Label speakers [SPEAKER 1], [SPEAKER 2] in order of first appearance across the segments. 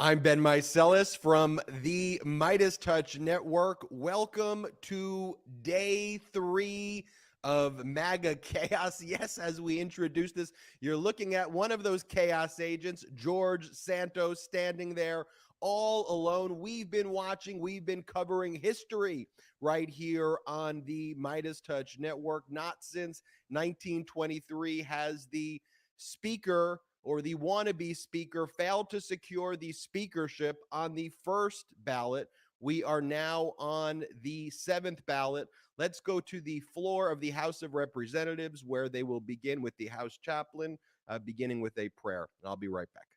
[SPEAKER 1] I'm Ben Meiselas from the MeidasTouch Network. Welcome to day 3 of MAGA Chaos. Yes, as we introduce this, you're looking at one of those chaos agents, George Santos, standing there all alone. We've been watching, we've been covering history right here on the MeidasTouch Network. Not since 1923 has the speaker or the wannabe speaker failed to secure the speakership on the first ballot. We are now on the 7th ballot. Let's go to the floor of the House of Representatives, where they will begin with the House chaplain, beginning with a prayer. I'll be right back.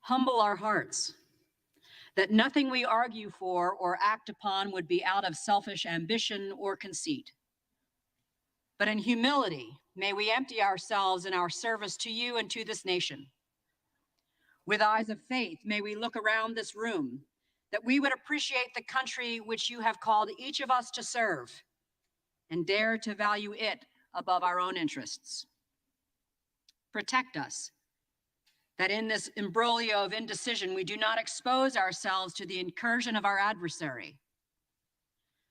[SPEAKER 2] Humble our hearts, that nothing we argue for or act upon would be out of selfish ambition or conceit. But in humility, may we empty ourselves in our service to you and to this nation. With eyes of faith, may we look around this room, that we would appreciate the country which you have called each of us to serve, and dare to value it above our own interests. Protect us, that in this imbroglio of indecision, we do not expose ourselves to the incursion of our adversary.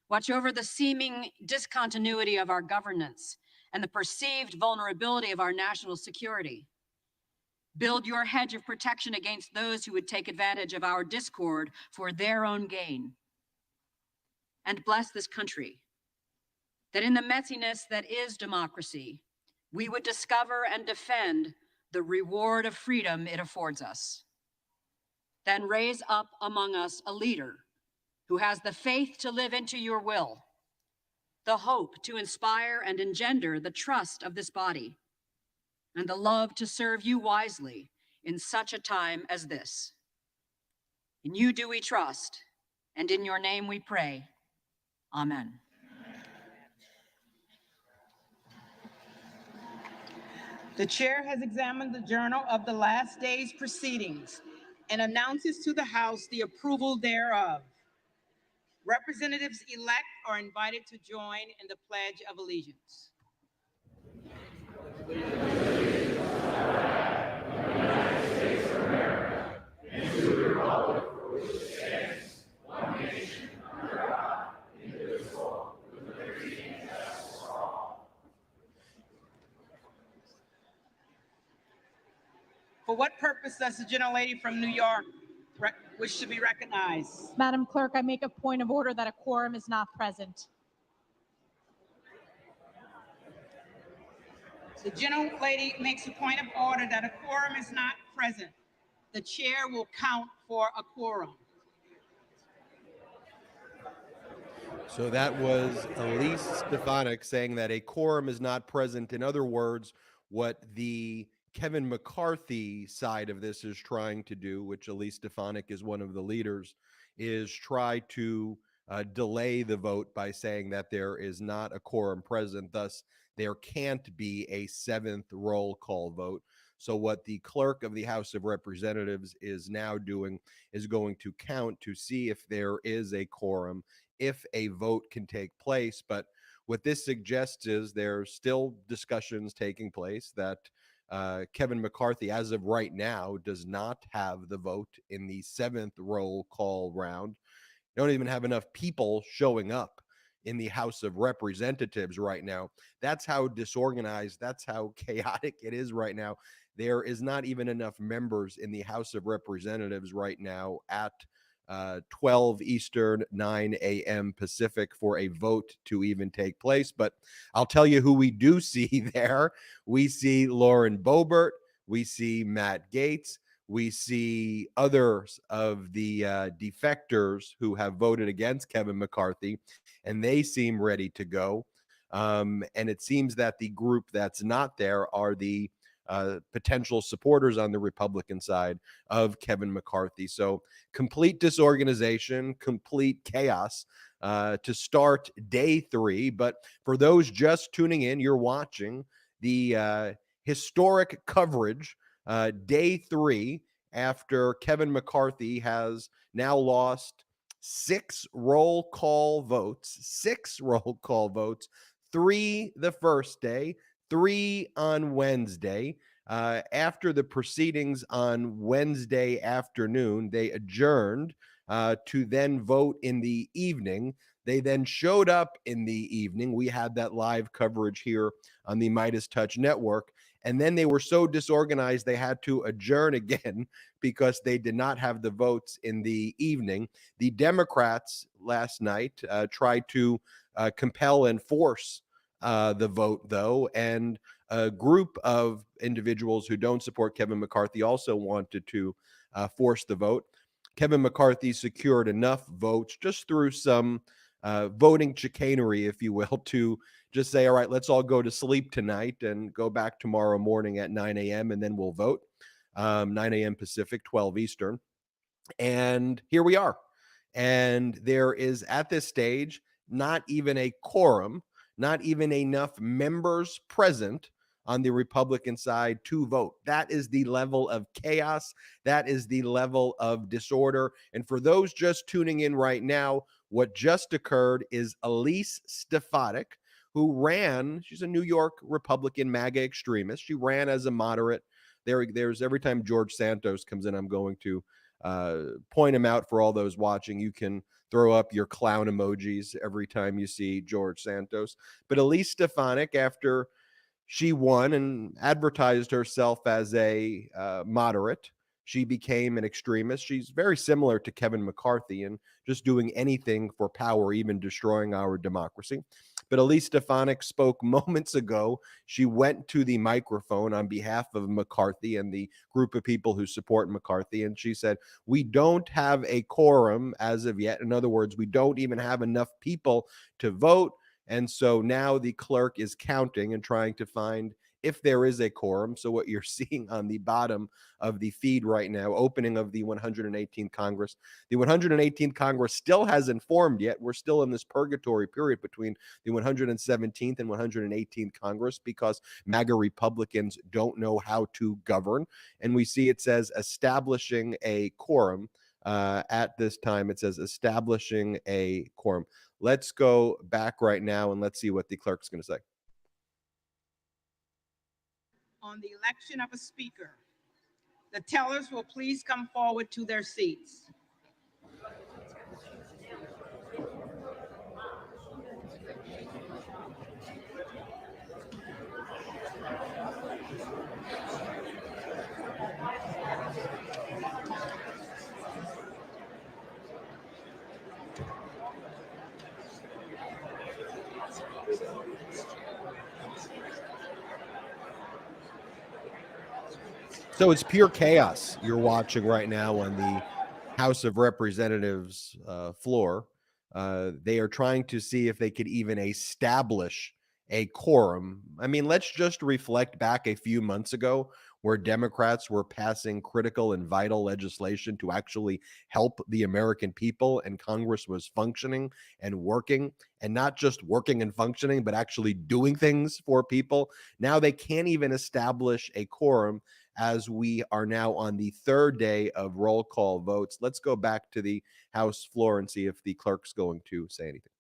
[SPEAKER 2] Watch over the seeming discontinuity of our governance and the perceived vulnerability of our national security. Build your hedge of protection against those who would take advantage of our discord for their own gain. And bless this country, that in the messiness that is democracy, we would discover and defend the reward of freedom it affords us. Then raise up among us a leader who has the faith to live into your will, the hope to inspire and engender the trust of this body, and the love to serve you wisely in such a time as this. In you do we trust, and in your name we pray. Amen.
[SPEAKER 3] The chair has examined the journal of the last day's proceedings and announces to the House the approval thereof. Representatives-elect are invited to join in the Pledge of Allegiance. For what purpose does the gentlelady from New York wish to be recognized?
[SPEAKER 4] Madam Clerk, I make a point of order that a quorum is not present.
[SPEAKER 3] The gentlelady makes a point of order that a quorum is not present. The chair will count for a quorum.
[SPEAKER 1] So that was Elise Stefanik saying that a quorum is not present. In other words, what the Kevin McCarthy side of this is trying to do, which Elise Stefanik is one of the leaders, is try to delay the vote by saying that there is not a quorum present. Thus, there can't be a 7th roll call vote. So what the clerk of the House of Representatives is now doing is going to count to see if there is a quorum, if a vote can take place. But what this suggests is there's still discussions taking place that Kevin McCarthy, as of right now, does not have the vote in the 7th roll call round. They don't even have enough people showing up in the House of Representatives right now. That's how disorganized, that's how chaotic it is right now. There is not even enough members in the House of Representatives right now at 12 Eastern, 9 a.m. Pacific for a vote to even take place. But I'll tell you who we do see there. We see Lauren Boebert. We see Matt Gaetz. We see others of the defectors who have voted against Kevin McCarthy, and they seem ready to go. And it seems that the group that's not there are the potential supporters on the Republican side of Kevin McCarthy. So complete disorganization, complete chaos to start day 3. But for those just tuning in, you're watching the historic coverage, day 3, after Kevin McCarthy has now lost 6 roll call votes, 6 roll call votes, 3 the first day, 3 on Wednesday. After the proceedings on Wednesday afternoon, they adjourned to then vote in the evening. They then showed up in the evening. We had that live coverage here on the MeidasTouch network. And then they were so disorganized, they had to adjourn again because they did not have the votes in the evening. The Democrats last night tried to compel and force the vote, though, and a group of individuals who don't support Kevin McCarthy also wanted to force the vote. Kevin McCarthy secured enough votes just through some voting chicanery, if you will, to just say, all right, let's all go to sleep tonight and go back tomorrow morning at 9 a.m. and then we'll vote. 9 a.m. Pacific, 12 Eastern. And here we are. And there is at this stage not even a quorum, not even enough members present on the Republican side to vote. That is the level of chaos. That is the level of disorder. And for those just tuning in right now, what just occurred is Elise Stefanik, who ran, she's a New York Republican MAGA extremist. She ran as a moderate. There's every time George Santos comes in, I'm going to point him out for all those watching. You can throw up your clown emojis every time you see George Santos. But Elise Stefanik, after she won and advertised herself as a moderate, she became an extremist. She's very similar to Kevin McCarthy and just doing anything for power, even destroying our democracy. But Elise Stefanik spoke moments ago. She went to the microphone on behalf of McCarthy and the group of people who support McCarthy. And she said, we don't have a quorum as of yet. In other words, we don't even have enough people to vote. And so now the clerk is counting and trying to find if there is a quorum. So what you're seeing on the bottom of the feed right now, opening of the 118th Congress. The 118th Congress still hasn't formed yet. We're still in this purgatory period between the 117th and 118th Congress because MAGA Republicans don't know how to govern. And we see it says establishing a quorum. At this time, it says establishing a quorum. Let's go back right now and let's see what the clerk's going to say.
[SPEAKER 3] On the election of a speaker, the tellers will please come forward to their seats.
[SPEAKER 1] So it's pure chaos you're watching right now on the House of Representatives floor. They are trying to see if they could even establish a quorum. I mean, let's just reflect back a few months ago where Democrats were passing critical and vital legislation to actually help the American people, and Congress was functioning and working, and not just working and functioning, but actually doing things for people. Now they can't even establish a quorum as we are now on the third day of roll call votes. Let's go back to the House floor and see if the clerk's going to say anything.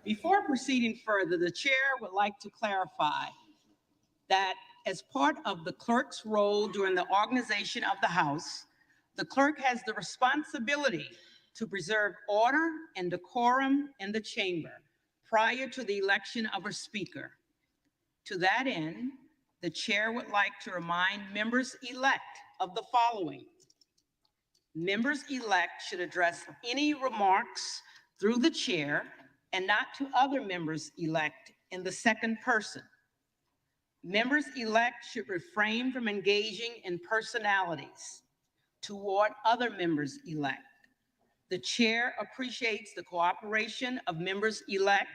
[SPEAKER 3] Before proceeding further, the chair would like to clarify that as part of the clerk's role during the organization of the House, the clerk has the responsibility to preserve order and decorum in the chamber prior to the election of a speaker. To that end, the chair would like to remind members-elect of the following. Members-elect should address any remarks through the chair and not to other members-elect in the second person. Members-elect should refrain from engaging in personalities toward other members-elect. The chair appreciates the cooperation of members-elect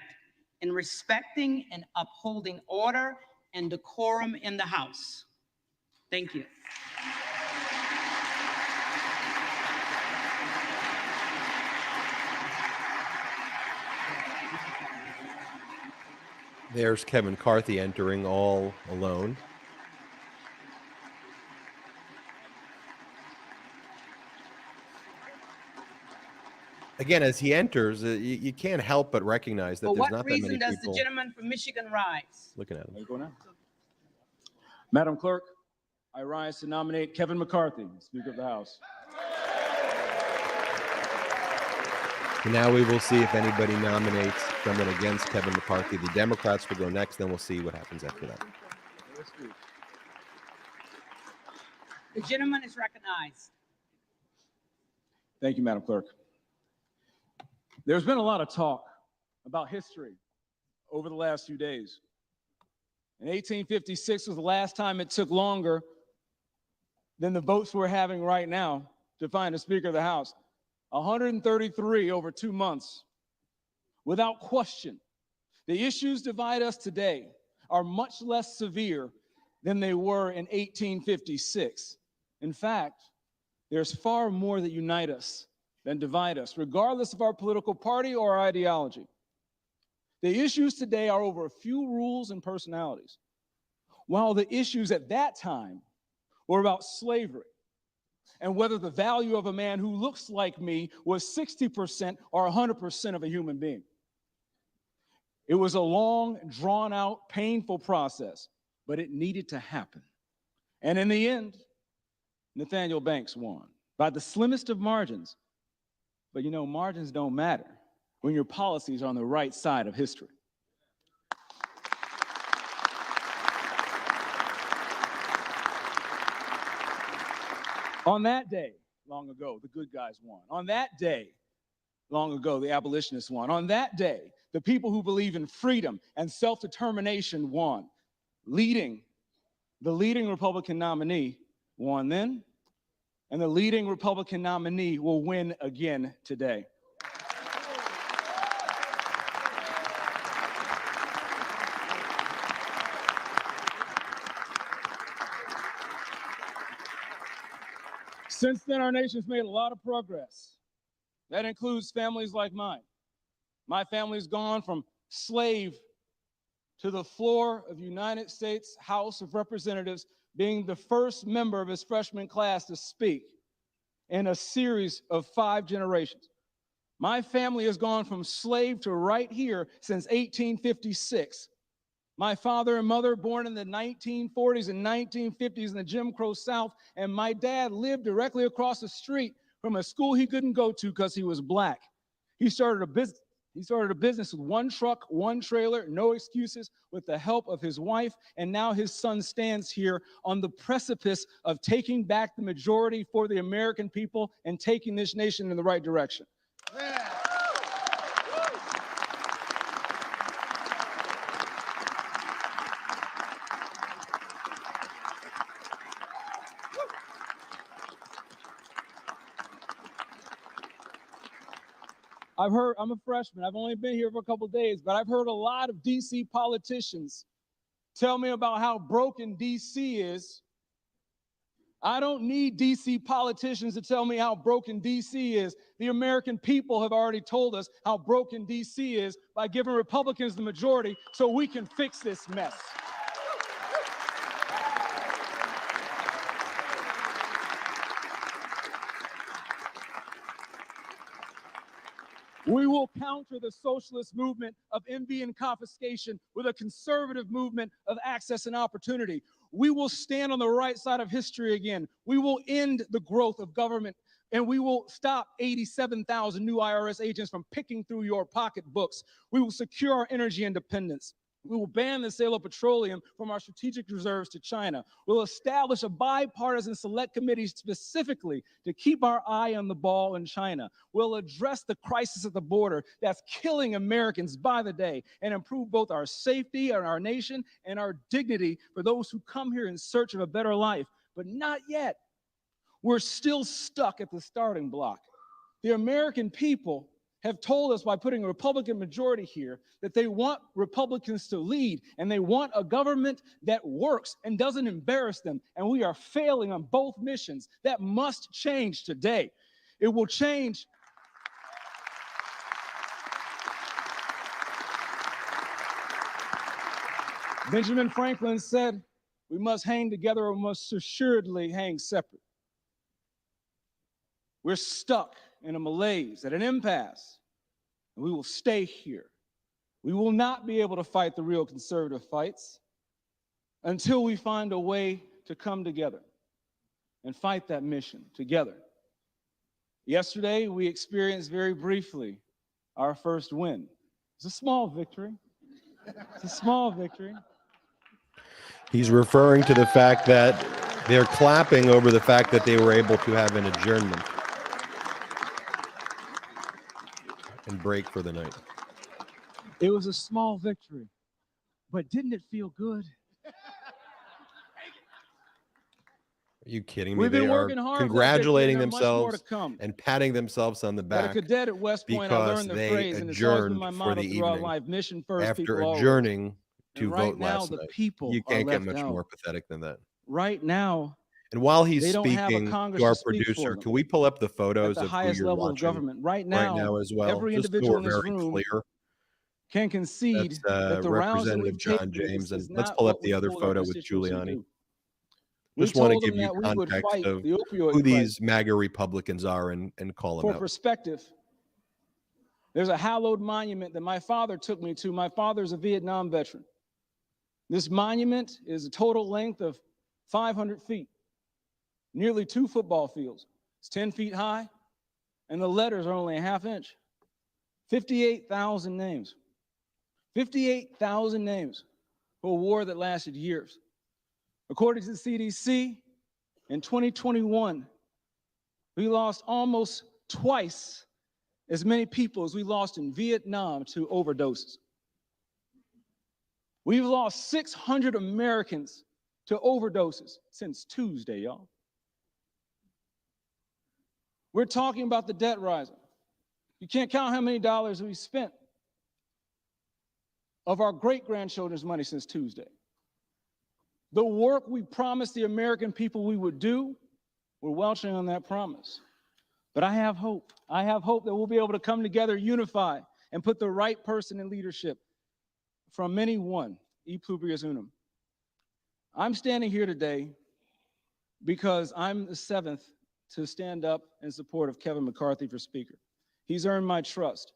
[SPEAKER 3] in respecting and upholding order and decorum in the House. Thank you.
[SPEAKER 1] There's Kevin McCarthy entering all alone. Again, as he enters, you can't help but recognize that
[SPEAKER 3] For
[SPEAKER 1] there's
[SPEAKER 3] what
[SPEAKER 1] not that many
[SPEAKER 3] reason does the
[SPEAKER 1] people
[SPEAKER 3] gentleman from Michigan rise?
[SPEAKER 1] looking at him.
[SPEAKER 5] Madam Clerk, I rise to nominate Kevin McCarthy, Speaker of the House.
[SPEAKER 1] And now we will see if anybody nominates someone against Kevin McCarthy. The Democrats will go next, then we'll see what happens after that.
[SPEAKER 3] The gentleman is recognized.
[SPEAKER 5] Thank you, Madam Clerk. There's been a lot of talk about history over the last few days. And 1856 was the last time it took longer than the votes we're having right now to find a Speaker of the House. 133 over 2 months. Without question, the issues divide us today are much less severe than they were in 1856. In fact, there's far more that unite us than divide us, regardless of our political party or our ideology. The issues today are over a few rules and personalities, while the issues at that time were about slavery and whether the value of a man who looks like me was 60% or 100% of a human being. It was a long, drawn-out, painful process, but it needed to happen. And in the end, Nathaniel Banks won by the slimmest of margins. But you know, margins don't matter when your policies are on the right side of history. On that day, long ago, the good guys won. On that day, long ago, the abolitionists won. On that day, the people who believe in freedom and self-determination won. The leading Republican nominee won then, and the leading Republican nominee will win again today. Since then, our nation's made a lot of progress. That includes families like mine. My family's gone from slave to the floor of the United States House of Representatives, being the first member of his freshman class to speak in a series of 5 generations. My family has gone from slave to right here since 1856. My father and mother born in the 1940s and 1950s in the Jim Crow South, and my dad lived directly across the street from a school he couldn't go to because he was black. He started a business with 1 truck, 1 trailer, no excuses, with the help of his wife, and now his son stands here on the precipice of taking back the majority for the American people and taking this nation in the right direction. Yeah. I'm a freshman. I've only been here for a couple of days, but I've heard a lot of DC politicians tell me about how broken DC is. I don't need DC politicians to tell me how broken DC is. The American people have already told us how broken DC is by giving Republicans the majority so we can fix this mess. We will counter the socialist movement of envy and confiscation with a conservative movement of access and opportunity. We will stand on the right side of history again. We will end the growth of government, and we will stop 87,000 new IRS agents from picking through your pocketbooks. We will secure our energy independence. We will ban the sale of petroleum from our strategic reserves to China. We'll establish a bipartisan select committee specifically to keep our eye on the ball in China. We'll address the crisis at the border that's killing Americans by the day and improve both our safety and our nation and our dignity for those who come here in search of a better life. But not yet. We're still stuck at the starting block. The American people have told us by putting a Republican majority here that they want Republicans to lead, and they want a government that works and doesn't embarrass them, and we are failing on both missions. That must change today. It will change. Benjamin Franklin said, we must hang together or must assuredly hang separate. We're stuck in a malaise, at an impasse, and we will stay here. We will not be able to fight the real conservative fights until we find a way to come together and fight that mission together. Yesterday, we experienced very briefly our first win. It's a small victory. It's a small victory.
[SPEAKER 1] He's referring to the fact that they're clapping over the fact that they were able to have an adjournment and break for the night.
[SPEAKER 5] It was a small victory, but didn't it feel good?
[SPEAKER 1] Are you kidding me?
[SPEAKER 5] We've been
[SPEAKER 1] They are
[SPEAKER 5] working hard for that
[SPEAKER 1] congratulating
[SPEAKER 5] victory, and there are much more to
[SPEAKER 1] themselves
[SPEAKER 5] come.
[SPEAKER 1] and patting themselves on the
[SPEAKER 5] As a
[SPEAKER 1] back
[SPEAKER 5] cadet at West Point, I
[SPEAKER 1] because
[SPEAKER 5] learned the
[SPEAKER 1] they
[SPEAKER 5] phrase, and it's always been
[SPEAKER 1] adjourned
[SPEAKER 5] my
[SPEAKER 1] for
[SPEAKER 5] motto
[SPEAKER 1] the
[SPEAKER 5] throughout
[SPEAKER 1] evening
[SPEAKER 5] life: mission first,
[SPEAKER 1] after
[SPEAKER 5] people always.
[SPEAKER 1] adjourning to
[SPEAKER 5] And right
[SPEAKER 1] vote
[SPEAKER 5] now,
[SPEAKER 1] last
[SPEAKER 5] the
[SPEAKER 1] night.
[SPEAKER 5] people
[SPEAKER 1] You
[SPEAKER 5] are
[SPEAKER 1] can't get
[SPEAKER 5] left
[SPEAKER 1] much
[SPEAKER 5] out.
[SPEAKER 1] more pathetic than that.
[SPEAKER 5] Right now,
[SPEAKER 1] And while he's
[SPEAKER 5] they don't have a
[SPEAKER 1] speaking
[SPEAKER 5] Congress
[SPEAKER 1] to our
[SPEAKER 5] to speak for
[SPEAKER 1] producer,
[SPEAKER 5] them
[SPEAKER 1] can we pull up the
[SPEAKER 5] at
[SPEAKER 1] photos
[SPEAKER 5] the
[SPEAKER 1] of who
[SPEAKER 5] highest
[SPEAKER 1] you're
[SPEAKER 5] level of
[SPEAKER 1] watching
[SPEAKER 5] government. Right
[SPEAKER 1] right
[SPEAKER 5] now,
[SPEAKER 1] now as well?
[SPEAKER 5] every
[SPEAKER 1] Just so
[SPEAKER 5] individual
[SPEAKER 1] we're
[SPEAKER 5] in this
[SPEAKER 1] very
[SPEAKER 5] room
[SPEAKER 1] clear.
[SPEAKER 5] can concede
[SPEAKER 1] That's
[SPEAKER 5] that the rounds that
[SPEAKER 1] Representative
[SPEAKER 5] we've
[SPEAKER 1] John
[SPEAKER 5] taken
[SPEAKER 1] James. And
[SPEAKER 5] is
[SPEAKER 1] let's
[SPEAKER 5] not
[SPEAKER 1] pull up
[SPEAKER 5] what
[SPEAKER 1] the
[SPEAKER 5] we
[SPEAKER 1] other
[SPEAKER 5] told our
[SPEAKER 1] photo with
[SPEAKER 5] constituents to
[SPEAKER 1] Giuliani.
[SPEAKER 5] do. We
[SPEAKER 1] Just want to
[SPEAKER 5] told them
[SPEAKER 1] give you
[SPEAKER 5] that we would
[SPEAKER 1] context
[SPEAKER 5] fight
[SPEAKER 1] of
[SPEAKER 5] the opioid
[SPEAKER 1] who
[SPEAKER 5] crisis.
[SPEAKER 1] these MAGA Republicans are and call them
[SPEAKER 5] For
[SPEAKER 1] out.
[SPEAKER 5] perspective, there's a hallowed monument that my father took me to. My father's a Vietnam veteran. This monument is a total length of 500 feet, nearly 2 football fields. It's 10 feet high, and the letters are only a ½ inch. 58,000 names. 58,000 names for a war that lasted years. According to the CDC, in 2021, we lost almost twice as many people as we lost in Vietnam to overdoses. We've lost 600 Americans to overdoses since Tuesday, y'all. We're talking about the debt rising. You can't count how many dollars we spent of our great-grandchildren's money since Tuesday. The work we promised the American people we would do, we're welching on that promise. But I have hope. I have hope that we'll be able to come together, unify, and put the right person in leadership. From many one, e pluribus unum. I'm standing here today because I'm the 7th to stand up in support of Kevin McCarthy for Speaker. He's earned my trust.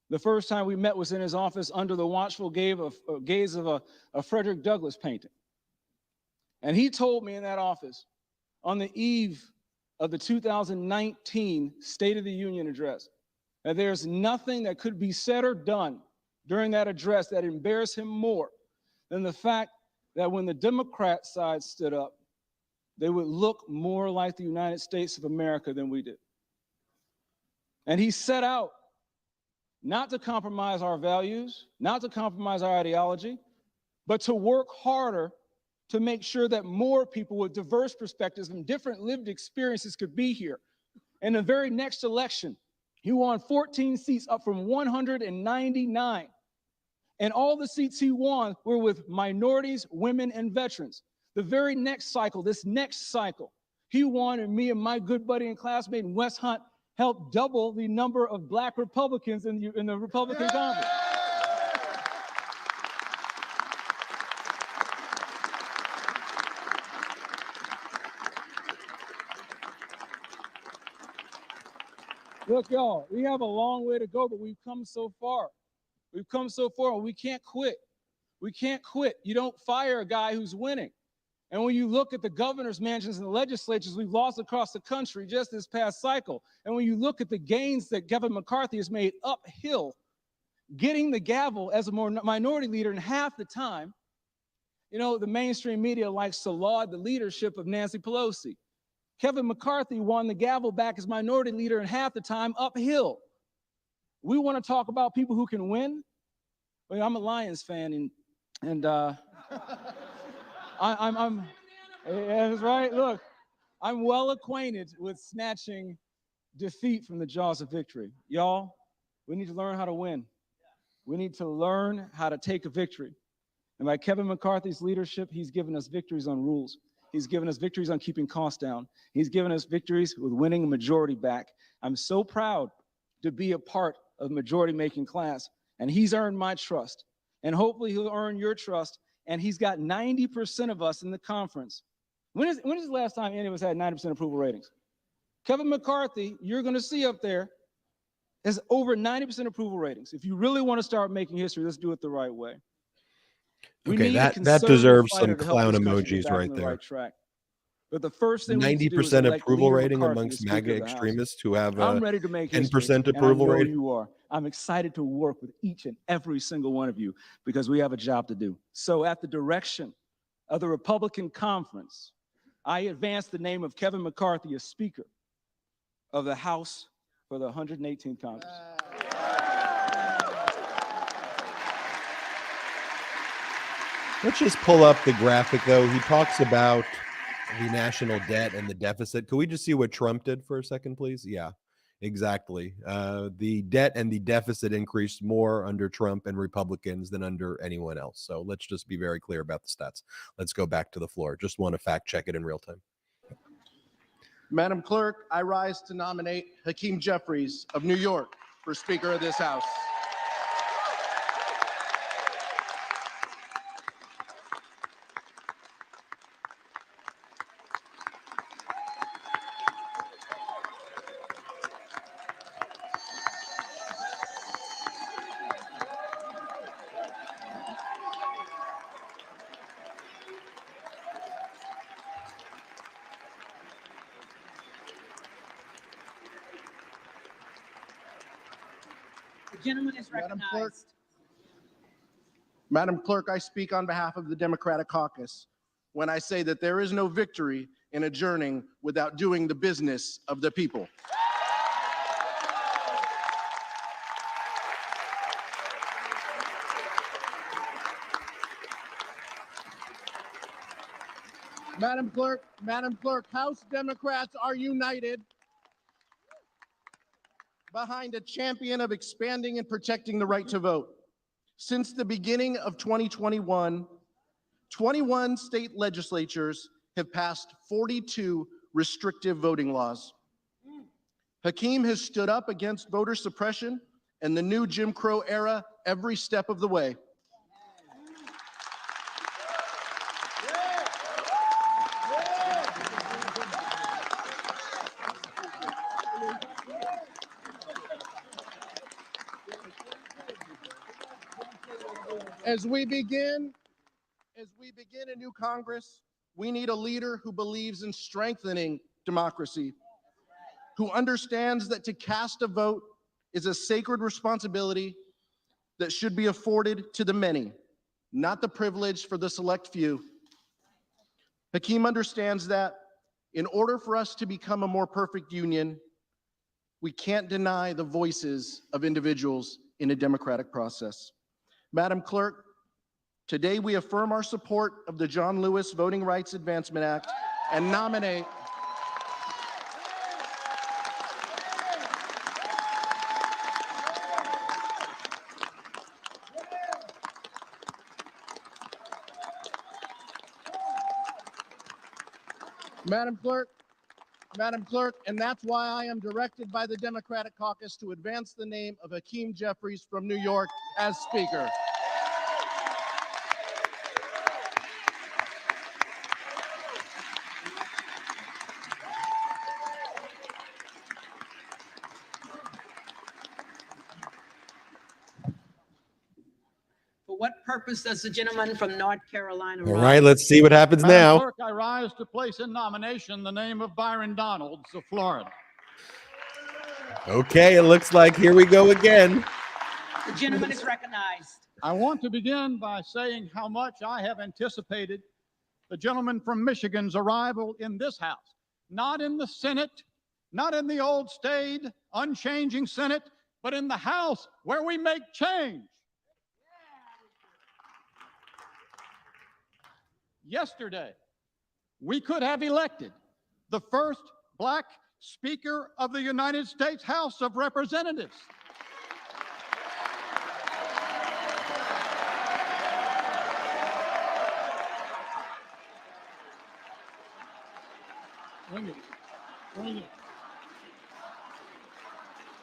[SPEAKER 5] The first time we met was in his office under the watchful gaze of a Frederick Douglass painting. And he told me in that office on the eve of the 2019 State of the Union address that there's nothing that could be said or done during that address that embarrassed him more than the fact that when the Democrat side stood up, they would look more like the United States of America than we did. And he set out not to compromise our values, not to compromise our ideology, but to work harder to make sure that more people with diverse perspectives and different lived experiences could be here. In the very next election, he won 14 seats up from 199. And all the seats he won were with minorities, women, and veterans. The very next cycle, this next cycle, he won, and me and my good buddy and classmate Wes Hunt helped double the number of Black Republicans in the Republican Congress. Look, y'all, we have a long way to go, but we've come so far. We've come so far, and we can't quit. We can't quit. You don't fire a guy who's winning. And when you look at the governor's mansions and the legislatures we've lost across the country just this past cycle, and when you look at the gains that Kevin McCarthy has made uphill, getting the gavel as a minority leader in half the time, you know, the mainstream media likes to laud the leadership of Nancy Pelosi. Kevin McCarthy won the gavel back as minority leader in half the time uphill. We want to talk about people who can win. Well, I'm a Lions fan, and I'm yeah, that's right. Look, I'm well acquainted with snatching defeat from the jaws of victory. Y'all, we need to learn how to win. We need to learn how to take a victory. And by Kevin McCarthy's leadership, he's given us victories on rules. He's given us victories on keeping costs down. He's given us victories with winning a majority back. I'm so proud to be a part of the majority-making class, and he's earned my trust. And hopefully he'll earn your trust and he's got 90% of us in the conference. When is the last time any of us had 90% approval ratings? Kevin McCarthy, you're going to see up there, has over 90% approval ratings. If you really want to start making history, let's do it the right way. We
[SPEAKER 1] Okay,
[SPEAKER 5] need a
[SPEAKER 1] that
[SPEAKER 5] conservative
[SPEAKER 1] deserves some
[SPEAKER 5] fighter to help
[SPEAKER 1] clown
[SPEAKER 5] this country get
[SPEAKER 1] emojis
[SPEAKER 5] back on
[SPEAKER 1] right
[SPEAKER 5] the
[SPEAKER 1] there.
[SPEAKER 5] right track. But the first thing we need to do is
[SPEAKER 1] 90%
[SPEAKER 5] elect
[SPEAKER 1] approval
[SPEAKER 5] Leader
[SPEAKER 1] rating
[SPEAKER 5] McCarthy
[SPEAKER 1] amongst
[SPEAKER 5] as Speaker
[SPEAKER 1] MAGA
[SPEAKER 5] of the House.
[SPEAKER 1] extremists who have
[SPEAKER 5] I'm
[SPEAKER 1] a
[SPEAKER 5] ready to make history,
[SPEAKER 1] 10%
[SPEAKER 5] and
[SPEAKER 1] approval
[SPEAKER 5] I know
[SPEAKER 1] rating.
[SPEAKER 5] you are. I'm excited to work with each and every single one of you because we have a job to do. So at the direction of the Republican conference, I advance the name of Kevin McCarthy as Speaker of the House for the 118th Congress.
[SPEAKER 1] Let's just pull up the graphic, though. He talks about the national debt and the deficit. Could we just see what Trump did for a second, please? Yeah, exactly. The debt and the deficit increased more under Trump and Republicans than under anyone else. So let's just be very clear about the stats. Let's go back to the floor. Just want to fact check it in real time.
[SPEAKER 6] Madam Clerk, I rise to nominate Hakeem Jeffries of New York for Speaker of this House.
[SPEAKER 3] The gentleman is recognized.
[SPEAKER 6] Madam Clerk, I speak on behalf of the Democratic Caucus when I say that there is no victory in adjourning without doing the business of the people. Madam Clerk, House Democrats are united behind a champion of expanding and protecting the right to vote. Since the beginning of 2021, 21 state legislatures have passed 42 restrictive voting laws. Hakeem has stood up against voter suppression and the new Jim Crow era every step of the way. As we begin a new Congress, we need a leader who believes in strengthening democracy, who understands that to cast a vote is a sacred responsibility that should be afforded to the many, not the privilege for the select few. Hakeem understands that in order for us to become a more perfect union, we can't deny the voices of individuals in a democratic process. Madam Clerk, today we affirm our support of the John Lewis Voting Rights Advancement Act and nominate Madam Clerk, and that's why I am directed by the Democratic Caucus to advance the name of Hakeem Jeffries from New York as Speaker.
[SPEAKER 3] For what purpose does the gentleman from North Carolina
[SPEAKER 1] All
[SPEAKER 3] rise?
[SPEAKER 1] right, let's see what happens
[SPEAKER 7] Madam
[SPEAKER 1] now.
[SPEAKER 7] Clerk, I rise to place in nomination the name of Byron Donalds of Florida.
[SPEAKER 1] Okay, it looks like here we go again.
[SPEAKER 3] The gentleman is recognized.
[SPEAKER 7] I want to begin by saying how much I have anticipated the gentleman from Michigan's arrival in this House, not in the Senate, not in the old staid, unchanging Senate, but in the House where we make change. Yesterday, we could have elected the first Black Speaker of the United States House of Representatives.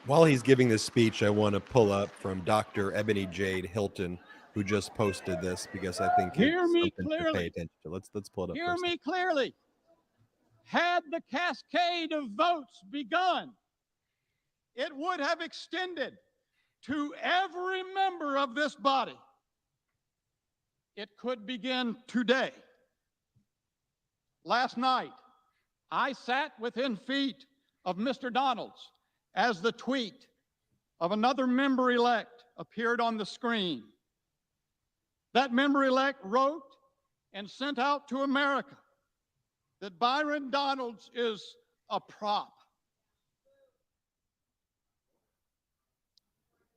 [SPEAKER 1] While he's giving this speech, I want to pull up from Dr. Ebony Jade Hilton, who just posted this because I think
[SPEAKER 7] Hear
[SPEAKER 1] it's
[SPEAKER 7] me
[SPEAKER 1] something to pay
[SPEAKER 7] clearly.
[SPEAKER 1] attention to. Let's pull it up
[SPEAKER 7] Hear
[SPEAKER 1] first.
[SPEAKER 7] me clearly. Had the cascade of votes begun, it would have extended to every member of this body. It could begin today. Last night, I sat within feet of Mr. Donalds as the tweet of another member-elect appeared on the screen. That member-elect wrote and sent out to America that Byron Donalds is a prop.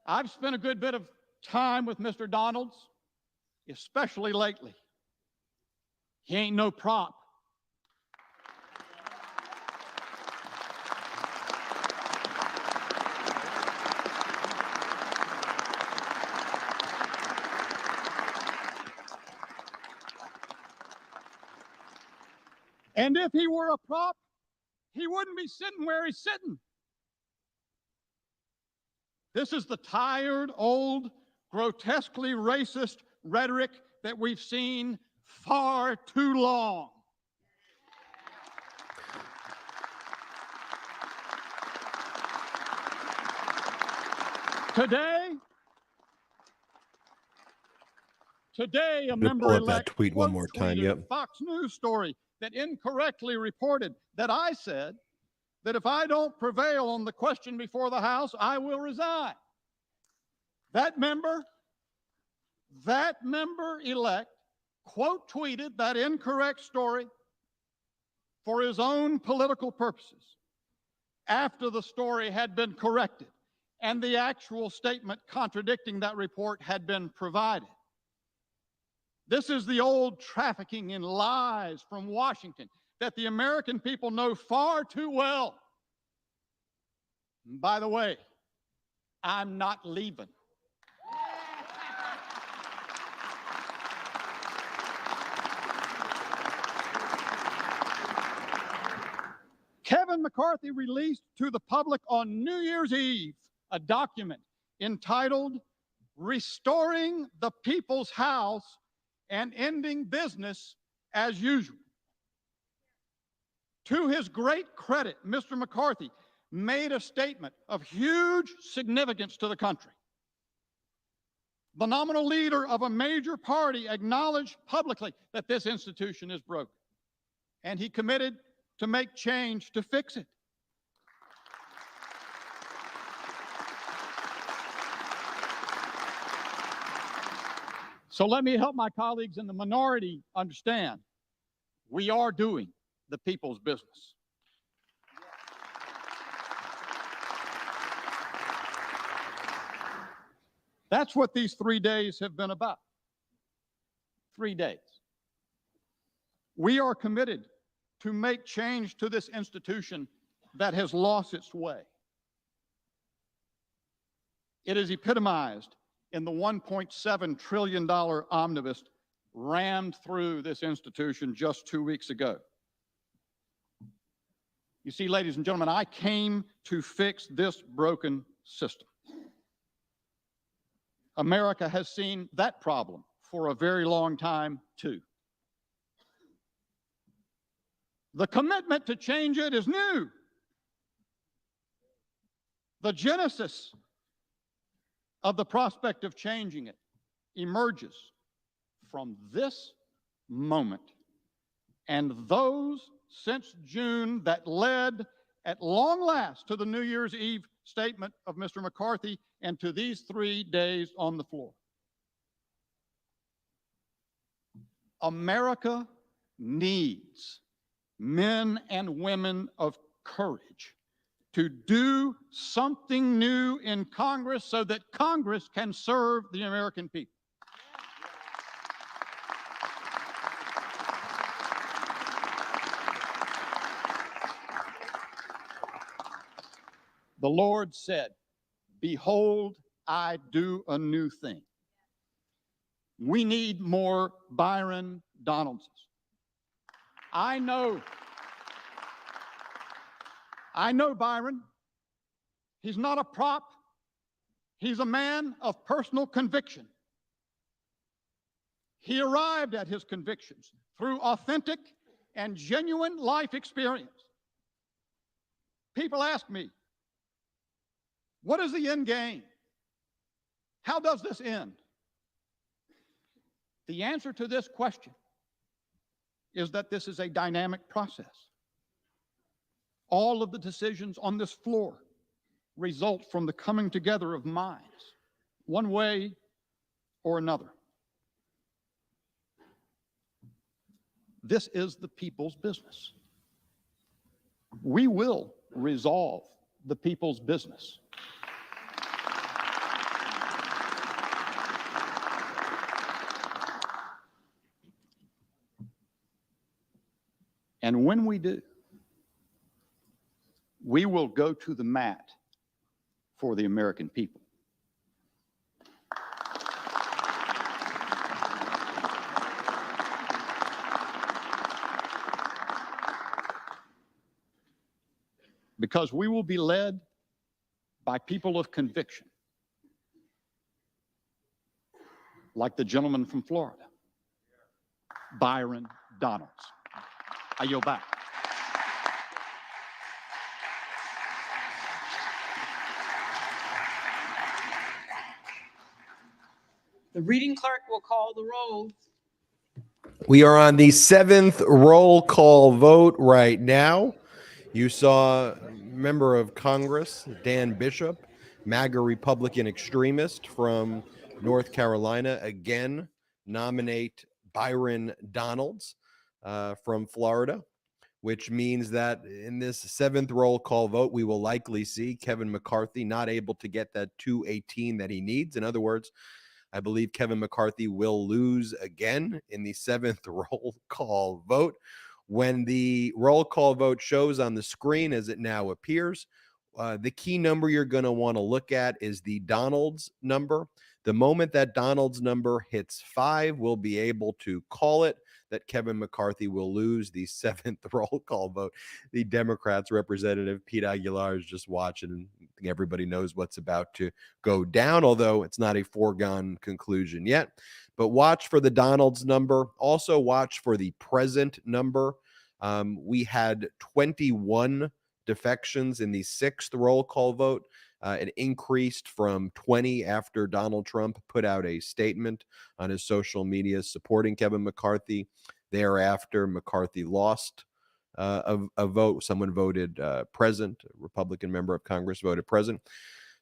[SPEAKER 7] I've spent a good bit of time with Mr. Donalds, especially lately. He ain't no prop. And if he were a prop, he wouldn't be sitting where he's sitting. This is the tired, old, grotesquely racist rhetoric that we've seen far too long. Today, a member-elect
[SPEAKER 1] tweet one more time.
[SPEAKER 7] quote-tweeted
[SPEAKER 1] Yep.
[SPEAKER 7] a Fox News story that incorrectly reported that I said that if I don't prevail on the question before the House, I will resign. That member-elect quote-tweeted that incorrect story for his own political purposes after the story had been corrected and the actual statement contradicting that report had been provided. This is the old trafficking in lies from Washington that the American people know far too well. And by the way, I'm not leaving. Kevin McCarthy released to the public on New Year's Eve a document entitled Restoring the People's House and Ending Business as Usual. To his great credit, Mr. McCarthy made a statement of huge significance to the country. The nominal leader of a major party acknowledged publicly that this institution is broken, and he committed to make change to fix it. So let me help my colleagues in the minority understand. We are doing the people's business. That's what these 3 days have been about. 3 days. We are committed to make change to this institution that has lost its way. It is epitomized in the $1.7 trillion omnibus rammed through this institution just 2 weeks ago. You see, ladies and gentlemen, I came to fix this broken system. America has seen that problem for a very long time, too. The commitment to change it is new. The genesis of the prospect of changing it emerges from this moment and those since June that led at long last to the New Year's Eve statement of Mr. McCarthy and to these 3 days on the floor. America needs men and women of courage to do something new in Congress so that Congress can serve the American people. The Lord said, "Behold, I do a new thing." We need more Byron Donaldses. I know Byron. He's not a prop. He's a man of personal conviction. He arrived at his convictions through authentic and genuine life experience. People ask me, what is the end game? How does this end? The answer to this question is that this is a dynamic process. All of the decisions on this floor result from the coming together of minds, one way or another. This is the people's business. We will resolve the people's business. And when we do, we will go to the mat for the American people. Because we will be led by people of conviction, like the gentleman from Florida, Byron Donalds. I yield back.
[SPEAKER 3] The reading clerk will call the roll.
[SPEAKER 1] We are on the 7th roll call vote right now. You saw member of Congress, Dan Bishop, MAGA Republican extremist from North Carolina, again nominate Byron Donalds from Florida, which means that in this 7th roll call vote, we will likely see Kevin McCarthy not able to get that 218 that he needs. In other words, I believe Kevin McCarthy will lose again in the 7th roll call vote. When the roll call vote shows on the screen, as it now appears, the key number you're going to want to look at is the Donalds number. The moment that Donalds number hits 5, we'll be able to call it that Kevin McCarthy will lose the 7th roll call vote. The Democrats representative Pete Aguilar is just watching, and I think everybody knows what's about to go down, although it's not a foregone conclusion yet. But watch for the Donalds number. Also watch for the present number. We had 21 defections in the 6th roll call vote. It increased from 20 after Donald Trump put out a statement on his social media supporting Kevin McCarthy. Thereafter, McCarthy lost a vote. Someone voted present. A Republican member of Congress voted present.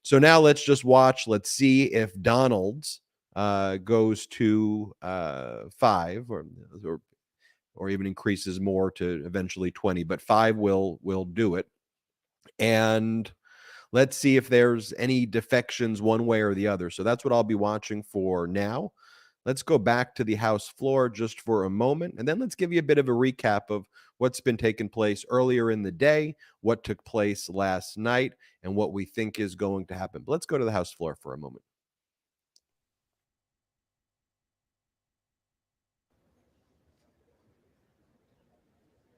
[SPEAKER 1] So now let's just watch. Let's see if Donalds goes to 5 or even increases more to eventually 20, but 5 will do it. And let's see if there's any defections one way or the other. So that's what I'll be watching for now. Let's go back to the House floor just for a moment, and then let's give you a bit of a recap of what's been taking place earlier in the day, what took place last night, and what we think is going to happen. But let's go to the House floor for a moment.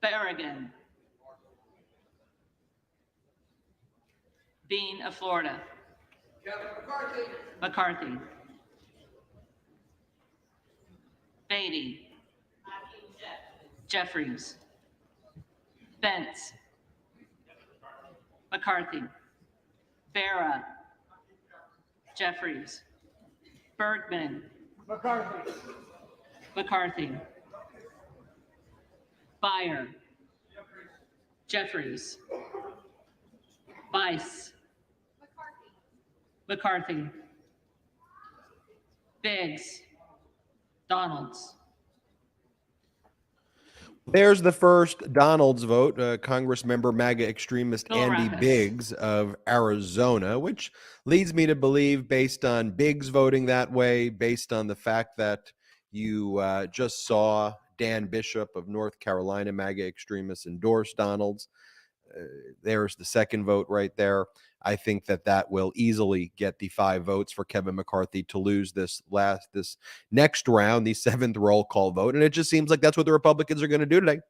[SPEAKER 2] Berrigan. Bean of Florida. McCarthy. Beatty. Jeffries. Bentz. McCarthy. Barra. Jeffries. Bergman. McCarthy. Beyer. Jeffries. Vice. McCarthy. Biggs. Donalds.
[SPEAKER 1] There's the first Donalds vote, Congress member MAGA extremist
[SPEAKER 2] Bill
[SPEAKER 1] Andy
[SPEAKER 2] Raffis.
[SPEAKER 1] Biggs of Arizona, which leads me to believe, based on Biggs voting that way, based on the fact that you just saw Dan Bishop of North Carolina, MAGA extremists, endorse Donalds. There's the second vote right there. I think that will easily get the 5 votes for Kevin McCarthy to lose this next round, the 7th roll call vote. And it just seems like that's what the Republicans are going to do today.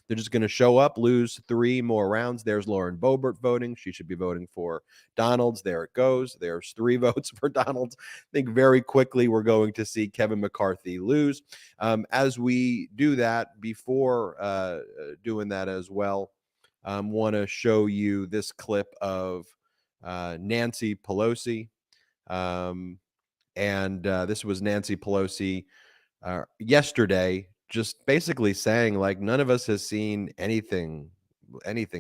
[SPEAKER 1] They're just going to show up, lose 3 more rounds. There's Lauren Boebert voting. She should be voting for Donalds. There it goes. There's 3 votes for Donalds. I think very quickly we're going to see Kevin McCarthy lose. As we do that, before doing that as well, want to show you this clip of Nancy Pelosi. This was Nancy Pelosi yesterday, just basically saying, like, none of us has seen anything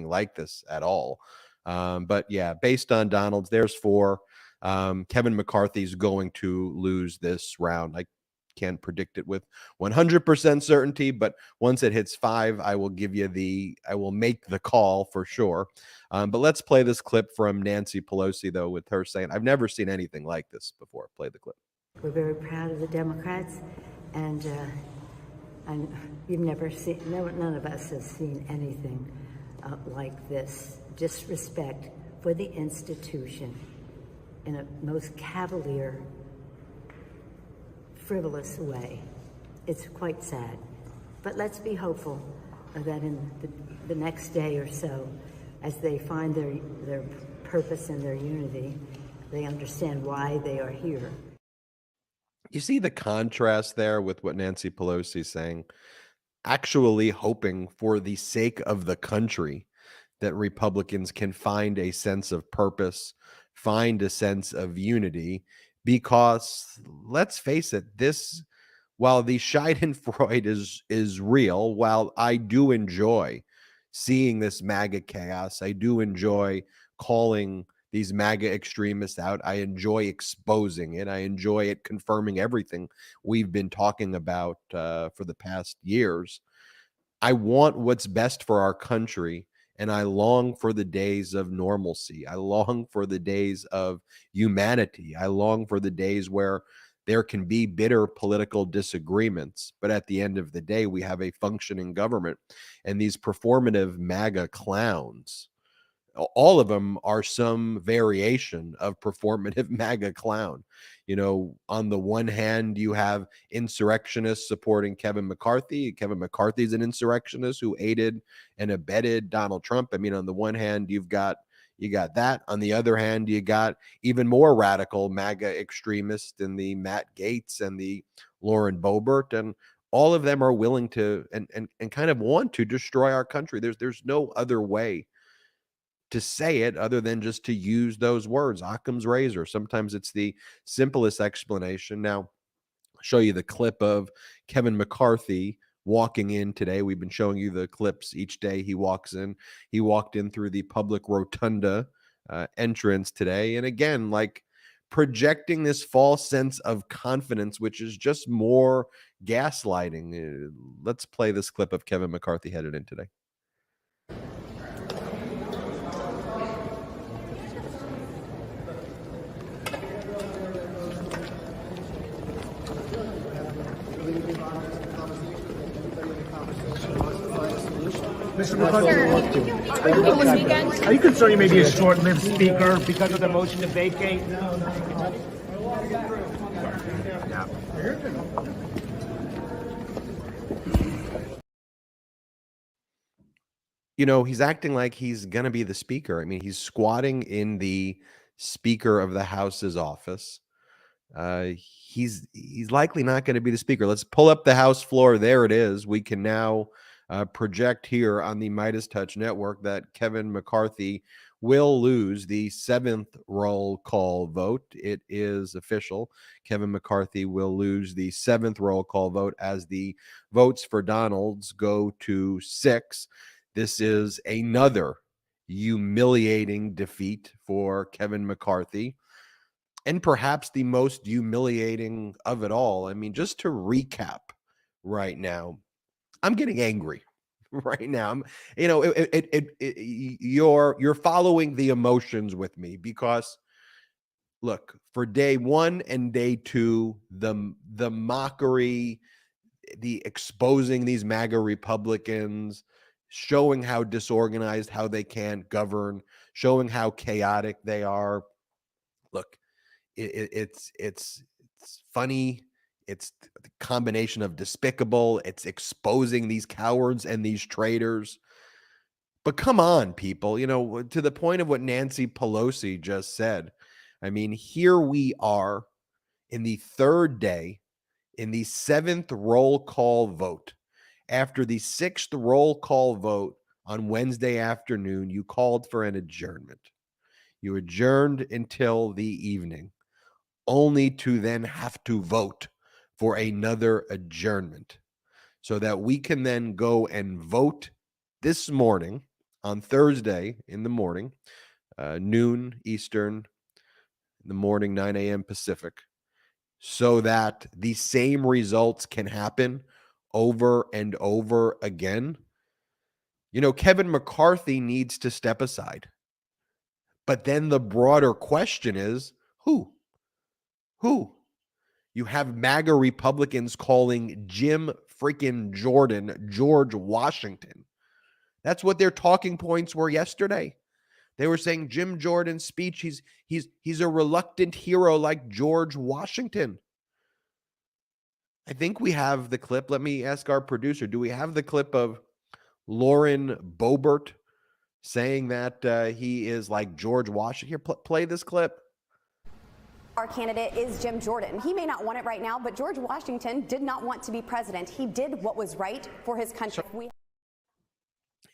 [SPEAKER 1] like this at all. But yeah, based on Donald's, there's 4. Kevin McCarthy's going to lose this round. I can't predict it with 100% certainty, but once it hits 5, I will make the call for sure. But let's play this clip from Nancy Pelosi, though, with her saying, I've never seen anything like this before. Play the clip.
[SPEAKER 8] We're very proud of the Democrats, and you've never seen, none of us has seen anything like this. Disrespect for the institution in a most cavalier, frivolous way. It's quite sad. But let's be hopeful that in the next day or so, as they find their purpose and their unity, they understand why they are here.
[SPEAKER 1] You see the contrast there with what Nancy Pelosi is saying, actually hoping for the sake of the country that Republicans can find a sense of purpose, find a sense of unity, because let's face it, while the Schadenfreude is real, while I do enjoy seeing this MAGA chaos, I do enjoy calling these MAGA extremists out. I enjoy exposing it. I enjoy it confirming everything we've been talking about for the past years. I want what's best for our country, and I long for the days of normalcy. I long for the days of humanity. I long for the days where there can be bitter political disagreements, but at the end of the day, we have a functioning government. And these performative MAGA clowns, all of them are some variation of performative MAGA clown. You know, on the one hand, you have insurrectionists supporting Kevin McCarthy. Kevin McCarthy's an insurrectionist who aided and abetted Donald Trump. I mean, on the one hand, you got that. On the other hand, you got even more radical MAGA extremists in the Matt Gaetz and the Lauren Boebert, and all of them are willing to and kind of want to destroy our country. There's no other way to say it other than just to use those words, Occam's razor. Sometimes it's the simplest explanation. Now, I'll show you the clip of Kevin McCarthy walking in today. We've been showing you the clips each day he walks in. He walked in through the public rotunda entrance today. And again, like projecting this false sense of confidence, which is just more gaslighting. Let's play this clip of Kevin McCarthy headed in today.
[SPEAKER 9] Mr. McCarthy, are you concerned you may be a short-lived speaker because of the motion to vacate?
[SPEAKER 1] You know, he's acting like he's going to be the speaker. I mean, he's squatting in the Speaker of the House's office. He's likely not going to be the speaker. Let's pull up the House floor. There it is. We can now project here on the MeidasTouch network that Kevin McCarthy will lose the 7th roll call vote. It is official. Kevin McCarthy will lose the 7th roll call vote as the votes for Donalds go to 6. This is another humiliating defeat for Kevin McCarthy, and perhaps the most humiliating of it all. I mean, just to recap right now, I'm getting angry right now. You're following the emotions with me, because look, for day 1 and day 2, the mockery, the exposing these MAGA Republicans, showing how disorganized, how they can't govern, showing how chaotic they are. Look, it's funny, It's the combination of despicable. It's exposing these cowards and these traitors. But come on, people, to the point of what Nancy Pelosi just said. I mean, here we are in the third day, in the seventh roll call vote. After the sixth roll call vote on Wednesday afternoon, you called for an adjournment. You adjourned until the evening, only to then have to vote for another adjournment so that we can then go and vote this morning on Thursday in the morning, noon Eastern, in the morning, 9 a.m. Pacific, so that the same results can happen over and over again. Kevin McCarthy needs to step aside. But then the broader question is, who? Who? You have MAGA Republicans calling Jim freaking Jordan George Washington. That's what their talking points were yesterday. They were saying Jim Jordan's speech, he's a reluctant hero like George Washington. I think we have the clip. Let me ask our producer, do we have the clip of Lauren Boebert saying that he is like George Washington? Here, play this clip.
[SPEAKER 10] Our candidate is Jim Jordan. He may not want it right now, but George Washington did not want to be president. He did what was right for his country.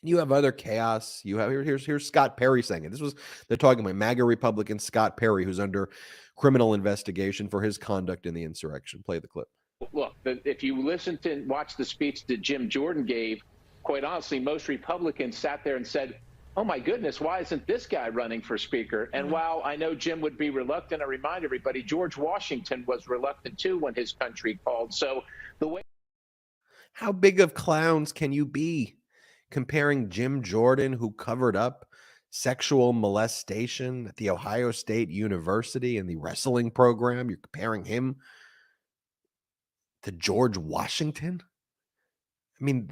[SPEAKER 1] You have other chaos. You have here's Scott Perry saying it. They're talking about MAGA Republican Scott Perry, who's under criminal investigation for his conduct in the insurrection. Play the clip.
[SPEAKER 11] Look, if you listen to and watch the speech that Jim Jordan gave, quite honestly, most Republicans sat there and said, oh my goodness, why isn't this guy running for speaker? And while I know Jim would be reluctant, I remind everybody, George Washington was reluctant too when his country called. So the way.
[SPEAKER 1] How big of clowns can you be comparing Jim Jordan, who covered up sexual molestation at the Ohio State University and the wrestling program? You're comparing him to George Washington? I mean,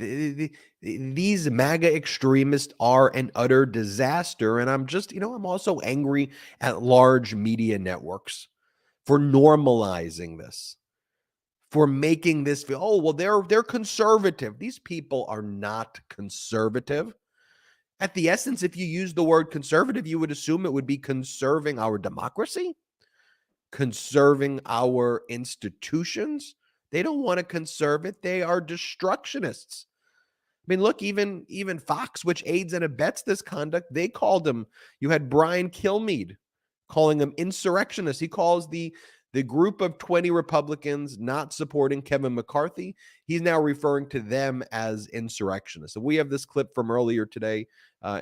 [SPEAKER 1] these MAGA extremists are an utter disaster. And I'm just, I'm also angry at large media networks for normalizing this, for making this feel, oh, well, they're conservative. These people are not conservative. At the essence, if you use the word conservative, you would assume it would be conserving our democracy, conserving our institutions. They don't want to conserve it. They are destructionists. I mean, look, even Fox, which aids and abets this conduct, they called him. You had Brian Kilmeade calling him insurrectionists. He calls the group of 20 Republicans not supporting Kevin McCarthy, he's now referring to them as insurrectionists. So we have this clip from earlier today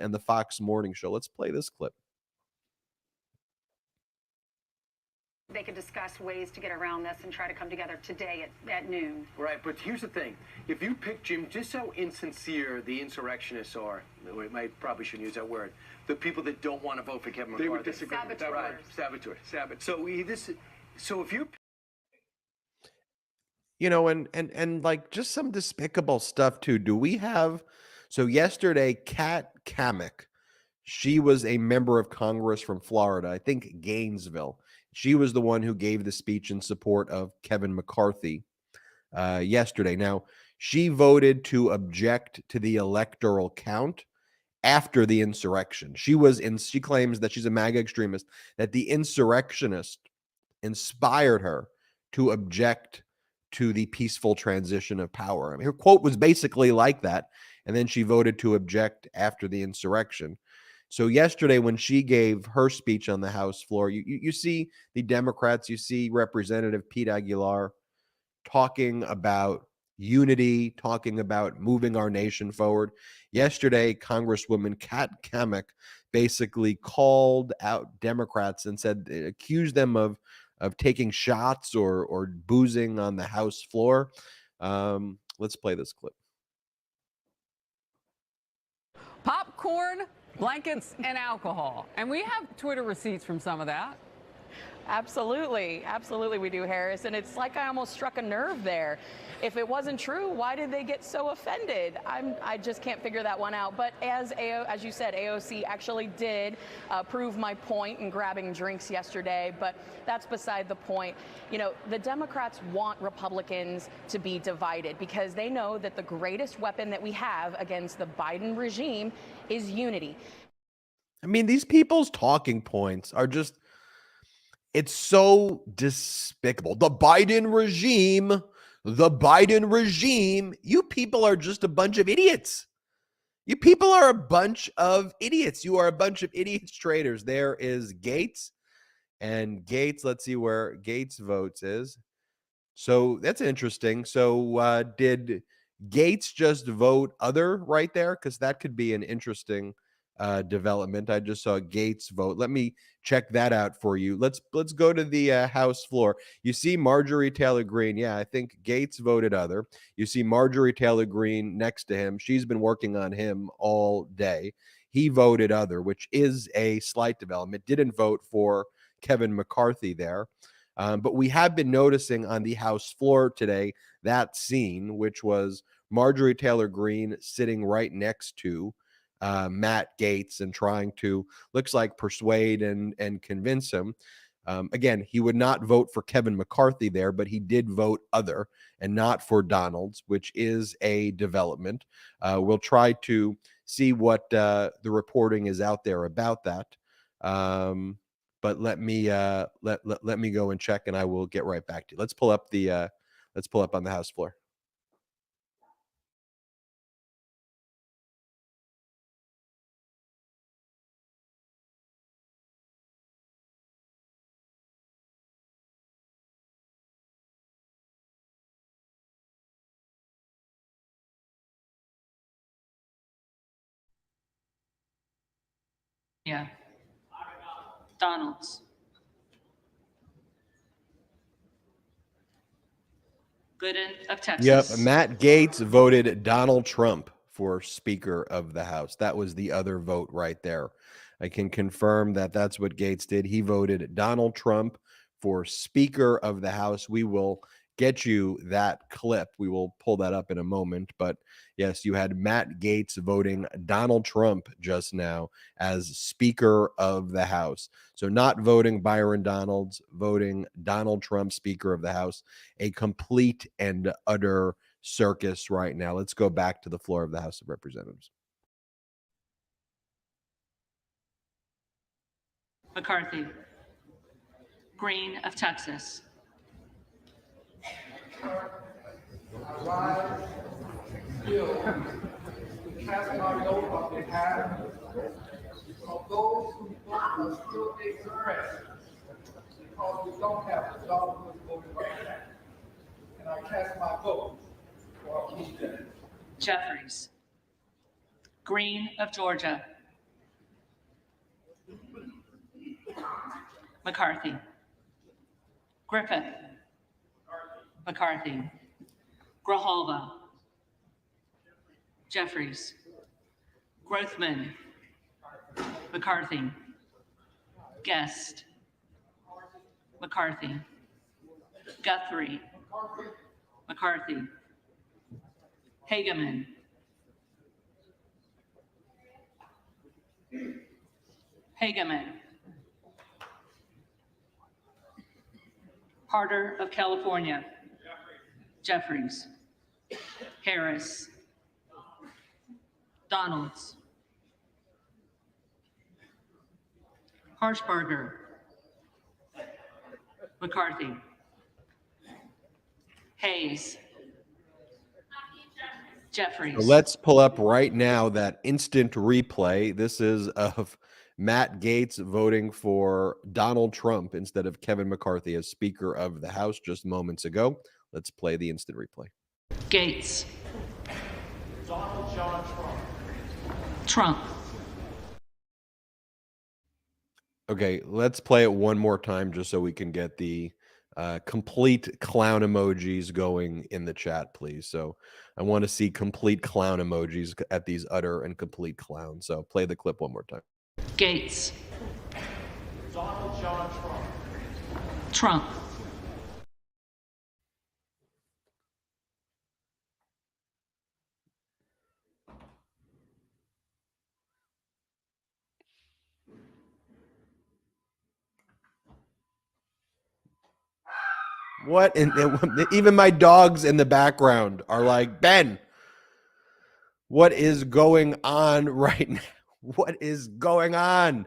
[SPEAKER 1] in the Fox Morning Show. Let's play this clip.
[SPEAKER 12] They could discuss ways to get around this and try to come together today at noon.
[SPEAKER 13] Right, but here's the thing. If you pick Jim, just so insincere the insurrectionists are, I probably shouldn't use that word, the people that don't want to vote for Kevin McCarthy. They would disagree with that. Right, saboteur. So if you...
[SPEAKER 1] And like just some despicable stuff too. Do we have... So yesterday, Kat Kamek, she was a member of Congress from Florida, I think Gainesville. She was the one who gave the speech in support of Kevin McCarthy yesterday. Now, she voted to object to the electoral count after the insurrection. She claims that she's a MAGA extremist, that the insurrectionist inspired her to object to the peaceful transition of power. I mean, her quote was basically like that, and then she voted to object after the insurrection. So yesterday, when she gave her speech on the House floor, you see the Democrats, you see Representative Pete Aguilar talking about unity, talking about moving our nation forward. Yesterday, Congresswoman Kat Kamek basically called out Democrats and said, accused them of taking shots or boozing on the House floor. Let's play this clip.
[SPEAKER 14] Popcorn, blankets, and alcohol. And we have Twitter receipts from some of that. Absolutely. Absolutely we do, Harris. And it's like I almost struck a nerve there. If it wasn't true, why did they get so offended? I just can't figure that one out. But as you said, AOC actually did prove my point in grabbing drinks yesterday, but that's beside the point. You know, the Democrats want Republicans to be divided because they know that the greatest weapon that we have against the Biden regime is unity.
[SPEAKER 1] I mean, these people's talking points are just, it's so despicable. The Biden regime, you people are just a bunch of idiots. You people are a bunch of idiots. You are a bunch of idiots traitors. There is Gaetz, and Gaetz, let's see where Gaetz votes is. So that's interesting. So did Gaetz just vote other right there? Because that could be an interesting development. I just saw Gaetz vote. Let me check that out for you. Let's go to the House floor. You see Marjorie Taylor Greene. Yeah, I think Gaetz voted other. You see Marjorie Taylor Greene next to him. She's been working on him all day. He voted other, which is a slight development. Didn't vote for Kevin McCarthy there. But we have been noticing on the House floor today that scene, which was Marjorie Taylor Greene sitting right next to Matt Gaetz and trying to, looks like, persuade and convince him. Again, he would not vote for Kevin McCarthy there, but he did vote other and not for Donald's, which is a development. We'll try to see what the reporting is out there about that. But let me go and check, and I will get right back to you. Let's pull up on the House floor.
[SPEAKER 2] Yeah. Donald's. Gooden of Texas.
[SPEAKER 1] Yep, Matt Gaetz voted Donald Trump for Speaker of the House. That was the other vote right there. I can confirm that that's what Gaetz did. He voted Donald Trump for Speaker of the House. We will get you that clip. We will pull that up in a moment. But yes, you had Matt Gaetz voting Donald Trump just now as Speaker of the House. So not voting Byron Donalds, voting Donald Trump Speaker of the House. A complete and utter circus right now. Let's go back to the floor of the House of Representatives.
[SPEAKER 2] McCarthy. Greene of Texas.
[SPEAKER 15] Cast my vote on behalf of those who are still expressed because we don't have a government voting right now. And I cast my vote for Keith
[SPEAKER 2] Jeffries. Greene of Georgia. McCarthy. Griffith. McCarthy. Grijalva. Jeffries. Grothman. McCarthy. Guest. McCarthy. Guthrie. McCarthy. Hageman. Hageman. Harder of California. Jeffries. Harris. Donalds. Harshbarger. McCarthy. Hayes. Jeffries.
[SPEAKER 1] So let's pull up right now that instant replay. This is of Matt Gaetz voting for Donald Trump instead of Kevin McCarthy as Speaker of the House just moments ago. Let's play the instant replay.
[SPEAKER 2] Gaetz.
[SPEAKER 15] Donald John Trump.
[SPEAKER 2] Trump.
[SPEAKER 1] Okay, let's play it one more time just so we can get the complete clown emojis going in the chat, please. So I want to see complete clown emojis at these utter and complete clowns. So play the clip one more time.
[SPEAKER 2] Gaetz.
[SPEAKER 15] Donald John Trump.
[SPEAKER 2] Trump.
[SPEAKER 1] What? Even my dogs in the background are like, Ben, what is going on right now? What is going on?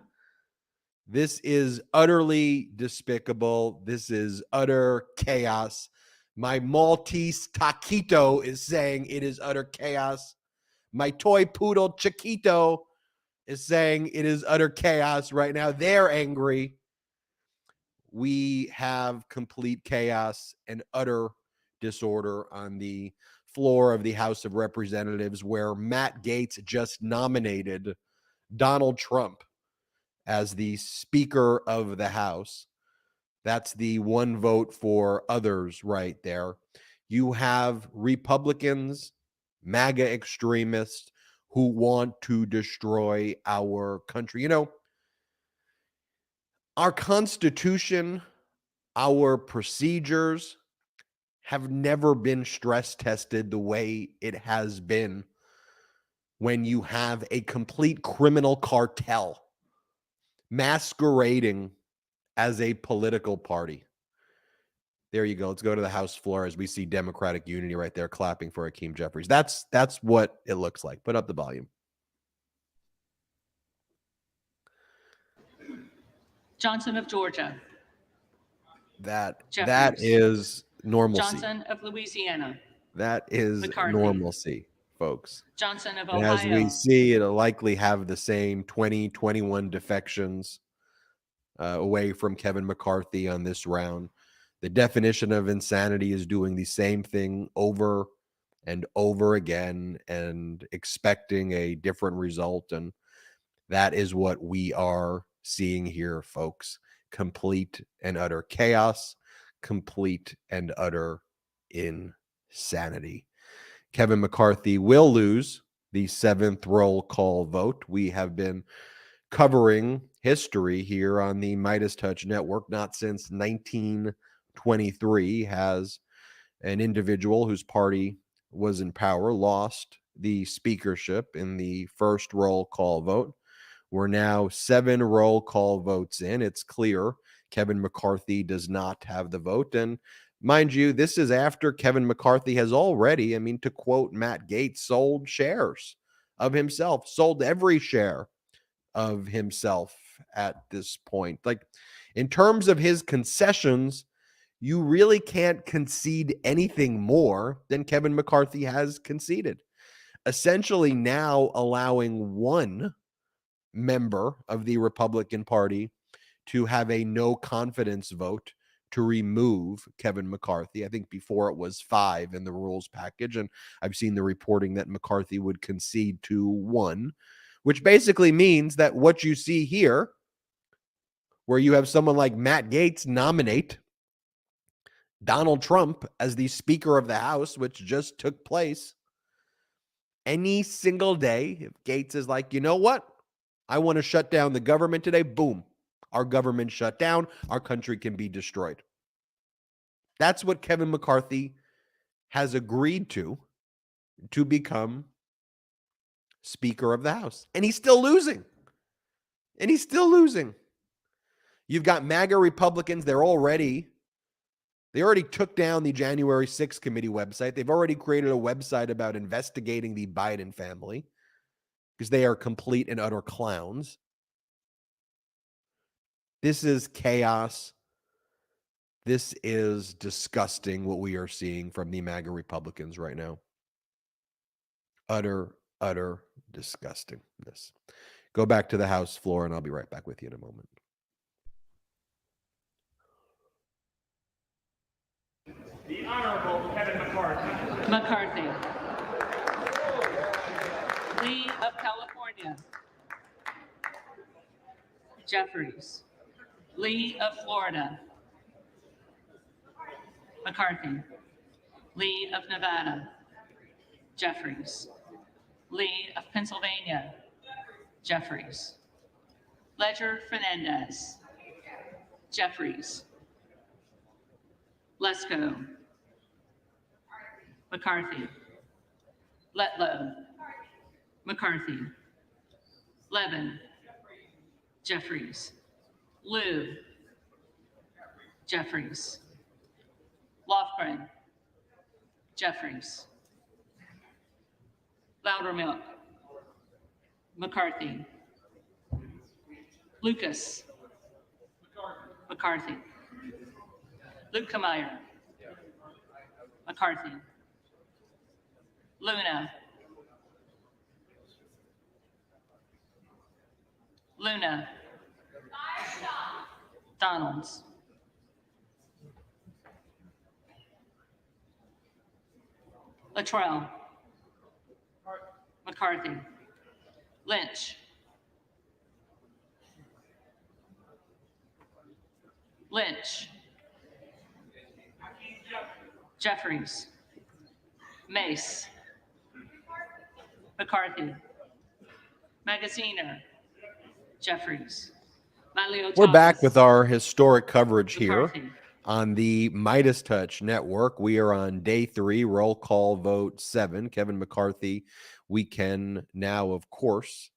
[SPEAKER 1] This is utterly despicable. This is utter chaos. My Maltese Taquito is saying it is utter chaos. My toy poodle Chiquito is saying it is utter chaos right now. They're angry. We have complete chaos and utter disorder on the floor of the House of Representatives, where Matt Gaetz just nominated Donald Trump as the Speaker of the House. That's the one vote for others right there. You have Republicans, MAGA extremists who want to destroy our country. You know, our Constitution, our procedures have never been stress tested the way it has been when you have a complete criminal cartel masquerading as a political party. There you go. Let's go to the House floor as we see Democratic unity right there clapping for Hakeem Jeffries. That's what it looks like. Put up the volume.
[SPEAKER 2] Johnson of Georgia.
[SPEAKER 1] That
[SPEAKER 2] Jeffries.
[SPEAKER 1] is normalcy.
[SPEAKER 2] Johnson of Louisiana.
[SPEAKER 1] That is
[SPEAKER 2] McCarthy.
[SPEAKER 1] normalcy, folks.
[SPEAKER 2] Johnson of
[SPEAKER 1] And
[SPEAKER 2] Ohio.
[SPEAKER 1] as we see, it'll likely have the same 20, 21 defections away from Kevin McCarthy on this round. The definition of insanity is doing the same thing over and over again and expecting a different result. And that is what we are seeing here, folks. Complete and utter chaos, complete and utter insanity. Kevin McCarthy will lose the 7th roll call vote. We have been covering history here on the MeidasTouch network, not since 1923 has an individual whose party was in power lost the speakership in the first roll call vote. We're now 7 roll call votes in. It's clear Kevin McCarthy does not have the vote. And mind you, this is after Kevin McCarthy has already, to quote Matt Gaetz, sold shares of himself, sold every share of himself at this point. Like, in terms of his concessions, you really can't concede anything more than Kevin McCarthy has conceded. Essentially now allowing one member of the Republican Party to have a no confidence vote to remove Kevin McCarthy. I think before it was 5 in the rules package, and I've seen the reporting that McCarthy would concede to 1, which basically means that what you see here, where you have someone like Matt Gaetz nominate Donald Trump as the Speaker of the House, which just took place, any single day, if Gaetz is like, you know what? I want to shut down the government today, boom. Our government shut down. Our country can be destroyed. That's what Kevin McCarthy has agreed to become Speaker of the House. And he's still losing. You've got MAGA Republicans. They already took down the January 6th committee website. They've already created a website about investigating the Biden family because they are complete and utter clowns. This is chaos. This is disgusting what we are seeing from the MAGA Republicans right now. Utter disgustingness. Go back to the House floor and I'll be right back with you in a moment.
[SPEAKER 9] The Honorable Kevin McCarthy.
[SPEAKER 2] McCarthy. Lee of California. Jeffries. Lee of Florida. McCarthy. Lee of Nevada. Jeffries. Lee of Pennsylvania. Jeffries. Ledger Fernandez. Jeffries. Lesko, McCarthy, Letlow, McCarthy, Levin, Jeffries, Liu, Jeffries, Lofgren, Jeffries, Loudermilk, McCarthy, Lucas, McCarthy, Luke Kameyer, McCarthy, Luna, Donalds, Latrell, McCarthy, Lynch, Jeffries, Mace, McCarthy, Magaziner, Jeffries,
[SPEAKER 1] We're back with our historic coverage here
[SPEAKER 2] McCarthy.
[SPEAKER 1] on the MeidasTouch network. We are on day 3, roll call vote 7. Kevin McCarthy, we can now, of course,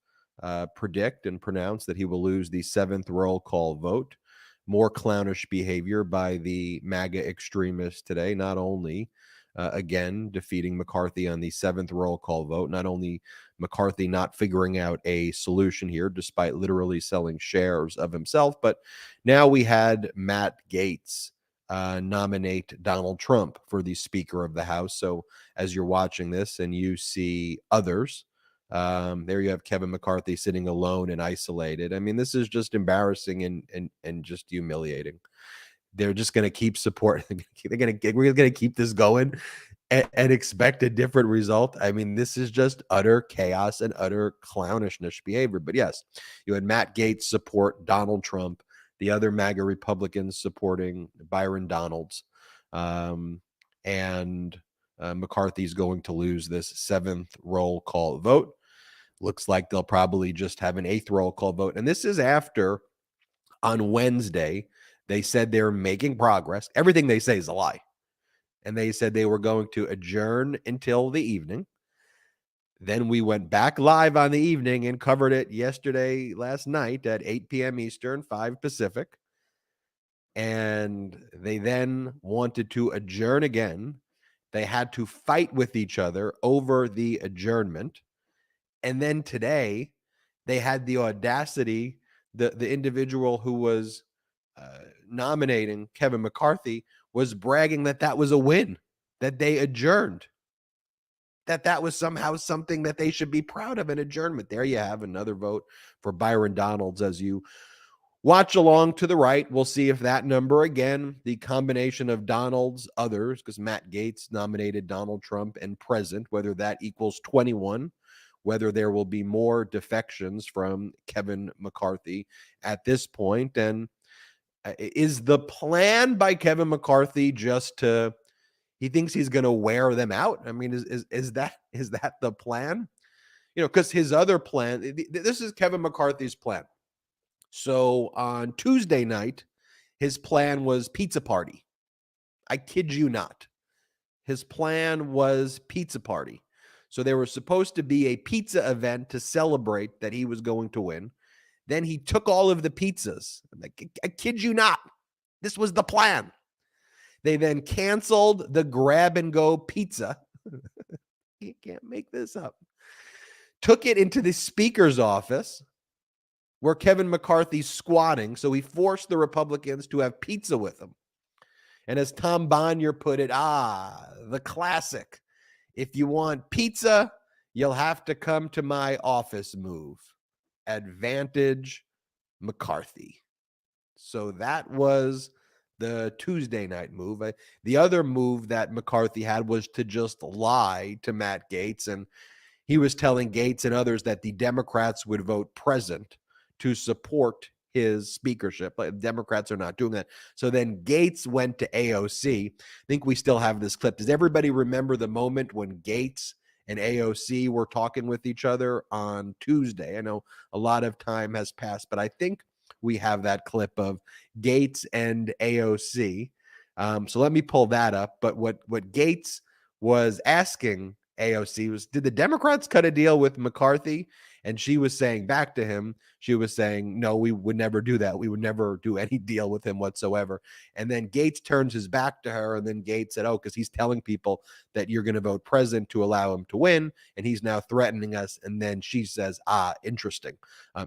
[SPEAKER 1] predict and pronounce that he will lose the 7th roll call vote. More clownish behavior by the MAGA extremists today, not only again defeating McCarthy on the 7th roll call vote, not only McCarthy not figuring out a solution here despite literally selling shares of himself, but now we had Matt Gaetz nominate Donald Trump for the Speaker of the House. So as you're watching this and you see others, there you have Kevin McCarthy sitting alone and isolated. I mean, this is just embarrassing and just humiliating. They're just going to keep supporting. We're going to keep this going and expect a different result. I mean, this is just utter chaos and utter clownishness behavior. But yes, you had Matt Gaetz support Donald Trump, the other MAGA Republicans supporting Byron Donalds, and McCarthy's going to lose this 7th roll call vote. Looks like they'll probably just have an 8th roll call vote. And this is after on Wednesday, they said they were making progress. Everything they say is a lie. And they said they were going to adjourn until the evening. Then we went back live on the evening and covered it last night at 8 p.m. Eastern, 5 Pacific. And they then wanted to adjourn again. They had to fight with each other over the adjournment. And then today, they had the audacity, the individual who was nominating Kevin McCarthy was bragging that was a win, that they adjourned, that was somehow something that they should be proud of, an adjournment. There you have another vote for Byron Donalds. As you watch along to the right, we'll see if that number, again, the combination of Donalds, others, because Matt Gaetz nominated Donald Trump and present, whether that equals 21, whether there will be more defections from Kevin McCarthy at this point. And is the plan by Kevin McCarthy just to, he thinks he's going to wear them out? I mean, is that the plan? You know, because his other plan, this is Kevin McCarthy's plan. So on Tuesday night, his plan was pizza party. I kid you not. His plan was pizza party. So there was supposed to be a pizza event to celebrate that he was going to win. Then he took all of the pizzas. I kid you not. This was the plan. They then canceled the grab-and-go pizza. You can't make this up. Took it into the Speaker's office where Kevin McCarthy's squatting. So he forced the Republicans to have pizza with him. And as Tom Bonnier put it, the classic. If you want pizza, you'll have to come to my office move. Advantage McCarthy. So that was the Tuesday night move. The other move that McCarthy had was to just lie to Matt Gaetz. And he was telling Gaetz and others that the Democrats would vote present to support his speakership. But Democrats are not doing that. So then Gaetz went to AOC. I think we still have this clip. Does everybody remember the moment when Gaetz and AOC were talking with each other on Tuesday? I know a lot of time has passed, but I think we have that clip of Gaetz and AOC So let me pull that up. But what Gaetz was asking AOC was, did the Democrats cut a deal with McCarthy? And she was saying back to him, she was saying, no, we would never do that. We would never do any deal with him whatsoever. And then Gaetz turns his back to her. And then Gaetz said, oh, because he's telling people that you're going to vote president to allow him to win. And he's now threatening us. And then she says, interesting.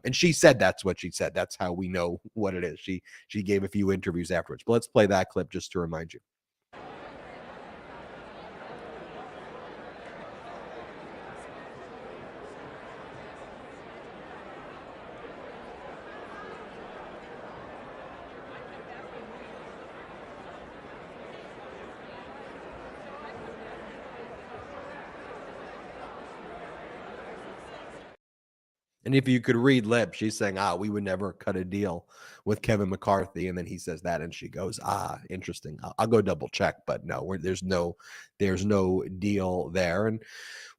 [SPEAKER 1] And she said that's what she said. That's how we know what it is. She gave a few interviews afterwards. But let's play that clip just to remind you. And if you could read lips, she's saying, we would never cut a deal with Kevin McCarthy. And then he says that, and she goes, interesting. I'll go double check, but no, there's no deal there. And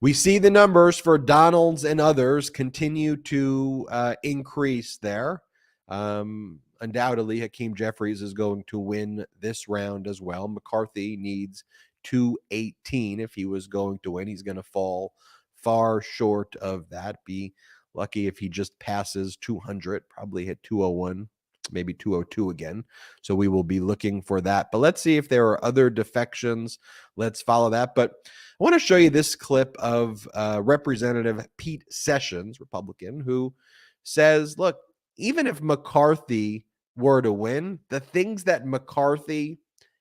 [SPEAKER 1] we see the numbers for Donalds and others continue to increase there. Undoubtedly, Hakeem Jeffries is going to win this round as well. McCarthy needs 218 if he was going to win. He's going to fall far short of that. Be lucky if he just passes 200, probably hit 201, maybe 202 again. So we will be looking for that. But let's see if there are other defections. Let's follow that. But I want to show you this clip of Representative Pete Sessions, Republican, who says, look, even if McCarthy were to win, the things that McCarthy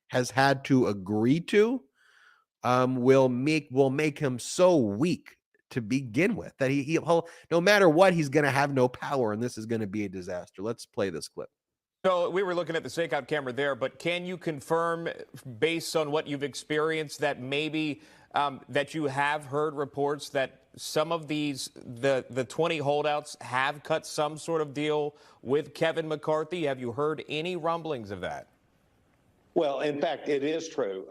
[SPEAKER 1] has had to agree to will make him so weak to begin with that he'll no matter what, he's going to have no power, and this is going to be a disaster. Let's play this clip.
[SPEAKER 16] So we were looking at the stakeout camera there, but can you confirm, based on what you've experienced, that maybe that you have heard reports that some of these, the 20 holdouts have cut some sort of deal with Kevin McCarthy? Have you heard any rumblings of that?
[SPEAKER 17] Well, in fact, it is true.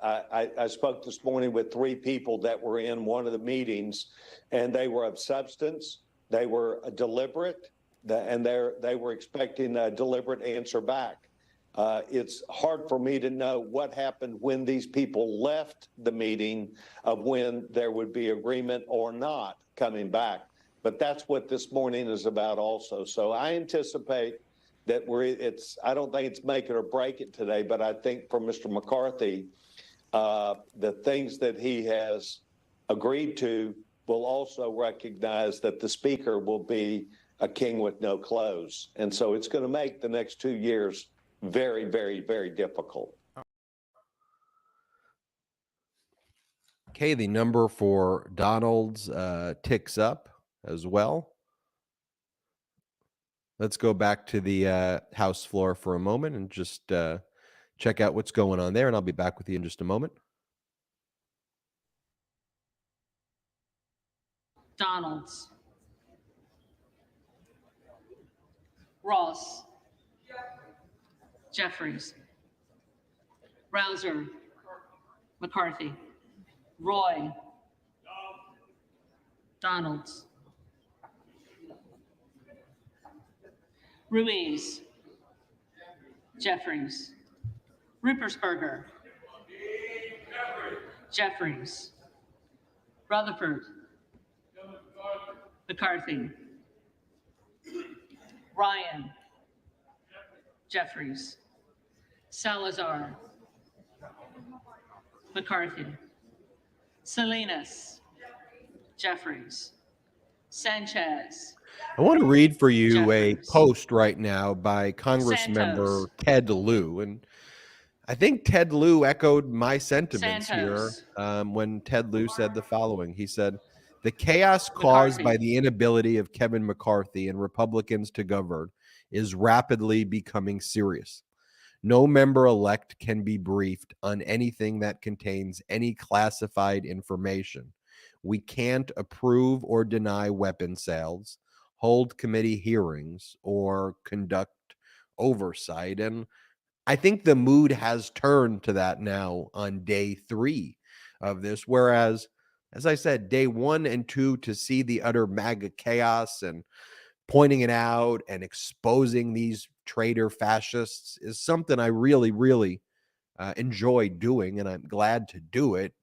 [SPEAKER 17] I spoke this morning with 3 people that were in one of the meetings, and they were of substance. They were deliberate, and they were expecting a deliberate answer back. It's hard for me to know what happened when these people left the meeting, of when there would be agreement or not coming back. But that's what this morning is about also. So I anticipate that I don't think it's make it or break it today, but I think for Mr. McCarthy, the things that he has agreed to will also recognize that the speaker will be a king with no clothes. And so it's going to make the next 2 years very, very, very difficult.
[SPEAKER 1] Okay, the number for Donalds ticks up as well. Let's go back to the House floor for a moment and just check out what's going on there, and I'll be back with you in just a moment.
[SPEAKER 2] Donalds. Ross. Jeffries. Rouser. McCarthy. Roy. Donalds. Ruiz. Jeffries. Ruppersberger. Jeffries. Rutherford. McCarthy. Ryan. Jeffries. Salazar. McCarthy. Salinas. Jeffries. Sanchez.
[SPEAKER 1] I want to read for you
[SPEAKER 2] Jeffries.
[SPEAKER 1] a post right now by Congressmember Ted Lieu. And I think Ted Lieu echoed my sentiments
[SPEAKER 2] Santos.
[SPEAKER 1] here when Ted Lieu said the following. He said, the chaos caused by the inability of Kevin McCarthy and Republicans to govern is rapidly becoming serious. No member-elect can be briefed on anything that contains any classified information. We can't approve or deny weapon sales, hold committee hearings, or conduct oversight. And I think the mood has turned to that now on day 3 of this, whereas, as I said, day 1 and 2, to see the utter MAGA chaos and pointing it out and exposing these traitor fascists is something I really, really enjoy doing, and I'm glad to do it.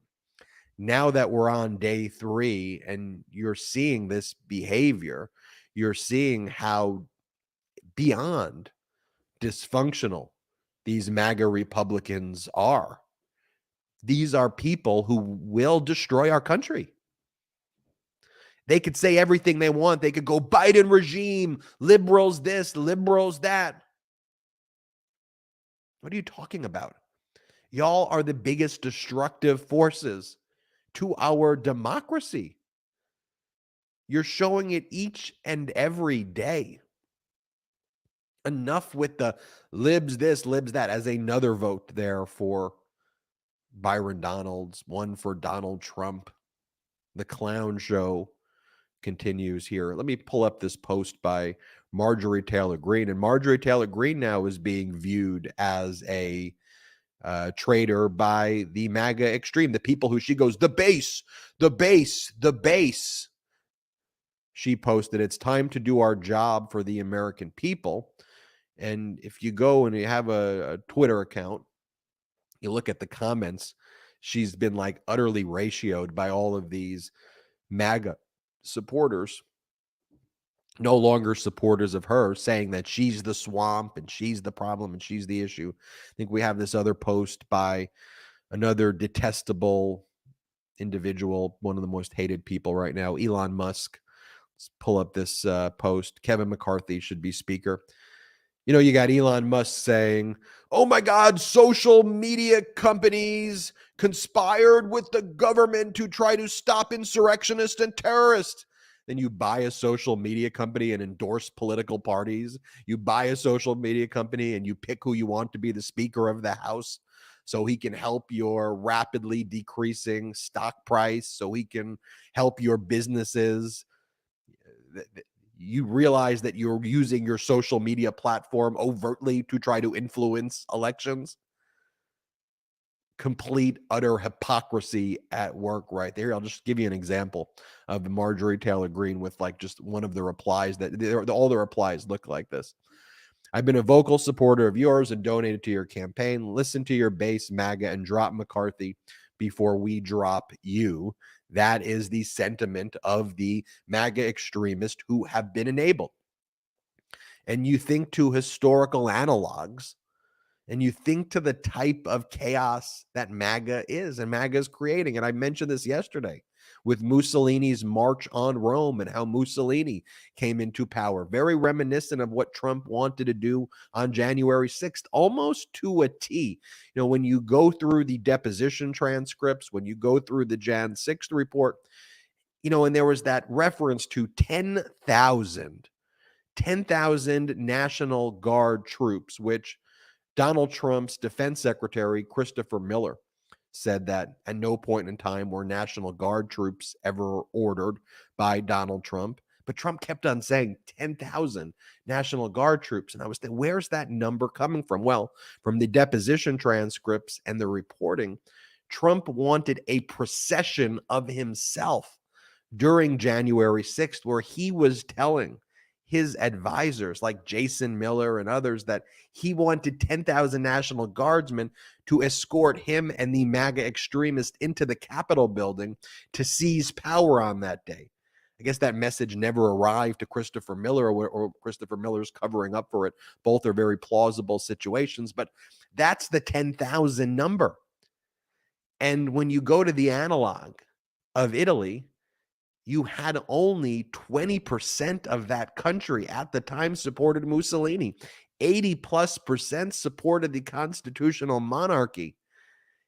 [SPEAKER 1] Now that we're on day 3 and you're seeing this behavior, you're seeing how beyond dysfunctional these MAGA Republicans are. These are people who will destroy our country. They could say everything they want. They could go Biden regime, liberals this, liberals that. What are you talking about? Y'all are the biggest destructive forces to our democracy. You're showing it each and every day. Enough with the libs this, libs that, as another vote there for Byron Donalds, one for Donald Trump. The clown show continues here. Let me pull up this post by Marjorie Taylor Greene. And Marjorie Taylor Greene now is being viewed as a traitor by the MAGA extreme, the people who she goes, the base, the base, the base. She posted, it's time to do our job for the American people. And if you go and you have a Twitter account, you look at the comments, she's been like utterly ratioed by all of these MAGA supporters, no longer supporters of her, saying that she's the swamp and she's the problem and she's the issue. I think we have this other post by another detestable individual, one of the most hated people right now, Elon Musk. Let's pull up this post. Kevin McCarthy should be speaker. You know, you got Elon Musk saying, oh my God, social media companies conspired with the government to try to stop insurrectionists and terrorists. Then you buy a social media company and endorse political parties. You buy a social media company and you pick who you want to be the Speaker of the House so he can help your rapidly decreasing stock price, so he can help your businesses. You realize that you're using your social media platform overtly to try to influence elections. Complete, utter hypocrisy at work right there. I'll just give you an example of Marjorie Taylor Greene with like just one of the replies that all the replies look like this. I've been a vocal supporter of yours and donated to your campaign. Listen to your base, MAGA, and drop McCarthy before we drop you. That is the sentiment of the MAGA extremists who have been enabled. And you think to historical analogs, and you think to the type of chaos that MAGA is and MAGA is creating. And I mentioned this yesterday with Mussolini's March on Rome and how Mussolini came into power. Very reminiscent of what Trump wanted to do on January 6th, almost to a T. You know, when you go through the deposition transcripts, when you go through the Jan 6th report, you know, and there was that reference to 10,000 National Guard troops, which Donald Trump's defense secretary, Christopher Miller, said that at no point in time were National Guard troops ever ordered by Donald Trump. But Trump kept on saying 10,000 National Guard troops. And I was thinking, where's that number coming from? Well, from the deposition transcripts and the reporting, Trump wanted a procession of himself during January 6th, where he was telling his advisors like Jason Miller and others that he wanted 10,000 National Guardsmen to escort him and the MAGA extremists into the Capitol building to seize power on that day. I guess that message never arrived to Christopher Miller, or Christopher Miller's covering up for it. Both are very plausible situations, but that's the 10,000 number. And when you go to the analog of Italy, you had only 20% of that country at the time supported Mussolini. 80+% supported the constitutional monarchy.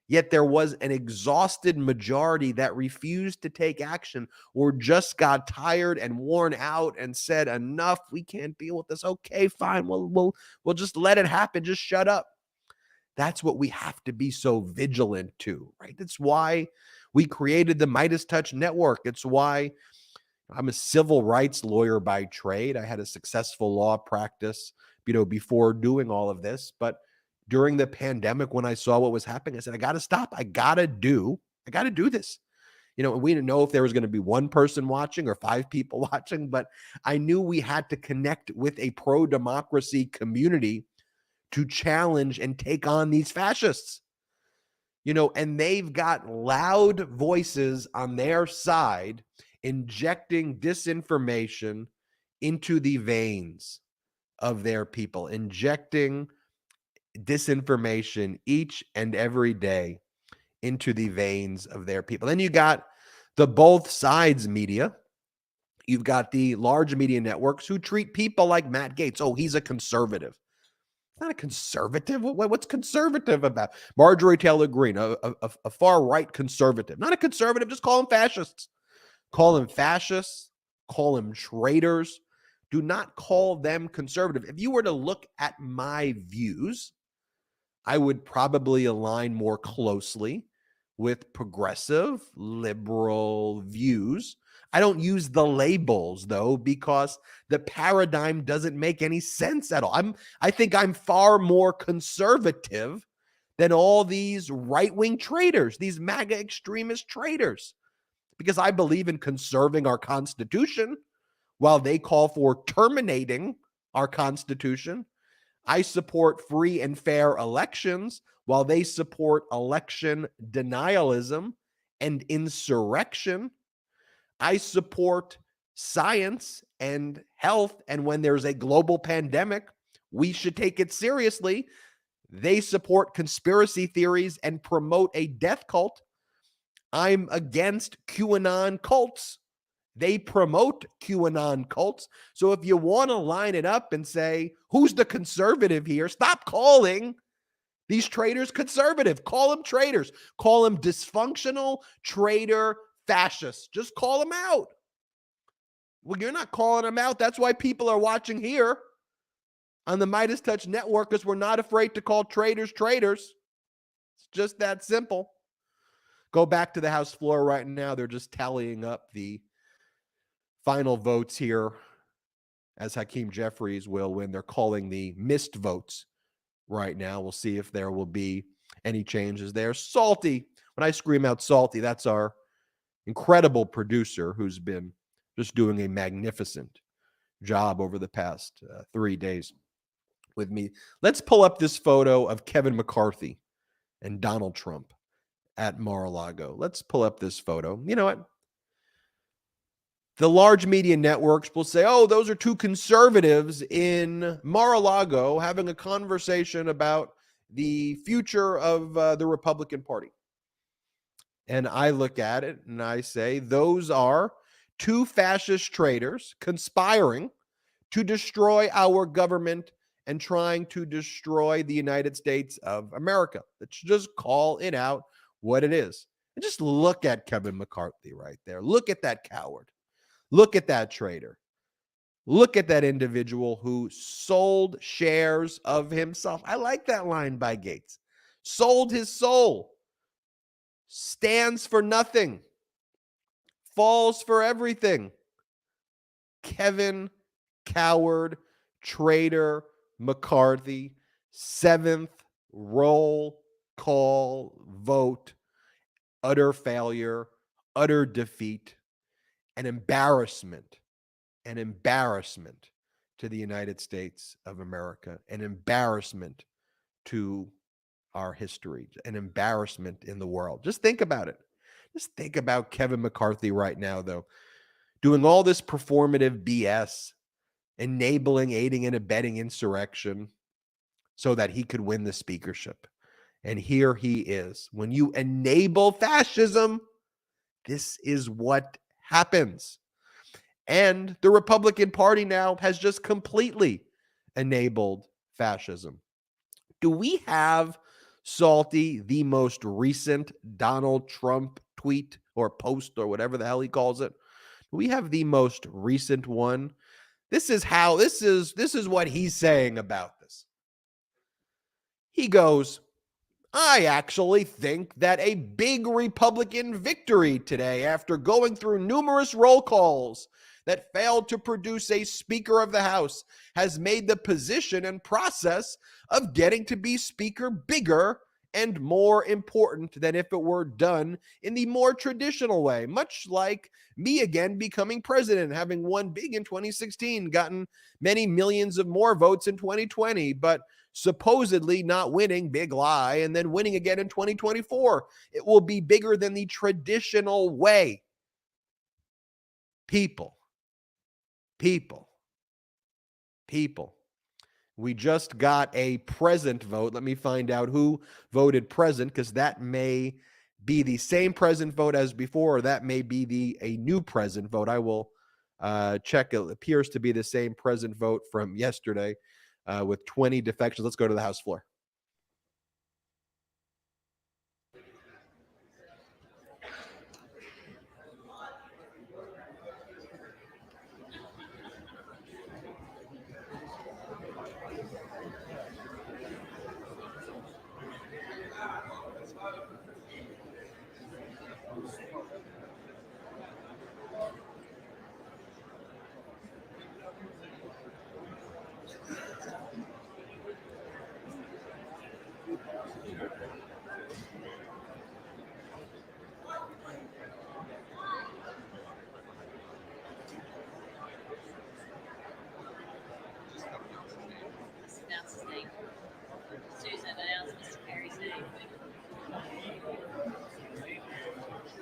[SPEAKER 1] Yet there was an exhausted majority that refused to take action or just got tired and worn out and said, enough, we can't deal with this. Okay, fine, we'll just let it happen. Just shut up. That's what we have to be so vigilant to, right? That's why we created the MeidasTouch network. It's why I'm a civil rights lawyer by trade. I had a successful law practice, before doing all of this. But during the pandemic, when I saw what was happening, I said, I got to stop. I got to do this. We didn't know if there was going to be one person watching or 5 people watching, but I knew we had to connect with a pro-democracy community to challenge and take on these fascists. and they've got loud voices on their side injecting disinformation into the veins of their people, injecting disinformation each and every day into the veins of their people. Then you got the both sides media. You've got the large media networks who treat people like Matt Gaetz. Oh, he's a conservative. Not a conservative. What's conservative about Marjorie Taylor Greene, a far-right conservative? Not a conservative. Just call them fascists. Call them fascists. Call them traitors. Do not call them conservative. If you were to look at my views, I would probably align more closely with progressive, liberal views. I don't use the labels, though, because the paradigm doesn't make any sense at all. I think I'm far more conservative than all these right-wing traitors, these MAGA extremist traitors, because I believe in conserving our Constitution while they call for terminating our Constitution. I support free and fair elections while they support election denialism and insurrection. I support science and health, and when there's a global pandemic, we should take it seriously. They support conspiracy theories and promote a death cult. I'm against QAnon cults. They promote QAnon cults. So if you want to line it up and say, who's the conservative here? Stop calling these traitors conservative. Call them traitors. Call them dysfunctional, traitor, fascists. Just call them out. Well, you're not calling them out. That's why people are watching here on the MeidasTouch network, because we're not afraid to call traitors traitors. It's just that simple. Go back to the House floor right now. They're just tallying up the final votes here, as Hakeem Jeffries will win. They're calling the missed votes right now. We'll see if there will be any changes there. Salty. When I scream out Salty, that's our incredible producer who's been just doing a magnificent job over the past 3 days with me. Let's pull up this photo of Kevin McCarthy and Donald Trump at Mar-a-Lago. Let's pull up this photo. You know what? The large media networks will say, oh, those are two conservatives in Mar-a-Lago having a conversation about the future of the Republican Party. And I look at it and I say, those are two fascist traitors conspiring to destroy our government and trying to destroy the United States of America. Let's just call it out what it is. And just look at Kevin McCarthy right there. Look at that coward. Look at that traitor. Look at that individual who sold shares of himself. I like that line by Gaetz. Sold his soul. Stands for nothing. Falls for everything. Kevin, coward, traitor, McCarthy, 7th roll call vote, utter failure, utter defeat, an embarrassment to the United States of America, an embarrassment to our history, an embarrassment in the world. Just think about it. Just think about Kevin McCarthy right now, though, doing all this performative BS, enabling, aiding, and abetting insurrection so that he could win the speakership. And here he is. When you enable fascism, this is what happens. And the Republican Party now has just completely enabled fascism. Do we have, Salty, the most recent Donald Trump tweet or post or whatever the hell he calls it? Do we have the most recent one? This is what he's saying about this. He goes, I actually think that a big Republican victory today, after going through numerous roll calls that failed to produce a Speaker of the House, has made the position and process of getting to be Speaker bigger and more important than if it were done in the more traditional way, much like me again becoming president, having won big in 2016, gotten many millions of more votes in 2020, but supposedly not winning, big lie, and then winning again in 2024. It will be bigger than the traditional way. People. We just got a present vote. Let me find out who voted present, because that may be the same present vote as before, or that may be a new present vote. I will check. It appears to be the same present vote from yesterday with 20 defections. Let's go to the House floor.
[SPEAKER 2] Susan announced Mr. Perry's name.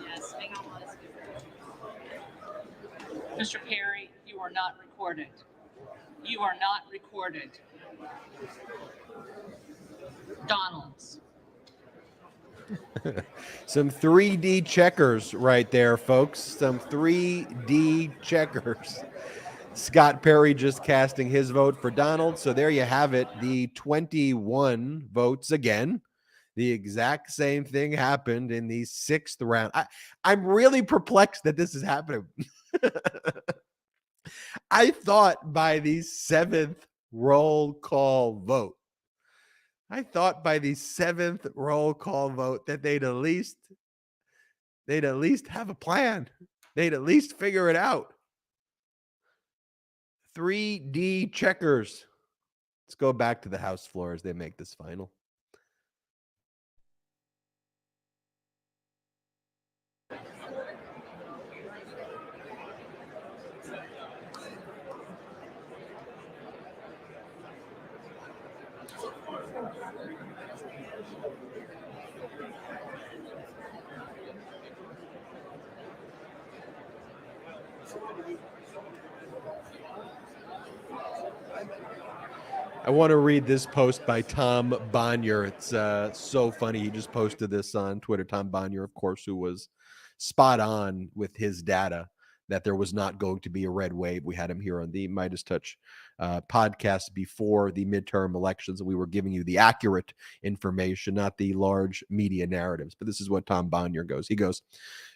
[SPEAKER 2] Yes, hang on one second. Mr. Perry, you are not recorded. You are not recorded. Donalds.
[SPEAKER 1] Some 3D checkers right there, folks. Some 3D checkers. Scott Perry just casting his vote for Donald. So there you have it. The 21 votes again. The exact same thing happened in the 6th round. I'm really perplexed that this is happening. I thought by the 7th roll call vote, that they'd at least have a plan. They'd at least figure it out. 3D checkers. Let's go back to the House floor as they make this final. I want to read this post by Tom Bonnier. It's so funny. He just posted this on Twitter. Tom Bonnier, of course, who was spot on with his data that there was not going to be a red wave. We had him here on the MeidasTouch podcast before the midterm elections, and we were giving you the accurate information, not the large media narratives. But this is what Tom Bonnier goes. He goes,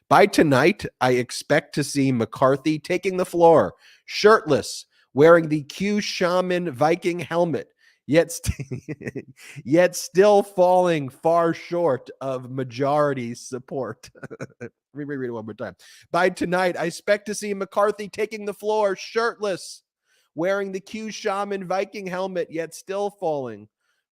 [SPEAKER 1] "By tonight, I expect to see McCarthy taking the floor, shirtless, wearing the Q Shaman Viking helmet, yet still falling far short of majority support." Let me reread it one more time. "By tonight, I expect to see McCarthy taking the floor, shirtless, wearing the Q Shaman Viking helmet, yet still falling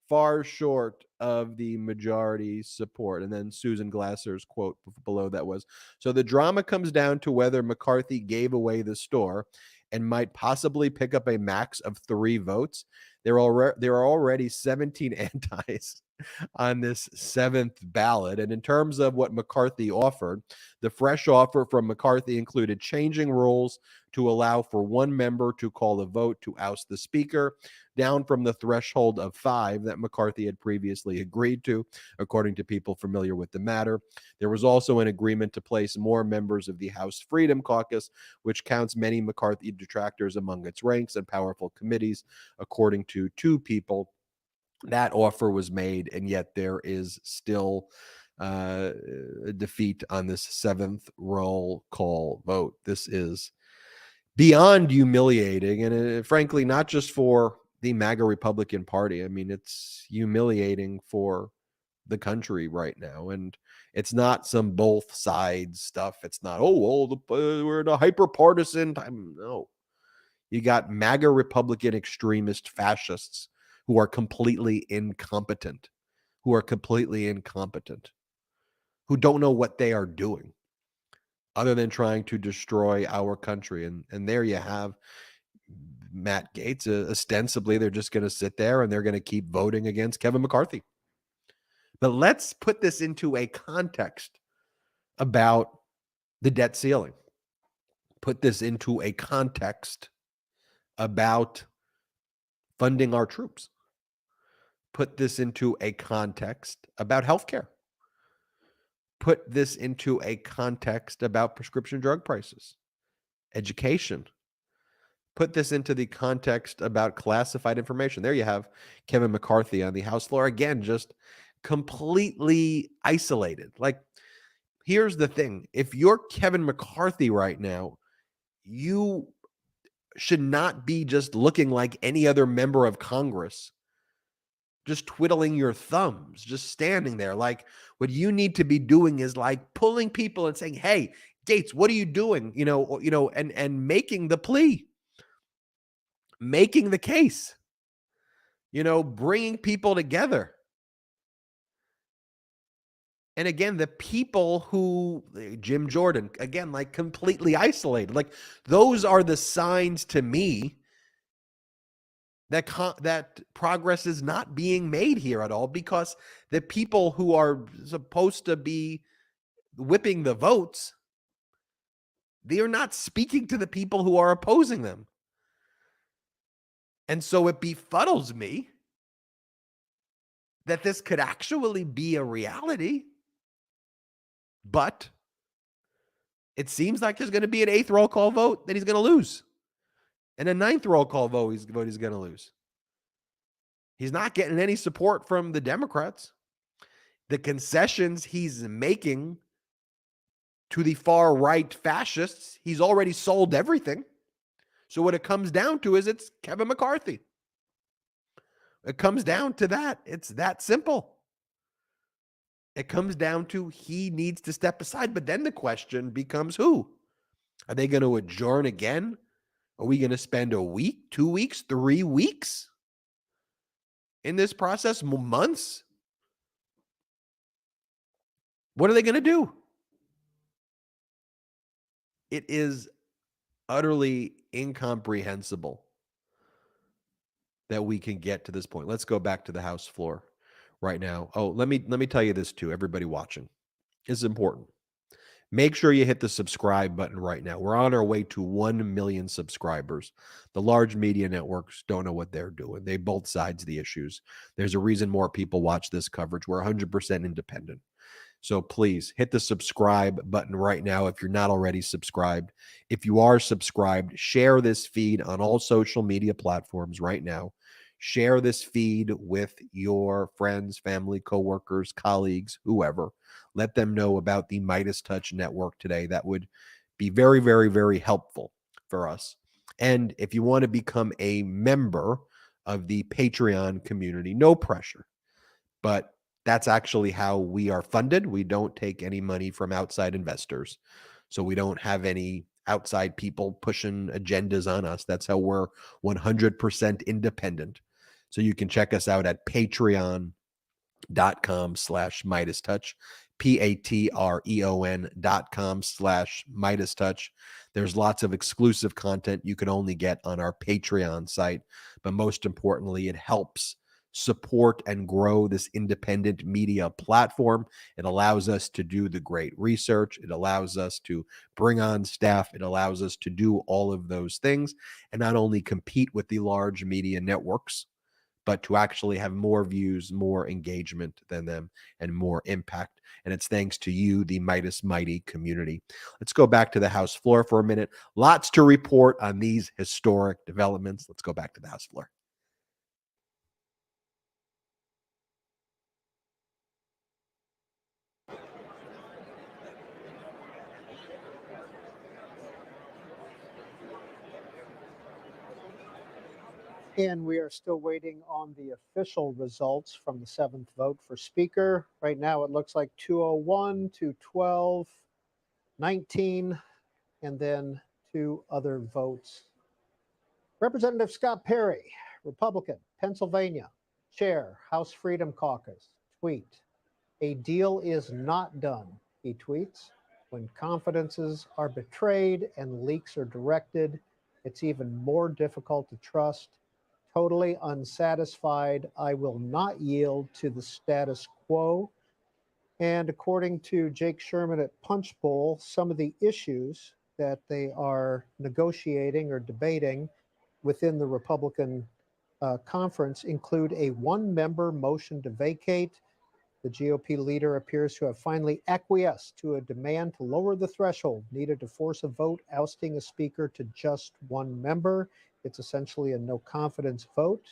[SPEAKER 1] far short of the majority support." And then Susan Glasser's quote below that was, "So the drama comes down to whether McCarthy gave away the store and might possibly pick up a max of 3 votes. There are already 17 antis on this 7th ballot. And in terms of what McCarthy offered, the fresh offer from McCarthy included changing rules to allow for 1 member to call a vote to oust the speaker, down from the threshold of 5 that McCarthy had previously agreed to, according to people familiar with the matter. There was also an agreement to place more members of the House Freedom Caucus, which counts many McCarthy detractors among its ranks and powerful committees, according to 2 people. That offer was made, and yet there is still a defeat on this 7th roll call vote. This is beyond humiliating, and frankly, not just for the MAGA Republican Party. I mean, it's humiliating for the country right now, and it's not some both sides stuff. It's not, we're in a hyper-partisan time. No. You got MAGA Republican extremist fascists who are completely incompetent, who don't know what they are doing other than trying to destroy our country. And there you have Matt Gaetz. Ostensibly, they're just going to sit there and they're going to keep voting against Kevin McCarthy. But let's put this into a context about the debt ceiling. Put this into a context about funding our troops. Put this into a context about healthcare. Put this into a context about prescription drug prices, education. Put this into the context about classified information. There you have Kevin McCarthy on the House floor. Again, just completely isolated. Like, here's the thing. If you're Kevin McCarthy right now, you should not be just looking like any other member of Congress, just twiddling your thumbs, just standing there. Like, what you need to be doing is like pulling people and saying, hey, Gaetz, what are you doing? And making the plea, making the case, bringing people together. And again, the people who, Jim Jordan, again, like completely isolated, like those are the signs to me that progress is not being made here at all, because the people who are supposed to be whipping the votes, they are not speaking to the people who are opposing them. And so it befuddles me that this could actually be a reality. But it seems like there's going to be an 8th roll call vote that he's going to lose, and a 9th roll call vote he's going to lose. He's not getting any support from the Democrats. The concessions he's making to the far right fascists, he's already sold everything. So what it comes down to is it's Kevin McCarthy. It comes down to that. It's that simple. It comes down to he needs to step aside. But then the question becomes who? Are they going to adjourn again? Are we going to spend a week, 2 weeks, 3 weeks in this process? Months? What are they going to do? It is utterly incomprehensible that we can get to this point. Let's go back to the House floor right now. Oh, let me tell you this too, everybody watching. It's important. Make sure you hit the subscribe button right now. We're on our way to 1 million subscribers. The large media networks don't know what they're doing. They both sides of the issues. There's a reason more people watch this coverage. We're 100% independent. So please hit the subscribe button right now if you're not already subscribed. If you are subscribed, share this feed on all social media platforms right now. Share this feed with your friends, family, coworkers, colleagues, whoever. Let them know about the MeidasTouch network today. That would be very, very, very helpful for us. And if you want to become a member of the Patreon community, no pressure, but that's actually how we are funded. We don't take any money from outside investors. So we don't have any outside people pushing agendas on us. That's how we're 100% independent. So you can check us out at patreon.com/MeidasTouch, patreon.com/MeidasTouch. There's lots of exclusive content you can only get on our Patreon site. But most importantly, it helps support and grow this independent media platform. It allows us to do the great research. It allows us to bring on staff. It allows us to do all of those things and not only compete with the large media networks, but to actually have more views, more engagement than them, and more impact. And it's thanks to you, the Meidas Mighty community. Let's go back to the House floor for a minute. Lots to report on these historic developments. Let's go back to the House floor.
[SPEAKER 18] And we are still waiting on the official results from the 7th vote for Speaker. Right now, it looks like 201, 212, 19, and then 2 other votes. Representative Scott Perry, Republican, Pennsylvania, Chair, House Freedom Caucus, tweet, "A deal is not done," he tweets. "When confidences are betrayed and leaks are directed, It's even more difficult to trust. Totally unsatisfied, I will not yield to the status quo. And according to Jake Sherman at Punchbowl, some of the issues that they are negotiating or debating within the Republican conference include a one-member motion to vacate. The GOP leader appears to have finally acquiesced to a demand to lower the threshold needed to force a vote ousting a speaker to just one member. It's essentially a no confidence vote.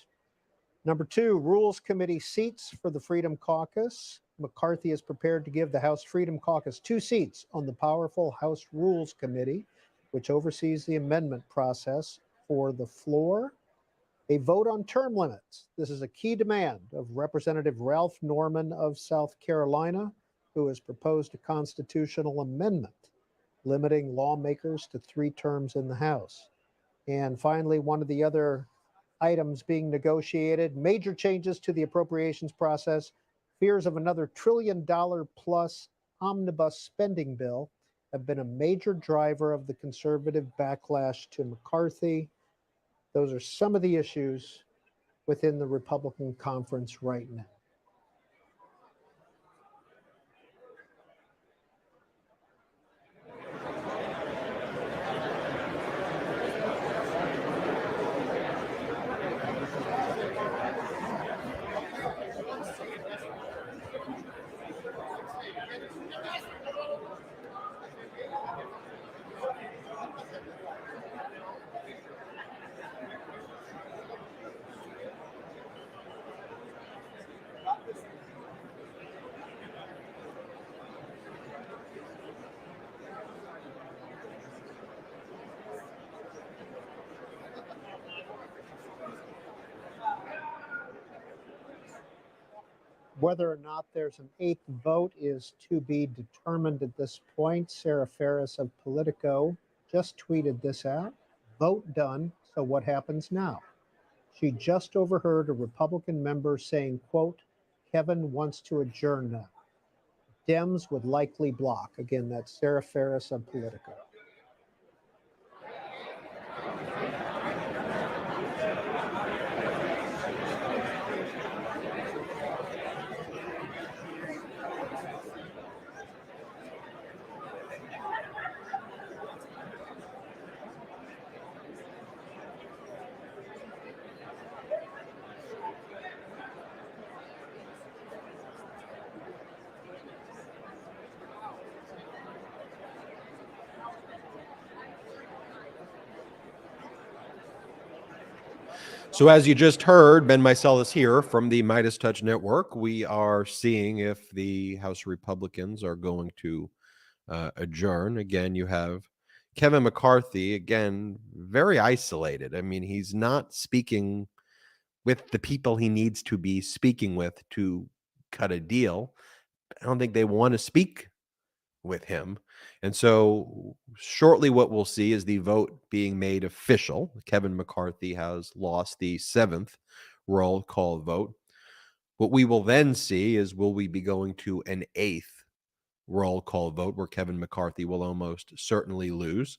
[SPEAKER 18] Number two, Rules Committee seats for the Freedom Caucus. McCarthy is prepared to give the House Freedom Caucus 2 seats on the powerful House Rules Committee, which oversees the amendment process for the floor. A vote on term limits. This is a key demand of Representative Ralph Norman of South Carolina, who has proposed a constitutional amendment limiting lawmakers to 3 terms in the House. And finally, one of the other items being negotiated, major changes to the appropriations process, fears of another $1 trillion plus omnibus spending bill have been a major driver of the conservative backlash to McCarthy. Those are some of the issues within the Republican conference right now. Whether or not there's an 8th vote is to be determined at this point. Sarah Ferris of Politico just tweeted this out. Vote done, so what happens now? She just overheard a Republican member saying, quote, Kevin wants to adjourn now. Dems would likely block. Again, that's Sarah Ferris of Politico.
[SPEAKER 1] So as you just heard, Ben Meiselas here from the MeidasTouch Network. We are seeing if the House Republicans are going to adjourn. Again, you have Kevin McCarthy, again, very isolated. I mean, he's not speaking with the people he needs to be speaking with to cut a deal. I don't think they want to speak with him. And so shortly what we'll see is the vote being made official. Kevin McCarthy has lost the 7th roll call vote. What we will then see is, will we be going to an 8th roll call vote where Kevin McCarthy will almost certainly lose?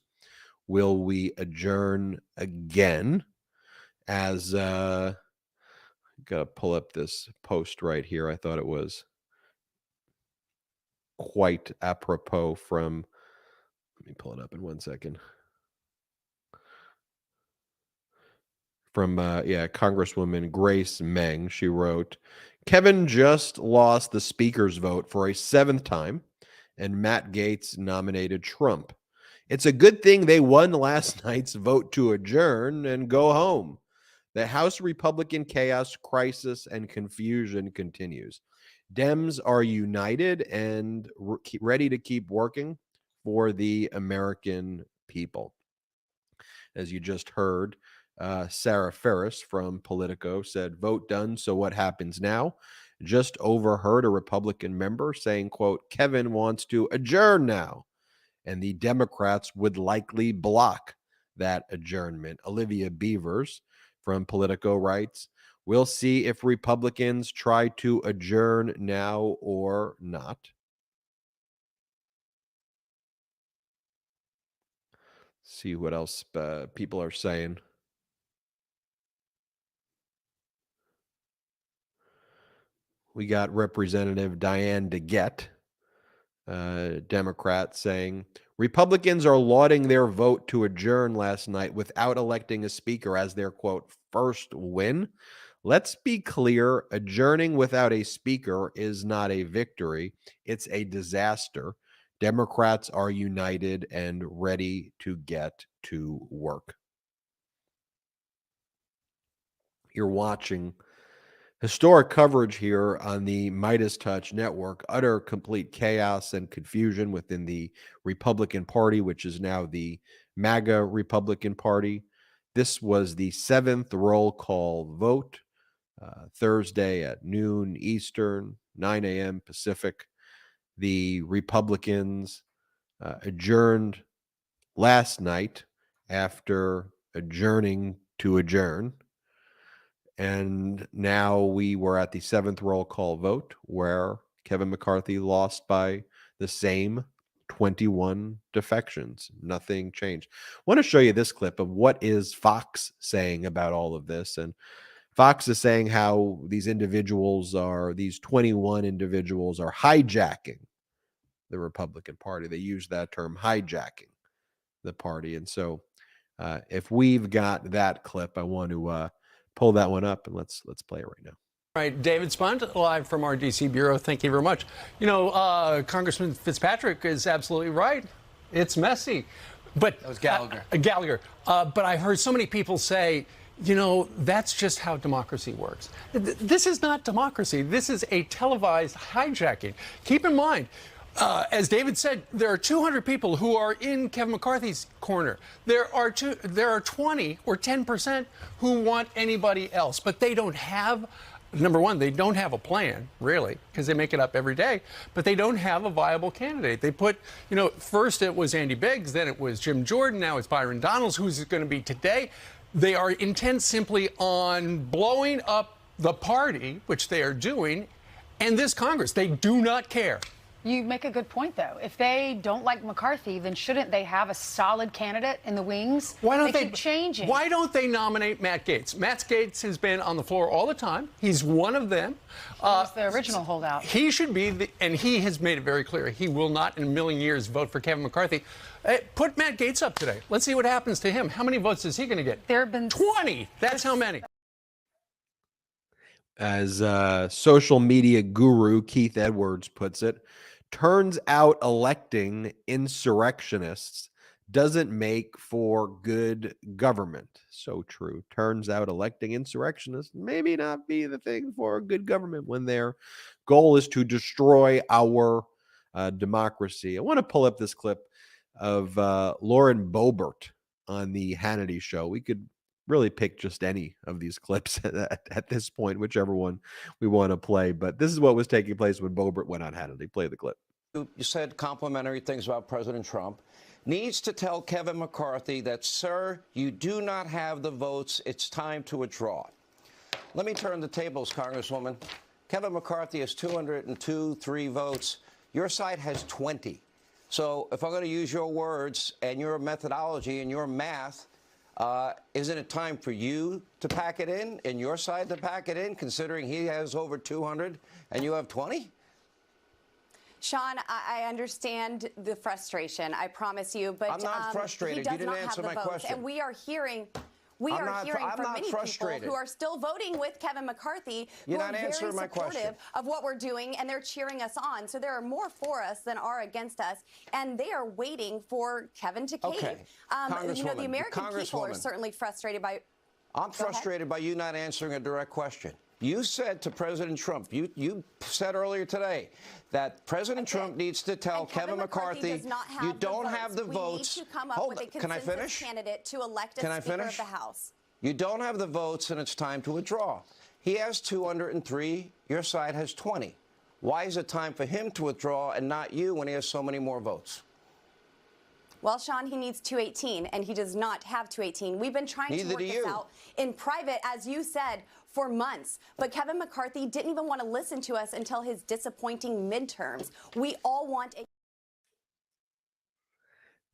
[SPEAKER 1] Will we adjourn again? As got to pull up this post right here. I thought it was quite apropos from, let me pull it up in 1 second. From, Congresswoman Grace Meng. She wrote, Kevin just lost the speaker's vote for a 7th time, and Matt Gaetz nominated Trump. It's a good thing they won last night's vote to adjourn and go home. The House Republican chaos, crisis, and confusion continues. Dems are united and ready to keep working for the American people. As you just heard, Sarah Ferris from Politico said, vote done, so what happens now? Just overheard a Republican member saying, quote, Kevin wants to adjourn now. And the Democrats would likely block that adjournment. Olivia Beavers from Politico writes, we'll see if Republicans try to adjourn now or not. See what else people are saying. We got Representative Diane DeGette, Democrat, saying Republicans are lauding their vote to adjourn last night without electing a speaker as their, quote, first win. Let's be clear, adjourning without a speaker is not a victory. It's a disaster. Democrats are united and ready to get to work. You're watching historic coverage here on the MeidasTouch network. Utter complete chaos and confusion within the Republican Party, which is now the MAGA Republican Party. This was the 7th roll call vote, Thursday at noon Eastern, 9 a.m. Pacific. The Republicans adjourned last night after adjourning to adjourn. And now we were at the 7th roll call vote where Kevin McCarthy lost by the same 21 defections. Nothing changed. I want to show you this clip of what is Fox saying about all of this. And Fox is saying how these 21 individuals are hijacking the Republican Party. They use that term, hijacking the party. And so if we've got that clip, I want to pull that one up and let's play it right now.
[SPEAKER 19] All right, David Spunt, live from our D.C. bureau. Thank you very much. You know, Congressman Fitzpatrick is absolutely right. It's messy. But that was Gallagher. Gallagher. But I heard so many people say, you know, that's just how democracy works. This is not democracy. This is a televised hijacking. Keep in mind, as David said, there are 200 people who are in Kevin McCarthy's corner. There are 20 or 10% who want anybody else, but they don't have. Number one, they don't have a plan, really, because they make it up every day, but they don't have a viable candidate. They put, you know, first it was Andy Biggs, then it was Jim Jordan, now it's Byron Donalds, who's it going to be today. They are intent simply on blowing up the party, which they are doing, and this Congress. They do not care.
[SPEAKER 12] You make a good point, though. If they don't like McCarthy, then shouldn't they have a solid candidate in the wings?
[SPEAKER 19] Why don't they
[SPEAKER 12] keep changing?
[SPEAKER 19] Why don't they nominate Matt Gaetz? Matt Gaetz has been on the floor all the time. He's one of them.
[SPEAKER 12] He's the original holdout.
[SPEAKER 19] He should be, and he has made it very clear he will not in a million years vote for Kevin McCarthy. Put Matt Gaetz up today. Let's see what happens to him. How many votes is he going to get?
[SPEAKER 12] There have been
[SPEAKER 19] 20. That's how many.
[SPEAKER 1] As social media guru Keith Edwards puts it, turns out electing insurrectionists doesn't make for good government. So true. Turns out electing insurrectionists maybe not be the thing for good government when their goal is to destroy our democracy. I want to pull up this clip of Lauren Boebert on the Hannity show. We could really pick just any of these clips at this point, whichever one we want to play. But this is what was taking place when Boebert went on Hannity. Play the clip.
[SPEAKER 20] You said complimentary things about President Trump. Needs to tell Kevin McCarthy that, sir, you do not have the votes. It's time to withdraw. Let me turn the tables, Congresswoman. Kevin McCarthy has 203 votes. Your side has 20. So if I'm going to use your words and your methodology and your math, isn't it time for you to pack it in and your side to pack it in, considering he has over 200 and you have 20?
[SPEAKER 10] Sean, I understand the frustration. I promise you, but
[SPEAKER 20] I'm not frustrated.
[SPEAKER 10] He does
[SPEAKER 20] You didn't
[SPEAKER 10] not
[SPEAKER 20] answer
[SPEAKER 10] have the
[SPEAKER 20] my
[SPEAKER 10] votes,
[SPEAKER 20] question.
[SPEAKER 10] and we are hearing from many people who are still voting with Kevin McCarthy, who are very supportive of what we're doing, and they're cheering us on. So there are more for us than are against us, and they are waiting for Kevin to cave.
[SPEAKER 20] Okay.
[SPEAKER 10] You know, the American people are certainly frustrated by.
[SPEAKER 20] I'm frustrated by you not answering a direct question. You said to President Trump, you said earlier today that President Trump needs to tell Kevin McCarthy, you don't have the votes.
[SPEAKER 10] We need to come up with a consensus candidate to elect a Speaker of the House.
[SPEAKER 20] You don't have the votes, and it's time to withdraw. He has 203. Your side has 20. Why is it time for him to withdraw and not you when he has so many more votes?
[SPEAKER 10] Well, Sean, he needs 218, and he does not have 218. We've been trying to work this out in private, as you said, for months. But Kevin McCarthy didn't even want to listen to us until his disappointing midterms. We all want a...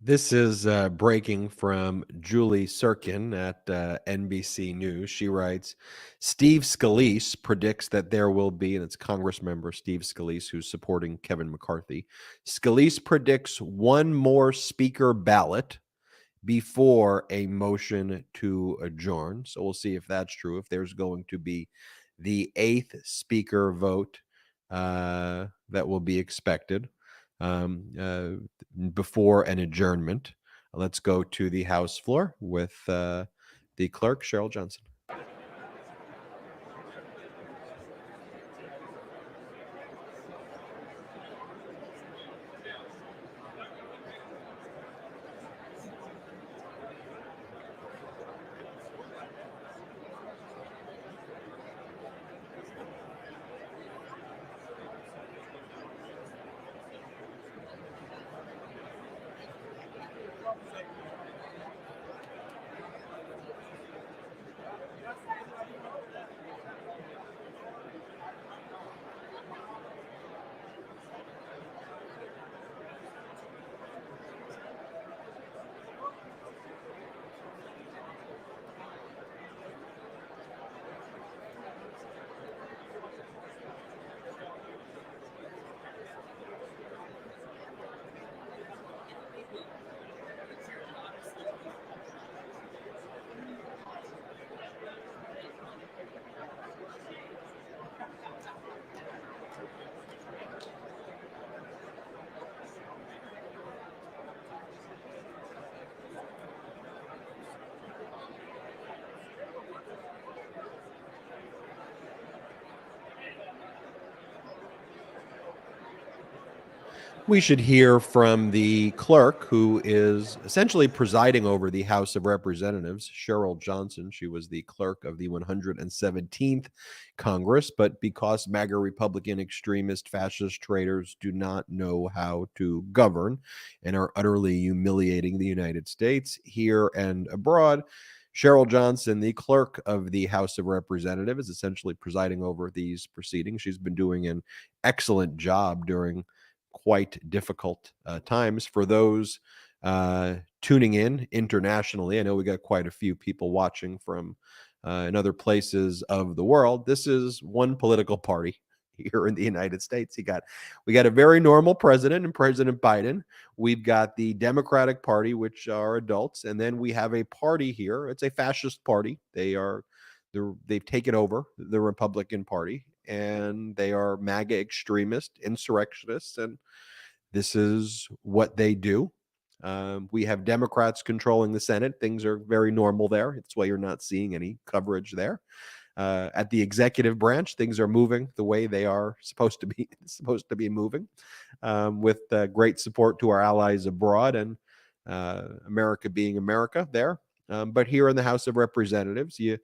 [SPEAKER 1] This is breaking from Julie Sirkin at NBC News. She writes, Steve Scalise predicts that there will be, and it's Congress member Steve Scalise who's supporting Kevin McCarthy. Scalise predicts one more speaker ballot before a motion to adjourn. So we'll see if that's true, if there's going to be the 8th speaker vote that will be expected before an adjournment. Let's go to the House floor with the clerk, Cheryl Johnson. We should hear from the clerk, who is essentially presiding over the House of Representatives, Cheryl Johnson. She was the clerk of the 117th Congress, but because MAGA Republican extremist fascist traitors do not know how to govern and are utterly humiliating the United States here and abroad, Cheryl Johnson, the clerk of the House of Representatives, is essentially presiding over these proceedings. She's been doing an excellent job during quite difficult times. For those tuning in internationally, I know we got quite a few people watching from in other places of the world. This is one political party here in the United States. We got a very normal president and President Biden. We've got the Democratic Party, which are adults, and then we have a party here. It's a fascist party. They've taken over the Republican Party, and they are MAGA extremists, insurrectionists, and this is what they do. We have Democrats controlling the Senate. Things are very normal there. That's why you're not seeing any coverage there. At the executive branch, things are moving the way they are supposed to be moving, with great support to our allies abroad and America being America there. But here in the House of Representatives, you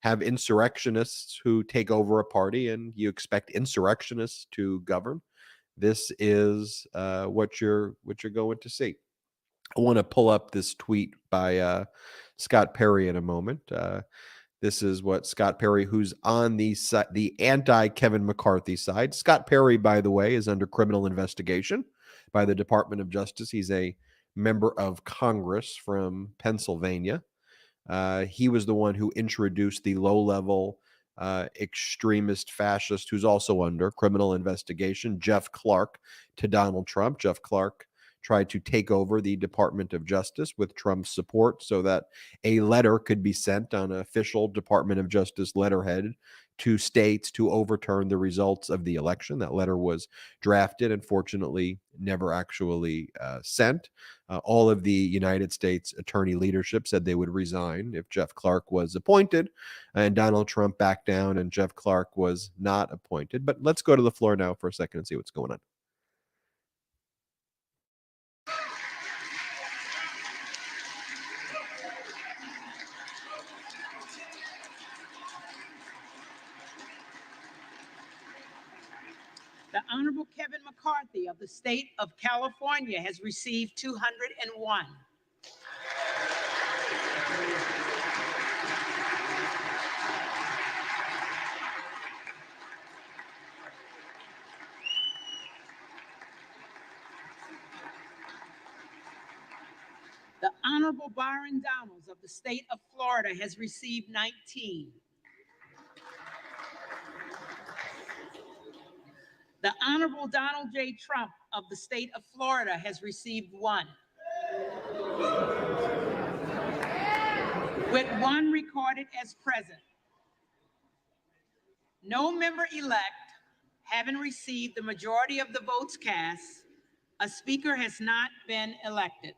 [SPEAKER 1] have insurrectionists who take over a party, and you expect insurrectionists to govern. This is what you're going to see. I want to pull up this tweet by Scott Perry in a moment. This is what Scott Perry, who's on the anti-Kevin McCarthy side. Scott Perry, by the way, is under criminal investigation by the Department of Justice. He's a member of Congress from Pennsylvania. He was the one who introduced the low-level extremist fascist, who's also under criminal investigation, Jeff Clark, to Donald Trump. Jeff Clark tried to take over the Department of Justice with Trump's support so that a letter could be sent on an official Department of Justice letterhead to states to overturn the results of the election. That letter was drafted and fortunately never actually sent. All of the United States attorney leadership said they would resign if Jeff Clark was appointed, and Donald Trump backed down and Jeff Clark was not appointed. But let's go to the floor now for a second and see what's going on.
[SPEAKER 3] The Honorable Kevin McCarthy of the state of California has received 201. Honorable Byron Donalds of the state of Florida has received 19. The Honorable Donald J. Trump of the state of Florida has received 1. With 1 recorded as present. No member-elect having received the majority of the votes cast, a speaker has not been elected.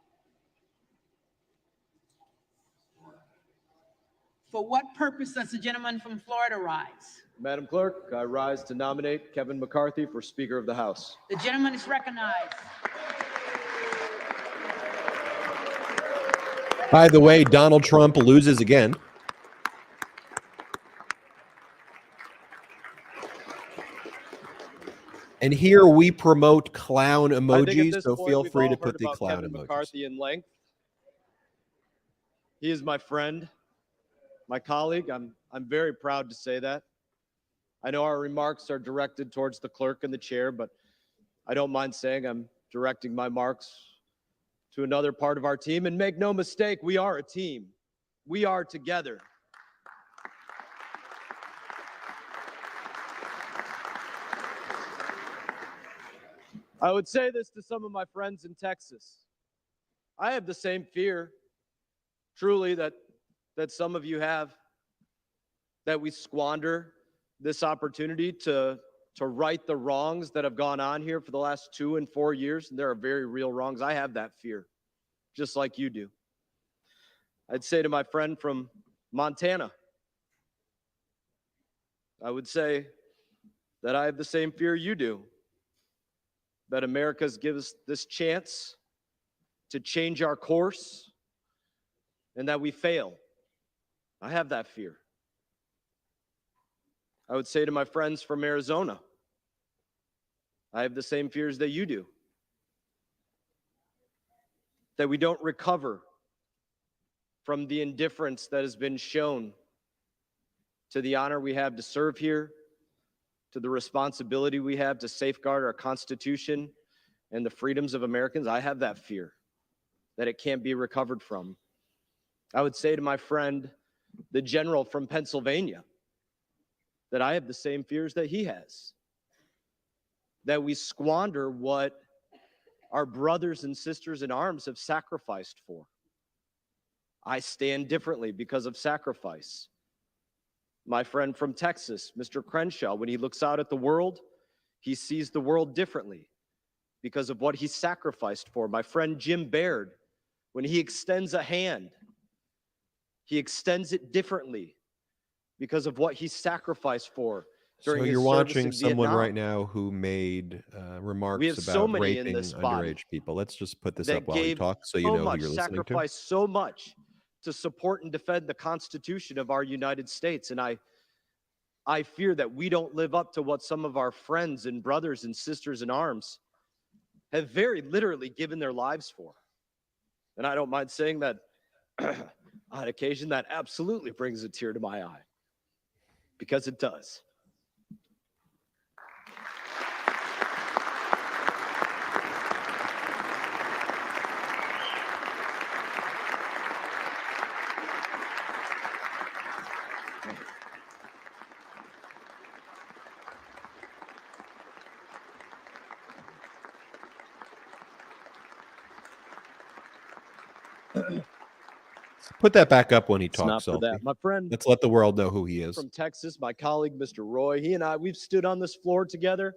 [SPEAKER 3] For what purpose does the gentleman from Florida rise?
[SPEAKER 21] Madam Clerk, I rise to nominate Kevin McCarthy for Speaker of the House.
[SPEAKER 3] The gentleman is recognized.
[SPEAKER 1] By the way, Donald Trump loses again. And here we promote clown emojis, so feel free to put the clown
[SPEAKER 21] Kevin
[SPEAKER 1] emojis.
[SPEAKER 21] McCarthy in length. He is my friend, my colleague. I'm very proud to say that. I know our remarks are directed towards the clerk and the chair, but I don't mind saying I'm directing my marks to another part of our team. And make no mistake, we are a team. We are together. I would say this to some of my friends in Texas. I have the same fear, truly, that some of you have, that we squander this opportunity to right the wrongs that have gone on here for the last 2 and 4 years. And there are very real wrongs. I have that fear, just like you do. I'd say to my friend from Montana, I would say that I have the same fear you do, that America's given us this chance to change our course and that we fail. I have that fear. I would say to my friends from Arizona, I have the same fears that you do, that we don't recover from the indifference that has been shown to the honor we have to serve here, to the responsibility we have to safeguard our Constitution and the freedoms of Americans. I have that fear that it can't be recovered from. I would say to my friend, the general from Pennsylvania, that I have the same fears that he has, that we squander what our brothers and sisters in arms have sacrificed for. I stand differently because of sacrifice. My friend from Texas, Mr. Crenshaw, when he looks out at the world, he sees the world differently because of what he sacrificed for. My friend Jim Baird, when he extends a hand, he extends it differently because of what he sacrificed for during his
[SPEAKER 1] So you're
[SPEAKER 21] service in
[SPEAKER 1] watching someone
[SPEAKER 21] Vietnam.
[SPEAKER 1] right now who made remarks
[SPEAKER 21] have so
[SPEAKER 1] about
[SPEAKER 21] many in
[SPEAKER 1] raping
[SPEAKER 21] this body
[SPEAKER 1] underage people. Let's just put this
[SPEAKER 21] that
[SPEAKER 1] up while he
[SPEAKER 21] gave
[SPEAKER 1] talks so you
[SPEAKER 21] so
[SPEAKER 1] know who
[SPEAKER 21] much,
[SPEAKER 1] you're listening to.
[SPEAKER 21] sacrificed so much to support and defend the Constitution of our United States. And I fear that we don't live up to what some of our friends and brothers and sisters in arms have very literally given their lives for. And I don't mind saying that on occasion that absolutely brings a tear to my eye, because it does.
[SPEAKER 1] Put that back up when he
[SPEAKER 21] It's not
[SPEAKER 1] talks,
[SPEAKER 21] for
[SPEAKER 1] Selfie.
[SPEAKER 21] that. My friend
[SPEAKER 1] Let's let the world know who he is.
[SPEAKER 21] from Texas, my colleague, Mr. Roy, he and I, we've stood on this floor together,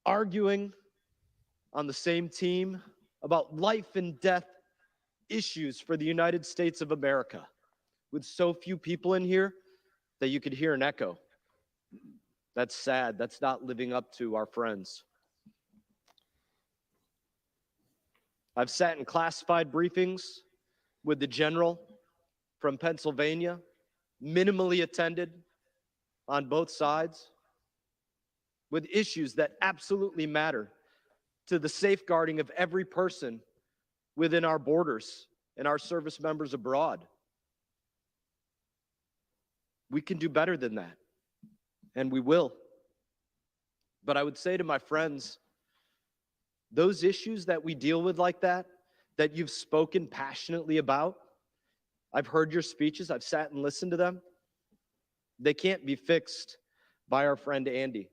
[SPEAKER 21] arguing on the same team about life and death issues for the United States of America, with so few people in here that you could hear an echo. That's sad. That's not living up to our friends. I've sat in classified briefings with the general from Pennsylvania, minimally attended on both sides, with issues that absolutely matter to the safeguarding of every person within our borders and our service members abroad. We can do better than that, and we will. But I would say to my friends, those issues that we deal with like that that you've spoken passionately about. I've heard your speeches. I've sat and listened to them. They can't be fixed by our friend Andy.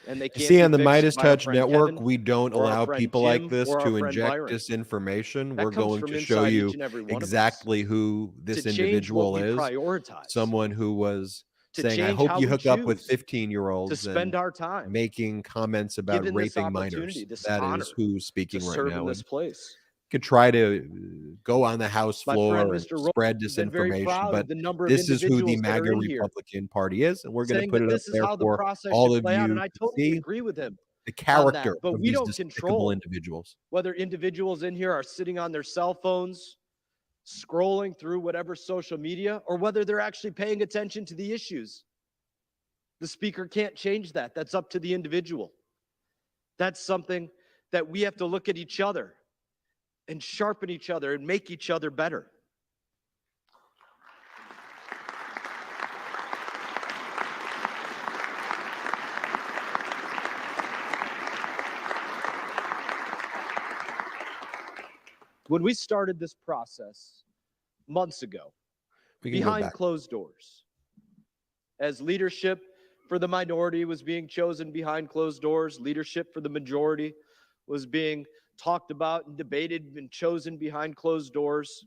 [SPEAKER 21] And they
[SPEAKER 1] You
[SPEAKER 21] can't
[SPEAKER 1] see,
[SPEAKER 21] be
[SPEAKER 1] on the
[SPEAKER 21] fixed by our
[SPEAKER 1] MeidasTouch
[SPEAKER 21] friend
[SPEAKER 1] network,
[SPEAKER 21] Kevin
[SPEAKER 1] we don't
[SPEAKER 21] or our
[SPEAKER 1] allow
[SPEAKER 21] friend
[SPEAKER 1] people
[SPEAKER 21] Jim
[SPEAKER 1] like this
[SPEAKER 21] or our
[SPEAKER 1] to
[SPEAKER 21] friend
[SPEAKER 1] inject
[SPEAKER 21] Byron.
[SPEAKER 1] disinformation.
[SPEAKER 21] That
[SPEAKER 1] We're
[SPEAKER 21] comes
[SPEAKER 1] going
[SPEAKER 21] from
[SPEAKER 1] to show
[SPEAKER 21] inside
[SPEAKER 1] you
[SPEAKER 21] each and every one of us.
[SPEAKER 1] exactly who
[SPEAKER 21] To
[SPEAKER 1] this
[SPEAKER 21] change what
[SPEAKER 1] individual
[SPEAKER 21] we
[SPEAKER 1] is.
[SPEAKER 21] prioritize.
[SPEAKER 1] Someone who was
[SPEAKER 21] To
[SPEAKER 1] saying, I
[SPEAKER 21] change
[SPEAKER 1] hope
[SPEAKER 21] how
[SPEAKER 1] you
[SPEAKER 21] we
[SPEAKER 1] hook up with
[SPEAKER 21] choose
[SPEAKER 1] 15-year-olds
[SPEAKER 21] to spend
[SPEAKER 1] and
[SPEAKER 21] our time.
[SPEAKER 1] making comments about
[SPEAKER 21] Given this
[SPEAKER 1] raping
[SPEAKER 21] opportunity,
[SPEAKER 1] minors.
[SPEAKER 21] this
[SPEAKER 1] That
[SPEAKER 21] honor
[SPEAKER 1] is who's
[SPEAKER 21] to
[SPEAKER 1] speaking right
[SPEAKER 21] serve
[SPEAKER 1] now.
[SPEAKER 21] in this
[SPEAKER 1] And
[SPEAKER 21] place.
[SPEAKER 1] could try to go on the House
[SPEAKER 21] My friend,
[SPEAKER 1] floor and
[SPEAKER 21] Mr. Rowland,
[SPEAKER 1] spread
[SPEAKER 21] has been very
[SPEAKER 1] disinformation,
[SPEAKER 21] proud
[SPEAKER 1] but
[SPEAKER 21] of the number of
[SPEAKER 1] this is who the
[SPEAKER 21] individuals that are
[SPEAKER 1] MAGA
[SPEAKER 21] in here
[SPEAKER 1] Republican Party is, and we're going to
[SPEAKER 21] saying
[SPEAKER 1] put
[SPEAKER 21] that
[SPEAKER 1] it up
[SPEAKER 21] this is
[SPEAKER 1] there
[SPEAKER 21] how the
[SPEAKER 1] for
[SPEAKER 21] process
[SPEAKER 1] all
[SPEAKER 21] should
[SPEAKER 1] of
[SPEAKER 21] play out.
[SPEAKER 1] you
[SPEAKER 21] And I
[SPEAKER 1] to
[SPEAKER 21] totally
[SPEAKER 1] see
[SPEAKER 21] agree with him
[SPEAKER 1] the
[SPEAKER 21] on
[SPEAKER 1] character
[SPEAKER 21] that. But
[SPEAKER 1] of
[SPEAKER 21] we
[SPEAKER 1] these
[SPEAKER 21] don't
[SPEAKER 1] despicable
[SPEAKER 21] control
[SPEAKER 1] individuals.
[SPEAKER 21] whether individuals in here are sitting on their cell phones, scrolling through whatever social media, or whether they're actually paying attention to the issues. The speaker can't change that. That's up to the individual. That's something that we have to look at each other and sharpen each other and make each other better. When we started this process months ago, behind closed doors, as leadership for the minority was being chosen behind closed doors, leadership for the majority was being talked about and debated and chosen behind closed doors,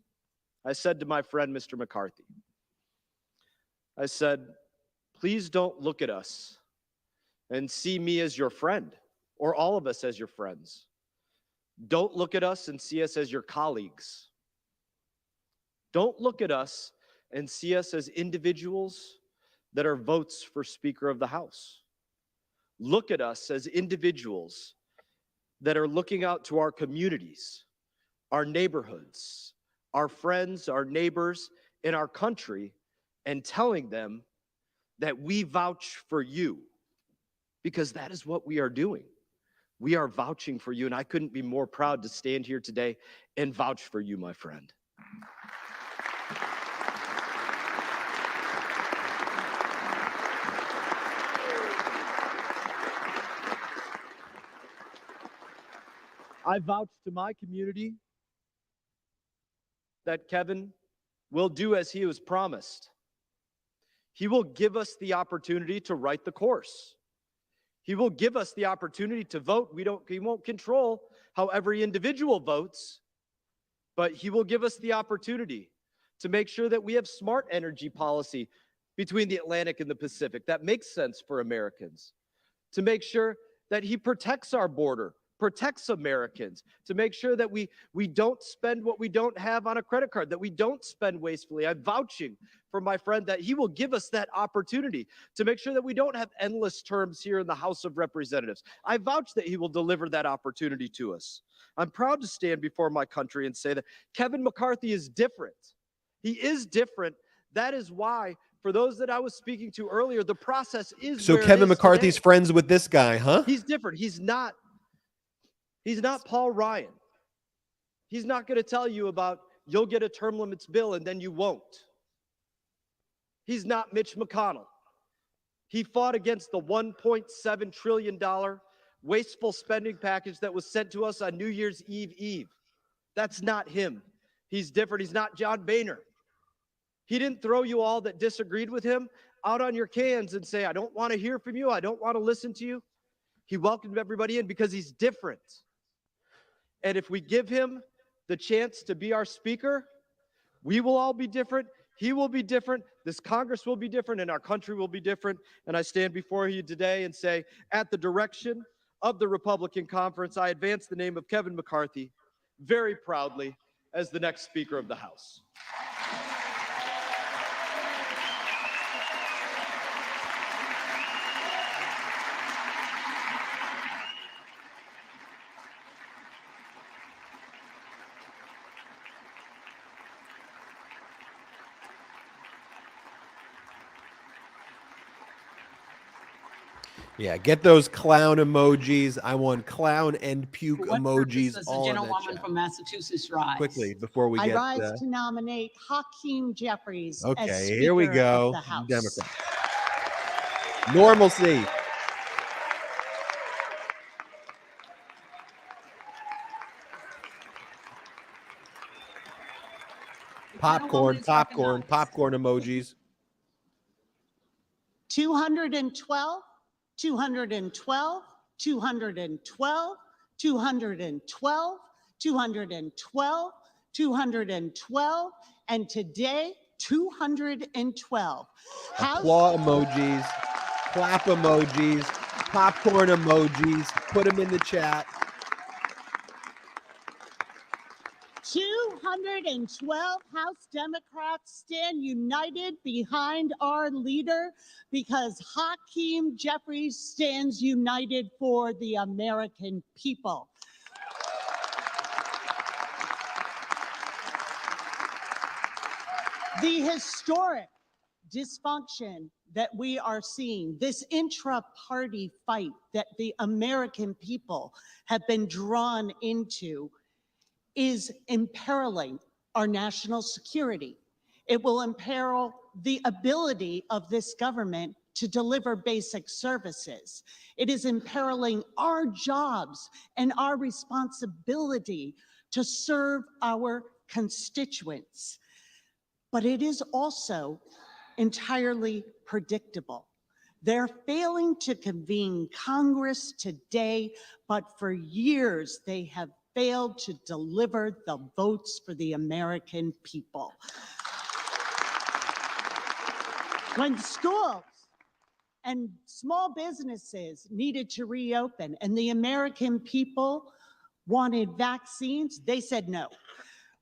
[SPEAKER 21] I said to my friend, Mr. McCarthy, I said, please don't look at us and see me as your friend or all of us as your friends. Don't look at us and see us as your colleagues. Don't look at us and see us as individuals that are votes for Speaker of the House. Look at us as individuals that are looking out to our communities, our neighborhoods, our friends, our neighbors in our country, and telling them that we vouch for you, because that is what we are doing. We are vouching for you, and I couldn't be more proud to stand here today and vouch for you, my friend. I vouch to my community that Kevin will do as he was promised. He will give us the opportunity to write the course. He will give us the opportunity to vote. He won't control how every individual votes, but he will give us the opportunity to make sure that we have smart energy policy between the Atlantic and the Pacific that makes sense for Americans, to make sure that he protects our border, protects Americans, to make sure that we don't spend what we don't have on a credit card, that we don't spend wastefully. I'm vouching for my friend that he will give us that opportunity to make sure that we don't have endless terms here in the House of Representatives. I vouch that he will deliver that opportunity to us. I'm proud to stand before my country and say that Kevin McCarthy is different. He is different. That is why, for those that I was speaking to earlier, the process is
[SPEAKER 1] So
[SPEAKER 21] where it
[SPEAKER 1] Kevin
[SPEAKER 21] is
[SPEAKER 1] McCarthy's
[SPEAKER 21] today.
[SPEAKER 1] friends with this guy, huh?
[SPEAKER 21] He's different. He's not Paul Ryan. He's not going to tell you about you'll get a term limits bill and then you won't. He's not Mitch McConnell. He fought against the $1.7 trillion wasteful spending package that was sent to us on New Year's Eve. That's not him. He's different. He's not John Boehner. He didn't throw you all that disagreed with him out on your cans and say, I don't want to hear from you. I don't want to listen to you. He welcomed everybody in because he's different. And if we give him the chance to be our speaker, we will all be different. He will be different. This Congress will be different, and our country will be different. And I stand before you today and say, at the direction of the Republican conference, I advance the name of Kevin McCarthy very proudly as the next Speaker of the House.
[SPEAKER 1] Yeah, get those clown emojis. I want clown and puke
[SPEAKER 3] For what
[SPEAKER 1] emojis.
[SPEAKER 3] purpose does the
[SPEAKER 1] All in that
[SPEAKER 3] gentlewoman
[SPEAKER 1] chat.
[SPEAKER 3] from Massachusetts rise?
[SPEAKER 1] Quickly before we
[SPEAKER 4] I
[SPEAKER 1] get.
[SPEAKER 4] rise to nominate Hakeem Jeffries as
[SPEAKER 1] Okay,
[SPEAKER 4] Speaker
[SPEAKER 1] here we go.
[SPEAKER 4] of the House.
[SPEAKER 1] Democrat. Normalcy. popcorn emojis.
[SPEAKER 4] 212, 212, 212, 212, 212, 212, and today, 212.
[SPEAKER 1] Applaud emojis, clap emojis, popcorn emojis. Put them in the chat.
[SPEAKER 4] 212 House Democrats stand united behind our leader because Hakeem Jeffries stands united for the American people. The historic dysfunction that we are seeing, this intra-party fight that the American people have been drawn into, is imperiling our national security. It will imperil the ability of this government to deliver basic services. It is imperiling our jobs and our responsibility to serve our constituents. But it is also entirely predictable. They're failing to convene Congress today, but for years they have failed to deliver the votes for the American people. When schools and small businesses needed to reopen and the American people wanted vaccines, they said no.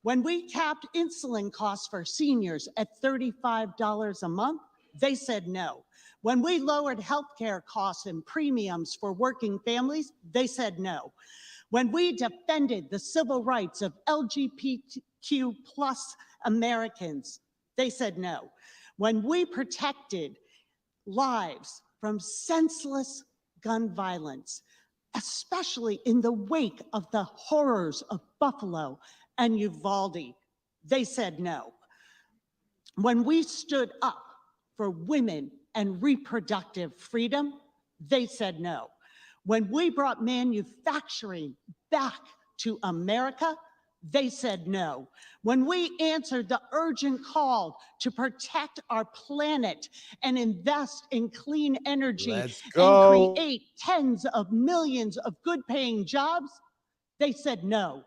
[SPEAKER 4] When we capped insulin costs for seniors at $35 a month, they said no. When we lowered healthcare costs and premiums for working families, they said no. When we defended the civil rights of LGBTQ plus Americans, they said no. When we protected lives from senseless gun violence, especially in the wake of the horrors of Buffalo and Uvalde, they said no. When we stood up for women and reproductive freedom, they said no. When we brought manufacturing back to America, they said no. When we answered the urgent call to protect our planet and invest in clean energy and create tens of millions of good-paying jobs, they said no.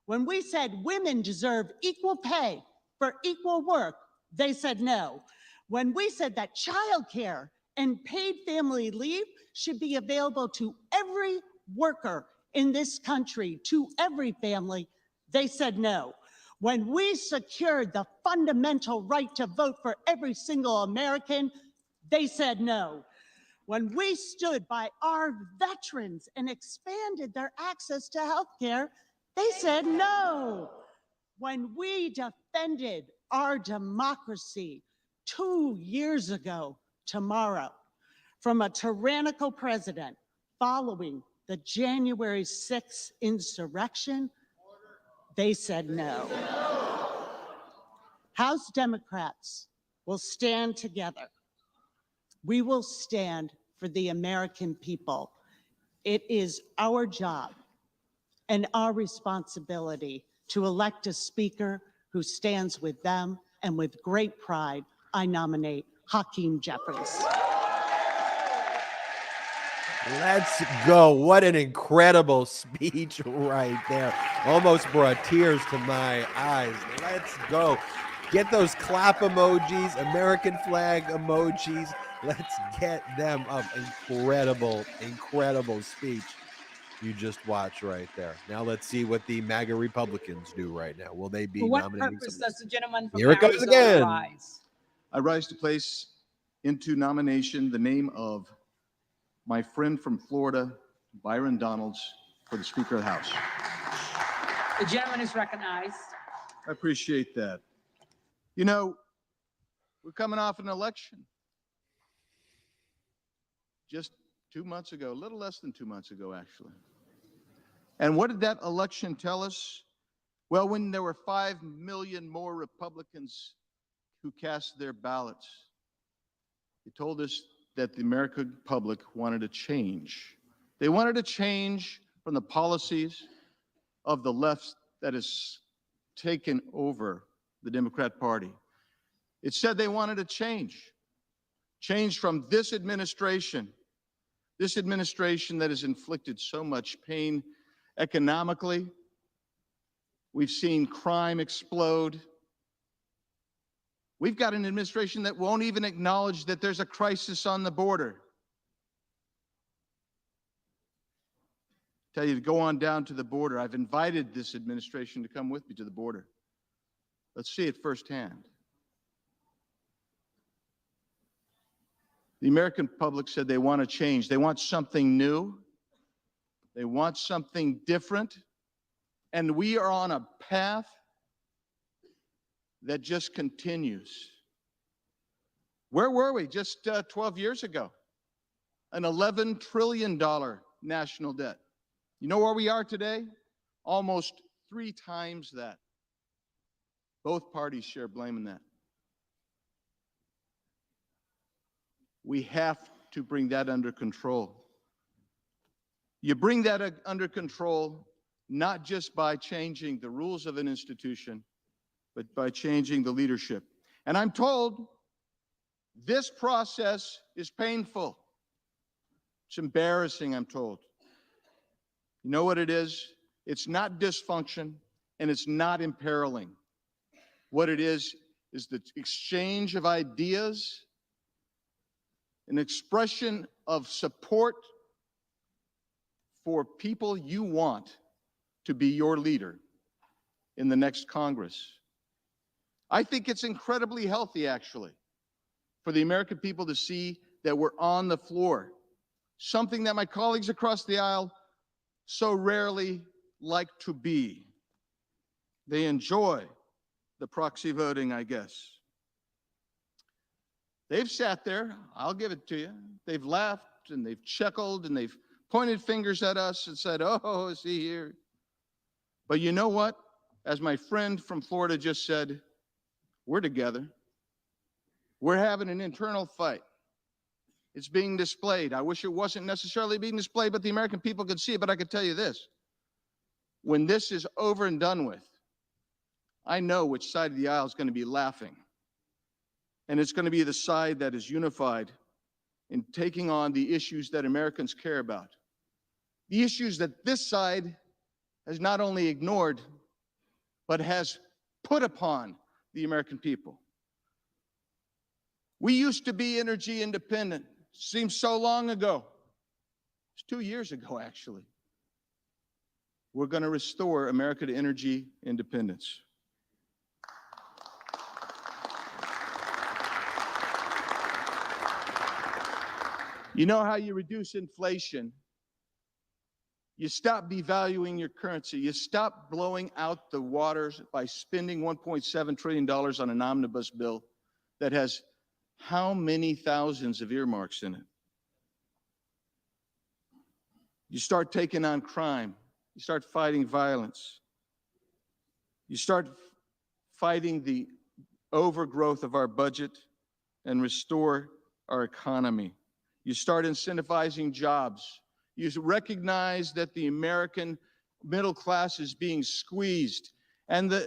[SPEAKER 4] When we said women deserve equal pay for equal work, they said no. When we said that childcare and paid family leave should be available to every worker in this country, to every family, they said no. When we secured the fundamental right to vote for every single American, they said no. When we stood by our veterans and expanded their access to health care, they said no. When we defended our democracy 2 years ago tomorrow from a tyrannical president following the January 6th insurrection, they said no. House Democrats will stand together. We will stand for the American people. It is our job and our responsibility to elect a speaker who stands with them, and with great pride, I nominate Hakeem Jeffries.
[SPEAKER 1] Let's go. What an incredible speech right there. Almost brought tears to my eyes. Let's go. Get those clap emojis, American flag emojis. Let's get them up. Incredible, incredible speech you just watched right there. Now let's see what the MAGA Republicans do right now. Will they be
[SPEAKER 3] For what
[SPEAKER 1] nominating
[SPEAKER 3] purpose
[SPEAKER 1] someone?
[SPEAKER 3] does the gentleman from
[SPEAKER 1] Here it goes
[SPEAKER 3] Arizona
[SPEAKER 1] again.
[SPEAKER 3] rise?
[SPEAKER 5] I rise to place into nomination the name of my friend from Florida, Byron Donalds, for the Speaker of the House.
[SPEAKER 3] The gentleman is recognized.
[SPEAKER 5] I appreciate that. You know, we're coming off an election. Just 2 months ago, a little less than 2 months ago, actually. And what did that election tell us? Well, when there were 5 million more Republicans who cast their ballots, it told us that the American public wanted a change. They wanted a change from the policies of the left that has taken over the Democrat Party. It said they wanted a change from this administration that has inflicted so much pain economically. We've seen crime explode. We've got an administration that won't even acknowledge that there's a crisis on the border. Tell you to go on down to the border. I've invited this administration to come with me to the border. Let's see it firsthand. The American public said they want to change. They want something new. They want something different. And we are on a path that just continues. Where were we just 12 years ago? An $11 trillion national debt. You know where we are today? Almost 3 times that. Both parties share blame in that. We have to bring that under control. You bring that under control not just by changing the rules of an institution, but by changing the leadership. And I'm told this process is painful. It's embarrassing, I'm told. You know what it is? It's not dysfunction, and it's not imperiling. What it is the exchange of ideas, an expression of support for people you want to be your leader in the next Congress. I think it's incredibly healthy, actually, for the American people to see that we're on the floor, something that my colleagues across the aisle so rarely like to be. They enjoy the proxy voting, I guess. They've sat there, I'll give it to you. They've laughed and they've chuckled and they've pointed fingers at us and said, oh, see here. But you know what? As my friend from Florida just said, we're together. We're having an internal fight. It's being displayed. I wish it wasn't necessarily being displayed, but the American people could see it. But I could tell you this. When this is over and done with, I know which side of the aisle is going to be laughing. And it's going to be the side that is unified in taking on the issues that Americans care about. The issues that this side has not only ignored, but has put upon the American people. We used to be energy independent. Seems so long ago. It's 2 years ago, actually. We're going to restore America to energy independence. You know how you reduce inflation? You stop devaluing your currency. You stop blowing out the waters by spending $1.7 trillion on an omnibus bill that has how many thousands of earmarks in it? You start taking on crime. You start fighting violence. You start fighting the overgrowth of our budget and restore our economy. You start incentivizing jobs. You recognize that the American middle class is being squeezed, and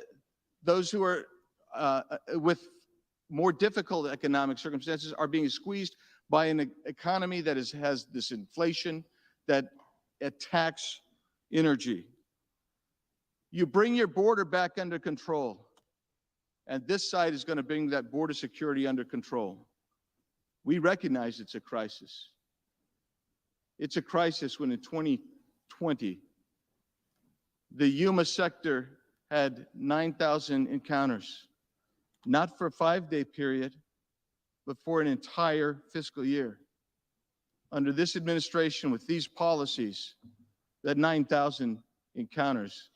[SPEAKER 5] those who are with more difficult economic circumstances are being squeezed by an economy that has this inflation that attacks energy. You bring your border back under control, and this side is going to bring that border security under control. We recognize it's a crisis. It's a crisis when in 2020, the Yuma sector had 9,000 encounters, not for a 5-day period, but for an entire fiscal year. Under this administration, with these policies, that 9,000 encounters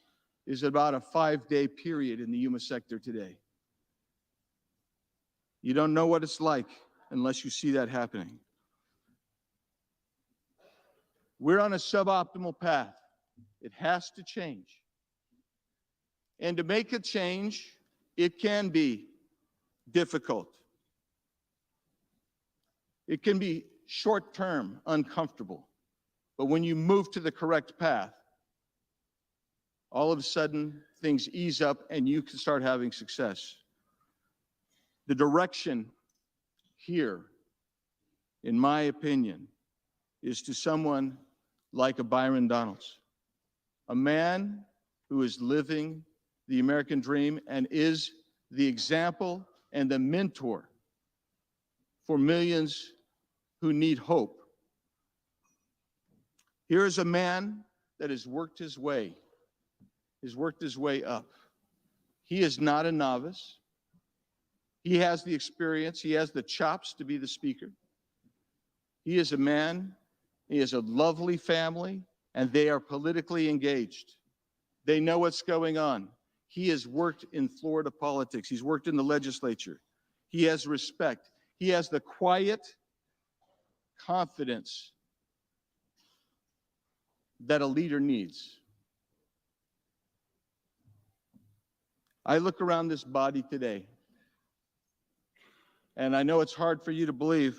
[SPEAKER 5] is about a 5-day period in the Yuma sector today. You don't know what it's like unless you see that happening. We're on a suboptimal path. It has to change. And to make a change, it can be difficult. It can be short-term, uncomfortable. But when you move to the correct path, all of a sudden things ease up and you can start having success. The direction here, in my opinion, is to someone like a Byron Donalds, a man who is living the American dream and is the example and the mentor for millions who need hope. Here is a man that has worked his way up. He is not a novice. He has the experience. He has the chops to be the speaker. He is a man. He has a lovely family, and they are politically engaged. They know what's going on. He has worked in Florida politics. He's worked in the legislature. He has respect. He has the quiet confidence that a leader needs. I look around this body today, and I know it's hard for you to believe.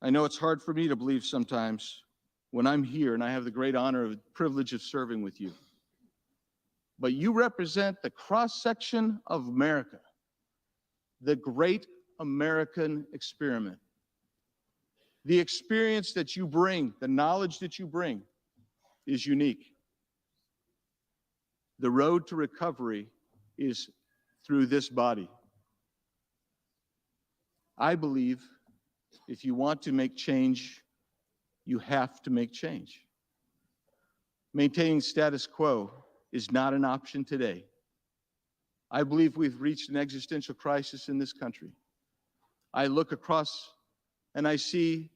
[SPEAKER 5] I know it's hard for me to believe sometimes when I'm here and I have the great honor and privilege of serving with you. But you represent the cross-section of America, the great American experiment. The experience that you bring, the knowledge that you bring is unique. The road to recovery is through this body. I believe if you want to make change, you have to make change. Maintaining status quo is not an option today. I believe we've reached an existential crisis in this country. I look across and I see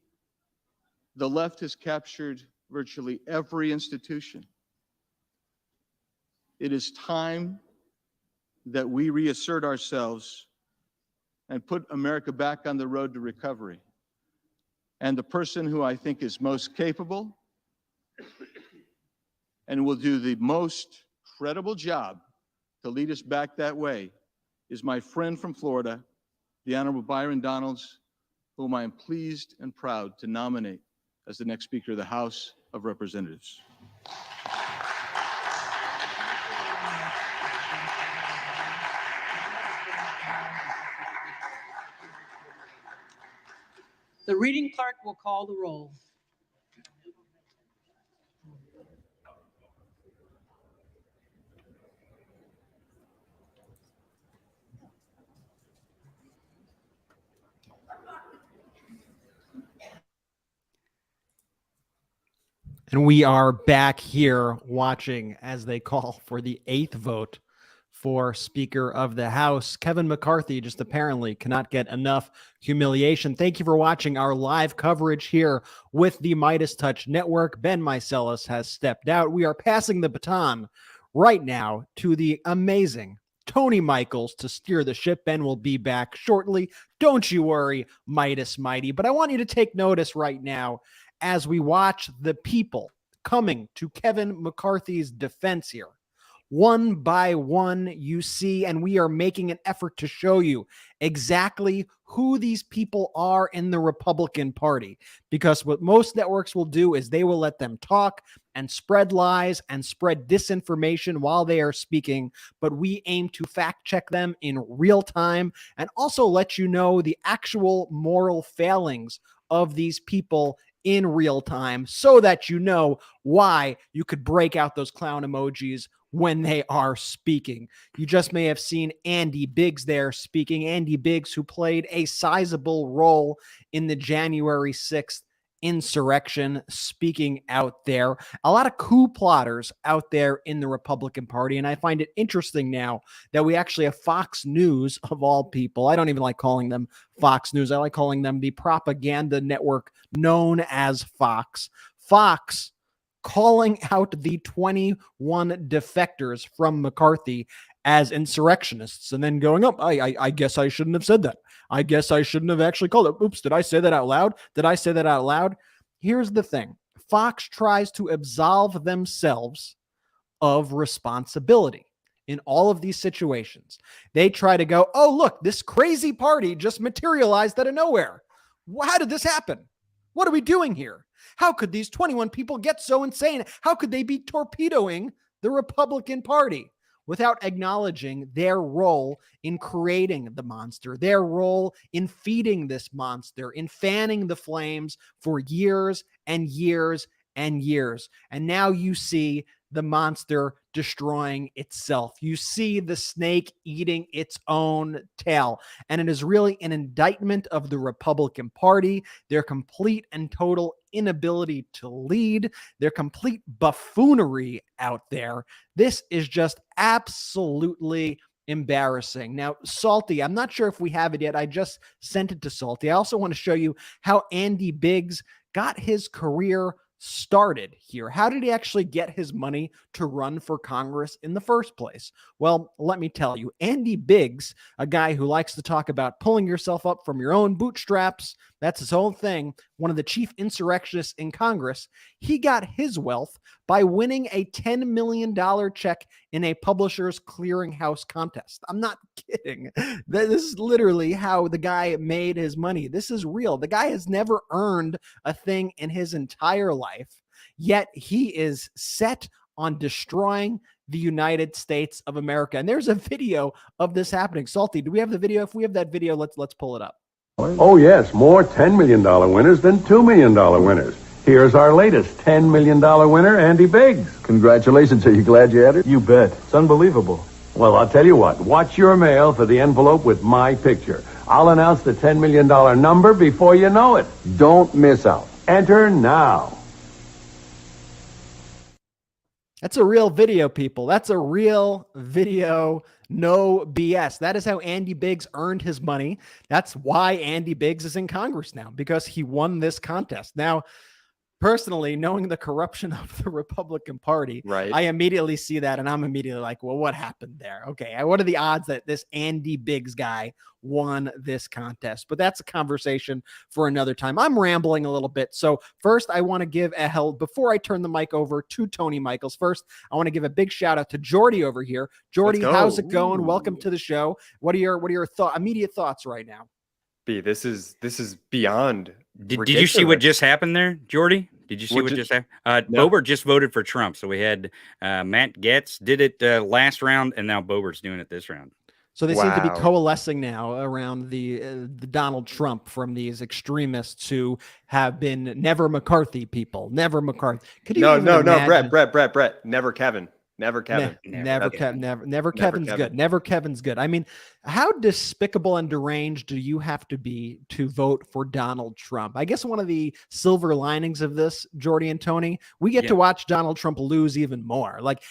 [SPEAKER 5] the left has captured virtually every institution. It is time that we reassert ourselves and put America back on the road to recovery. And the person who I think is most capable and will do the most credible job to lead us back that way is my friend from Florida, the Honorable Byron Donalds, whom I am pleased and proud to nominate as the next Speaker of the House of Representatives.
[SPEAKER 3] The reading clerk will call the roll.
[SPEAKER 1] And we are back here watching as they call for the 8th vote for Speaker of the House. Kevin McCarthy just apparently cannot get enough humiliation. Thank you for watching our live coverage here with the MeidasTouch Network. Ben Meiselas has stepped out. We are passing the baton right now to the amazing Tony Michaels to steer the ship. Ben will be back shortly. Don't you worry, Meidas Mighty. But I want you to take notice right now as we watch the people coming to Kevin McCarthy's defense here. One by one, you see, and we are making an effort to show you exactly who these people are in the Republican Party. Because what most networks will do is they will let them talk and spread lies and spread disinformation while they are speaking. But we aim to fact check them in real time and also let you know the actual moral failings of these people in real time so that you know why you could break out those clown emojis when they are speaking. You just may have seen Andy Biggs there speaking. Andy Biggs, who played a sizable role in the January 6th insurrection, speaking out there. A lot of coup plotters out there in the Republican Party. And I find it interesting now that we actually have Fox News, of all people. I don't even like calling them Fox News. I like calling them the propaganda network known as Fox. Fox calling out the 21 defectors from McCarthy as insurrectionists and then going up. I guess I shouldn't have said that. I guess I shouldn't have actually called it. Oops, did I say that out loud? Did I say that out loud? Here's the thing. Fox tries to absolve themselves of responsibility in all of these situations. They try to go, oh, look, this crazy party just materialized out of nowhere. How did this happen? What are we doing here? How could these 21 people get so insane? How could they be torpedoing the Republican Party?
[SPEAKER 6] without acknowledging their role in creating the monster, their role in feeding this monster, in fanning the flames for years and years and years. And now you see the monster destroying itself. You see the snake eating its own tail. And it is really an indictment of the Republican Party, their complete and total inability to lead, their complete buffoonery out there. This is just absolutely embarrassing. Now, Salty, I'm not sure if we have it yet. I just sent it to Salty. I also want to show you how Andy Biggs got his career started here. How did he actually get his money to run for Congress in the first place? Well, let me tell you, Andy Biggs, a guy who likes to talk about pulling yourself up from your own bootstraps, that's his whole thing, one of the chief insurrectionists in Congress, he got his wealth by winning a $10 million check in a publisher's clearinghouse contest. I'm not kidding. This is literally how the guy made his money. This is real. The guy has never earned a thing in his entire life, yet he is set on destroying the United States of America. And there's a video of this happening. Salty, do we have the video? If we have that video, let's pull it up.
[SPEAKER 22] Oh, yes, more $10 million winners than $2 million winners. Here's our latest $10 million winner, Andy Biggs. Congratulations. Are you glad you had it? You bet. It's unbelievable. Well, I'll tell you what. Watch your mail for the envelope with my picture. I'll announce the $10 million number before you know it. Don't miss out. Enter now.
[SPEAKER 6] That's a real video, people. That's a real video. No BS. That is how Andy Biggs earned his money. That's why Andy Biggs is in Congress now, because he won this contest. Now, personally, knowing the corruption of the Republican Party,
[SPEAKER 1] right,
[SPEAKER 6] I immediately see that and I'm immediately like, well, what happened there? Okay, what are the odds that this Andy Biggs guy won this contest? But that's a conversation for another time. I'm rambling a little bit. So first, I want to give before I turn the mic over to Tony Michaels, first, I want to give a big shout out to Jordy over here. Jordy, how's it going? Ooh. Welcome to the show. What are your immediate thoughts right now?
[SPEAKER 23] B, this is beyond.
[SPEAKER 24] Did you see what just happened there, Jordy? Did you see what just happened? No. Boebert just voted for Trump. So we had Matt Gaetz did it last round, and now Boebert's doing it this round.
[SPEAKER 6] So they seem to be coalescing now around the Donald Trump from these extremists who have been never McCarthy people. Never McCarthy.
[SPEAKER 23] Could you no, Brett. Never Kevin. Never Kevin.
[SPEAKER 6] Never Kevin's good. Never Kevin's good. I mean, how despicable and deranged do you have to be to vote for Donald Trump? I guess one of the silver linings of this, Jordy and Tony, we get to watch Donald Trump lose even more. Like,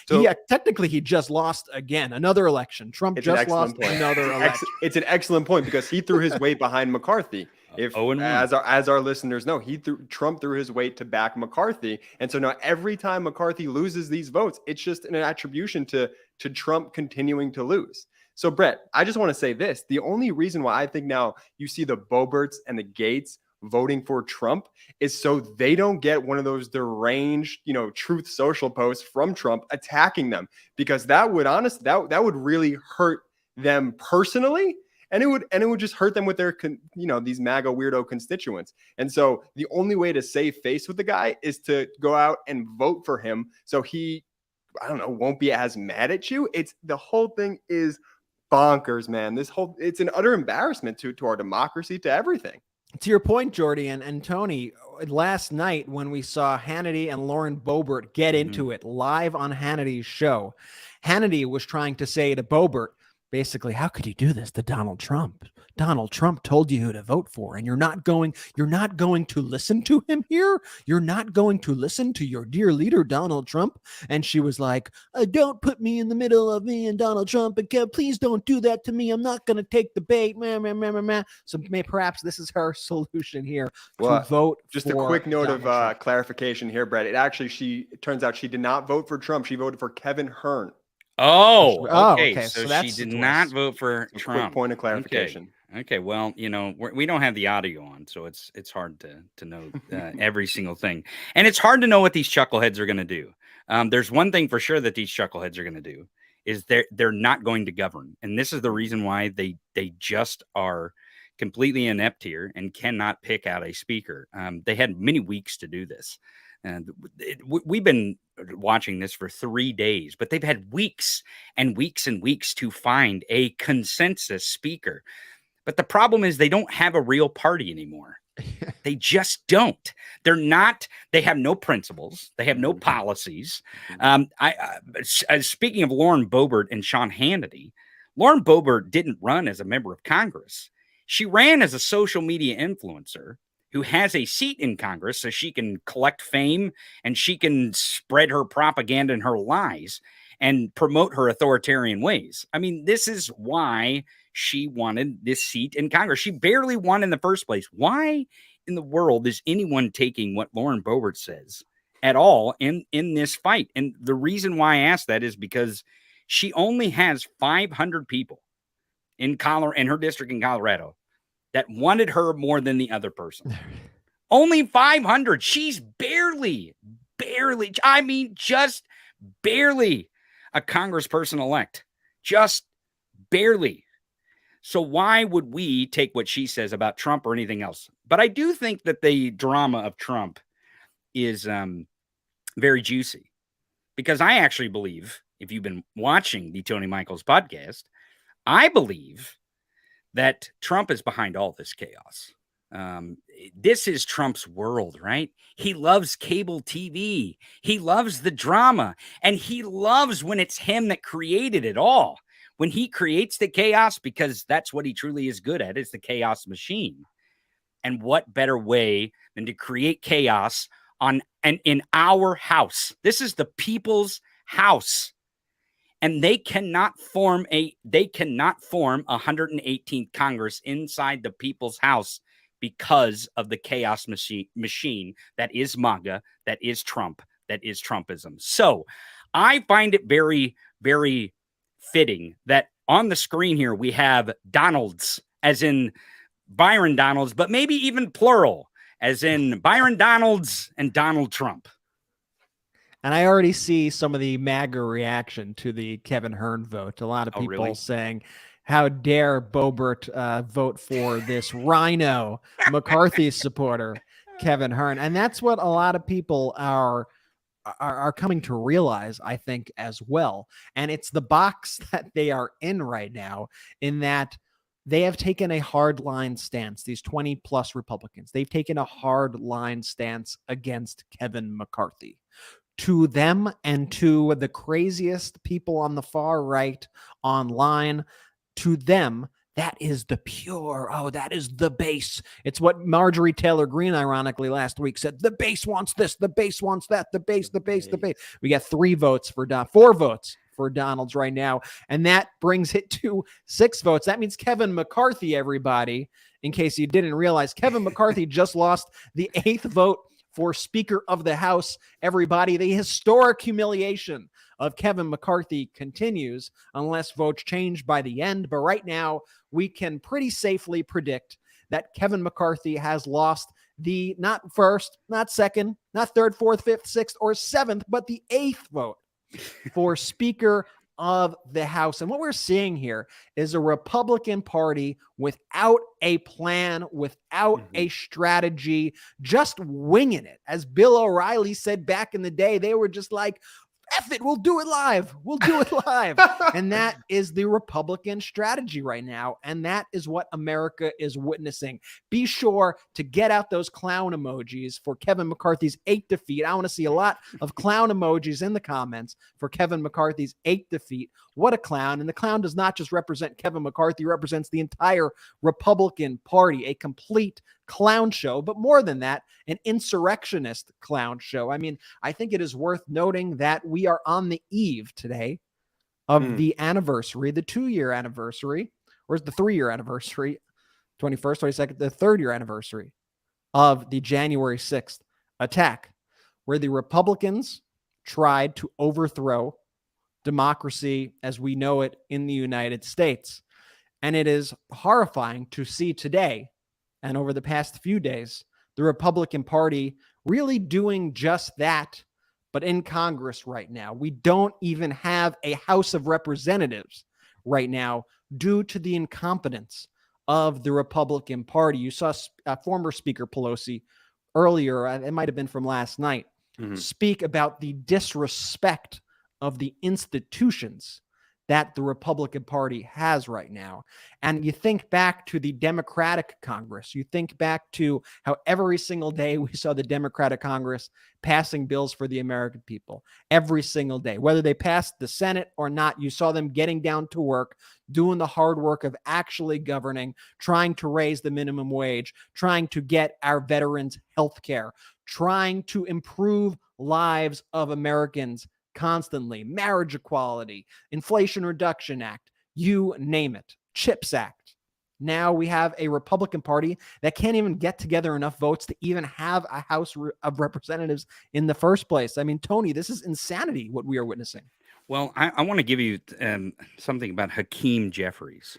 [SPEAKER 6] technically, he just lost again, another election. Trump just lost another election.
[SPEAKER 23] It's an excellent point because he threw his weight behind McCarthy. As our listeners know, Trump threw his weight to back McCarthy, and so now every time McCarthy loses these votes, it's just an attribution to Trump continuing to lose. So Brett, I just want to say this: the only reason why I think now you see the Boeberts and the Gaetz voting for Trump is so they don't get one of those deranged, Truth Social posts from Trump attacking them, because that would really hurt them personally. And it would just hurt them with their, these MAGA weirdo constituents. And so the only way to save face with the guy is to go out and vote for him. So he, won't be as mad at you. The whole thing is bonkers, man. It's an utter embarrassment to our democracy, to everything.
[SPEAKER 6] To your point, Jordy and Tony, last night when we saw Hannity and Lauren Boebert get into it live on Hannity's show, Hannity was trying to say to Boebert, basically, how could you do this to Donald Trump? Donald Trump told you who to vote for, and you're not going to listen to him here? You're not going to listen to your dear leader, Donald Trump? And she was like, don't put me in the middle of me and Donald Trump. And please don't do that to me. I'm not going to take the bait. So perhaps this is her solution here to vote
[SPEAKER 23] just
[SPEAKER 6] for
[SPEAKER 23] a quick note
[SPEAKER 6] Donald
[SPEAKER 23] of
[SPEAKER 6] Trump.
[SPEAKER 23] Clarification here, Brett. It turns out she did not vote for Trump. She voted for Kevin Hearn.
[SPEAKER 24] Oh, okay. So she did not vote for Trump.
[SPEAKER 23] Quick point of clarification.
[SPEAKER 24] Okay. Well, we don't have the audio on, so it's hard to know every single thing, and it's hard to know what these chuckleheads are going to do. There's one thing for sure that these chuckleheads are going to do is they're not going to govern, and this is the reason why they just are completely inept here and cannot pick out a speaker. They had many weeks to do this. And we've been watching this for 3 days, but they've had weeks and weeks and weeks to find a consensus speaker. But the problem is they don't have a real party anymore. They just don't. They have no principles. They have no policies. Speaking of Lauren Boebert and Sean Hannity, Lauren Boebert didn't run as a member of Congress. She ran as a social media influencer who has a seat in Congress so she can collect fame and she can spread her propaganda and her lies and promote her authoritarian ways. I mean, this is why she wanted this seat in Congress. She barely won in the first place. Why in the world is anyone taking what Lauren Boebert says at all in this fight? And the reason why I ask that is because she only has 500 people in her district in Colorado that wanted her more than the other person. Only 500. She's barely, I mean, just barely a congressperson-elect. Just barely. So why would we take what she says about Trump or anything else? But I do think that the drama of Trump is very juicy, because I actually believe, if you've been watching the Tony Michaels podcast, I believe that Trump is behind all this chaos. This is Trump's world, right? He loves cable TV. He loves the drama, and he loves when it's him that created it all. When he creates the chaos, because that's what he truly is good at, is the chaos machine. And what better way than to create chaos in our house? This is the people's house. And they cannot form 118th Congress inside the people's house because of the chaos machine that is MAGA, that is Trump, that is Trumpism. So I find it very, very fitting that on the screen here we have Donalds, as in Byron Donalds, but maybe even plural, as in Byron Donalds and Donald Trump.
[SPEAKER 6] And I already see some of the MAGA reaction to the Kevin Hearn vote. A lot of people saying, how dare Boebert vote for this rhino McCarthy supporter, Kevin Hearn. And that's what a lot of people are coming to realize, I think, as well. And it's the box that they are in right now, in that they have taken a hard line stance. These 20 plus Republicans, they've taken a hard line stance against Kevin McCarthy. To them and to the craziest people on the far right online, to them, that is the pure, that is the base. It's what Marjorie Taylor Greene, ironically, last week said, the base wants this, the base wants that, the base. We got 4 votes for Donalds right now, and that brings it to 6 votes. That means Kevin McCarthy, everybody, in case you didn't realize, Kevin McCarthy just lost the 8th vote for Speaker of the House. Everybody, the historic humiliation of Kevin McCarthy continues unless votes change by the end. But right now, we can pretty safely predict that Kevin McCarthy has lost the not first, not second, not third, fourth, fifth, sixth, or 7th, but the 8th vote for Speaker of the House. And what we're seeing here is a Republican Party without a plan, without a strategy, just winging it. As Bill O'Reilly said back in the day, they were just like, F it, we'll do it live. We'll do it live. And that is the Republican strategy right now. And that is what America is witnessing. Be sure to get out those clown emojis for Kevin McCarthy's 8th defeat. I want to see a lot of clown emojis in the comments for Kevin McCarthy's 8th defeat. What a clown. And the clown does not just represent Kevin McCarthy, he represents the entire Republican Party, a complete clown show, but more than that, an insurrectionist clown show. I mean, I think it is worth noting that we are on the eve today of the anniversary, the 2-year anniversary, or is the 3-year anniversary, 21st, 22nd, the 3rd-year anniversary of the January 6th attack, where the Republicans tried to overthrow democracy as we know it in the United States. And it is horrifying to see today, and over the past few days, the Republican Party really doing just that, but in Congress right now. We don't even have a House of Representatives right now due to the incompetence of the Republican Party. You saw former Speaker Pelosi earlier, it might have been from last night, speak about the disrespect of the institutions that the Republican Party has right now. And you think back to the Democratic Congress, you think back to how every single day we saw the Democratic Congress passing bills for the American people. Every single day, whether they passed the Senate or not, you saw them getting down to work, doing the hard work of actually governing, trying to raise the minimum wage, trying to get our veterans health care, trying to improve lives of Americans constantly, marriage equality, Inflation Reduction Act, you name it, CHIPS Act. Now we have a Republican Party that can't even get together enough votes to even have a House of Representatives in the first place. I mean, Tony, this is insanity what we are witnessing.
[SPEAKER 24] Well, I want to give you something about Hakeem Jeffries.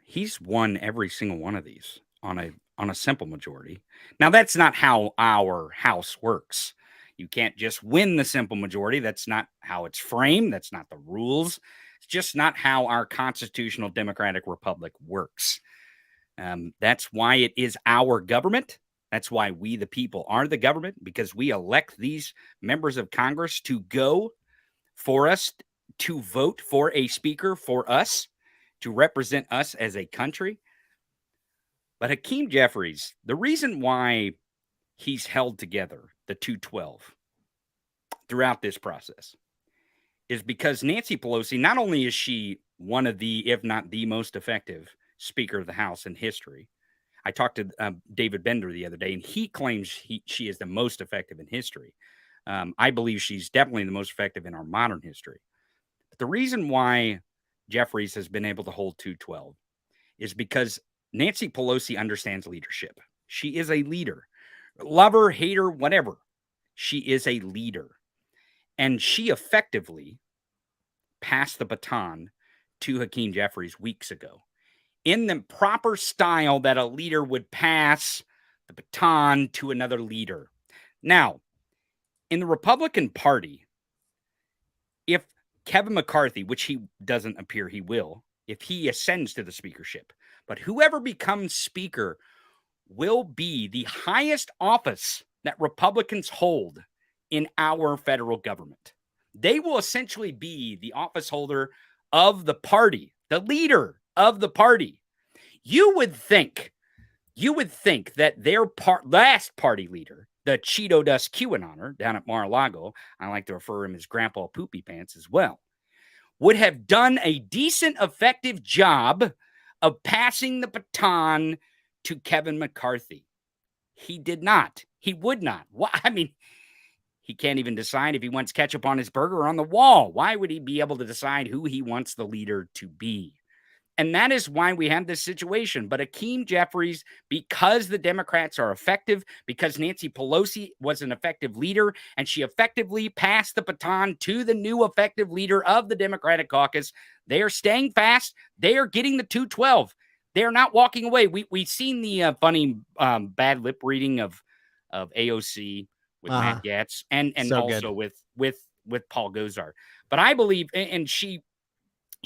[SPEAKER 24] He's won every single one of these on a simple majority. Now, that's not how our House works. You can't just win the simple majority. That's not how it's framed. That's not the rules. It's just not how our constitutional democratic republic works. That's why it is our government. That's why we, the people, are the government, because we elect these members of Congress to go for us, to vote for a speaker for us, to represent us as a country. But Hakeem Jeffries, the reason why he's held together, the 212, throughout this process, is because Nancy Pelosi, not only is she one of the, if not the most effective Speaker of the House in history. I talked to David Bender the other day, and he claims she is the most effective in history. I believe she's definitely the most effective in our modern history. But the reason why Jeffries has been able to hold 212 is because Nancy Pelosi understands leadership. She is a leader. Lover, hater, whatever. She is a leader. And she effectively passed the baton to Hakeem Jeffries weeks ago in the proper style that a leader would pass the baton to another leader. Now, in the Republican Party, if Kevin McCarthy, which he doesn't appear he will, if he ascends to the speakership, but whoever becomes speaker will be the highest office that Republicans hold in our federal government. They will essentially be the office holder of the party, the leader of the party. You would think that their last party leader, the Cheeto Dust QAnoner down at Mar-a-Lago, I like to refer to him as Grandpa Poopy Pants as well, would have done a decent, effective job of passing the baton to Kevin McCarthy. He did not. He would not. Why? I mean, he can't even decide if he wants ketchup on his burger or on the wall. Why would he be able to decide who he wants the leader to be? And that is why we have this situation. But Hakeem Jeffries, because the Democrats are effective, because Nancy Pelosi was an effective leader, and she effectively passed the baton to the new effective leader of the Democratic caucus, they are staying fast. They are getting the 212. They are not walking away. We've seen the funny bad lip reading of AOC with Matt Gaetz and so also with Paul Gosar. But I believe, and she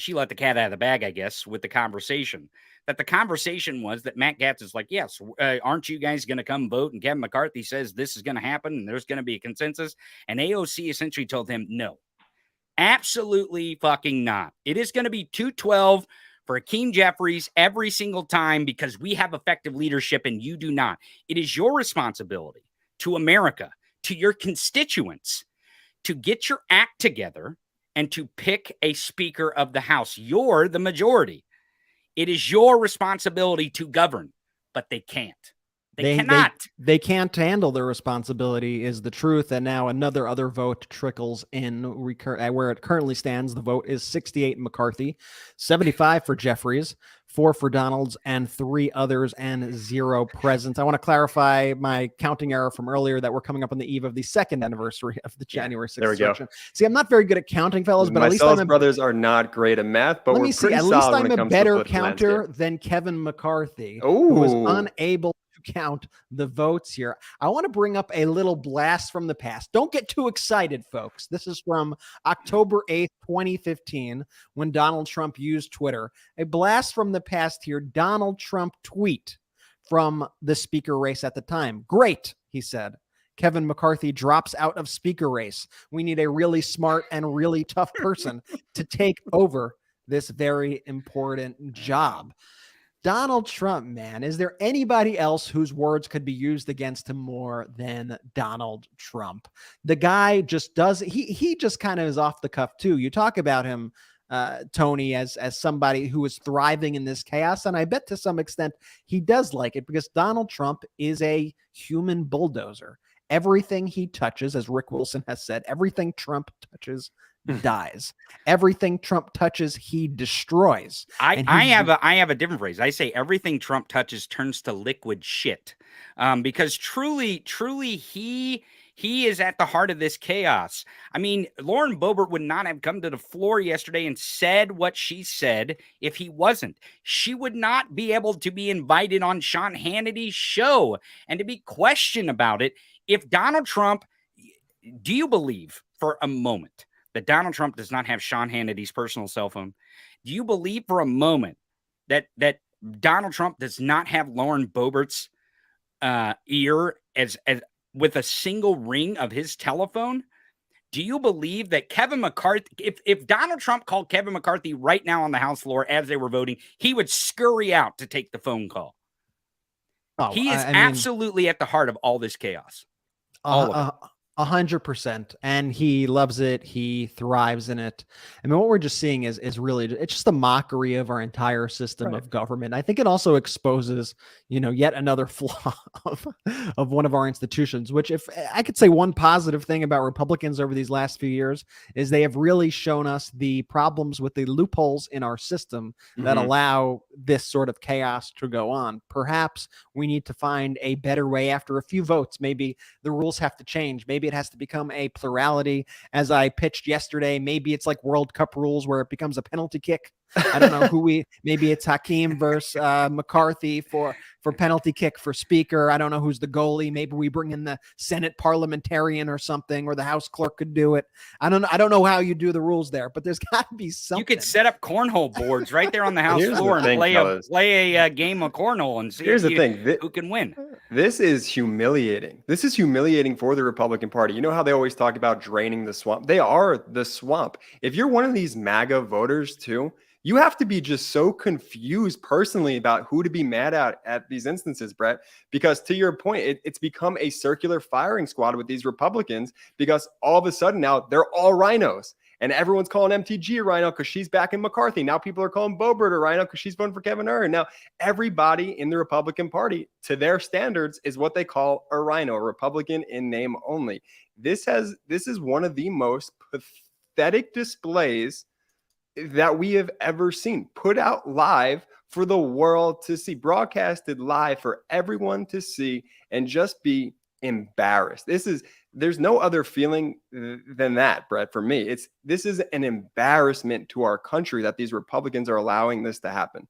[SPEAKER 24] let the cat out of the bag, I guess, with the conversation, that the conversation was that Matt Gaetz is like, yes, aren't you guys going to come vote? And Kevin McCarthy says this is going to happen and there's going to be a consensus. And AOC essentially told him, no, absolutely fucking not. It is going to be 212 for Hakeem Jeffries every single time because we have effective leadership and you do not. It is your responsibility to America, to your constituents, to get your act together and to pick a Speaker of the House. You're the majority. It is your responsibility to govern, but they can't. They cannot.
[SPEAKER 6] They can't handle their responsibility is the truth. And now another vote trickles in where it currently stands. The vote is 68 McCarthy, 75 for Jeffries, 4 for Donalds, and 3 others, and 0 present. I want to clarify my counting error from earlier that we're coming up on the eve of the 2nd anniversary of the January 6th
[SPEAKER 23] there we go.
[SPEAKER 6] election. See, I'm not very good at counting, fellas, but at least
[SPEAKER 23] brothers are not great at math, but we're pretty
[SPEAKER 6] at
[SPEAKER 23] solid
[SPEAKER 6] least
[SPEAKER 23] when
[SPEAKER 6] I'm
[SPEAKER 23] it
[SPEAKER 6] a
[SPEAKER 23] comes to
[SPEAKER 6] better
[SPEAKER 23] political
[SPEAKER 6] counter
[SPEAKER 23] landscape.
[SPEAKER 6] than Kevin McCarthy, who was unable to count the votes here. I want to bring up a little blast from the past. Don't get too excited, folks. This is from October 8th, 2015, when Donald Trump used Twitter. A blast from the past here. Donald Trump tweet from the speaker race at the time. Great, he said. Kevin McCarthy drops out of speaker race. We need a really smart and really tough person to take over this very important job. Donald Trump, man, is there anybody else whose words could be used against him more than Donald Trump? The guy just does, he just kind of is off the cuff too. You talk about him, Tony, as somebody who is thriving in this chaos. And I bet to some extent he does like it, because Donald Trump is a human bulldozer. Everything he touches, as Rick Wilson has said, everything Trump touches dies. Everything Trump touches, he destroys.
[SPEAKER 24] I have a different phrase. I say everything Trump touches turns to liquid shit, because truly he is at the heart of this chaos. I mean, Lauren Boebert would not have come to the floor yesterday and said what she said if he wasn't. She would not be able to be invited on Sean Hannity's show and to be questioned about it. If Donald Trump, do you believe for a moment that Donald Trump does not have Sean Hannity's personal cell phone? Do you believe for a moment that Donald Trump does not have Lauren Boebert's ear as with a single ring of his telephone? Do you believe that Kevin McCarthy, if Donald Trump called Kevin McCarthy right now on the House floor as they were voting, he would scurry out to take the phone call?
[SPEAKER 6] Oh,
[SPEAKER 24] he is absolutely at the heart of all this chaos. All of it.
[SPEAKER 6] 100%. And he loves it. He thrives in it. I mean, what we're just seeing is really, it's just a mockery of our entire system of government. I think it also exposes, yet another flaw of one of our institutions, which, if I could say one positive thing about Republicans over these last few years, is they have really shown us the problems with the loopholes in our system that allow this sort of chaos to go on. Perhaps we need to find a better way after a few votes. Maybe the rules have to change. Maybe it has to become a plurality, as I pitched yesterday. Maybe it's like World Cup rules where it becomes a penalty kick. I don't know maybe it's Hakeem versus McCarthy for penalty kick for speaker. I don't know who's the goalie. Maybe we bring in the Senate parliamentarian or something, or the House clerk could do it. I don't know how you do the rules there, but there's got to be something.
[SPEAKER 24] You could set up cornhole boards right there on the House floor and play a game of cornhole and see who can win.
[SPEAKER 23] This is humiliating. This is humiliating for the Republican Party. You know how they always talk about draining the swamp? They are the swamp. If you're one of these MAGA voters too, you have to be just so confused personally about who to be mad at these instances, Brett, because to your point, it's become a circular firing squad with these Republicans, because all of a sudden now they're all rhinos. And everyone's calling MTG a rhino because she's backing McCarthy. Now people are calling Boebert a rhino because she's voting for Kevin Hearn. Now everybody in the Republican Party, to their standards, is what they call a rhino, a Republican in name only. This is one of the most pathetic displays that we have ever seen, put out live for the world to see, broadcasted live for everyone to see, and just be embarrassed. There's no other feeling than that, Brett. For me, this is an embarrassment to our country that these Republicans are allowing this to happen.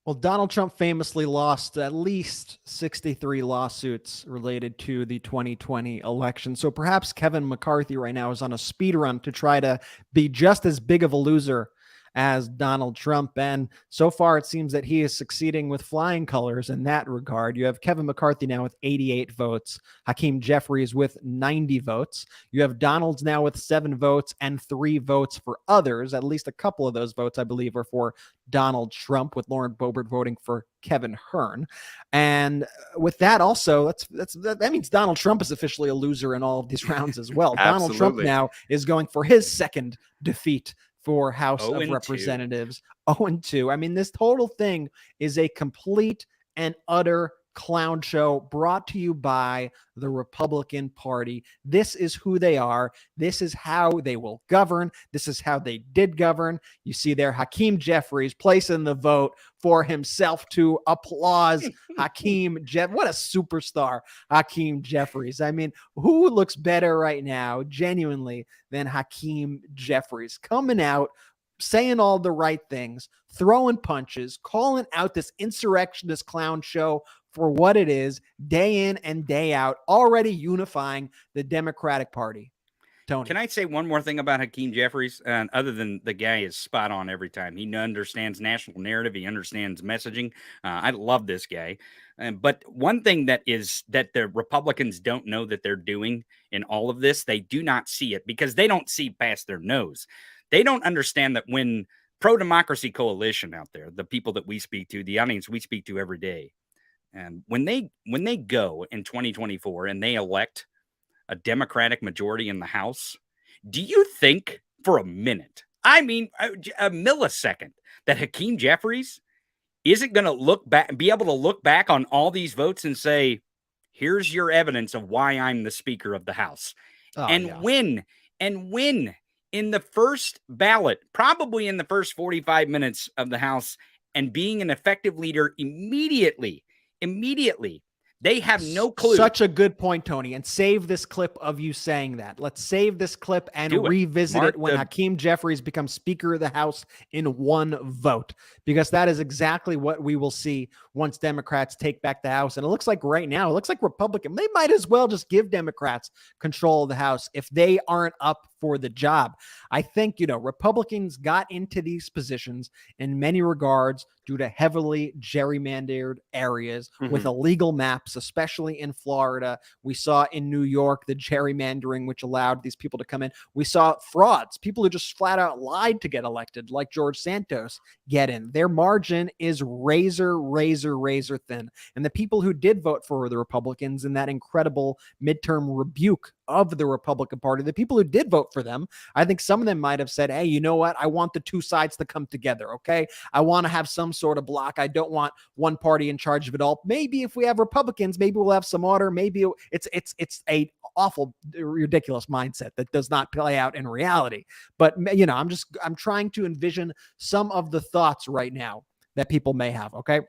[SPEAKER 6] Well, Donald Trump famously lost at least 63 lawsuits related to the 2020 election. So perhaps Kevin McCarthy right now is on a speed run to try to be just as big of a loser as Donald Trump. And so far, it seems that he is succeeding with flying colors in that regard. You have Kevin McCarthy now with 88 votes, Hakeem Jeffries with 90 votes. You have Donald's now with 7 votes and 3 votes for others. At least a couple of those votes, I believe, are for Donald Trump, with Lauren Boebert voting for Kevin Hearn. And with that also, that means Donald Trump is officially a loser in all of these rounds as well. Donald Trump now is going for his second defeat for House of Representatives. 0-2. I mean, this total thing is a complete and utter clown show brought to you by the Republican Party. This is who they are. This is how they will govern. This is how they did govern. You see there, Hakeem Jeffries placing the vote for himself to applause Hakeem what a superstar Hakeem Jeffries. I mean, who looks better right now, genuinely, than Hakeem Jeffries, coming out, saying all the right things, throwing punches, calling out this insurrectionist clown show for what it is, day in and day out, already unifying the Democratic Party. Tony.
[SPEAKER 24] Can I say one more thing about Hakeem Jeffries? Other than the guy is spot on every time. He understands national narrative. He understands messaging. I love this guy. But one thing that the Republicans don't know that they're doing in all of this, they do not see it because they don't see past their nose. They don't understand that when pro-democracy coalition out there, the people that we speak to, the audience we speak to every day, and when they go in 2024 and they elect a Democratic majority in the House, do you think for a minute, I mean a millisecond, that Hakeem Jeffries isn't going to be able to look back on all these votes and say, here's your evidence of why I'm the Speaker of the House? Win in the first ballot, probably in the first 45 minutes of the House, and being an effective leader immediately. They have no clue.
[SPEAKER 6] Such a good point, Tony. And save this clip of you saying that. Let's save this clip and revisit it when Hakeem Jeffries becomes Speaker of the House in one vote, because that is exactly what we will see once Democrats take back the House. And it looks like right now, it looks like Republican. They might as well just give Democrats control of the House if they aren't up for the job. I think, Republicans got into these positions in many regards due to heavily gerrymandered areas with illegal maps, especially in Florida. We saw in New York the gerrymandering, which allowed these people to come in. We saw frauds, people who just flat out lied to get elected, like George Santos, get in. Their margin is razor thin. And the people who did vote for the Republicans in that incredible midterm rebuke of the Republican Party, the people who did vote for them, I think some of them might have said, hey, you know what? I want the two sides to come together, okay? I want to have some sort of block. I don't want one party in charge of it all. Maybe if we have Republicans, maybe we'll have some order. Maybe it's a awful, ridiculous mindset that does not play out in reality. But, I'm trying to envision some of the thoughts right now that people may have, okay?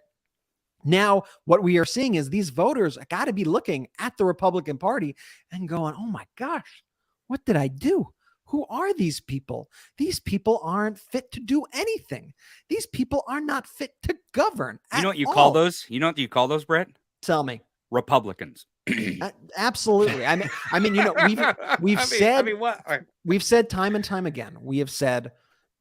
[SPEAKER 6] Now, what we are seeing is these voters got to be looking at the Republican Party and going, oh my gosh, what did I do? Who are these people? These people aren't fit to do anything. These people are not fit to govern.
[SPEAKER 24] You know what you call those? You know what you call those, Brett?
[SPEAKER 6] Tell me.
[SPEAKER 24] Republicans.
[SPEAKER 6] Absolutely. We've said time and time again. We have said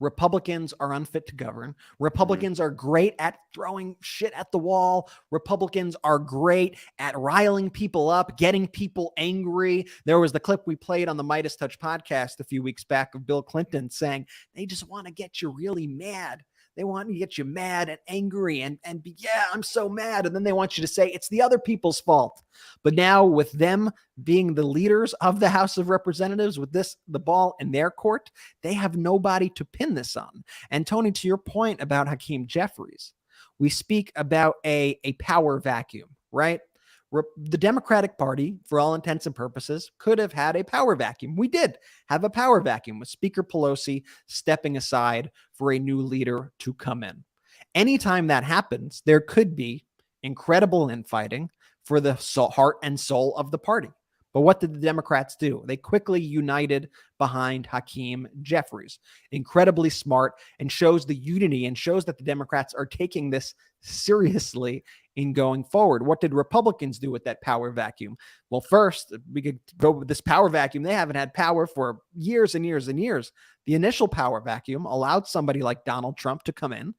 [SPEAKER 6] Republicans are unfit to govern. Republicans are great at throwing shit at the wall. Republicans are great at riling people up, getting people angry. There was the clip we played on the MeidasTouch podcast a few weeks back of Bill Clinton saying they just want to get you really mad. They want to get you mad and angry and be, yeah, I'm so mad. And then they want you to say it's the other people's fault. But now with them being the leaders of the House of Representatives, with the ball in their court, they have nobody to pin this on. And Tony, to your point about Hakeem Jeffries, we speak about a power vacuum, right? The Democratic Party, for all intents and purposes, could have had a power vacuum. We did have a power vacuum with Speaker Pelosi stepping aside for a new leader to come in. Anytime that happens, there could be incredible infighting for the heart and soul of the party. But what did the Democrats do? They quickly united behind Hakeem Jeffries. Incredibly smart, and shows the unity and shows that the Democrats are taking this seriously in going forward. What did Republicans do with that power vacuum? Well, first, we could go with this power vacuum. They haven't had power for years and years and years. The initial power vacuum allowed somebody like Donald Trump to come in,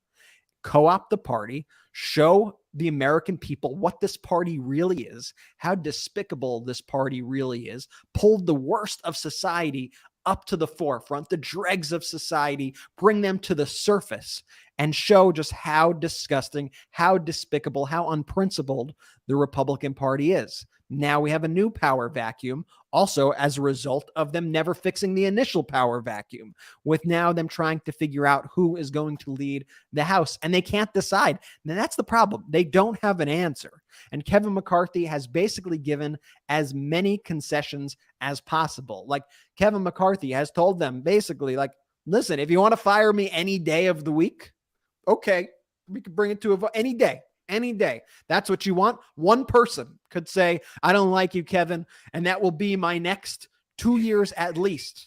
[SPEAKER 6] co-opt the party, show the American people what this party really is, how despicable this party really is, pulled the worst of society up to the forefront, the dregs of society, bring them to the surface, and show just how disgusting, how despicable, how unprincipled the Republican Party is. Now we have a new power vacuum, also as a result of them never fixing the initial power vacuum, with now them trying to figure out who is going to lead the House, and they can't decide. And that's the problem. They don't have an answer. And Kevin McCarthy has basically given as many concessions as possible. Like, Kevin McCarthy has told them basically, like, listen, if you want to fire me any day of the week, okay, we could bring it to a vote any day. Any day. That's what you want. One person could say, I don't like you, Kevin, and that will be my next 2 years at least.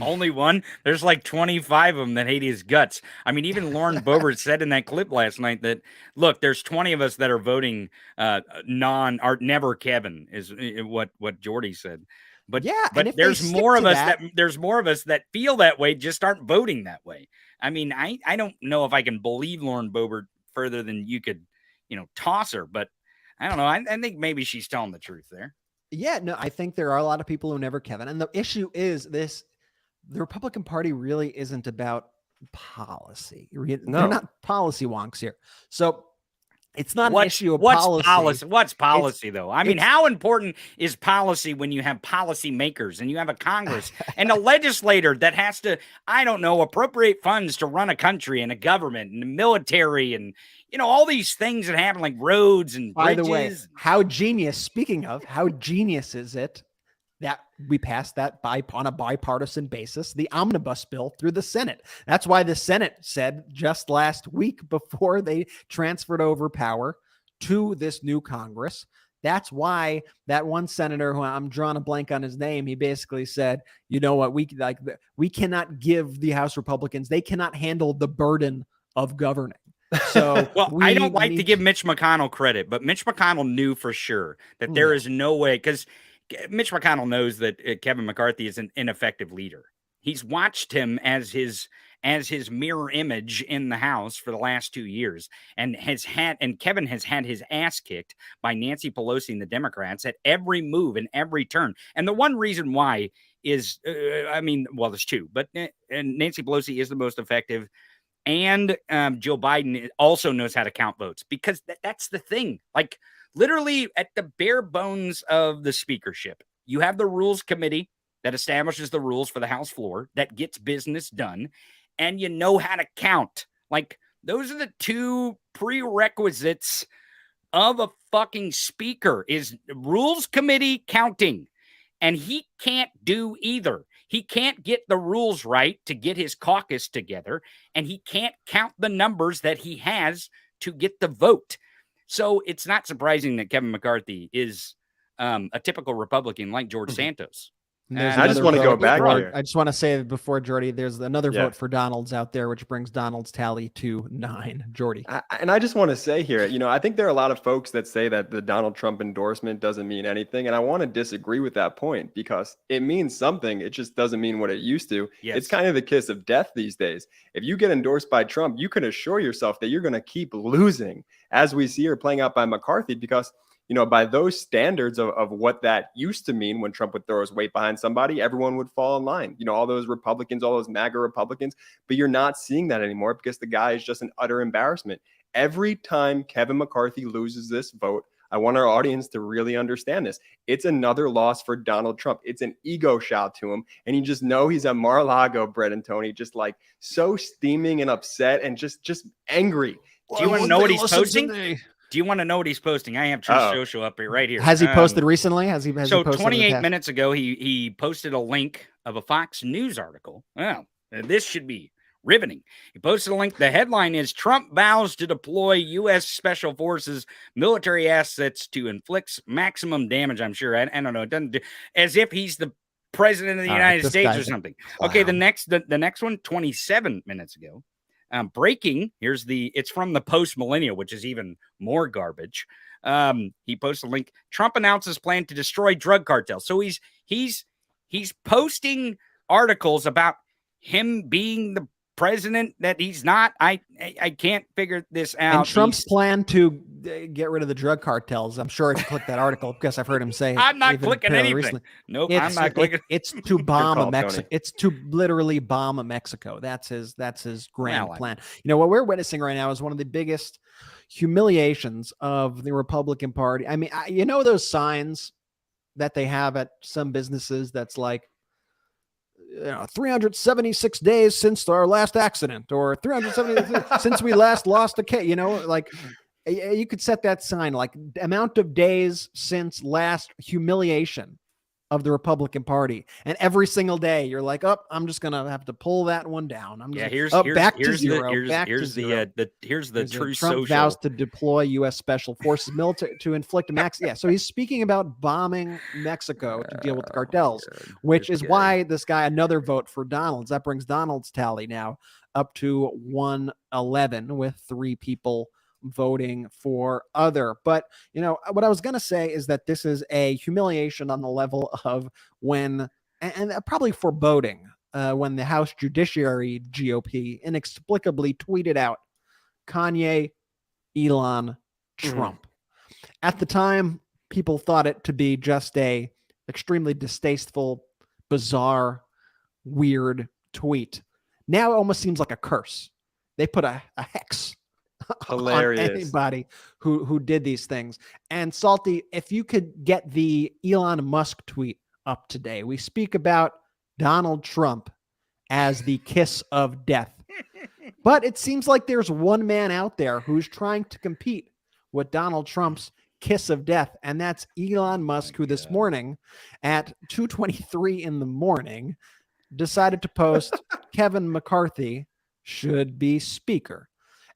[SPEAKER 24] Only one? There's like 25 of them that hate his guts. I mean, even Lauren Boebert said in that clip last night that, look, there's 20 of us that are voting never Kevin, is what Jordy said. But
[SPEAKER 6] yeah,
[SPEAKER 24] but there's more of us that feel that way, just aren't voting that way. I mean, I don't know if I can believe Lauren Boebert further than you could, toss her, but I don't know. I think maybe she's telling the truth there.
[SPEAKER 6] Yeah, no, I think there are a lot of people who never, Kevin. And the issue is this: the Republican Party really isn't about policy. They're not policy wonks here. So it's not an issue of policy.
[SPEAKER 24] What's policy, though? I mean, how important is policy when you have policy makers and you have a Congress and a legislator that has to, I don't know, appropriate funds to run a country and a government and the military and, all these things that happen like roads and bridges.
[SPEAKER 6] By the way, speaking of, how genius is it that we passed that on a bipartisan basis, the omnibus bill through the Senate? That's why the Senate said just last week, before they transferred over power to this new Congress, that's why that one senator, who I'm drawing a blank on his name, he basically said, you know what, we cannot give the House Republicans, they cannot handle the burden of governing. So
[SPEAKER 24] well, I don't like to give Mitch McConnell credit, but Mitch McConnell knew for sure that there is no way, because Mitch McConnell knows that Kevin McCarthy is an ineffective leader. He's watched him as his mirror image in the House for the last 2 years, and Kevin has had his ass kicked by Nancy Pelosi and the Democrats at every move and every turn. And the one reason why is, there's two, but Nancy Pelosi is the most effective. And Joe Biden also knows how to count votes, because that's the thing. Like, literally at the bare bones of the speakership, you have the Rules Committee that establishes the rules for the House floor, that gets business done, and you know how to count. Like, those are the two prerequisites of a fucking speaker, is Rules Committee counting. And he can't do either. He can't get the rules right to get his caucus together, and he can't count the numbers that he has to get the vote. So it's not surprising that Kevin McCarthy is a typical Republican like George Santos.
[SPEAKER 23] I just want to go back here.
[SPEAKER 6] I just want to say before Jordy, there's another vote for Donald's out there, which brings Donald's tally to 9. Jordy.
[SPEAKER 23] And I just want to say here, I think there are a lot of folks that say that the Donald Trump endorsement doesn't mean anything. And I want to disagree with that point, because it means something. It just doesn't mean what it used to. Yes. It's kind of the kiss of death these days. If you get endorsed by Trump, you can assure yourself that you're going to keep losing, as we see her playing out by McCarthy, because by those standards of what that used to mean when Trump would throw his weight behind somebody, everyone would fall in line. All those Republicans, all those MAGA Republicans, but you're not seeing that anymore, because the guy is just an utter embarrassment. Every time Kevin McCarthy loses this vote, I want our audience to really understand this. It's another loss for Donald Trump. It's an ego shot to him. And you just know he's at Mar-a-Lago, Brett and Tony, just like so steaming and upset and just angry.
[SPEAKER 24] Do you want to know what he's posting? Do you want to know what he's posting? I have Truth Social up here, right here.
[SPEAKER 6] Has he posted recently? Has he
[SPEAKER 24] so
[SPEAKER 6] posted
[SPEAKER 24] 28 minutes ago, he posted a link of a Fox News article. Well, this should be riveting. He posted a link. The headline is, Trump vows to deploy U.S. Special Forces military assets to inflict maximum damage. I'm sure. I don't know. It doesn't do, as if he's the president of the United States or something. Wow. Okay, the next one, 27 minutes ago. Breaking, it's from the Post Millennial, which is even more garbage. He posts a link. Trump announces plan to destroy drug cartels. So he's posting articles about him being the president that he's not. I can't figure this out.
[SPEAKER 6] And Trump's plan to get rid of the drug cartels. I'm sure I can click that article because I've heard him say
[SPEAKER 24] I'm not clicking anything.
[SPEAKER 6] Recently.
[SPEAKER 24] Nope, I'm not clicking.
[SPEAKER 6] It's to bomb Mexico. It's to literally bomb Mexico. That's his grand plan. What we're witnessing right now is one of the biggest humiliations of the Republican Party. I mean, those signs that they have at some businesses that's like, 376 days since our last accident, or 370 since we last lost a case. You could set that sign, like amount of days since last humiliation of the Republican Party, and every single day you're like, I'm just gonna have to pull that one down. Here's
[SPEAKER 24] the true
[SPEAKER 6] Trump
[SPEAKER 24] social.
[SPEAKER 6] vows to deploy U.S. Special Forces military to inflict max. Yeah, so he's speaking about bombing Mexico to deal with the cartels, which is why this guy, another vote for Donald's. That brings Donald's tally now up to 111, with 3 people voting for other. But, you know, what I was going to say is that this is a humiliation on the level of when, and probably foreboding, when the House Judiciary GOP inexplicably tweeted out Kanye, Elon, Trump. At the time, people thought it to be just a extremely distasteful, bizarre, weird tweet. Now it almost seems like a curse. They put a hex
[SPEAKER 23] Hilarious.
[SPEAKER 6] on anybody who did these things. And Salty, if you could get the Elon Musk tweet up today, we speak about Donald Trump as the kiss of death. But it seems like there's one man out there who's trying to compete with Donald Trump's kiss of death, and that's Elon Musk, who this morning at 2:23 in the morning decided to post Kevin McCarthy should be speaker.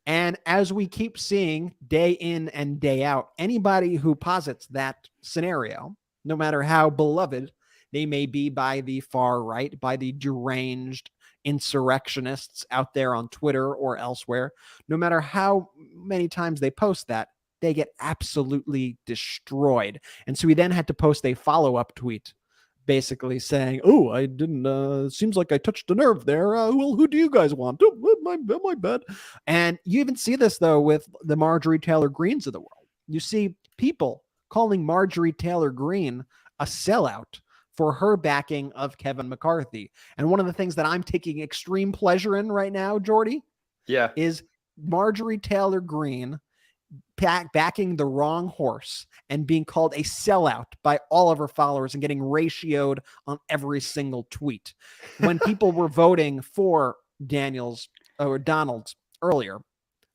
[SPEAKER 6] And as we keep seeing day in and day out, anybody who posits that scenario, no matter how beloved they may be by the far right, by the deranged insurrectionists out there on Twitter or elsewhere, no matter how many times they post that, they get absolutely destroyed. And so we then had to post a follow-up tweet basically saying, oh, I didn't, seems like I touched a nerve there. Well, who do you guys want? Oh, my bad. And you even see this, though, with the Marjorie Taylor Greenes of the world. You see people calling Marjorie Taylor Greene a sellout for her backing of Kevin McCarthy. And one of the things that I'm taking extreme pleasure in right now, Jordy, is Marjorie Taylor Greene backing the wrong horse and being called a sellout by all of her followers and getting ratioed on every single tweet. When people were voting for Donald's earlier,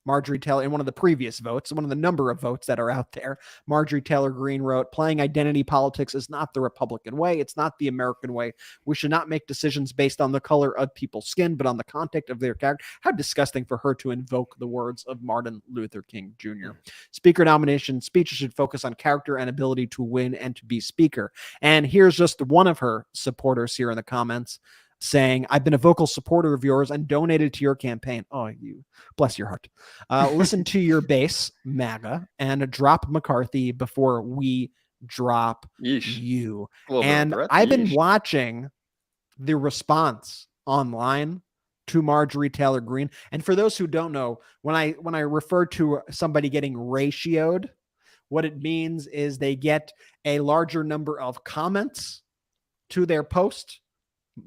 [SPEAKER 6] Marjorie Taylor, in one of the previous votes, one of the number of votes that are out there, Marjorie Taylor Greene wrote, playing identity politics is not the Republican way. It's not the American way. We should not make decisions based on the color of people's skin, but on the content of their character. How disgusting for her to invoke the words of Martin Luther King Jr. Speaker nomination speeches should focus on character and ability to win and to be speaker. And here's just one of her supporters here in the comments saying, I've been a vocal supporter of yours and donated to your campaign. Oh, you bless your heart. Listen to your base, MAGA, and drop McCarthy before we drop you. And I've been watching the response online to Marjorie Taylor Greene. And for those who don't know, when I refer to somebody getting ratioed, what it means is they get a larger number of comments to their post.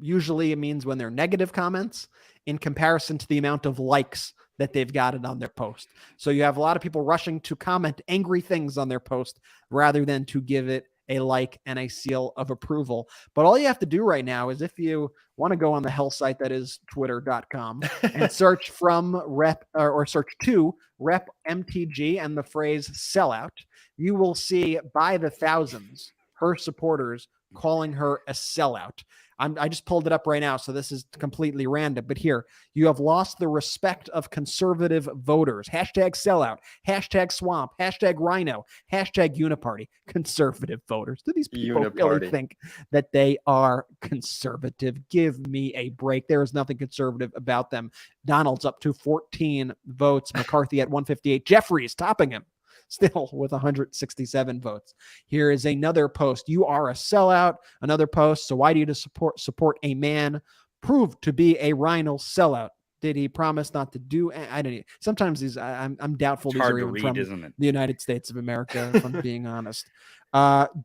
[SPEAKER 6] Usually it means when they're negative comments in comparison to the amount of likes that they've gotten on their post. So you have a lot of people rushing to comment angry things on their post rather than to give it a like and a seal of approval. But all you have to do right now is, if you want to go on the hell site that is twitter.com and search from rep or search to rep MTG and the phrase sellout, you will see by the thousands her supporters calling her a sellout. I just pulled it up right now, so this is completely random. But here, you have lost the respect of conservative voters. Hashtag sellout, hashtag swamp, hashtag rhino, hashtag uniparty. Conservative voters. Do these people really think that they are conservative? Give me a break. There is nothing conservative about them. Donald's up to 14 votes. McCarthy at 158. Jeffries topping him, still with 167 votes. Here is another post. You are a sellout. Another post. So why do you support a man proved to be a rhino sellout? Did he promise not to do? I don't know. Sometimes these, I'm doubtful these are even from the United States of America, if I'm being honest.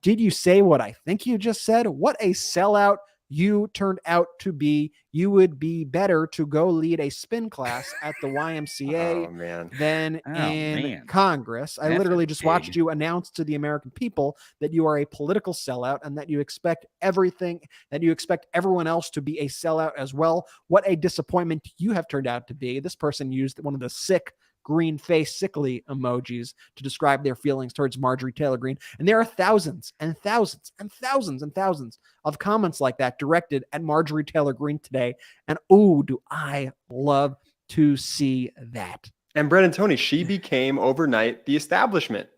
[SPEAKER 6] Did you say what I think you just said? What a sellout you turned out to be. You would be better to go lead a spin class at the YMCA than in Congress. I literally just watched you announce to the American people that you are a political sellout and that you expect everyone else to be a sellout as well. What a disappointment you have turned out to be. This person used one of the sick green face sickly emojis to describe their feelings towards Marjorie Taylor Greene. And there are thousands and thousands and thousands and thousands of comments like that directed at Marjorie Taylor Greene today. And oh, do I love to see that.
[SPEAKER 23] And Brett and Tony, she became overnight the establishment.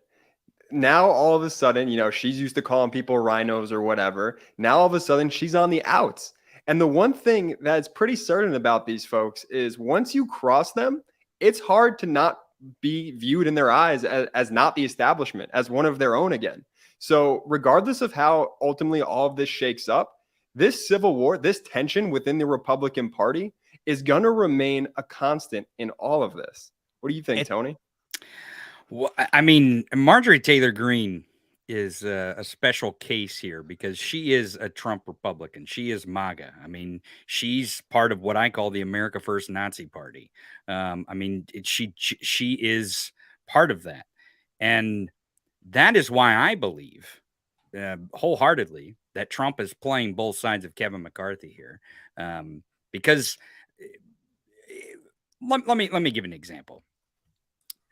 [SPEAKER 23] Now, all of a sudden, you know, she's used to calling people rhinos or whatever. Now, all of a sudden, she's on the outs. And the one thing that's pretty certain about these folks is once you cross them, it's hard to not be viewed in their eyes as not the establishment, as one of their own again. So regardless of how ultimately all of this shakes up, this civil war, this tension within the Republican Party is going to remain a constant in all of this. What do you think, Tony?
[SPEAKER 24] Well, I mean, Marjorie Taylor Greene is a special case here because she is a Trump Republican. She is MAGA. I mean, she's part of what I call the America First Nazi Party. I mean, she is part of that. And that is why I believe wholeheartedly that Trump is playing both sides of Kevin McCarthy here. Because let me give an example.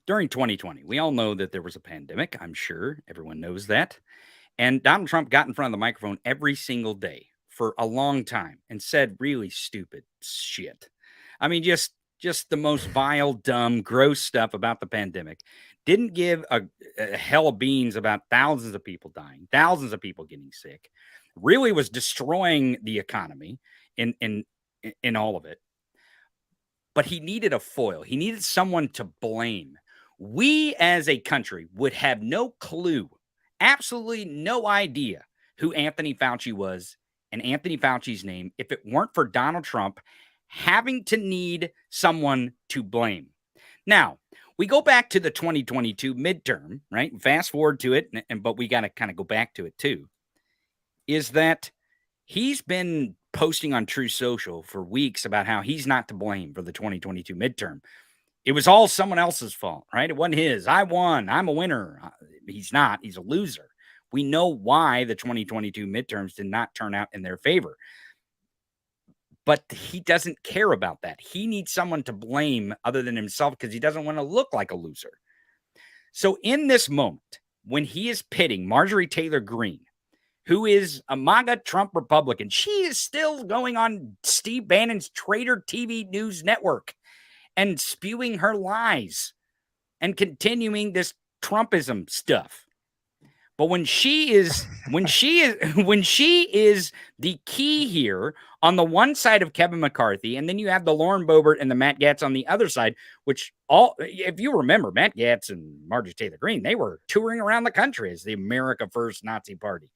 [SPEAKER 24] During 2020, we all know that there was a pandemic. I'm sure everyone knows that. And Donald Trump got in front of the microphone every single day for a long time and said really stupid shit. I mean, just the most vile, dumb, gross stuff about the pandemic. Didn't give a hell of beans about thousands of people dying, thousands of people getting sick. Really was destroying the economy in all of it. But he needed a foil. He needed someone to blame. We as a country would have no clue, absolutely no idea who Anthony Fauci was and Anthony Fauci's name if it weren't for Donald Trump having to need someone to blame. Now, we go back to the 2022 midterm, right? Fast forward to it, but we got to kind of go back to it too, is that he's been posting on True Social for weeks about how he's not to blame for the 2022 midterm. It was all someone else's fault, right? It wasn't his. I won. I'm a winner. He's not. He's a loser. We know why the 2022 midterms did not turn out in their favor. But he doesn't care about that. He needs someone to blame other than himself because he doesn't want to look like a loser. So in this moment, when he is pitting Marjorie Taylor Greene, who is a MAGA Trump Republican, she is still going on Steve Bannon's Traitor TV News Network and spewing her lies and continuing this Trumpism stuff. But when she is the key here on the one side of Kevin McCarthy, and then you have the Lauren Boebert and the Matt Gaetz on the other side, which if you remember, Matt Gaetz and Marjorie Taylor Greene, they were touring around the country as the America First Nazi Party.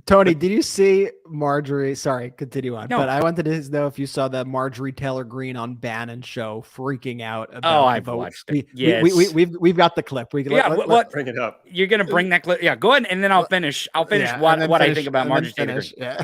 [SPEAKER 6] Tony, did you see Marjorie? Sorry, continue on.
[SPEAKER 24] No.
[SPEAKER 6] But I wanted to know if you saw the Marjorie Taylor Greene on Bannon show freaking out about the
[SPEAKER 24] I've
[SPEAKER 6] vote.
[SPEAKER 24] watched it. Yes.
[SPEAKER 6] We've got the clip.
[SPEAKER 24] Let's
[SPEAKER 23] bring it up.
[SPEAKER 24] You're gonna bring that clip. Yeah, go ahead, and then I'll finish. What I think about Marjorie Taylor Greene.
[SPEAKER 6] Yeah.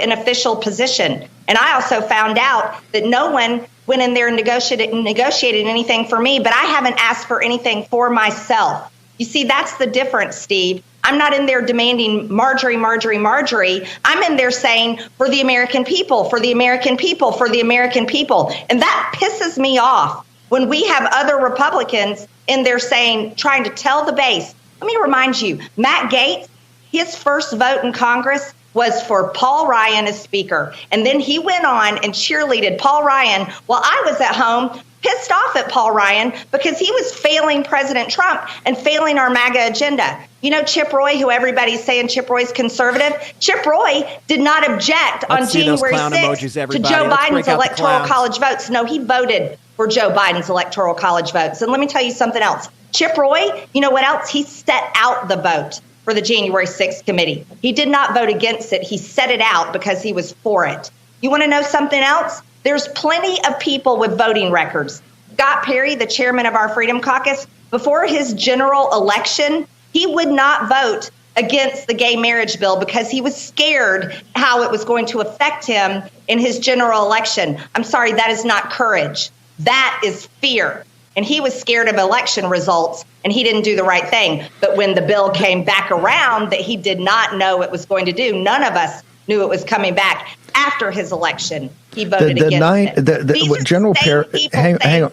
[SPEAKER 7] An official position. And I also found out that no one went in there and negotiated anything for me, but I haven't asked for anything for myself. You see, that's the difference, Steve. I'm not in there demanding Marjorie. I'm in there saying for the American people, for the American people, for the American people. And that pisses me off when we have other Republicans in there saying, trying to tell the base. Let me remind you, Matt Gaetz, his first vote in Congress was for Paul Ryan as Speaker. And then he went on and cheerleaded Paul Ryan while I was at home pissed off at Paul Ryan because he was failing President Trump and failing our MAGA agenda. You know, Chip Roy, who everybody's saying Chip Roy's conservative, Chip Roy did not object on January 6th to Joe Biden's electoral college votes. No, he voted for Joe Biden's electoral college votes. And let me tell you something else. Chip Roy, you know what else? He set out the vote for the January 6th committee. He did not vote against it. He set it out because he was for it. You want to know something else? There's plenty of people with voting records. Scott Perry, the chairman of our Freedom Caucus, before his general election, he would not vote against the gay marriage bill because he was scared how it was going to affect him in his general election. I'm sorry, that is not courage. That is fear. And he was scared of election results, and he didn't do the right thing. But when the bill came back around that he did not know it was going to do, none of us knew it was coming back after his election. He voted against it.
[SPEAKER 8] General Perry, hang on.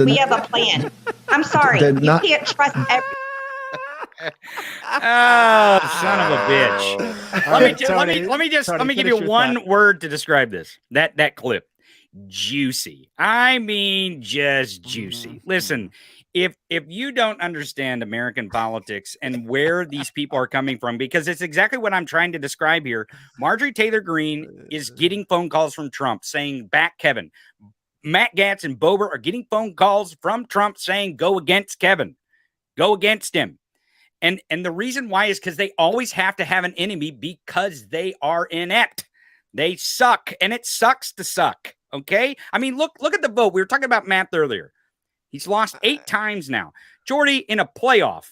[SPEAKER 7] We have a plan. I'm sorry. You can't trust everyone.
[SPEAKER 24] Oh, son of a bitch. Let me give you one word to describe this. That clip. Juicy. I mean, just juicy. Listen, if you don't understand American politics and where these people are coming from, because it's exactly what I'm trying to describe here. Marjorie Taylor Greene is getting phone calls from Trump saying, back Kevin. Matt Gaetz and Boebert are getting phone calls from Trump saying, go against Kevin, go against him. And the reason why is because they always have to have an enemy because they are inept. They suck, and it sucks to suck, okay? I mean, look at the vote. We were talking about math earlier. He's lost 8 times now. Jordy, in a playoff,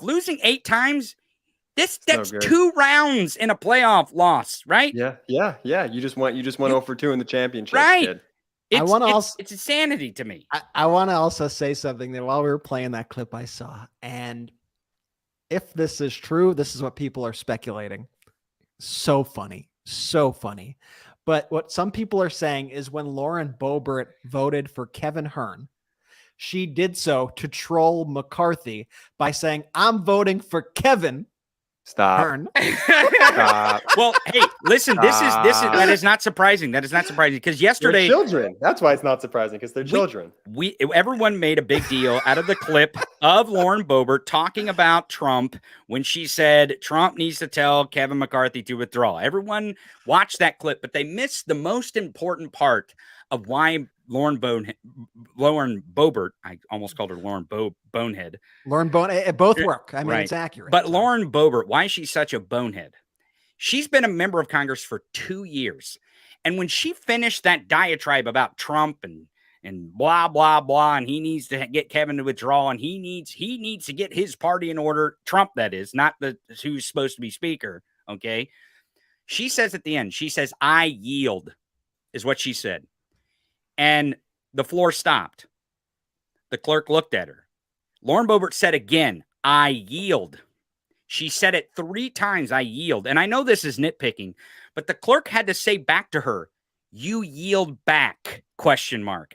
[SPEAKER 24] losing 8 times, that's 2 rounds in a playoff loss, right?
[SPEAKER 23] Yeah. You just went 0 for 2 in the championship,
[SPEAKER 24] right?
[SPEAKER 23] Kid.
[SPEAKER 24] It's insanity to me.
[SPEAKER 6] I want to also say something that while we were playing that clip I saw, and if this is true, this is what people are speculating. So funny. But what some people are saying is when Lauren Boebert voted for Kevin Hearn, she did so to troll McCarthy by saying, I'm voting for Kevin.
[SPEAKER 23] Stop.
[SPEAKER 6] Hearn.
[SPEAKER 23] Stop.
[SPEAKER 24] Well, hey, listen, that is not surprising. That is not surprising because yesterday,
[SPEAKER 23] they're children. That's why it's not surprising because they're children.
[SPEAKER 24] Everyone made a big deal out of the clip of Lauren Boebert talking about Trump when she said Trump needs to tell Kevin McCarthy to withdraw. Everyone watched that clip, but they missed the most important part of why Lauren Boebert, I almost called her Lauren Bonehead.
[SPEAKER 6] Both work. I mean,
[SPEAKER 24] right.
[SPEAKER 6] It's accurate.
[SPEAKER 24] But Lauren Boebert, why is she such a bonehead? She's been a member of Congress for 2 years. And when she finished that diatribe about Trump and blah, blah, blah, and he needs to get Kevin to withdraw, and he needs to get his party in order, Trump, that is, not who's supposed to be speaker, okay? She says at the end, she says, I yield, is what she said. And the floor stopped. The clerk looked at her. Lauren Boebert said again, I yield. She said it 3 times, I yield. And I know this is nitpicking, but the clerk had to say back to her, you yield back, ?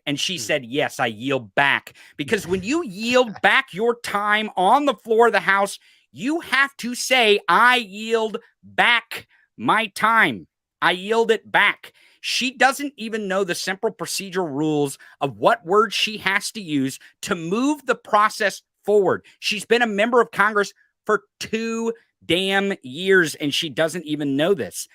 [SPEAKER 24] And she said, yes, I yield back. Because when you yield back your time on the floor of the House, you have to say, I yield back my time. I yield it back. She doesn't even know the simple procedural rules of what words she has to use to move the process forward. She's been a member of Congress for 2 damn years, and she doesn't even know this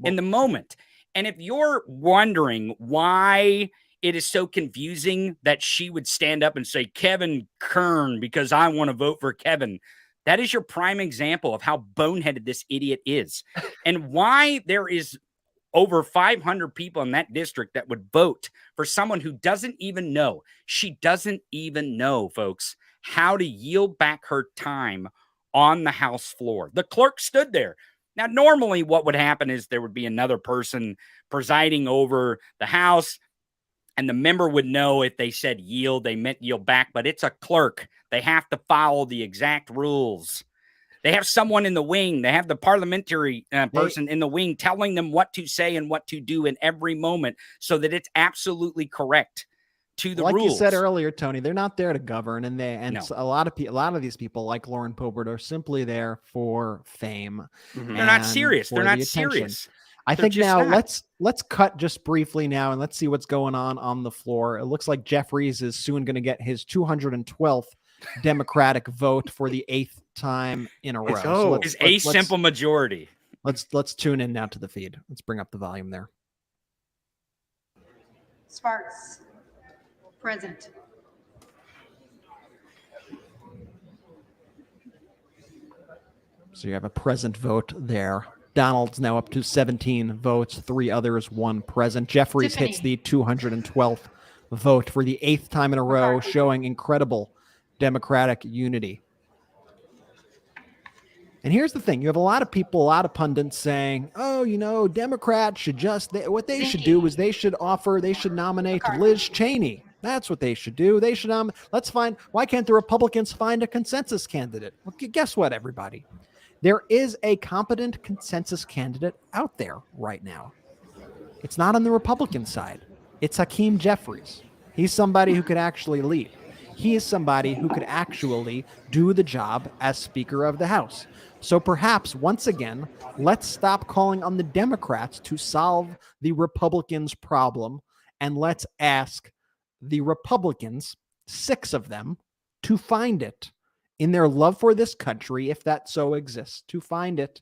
[SPEAKER 24] in the moment. And if you're wondering why it is so confusing that she would stand up and say, Kevin Kern, because I want to vote for Kevin, that is your prime example of how boneheaded this idiot is and why there is over 500 people in that district that would vote for someone who doesn't even know. She doesn't even know, folks, how to yield back her time on the House floor. The clerk stood there. Now, normally what would happen is there would be another person presiding over the House, and the member would know if they said yield, they meant yield back, but it's a clerk. They have to follow the exact rules. They have someone in the wing. They have the parliamentary person in the wing telling them what to say and what to do in every moment so that it's absolutely correct to the
[SPEAKER 6] rules. Like you said earlier, Tony, they're not there to govern, and a lot of these people, like Lauren Boebert, are simply there for fame.
[SPEAKER 24] Mm-hmm. They're not serious. They're not serious.
[SPEAKER 6] I think now let's cut just briefly now and let's see what's going on the floor. It looks like Jeffries is soon going to get his 212th Democratic vote for the 8th time in a row.
[SPEAKER 24] So his simple majority.
[SPEAKER 6] Let's tune in now to the feed. Let's bring up the volume there.
[SPEAKER 2] Sparks, present.
[SPEAKER 6] So you have a present vote there. Donald's now up to 17 votes, 3 others, 1 present. Jeffries hits the 212th vote for the 8th time in a row, showing incredible Democratic unity. And here's the thing. You have a lot of people, a lot of pundits saying, oh, Democrats should what they should do is they should nominate Liz Cheney. That's what they should do. They should, why can't the Republicans find a consensus candidate? Well, guess what, everybody? There is a competent consensus candidate out there right now. It's not on the Republican side. It's Hakeem Jeffries. He's somebody who could actually lead. He is somebody who could actually do the job as Speaker of the House. So perhaps, once again, let's stop calling on the Democrats to solve the Republicans' problem, and let's ask the Republicans, 6 of them, to find it in their love for this country, if that so exists, to find it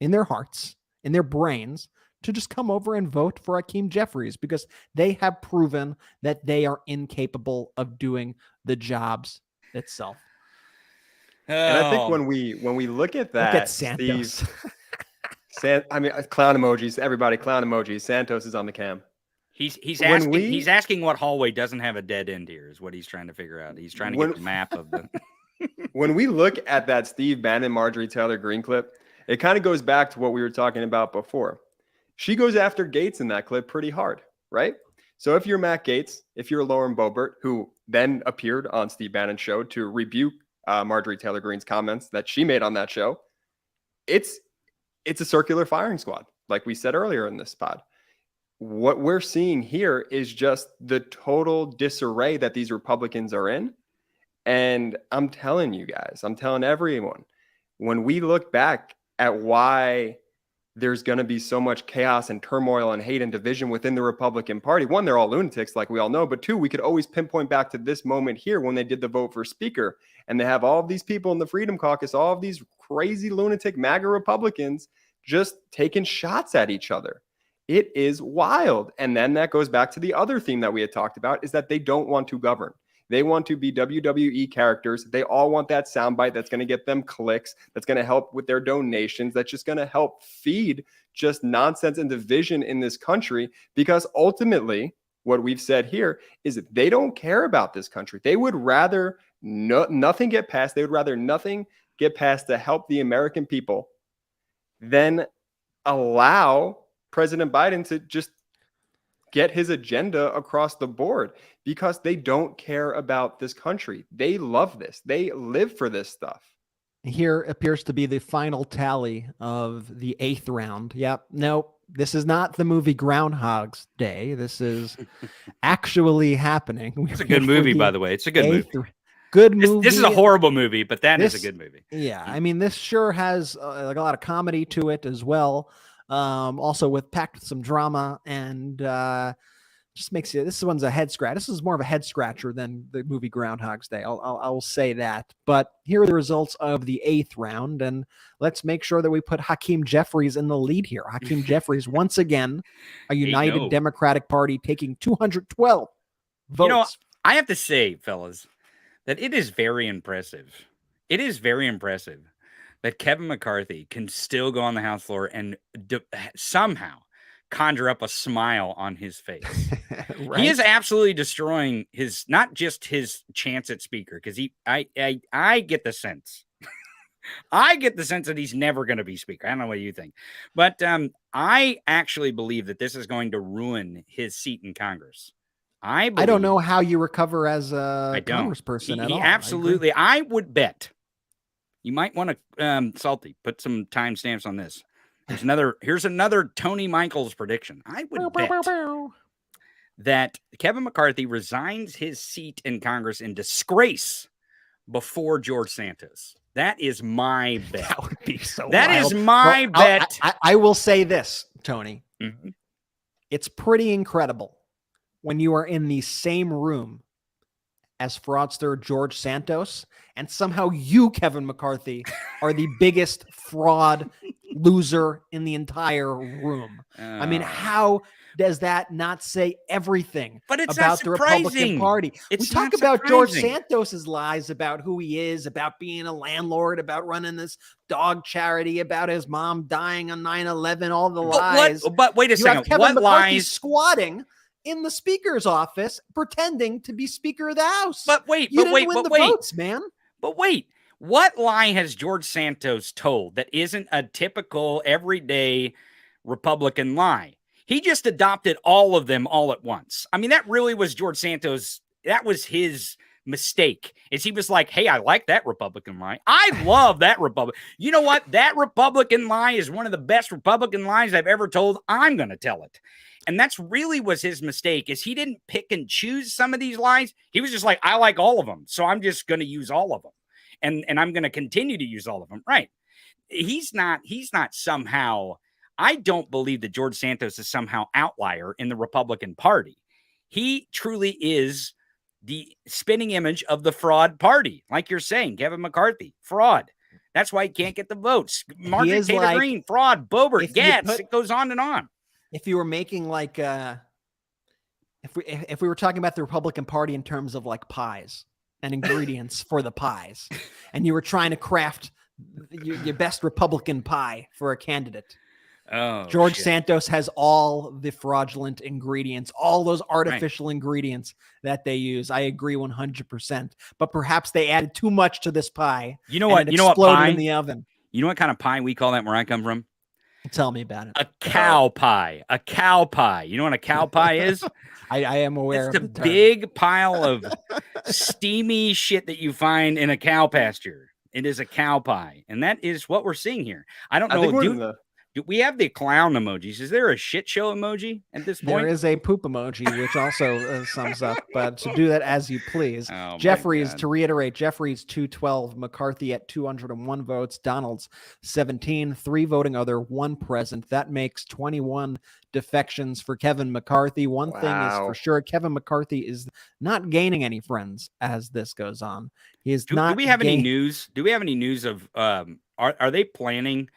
[SPEAKER 6] in their hearts, in their brains, to just come over and vote for Hakeem Jeffries because they have proven that they are incapable of doing the jobs itself.
[SPEAKER 23] And I think when we look at that,
[SPEAKER 6] look at Santos.
[SPEAKER 23] I mean, clown emojis, everybody, clown emojis. Santos is on the cam.
[SPEAKER 24] He's asking what hallway doesn't have a dead end here is what he's trying to figure out. He's trying to get the map of the.
[SPEAKER 23] When we look at that Steve Bannon, Marjorie Taylor Greene clip, it kind of goes back to what we were talking about before. She goes after Gaetz in that clip pretty hard, right? So if you're Matt Gaetz, if you're Lauren Boebert, who then appeared on Steve Bannon's show to rebuke Marjorie Taylor Greene's comments that she made on that show, it's a circular firing squad, like we said earlier in this pod. What we're seeing here is just the total disarray that these Republicans are in. And I'm telling you guys, I'm telling everyone, when we look back at why there's going to be so much chaos and turmoil and hate and division within the Republican Party, one, they're all lunatics, like we all know, but two, we could always pinpoint back to this moment here when they did the vote for Speaker, and they have all of these people in the Freedom Caucus, all of these crazy lunatic MAGA Republicans just taking shots at each other. It is wild. And then that goes back to the other theme that we had talked about, is that they don't want to govern. They want to be WWE characters. They all want that soundbite that's going to get them clicks, that's going to help with their donations, that's just going to help feed just nonsense and division in this country. Because ultimately, what we've said here is that they don't care about this country. They would rather nothing get passed. They would rather nothing get passed to help the American people than allow President Biden to just get his agenda across the board, because they don't care about this country. They love this. They live for this stuff.
[SPEAKER 6] Here appears to be the final tally of the 8th round. Yep. No, this is not the movie Groundhog's Day. This is actually happening.
[SPEAKER 24] It's a good movie, by the way. It's a good movie.
[SPEAKER 6] Good movie.
[SPEAKER 24] This is a horrible movie, but is a good movie.
[SPEAKER 6] Yeah. I mean, this sure has like a lot of comedy to it as well. Also packed with some drama, and just makes it, this one's a head scratch. This is more of a head scratcher than the movie Groundhog's Day. I'll say that. But here are the results of the 8th round, and let's make sure that we put Hakeem Jeffries in the lead here. Hakeem Jeffries, once again, a united Democratic Party taking 212 votes.
[SPEAKER 24] You know, I have to say, fellas, that it is very impressive. It is very impressive that Kevin McCarthy can still go on the House floor and somehow conjure up a smile on his face. Right? He is absolutely destroying not just his chance at Speaker, because I get the sense. I get the sense that he's never going to be Speaker. I don't know what you think. But I actually believe that this is going to ruin his seat in Congress. I
[SPEAKER 6] don't know how you recover as a congressperson at all.
[SPEAKER 24] Absolutely. I would bet. You might want to, Salty, put some timestamps on this. Here's another Tony Michaels prediction. I would bet that Kevin McCarthy resigns his seat in Congress in disgrace before George Santos. That is my bet.
[SPEAKER 6] That would be so
[SPEAKER 24] That
[SPEAKER 6] wild.
[SPEAKER 24] is my bet.
[SPEAKER 6] I will say this, Tony.
[SPEAKER 24] Mm-hmm.
[SPEAKER 6] It's pretty incredible when you are in the same room as fraudster George Santos, and somehow you, Kevin McCarthy, are the biggest fraud loser in the entire room. I mean, how does that not say everything about the Republican Party? We talk about George Santos's lies about who he is, about being a landlord, about running this dog charity, about his mom dying on 9/11, all the lies.
[SPEAKER 24] But wait a second.
[SPEAKER 6] Have Kevin McCarthy squatting in the Speaker's office, pretending to be Speaker of the House.
[SPEAKER 24] But wait,
[SPEAKER 6] you didn't win the votes, man.
[SPEAKER 24] But wait, what lie has George Santos told that isn't a typical everyday Republican lie? He just adopted all of them all at once. I mean, that really was George Santos. That was his mistake, is he was like, hey, I like that Republican lie. I love that Republican. You know what? That Republican lie is one of the best Republican lies I've ever told. I'm going to tell it. And that's really was his mistake, is he didn't pick and choose some of these lies. He was just like, I like all of them, so I'm just going to use all of them. And I'm going to continue to use all of them. Right. He's not somehow, I don't believe that George Santos is somehow outlier in the Republican Party. He truly is the spinning image of the fraud party. Like you're saying, Kevin McCarthy, fraud. That's why he can't get the votes. Marjorie Taylor Greene, fraud. Boebert, Gaetz, it goes on and on.
[SPEAKER 6] If you were making like if we were talking about the Republican Party in terms of like pies and ingredients for the pies, and you were trying to craft your best Republican pie for a candidate.
[SPEAKER 24] Oh,
[SPEAKER 6] George
[SPEAKER 24] shit.
[SPEAKER 6] Santos has all the fraudulent ingredients, all those artificial ingredients that they use. I agree 100%. But perhaps they added too much to this pie.
[SPEAKER 24] You know what?
[SPEAKER 6] It
[SPEAKER 24] You know what
[SPEAKER 6] exploded
[SPEAKER 24] pie?
[SPEAKER 6] in the oven.
[SPEAKER 24] You know what kind of pie we call that where I come from?
[SPEAKER 6] Tell me about it.
[SPEAKER 24] A cow pie. A cow pie. You know what a cow pie is?
[SPEAKER 6] I am aware
[SPEAKER 24] it's
[SPEAKER 6] of
[SPEAKER 24] the
[SPEAKER 6] the term.
[SPEAKER 24] big pile of steamy shit that you find in a cow pasture. It is a cow pie, and that is what we're seeing here. I don't know. Do we have the clown emojis? Is there a shit show emoji at this point?
[SPEAKER 6] There is a poop emoji, which also sums up, but to do that as you please.
[SPEAKER 24] Oh,
[SPEAKER 6] Jeffries, to reiterate, Jeffries 212, McCarthy at 201 votes, Donalds 17, 3 voting other, 1 present. That makes 21 defections for Kevin McCarthy. One thing is for sure, Kevin McCarthy is not gaining any friends as this goes on. He is not.
[SPEAKER 24] Do we have any news? Do we have any news of are they planning?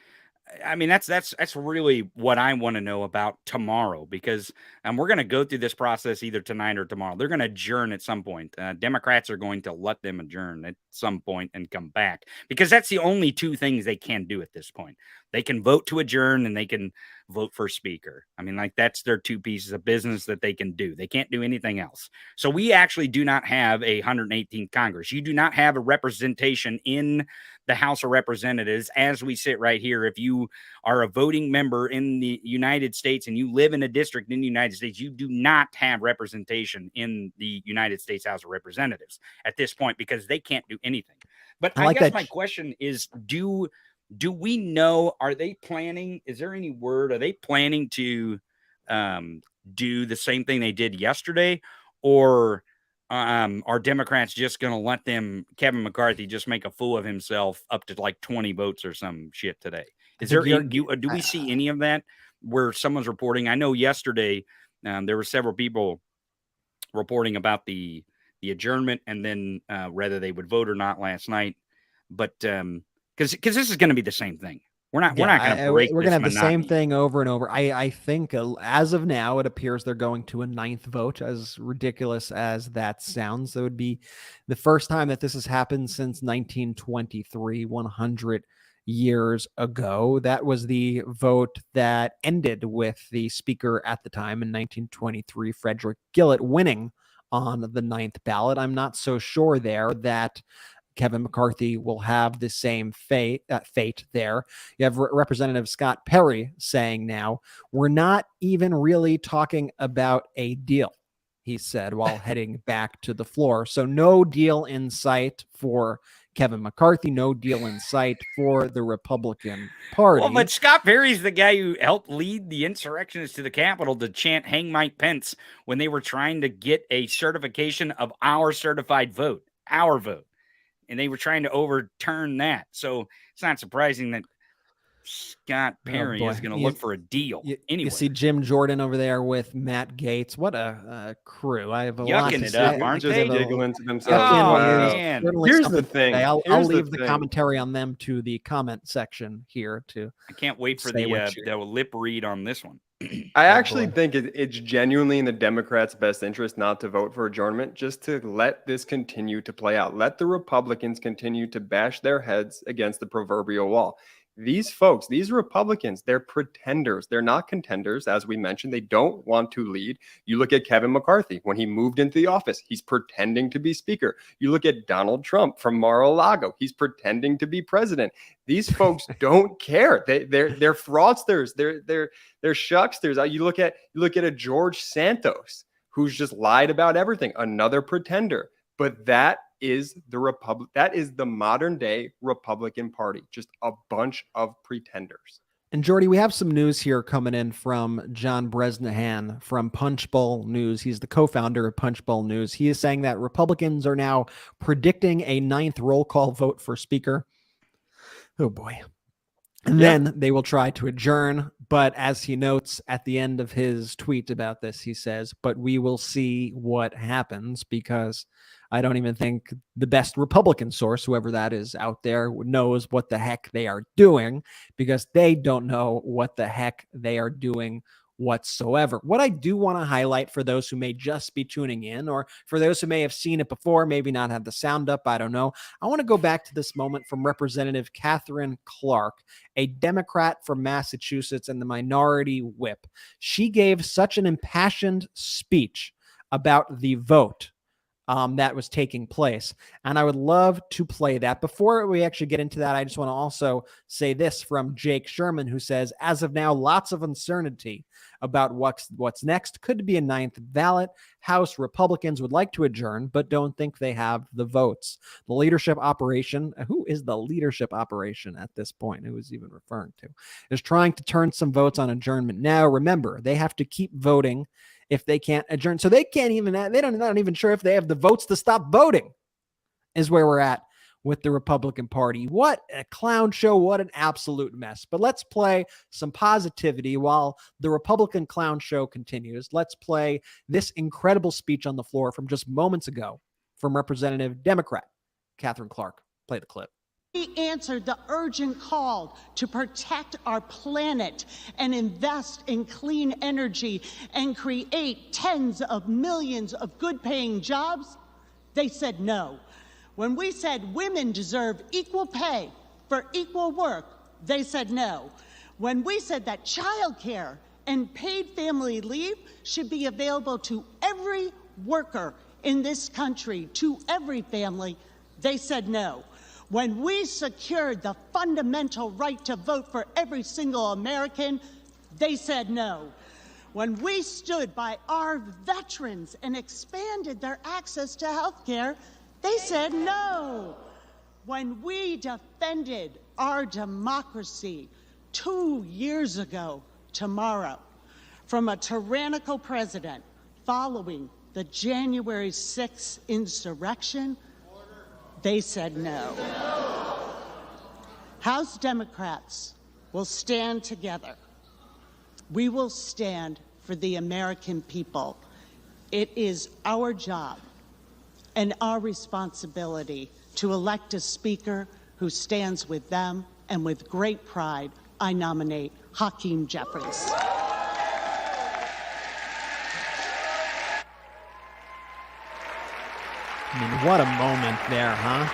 [SPEAKER 24] I mean, that's really what I want to know about tomorrow, because we're going to go through this process either tonight or tomorrow. They're going to adjourn at some point. Democrats are going to let them adjourn at some point and come back, because that's the only 2 things they can do at this point. They can vote to adjourn and they can vote for speaker. I mean, like, that's their 2 pieces of business that they can do. They can't do anything else. So we actually do not have a 118th Congress. You do not have a representation in the House of Representatives as we sit right here. If you are a voting member in the United States and you live in a district in the United States, you do not have representation in the United States House of Representatives at this point, because they can't do anything. But I guess my question is, do we know, are they planning, is there any word, are they planning to do the same thing they did yesterday, or are Democrats just going to let Kevin McCarthy just make a fool of himself up to like 20 votes or some shit today? Is there, do we see any of that where someone's reporting? I know yesterday there were several people reporting about the adjournment and then whether they would vote or not last night. But because this is going to be the same thing. We're not going to break.
[SPEAKER 6] We're going to have the same thing over and over. I think as of now, it appears they're going to a 9th vote. As ridiculous as that sounds, that would be the first time that this has happened since 1923, 100 years ago. That was the vote that ended with the speaker at the time in 1923, Frederick Gillett, winning on the 9th ballot. I'm not so sure there that Kevin McCarthy will have the same fate there. You have Representative Scott Perry saying now, we're not even really talking about a deal, he said while heading back to the floor. So no deal in sight for Kevin McCarthy, no deal in sight for the Republican Party.
[SPEAKER 24] Well, but Scott Perry's the guy who helped lead the insurrectionists to the Capitol to chant "Hang Mike Pence" when they were trying to get a certification of our certified vote, our vote. And they were trying to overturn that. So it's not surprising that Scott Perry is going to look for a deal. Anyway,
[SPEAKER 6] you see Jim Jordan over there with Matt Gaetz. What a crew! I have a lot to
[SPEAKER 24] it
[SPEAKER 6] say.
[SPEAKER 24] up, aren't
[SPEAKER 23] just
[SPEAKER 24] they?
[SPEAKER 23] giggling to themselves.
[SPEAKER 24] Oh, man.
[SPEAKER 23] Here's the thing.
[SPEAKER 6] I'll leave the commentary on them to the comment section here. I
[SPEAKER 24] can't wait for the lip read on this one.
[SPEAKER 23] I actually think it's genuinely in the Democrats' best interest not to vote for adjournment, just to let this continue to play out. Let the Republicans continue to bash their heads against the proverbial wall. These folks, these Republicans, they're pretenders. They're not contenders. As we mentioned, they don't want to lead. You look at Kevin McCarthy. When he moved into the office, he's pretending to be speaker. You look at Donald Trump from Mar-a-Lago. He's pretending to be president. These folks don't care. They're fraudsters. They're shucksters. You look at a George Santos who's just lied about everything. Another pretender. But that is the modern day Republican Party, just a bunch of pretenders.
[SPEAKER 6] And Jordy, we have some news here coming in from John Bresnahan from Punchbowl News. He's the co-founder of Punchbowl News. He is saying that Republicans are now predicting a 9th roll call vote for speaker. Oh boy. And then they will try to adjourn. But as he notes at the end of his tweet about this, he says, but we will see what happens, because I don't even think the best Republican source, whoever that is out there, knows what the heck they are doing, because they don't know what the heck they are doing whatsoever. What I do want to highlight for those who may just be tuning in, or for those who may have seen it before, maybe not have the sound up, I don't know. I want to go back to this moment from Representative Catherine Clark, a Democrat from Massachusetts and the minority whip. She gave such an impassioned speech about the vote that was taking place. And I would love to play that. Before we actually get into that, I just want to also say this from Jake Sherman, who says, as of now, lots of uncertainty about what's next. Could be a ninth ballot. House Republicans would like to adjourn, but don't think they have the votes. The leadership operation, who is the leadership operation at this point? Who is even referring to? Is trying to turn some votes on adjournment. Now, remember, they have to keep voting if they can't adjourn. So they can't even, they're not even sure if they have the votes to stop voting, is where we're at with the Republican Party. What a clown show. What an absolute mess. But let's play some positivity while the Republican clown show continues. Let's play this incredible speech on the floor from just moments ago from Representative Democrat Catherine Clark. Play the clip.
[SPEAKER 4] We answered the urgent call to protect our planet and invest in clean energy and create tens of millions of good-paying jobs. They said no. When we said women deserve equal pay for equal work, they said no. When we said that childcare and paid family leave should be available to every worker in this country, to every family, they said no. When we secured the fundamental right to vote for every single American, they said no. When we stood by our veterans and expanded their access to health care, they said no. When we defended our democracy 2 years ago tomorrow from a tyrannical president following the January 6th insurrection, they said no. House Democrats will stand together. We will stand for the American people. It is our job and our responsibility to elect a speaker who stands with them, and with great pride, I nominate Hakeem Jeffries.
[SPEAKER 6] I mean, what a moment there, huh?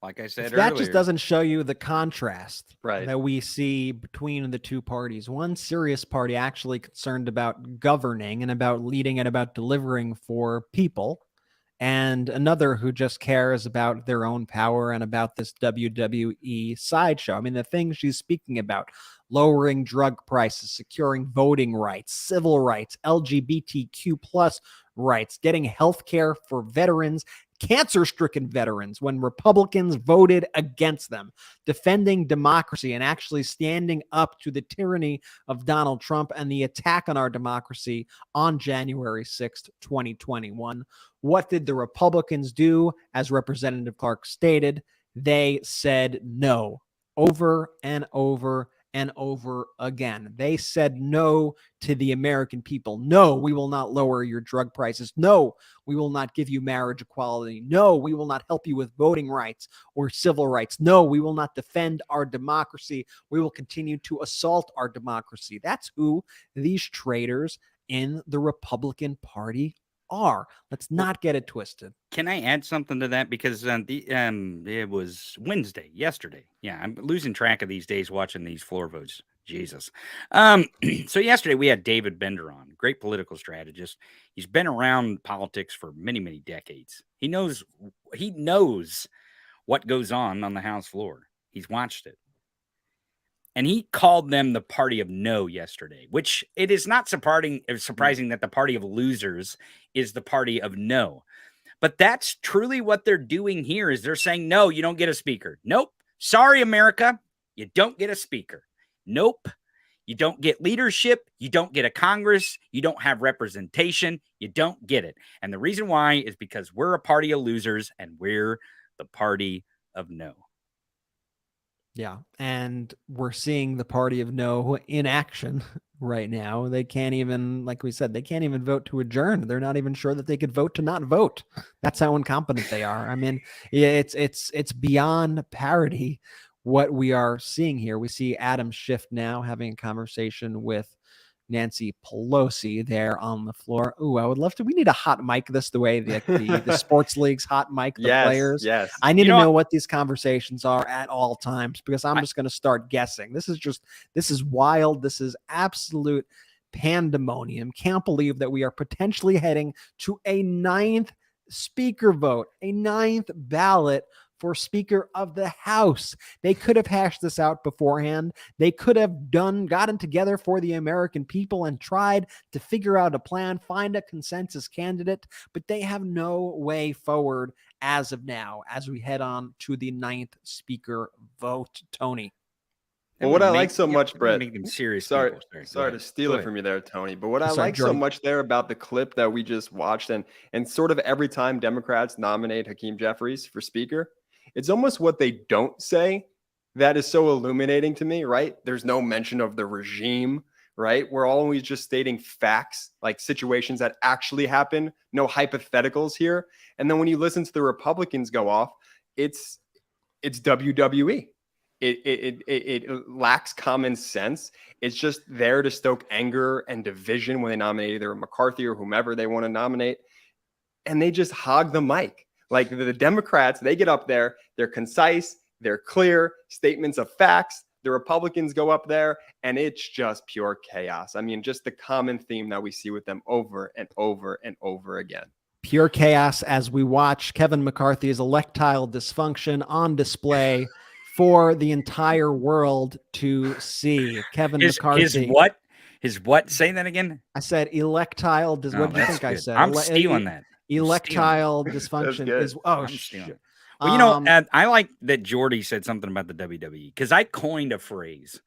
[SPEAKER 24] Like I said
[SPEAKER 6] that
[SPEAKER 24] earlier,
[SPEAKER 6] just doesn't show you the contrast
[SPEAKER 23] right.
[SPEAKER 6] that we see between the two parties. One serious party actually concerned about governing and about leading and about delivering for people, and another who just cares about their own power and about this WWE sideshow. I mean, the things she's speaking about: lowering drug prices, securing voting rights, civil rights, LGBTQ plus rights, getting health care for veterans, cancer-stricken veterans when Republicans voted against them, defending democracy and actually standing up to the tyranny of Donald Trump and the attack on our democracy on January 6th, 2021. What did the Republicans do? As Representative Clark stated, they said no over and over and over again. They said no to the American people. No, we will not lower your drug prices. No, we will not give you marriage equality. No, we will not help you with voting rights or civil rights. No, we will not defend our democracy. We will continue to assault our democracy. That's who these traitors in the Republican Party are. Let's not get it twisted.
[SPEAKER 24] Can I add something to that? Because it was Wednesday, yesterday. Yeah, I'm losing track of these days watching these floor votes. Jesus. So yesterday we had David Bender on, great political strategist. He's been around politics for many, many decades. He knows what goes on the House floor. He's watched it. And he called them the party of no yesterday, which it is not surprising that the party of losers is the party of no. But that's truly what they're doing here, is they're saying, no, you don't get a speaker. Nope. Sorry, America. You don't get a speaker. Nope. You don't get leadership. You don't get a Congress. You don't have representation. You don't get it. And the reason why is because we're a party of losers and we're the party of no.
[SPEAKER 6] Yeah, and we're seeing the party of no in action right now. They can't even, like we said, they can't even vote to adjourn. They're not even sure that they could vote to not vote. That's how incompetent they are. I mean, it's beyond parody what we are seeing here. We see Adam Schiff now having a conversation with Nancy Pelosi there on the floor. Ooh, I would love to. We need a hot mic this the way the sports leagues hot mic the players.
[SPEAKER 23] Yes.
[SPEAKER 6] I need to know what these conversations are at all times, because I'm just going to start guessing. This is wild. This is absolute pandemonium. Can't believe that we are potentially heading to a 9th speaker vote, a 9th ballot for Speaker of the House. They could have hashed this out beforehand. They could have gotten together for the American people and tried to figure out a plan, find a consensus candidate, but they have no way forward as of now, as we head on to the 9th speaker vote. Tony.
[SPEAKER 23] Well, what I like so much, Brett,
[SPEAKER 24] make them serious.
[SPEAKER 23] sorry
[SPEAKER 24] Sorry,
[SPEAKER 23] to steal it from you there, Tony. But what I
[SPEAKER 6] Sorry,
[SPEAKER 23] like so
[SPEAKER 6] Jordan.
[SPEAKER 23] much there about the clip that we just watched, and sort of every time Democrats nominate Hakeem Jeffries for speaker, it's almost what they don't say that is so illuminating to me, right? There's no mention of the regime, right? We're always just stating facts, like situations that actually happen, no hypotheticals here. And then when you listen to the Republicans go off, it's WWE. It lacks common sense. It's just there to stoke anger and division when they nominate either McCarthy or whomever they want to nominate. And they just hog the mic. Like the Democrats, they get up there, they're concise, they're clear, statements of facts. The Republicans go up there and it's just pure chaos. I mean, just the common theme that we see with them over and over and over again.
[SPEAKER 6] Pure chaos as we watch Kevin McCarthy's electile dysfunction on display for the entire world to see. Kevin McCarthy.
[SPEAKER 24] His what? Say that again.
[SPEAKER 6] I said electile. What do you think I said?
[SPEAKER 24] I'm stealing that.
[SPEAKER 6] Electile dysfunction is. Oh,
[SPEAKER 24] shit. Well, I like that Jordy said something about the WWE, because I coined a phrase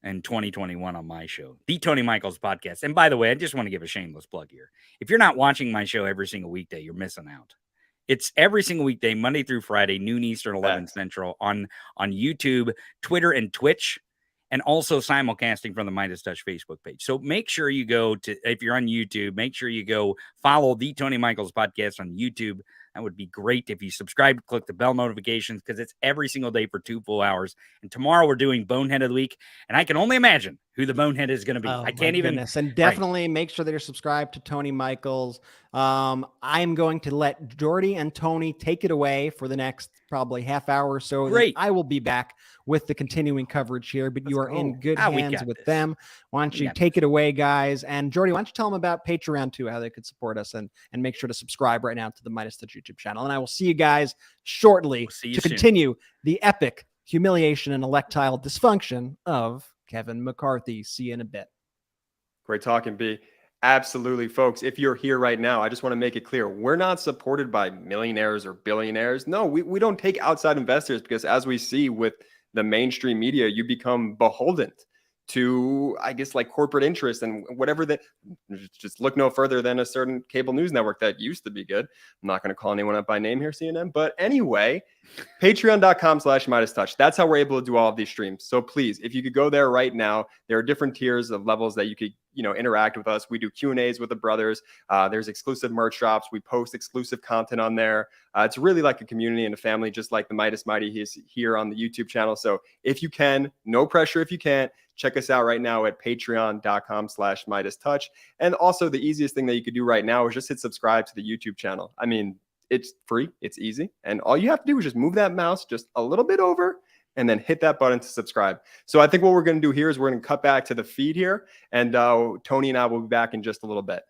[SPEAKER 24] in 2021 on my show, The Tony Michaels Podcast. And by the way, I just want to give a shameless plug here. If you're not watching my show every single weekday, you're missing out. It's every single weekday, Monday through Friday, noon Eastern, 11 Central on YouTube, Twitter, and Twitch, and also simulcasting from the MeidasTouch Facebook page. So make sure you go to, if you're on YouTube, make sure you go follow the Tony Michaels Podcast on YouTube. That would be great if you subscribe, click the bell notifications, because it's every single day for 2 full hours. And tomorrow we're doing Bonehead of the Week, and I can only imagine who the Bonehead is going to be. I can't even.
[SPEAKER 6] And definitely make sure that you're subscribed to Tony Michaels. I'm going to let Jordy and Tony take it away for the next probably half hour or so.
[SPEAKER 24] Great.
[SPEAKER 6] I will be back with the continuing coverage here, but you are in good hands with them. Why don't you take it away, guys? And Jordy, why don't you tell them about Patreon too, how they could support us, and make sure to subscribe right now to the MeidasTouch YouTube channel. And I will see you guys shortly to continue the epic humiliation and electile dysfunction of Kevin McCarthy. See you in a bit.
[SPEAKER 23] Great talking, B. Absolutely, folks. If you're here right now, I just want to make it clear. We're not supported by millionaires or billionaires. No, we don't take outside investors, because as we see with the mainstream media, you become beholden to, I guess, like corporate interests and whatever that. Just look no further than a certain cable news network that used to be good. I'm not going to call anyone up by name here, CNN. But anyway, patreon.com/MeidasTouch. That's how we're able to do all of these streams. So please, if you could go there right now, there are different tiers of levels that you could, interact with us. We do Q&As with the brothers. There's exclusive merch drops. We post exclusive content on there. It's really like a community and a family, just like the Meidas Mighty is here on the YouTube channel. So if you can, no pressure if you can't, check us out right now at patreon.com/MeidasTouch. And also the easiest thing that you could do right now is just hit subscribe to the YouTube channel. I mean, it's free, it's easy. And all you have to do is just move that mouse just a little bit over and then hit that button to subscribe. So I think what we're going to do here is we're going to cut back to the feed here, and Tony and I will be back in just a little bit.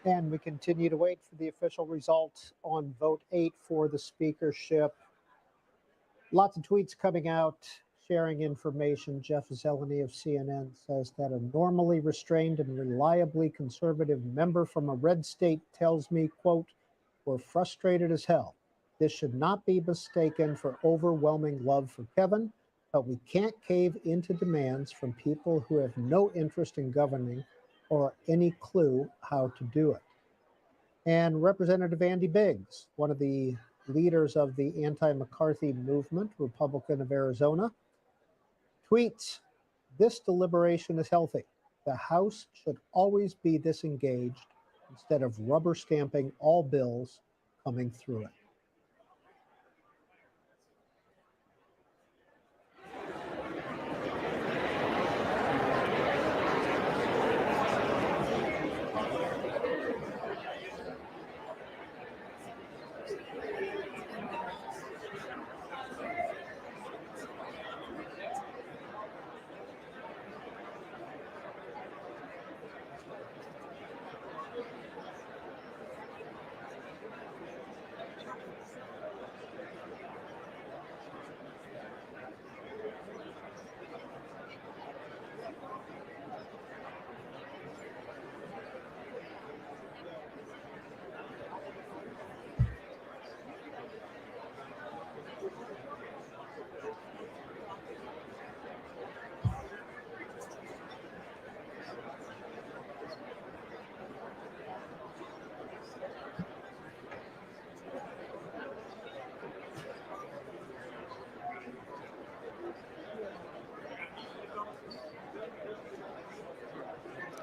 [SPEAKER 18] And we continue to wait for the official result on vote 8 for the speakership. Lots of tweets coming out, sharing information. Jeff Zeleny of CNN says that a normally restrained and reliably conservative member from a red state tells me, quote, "We're frustrated as hell. This should not be mistaken for overwhelming love for Kevin, but we can't cave into demands from people who have no interest in governing or any clue how to do it." And Representative Andy Biggs, one of the leaders of the anti-McCarthy movement, Republican of Arizona, tweets, "This deliberation is healthy. The House should always be disengaged instead of rubber stamping all bills coming through it."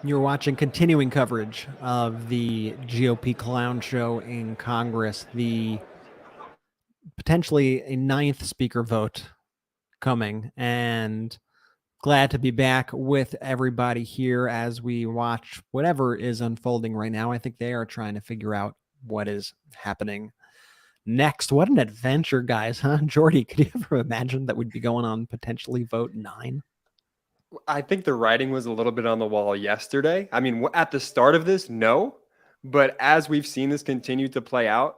[SPEAKER 6] You're watching continuing coverage of the GOP clown show in Congress, the potentially a 9th speaker vote coming, and glad to be back with everybody here as we watch whatever is unfolding right now. I think they are trying to figure out what is happening next. What an adventure, guys, huh? Jordy, could you ever imagine that we'd be going on potentially vote 9?
[SPEAKER 23] I think the writing was a little bit on the wall yesterday. I mean, at the start of this, no. But as we've seen this continue to play out,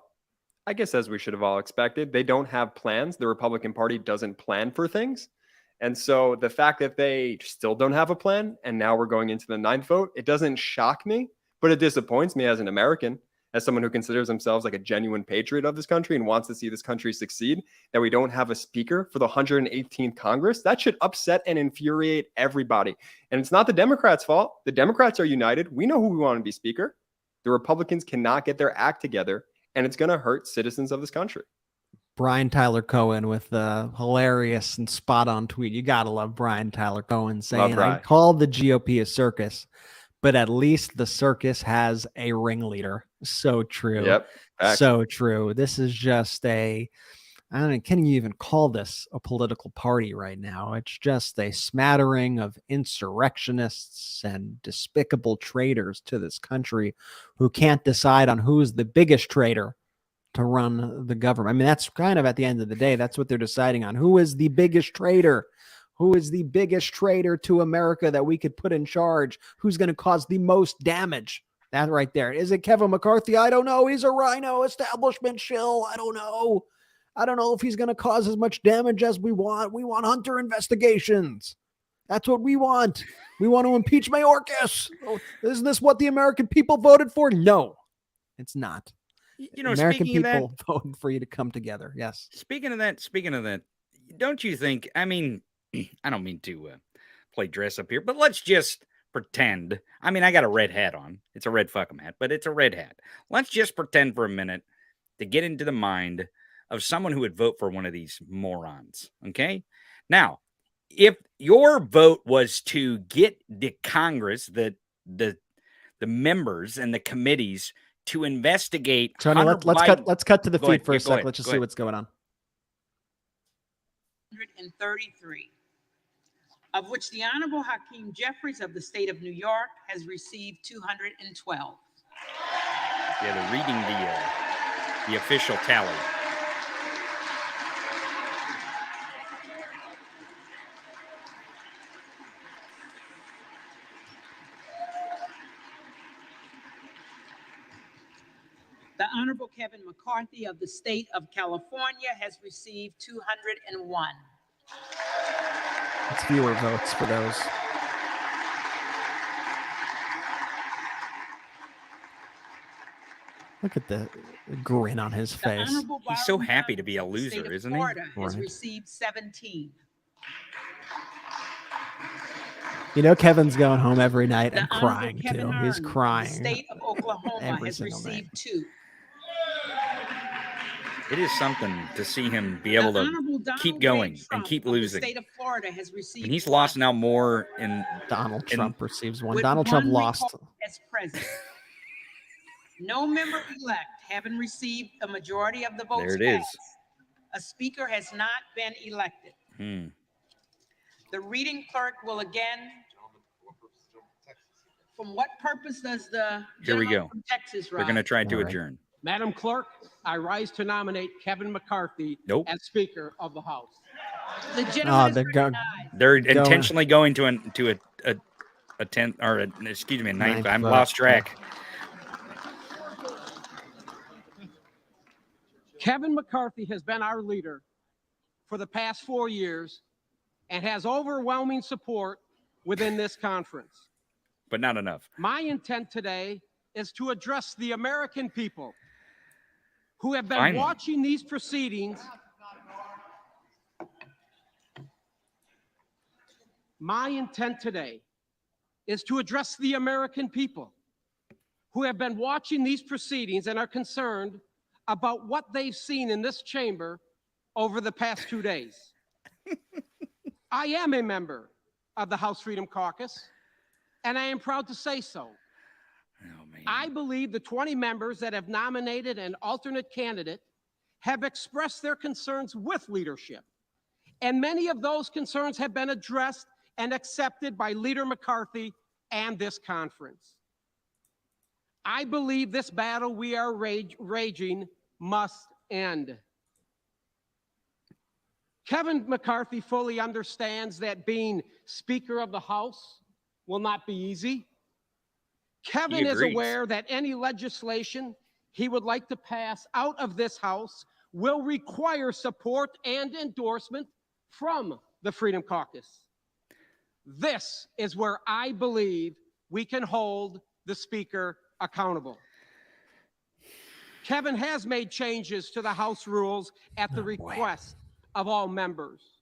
[SPEAKER 23] I guess as we should have all expected, they don't have plans. The Republican Party doesn't plan for things. And so the fact that they still don't have a plan, and now we're going into the 9th vote, it doesn't shock me, but it disappoints me as an American, as someone who considers themselves like a genuine patriot of this country and wants to see this country succeed, that we don't have a speaker for the 118th Congress. That should upset and infuriate everybody. And it's not the Democrats' fault. The Democrats are united. We know who we want to be speaker. The Republicans cannot get their act together, and it's going to hurt citizens of this country.
[SPEAKER 6] Brian Tyler Cohen with the hilarious and spot-on tweet. You got to love Brian Tyler Cohen saying, I called the GOP a circus, but at least the circus has a ringleader. So true.
[SPEAKER 23] Yep.
[SPEAKER 6] So true. This is just I don't know, can you even call this a political party right now? It's just a smattering of insurrectionists and despicable traitors to this country who can't decide on who's the biggest traitor to run the government. I mean, that's kind of at the end of the day, that's what they're deciding on. Who is the biggest traitor? Who is the biggest traitor to America that we could put in charge? Who's going to cause the most damage? That right there. Is it Kevin McCarthy? I don't know. He's a rhino establishment shill. I don't know. I don't know if he's going to cause as much damage as we want. We want Hunter investigations. That's what we want. We want to impeach Mayorkas. Isn't this what the American people voted for? No, it's not.
[SPEAKER 24] You know,
[SPEAKER 6] American
[SPEAKER 24] speaking
[SPEAKER 6] people
[SPEAKER 24] of that,
[SPEAKER 6] voted for you to come together. Yes.
[SPEAKER 24] Speaking of that, don't you think, I mean, I don't mean to play dress up here, but let's just pretend. I mean, I got a red hat on. It's a red fuckum hat, but it's a red hat. Let's just pretend for a minute to get into the mind of someone who would vote for one of these morons. Okay. Now, if your vote was to get the Congress, the members and the committees to investigate.
[SPEAKER 6] Tony, let's cut to the feed for a sec. Let's just see what's going on.
[SPEAKER 3] 133, of which the Honorable Hakeem Jeffries of the state of New York has received 212.
[SPEAKER 24] Yeah, they're reading the official tally.
[SPEAKER 3] The Honorable Kevin McCarthy of the state of California has received 201.
[SPEAKER 6] It's fewer votes for those. Look at the grin on his face.
[SPEAKER 24] He's so happy to be a loser, isn't he?
[SPEAKER 3] Florida has
[SPEAKER 6] Right.
[SPEAKER 3] received 17.
[SPEAKER 6] You know, Kevin's going home every night and
[SPEAKER 3] The Honorable
[SPEAKER 6] crying
[SPEAKER 3] Kevin
[SPEAKER 6] too.
[SPEAKER 3] Hearn
[SPEAKER 6] He's
[SPEAKER 3] of the
[SPEAKER 6] crying.
[SPEAKER 3] state of Oklahoma
[SPEAKER 6] every
[SPEAKER 3] has
[SPEAKER 6] single
[SPEAKER 3] received
[SPEAKER 6] night.
[SPEAKER 3] 2.
[SPEAKER 24] It is something to see him be able
[SPEAKER 3] The
[SPEAKER 24] to
[SPEAKER 3] Honorable
[SPEAKER 24] keep
[SPEAKER 3] Donald
[SPEAKER 24] going
[SPEAKER 3] J.
[SPEAKER 24] and
[SPEAKER 3] Trump
[SPEAKER 24] keep
[SPEAKER 3] of
[SPEAKER 24] losing.
[SPEAKER 3] The state of Florida has received
[SPEAKER 24] And he's lost
[SPEAKER 3] 1.
[SPEAKER 24] now more in
[SPEAKER 6] Donald Trump receives one.
[SPEAKER 3] With
[SPEAKER 6] Donald Trump
[SPEAKER 3] 1
[SPEAKER 6] lost.
[SPEAKER 3] recall as president. No member elect having received a majority of the votes
[SPEAKER 24] There it is.
[SPEAKER 3] cast, a speaker has not been elected. The reading clerk will again. From what purpose does the
[SPEAKER 24] Here we
[SPEAKER 3] gentleman
[SPEAKER 24] go.
[SPEAKER 3] from Texas
[SPEAKER 24] We're going to
[SPEAKER 3] rise?
[SPEAKER 24] try to
[SPEAKER 6] All right.
[SPEAKER 24] adjourn.
[SPEAKER 8] Madam Clerk, I rise to nominate Kevin McCarthy
[SPEAKER 24] Nope.
[SPEAKER 8] as Speaker of the House.
[SPEAKER 3] The
[SPEAKER 6] Oh,
[SPEAKER 3] gentleman is
[SPEAKER 6] they're going.
[SPEAKER 24] They're intentionally going to a 10th or excuse me, a 9th.
[SPEAKER 6] Ninth
[SPEAKER 24] I'm
[SPEAKER 6] vote.
[SPEAKER 24] lost track.
[SPEAKER 8] Kevin McCarthy has been our leader for the past 4 years and has overwhelming support within this conference.
[SPEAKER 24] But not enough.
[SPEAKER 8] My intent today is to address the American people who have been
[SPEAKER 24] Finally.
[SPEAKER 8] watching these proceedings. My intent today is to address the American people who have been watching these proceedings and are concerned about what they've seen in this chamber over the past 2 days. I am a member of the House Freedom Caucus, and I am proud to say so. I believe the 20 members that have nominated an alternate candidate have expressed their concerns with leadership, and many of those concerns have been addressed and accepted by Leader McCarthy and this conference. I believe this battle we are raging must end. Kevin McCarthy fully understands that being Speaker of the House will not be easy. Kevin is aware that any legislation he would like to pass out of this House will require support and endorsement from the Freedom Caucus. This is where I believe we can hold the Speaker accountable. Kevin has made changes to the House rules at the request of all members.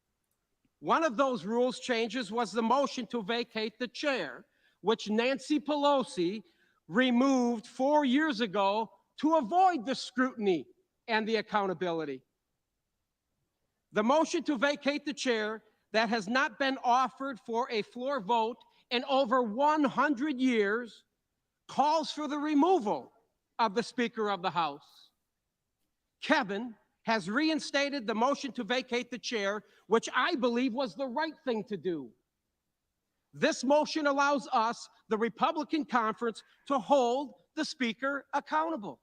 [SPEAKER 8] One of those rules changes was the motion to vacate the chair, which Nancy Pelosi removed 4 years ago to avoid the scrutiny and the accountability. The motion to vacate the chair that has not been offered for a floor vote in over 100 years calls for the removal of the Speaker of the House. Kevin has reinstated the motion to vacate the chair, which I believe was the right thing to do. This motion allows us, the Republican conference, to hold the Speaker accountable.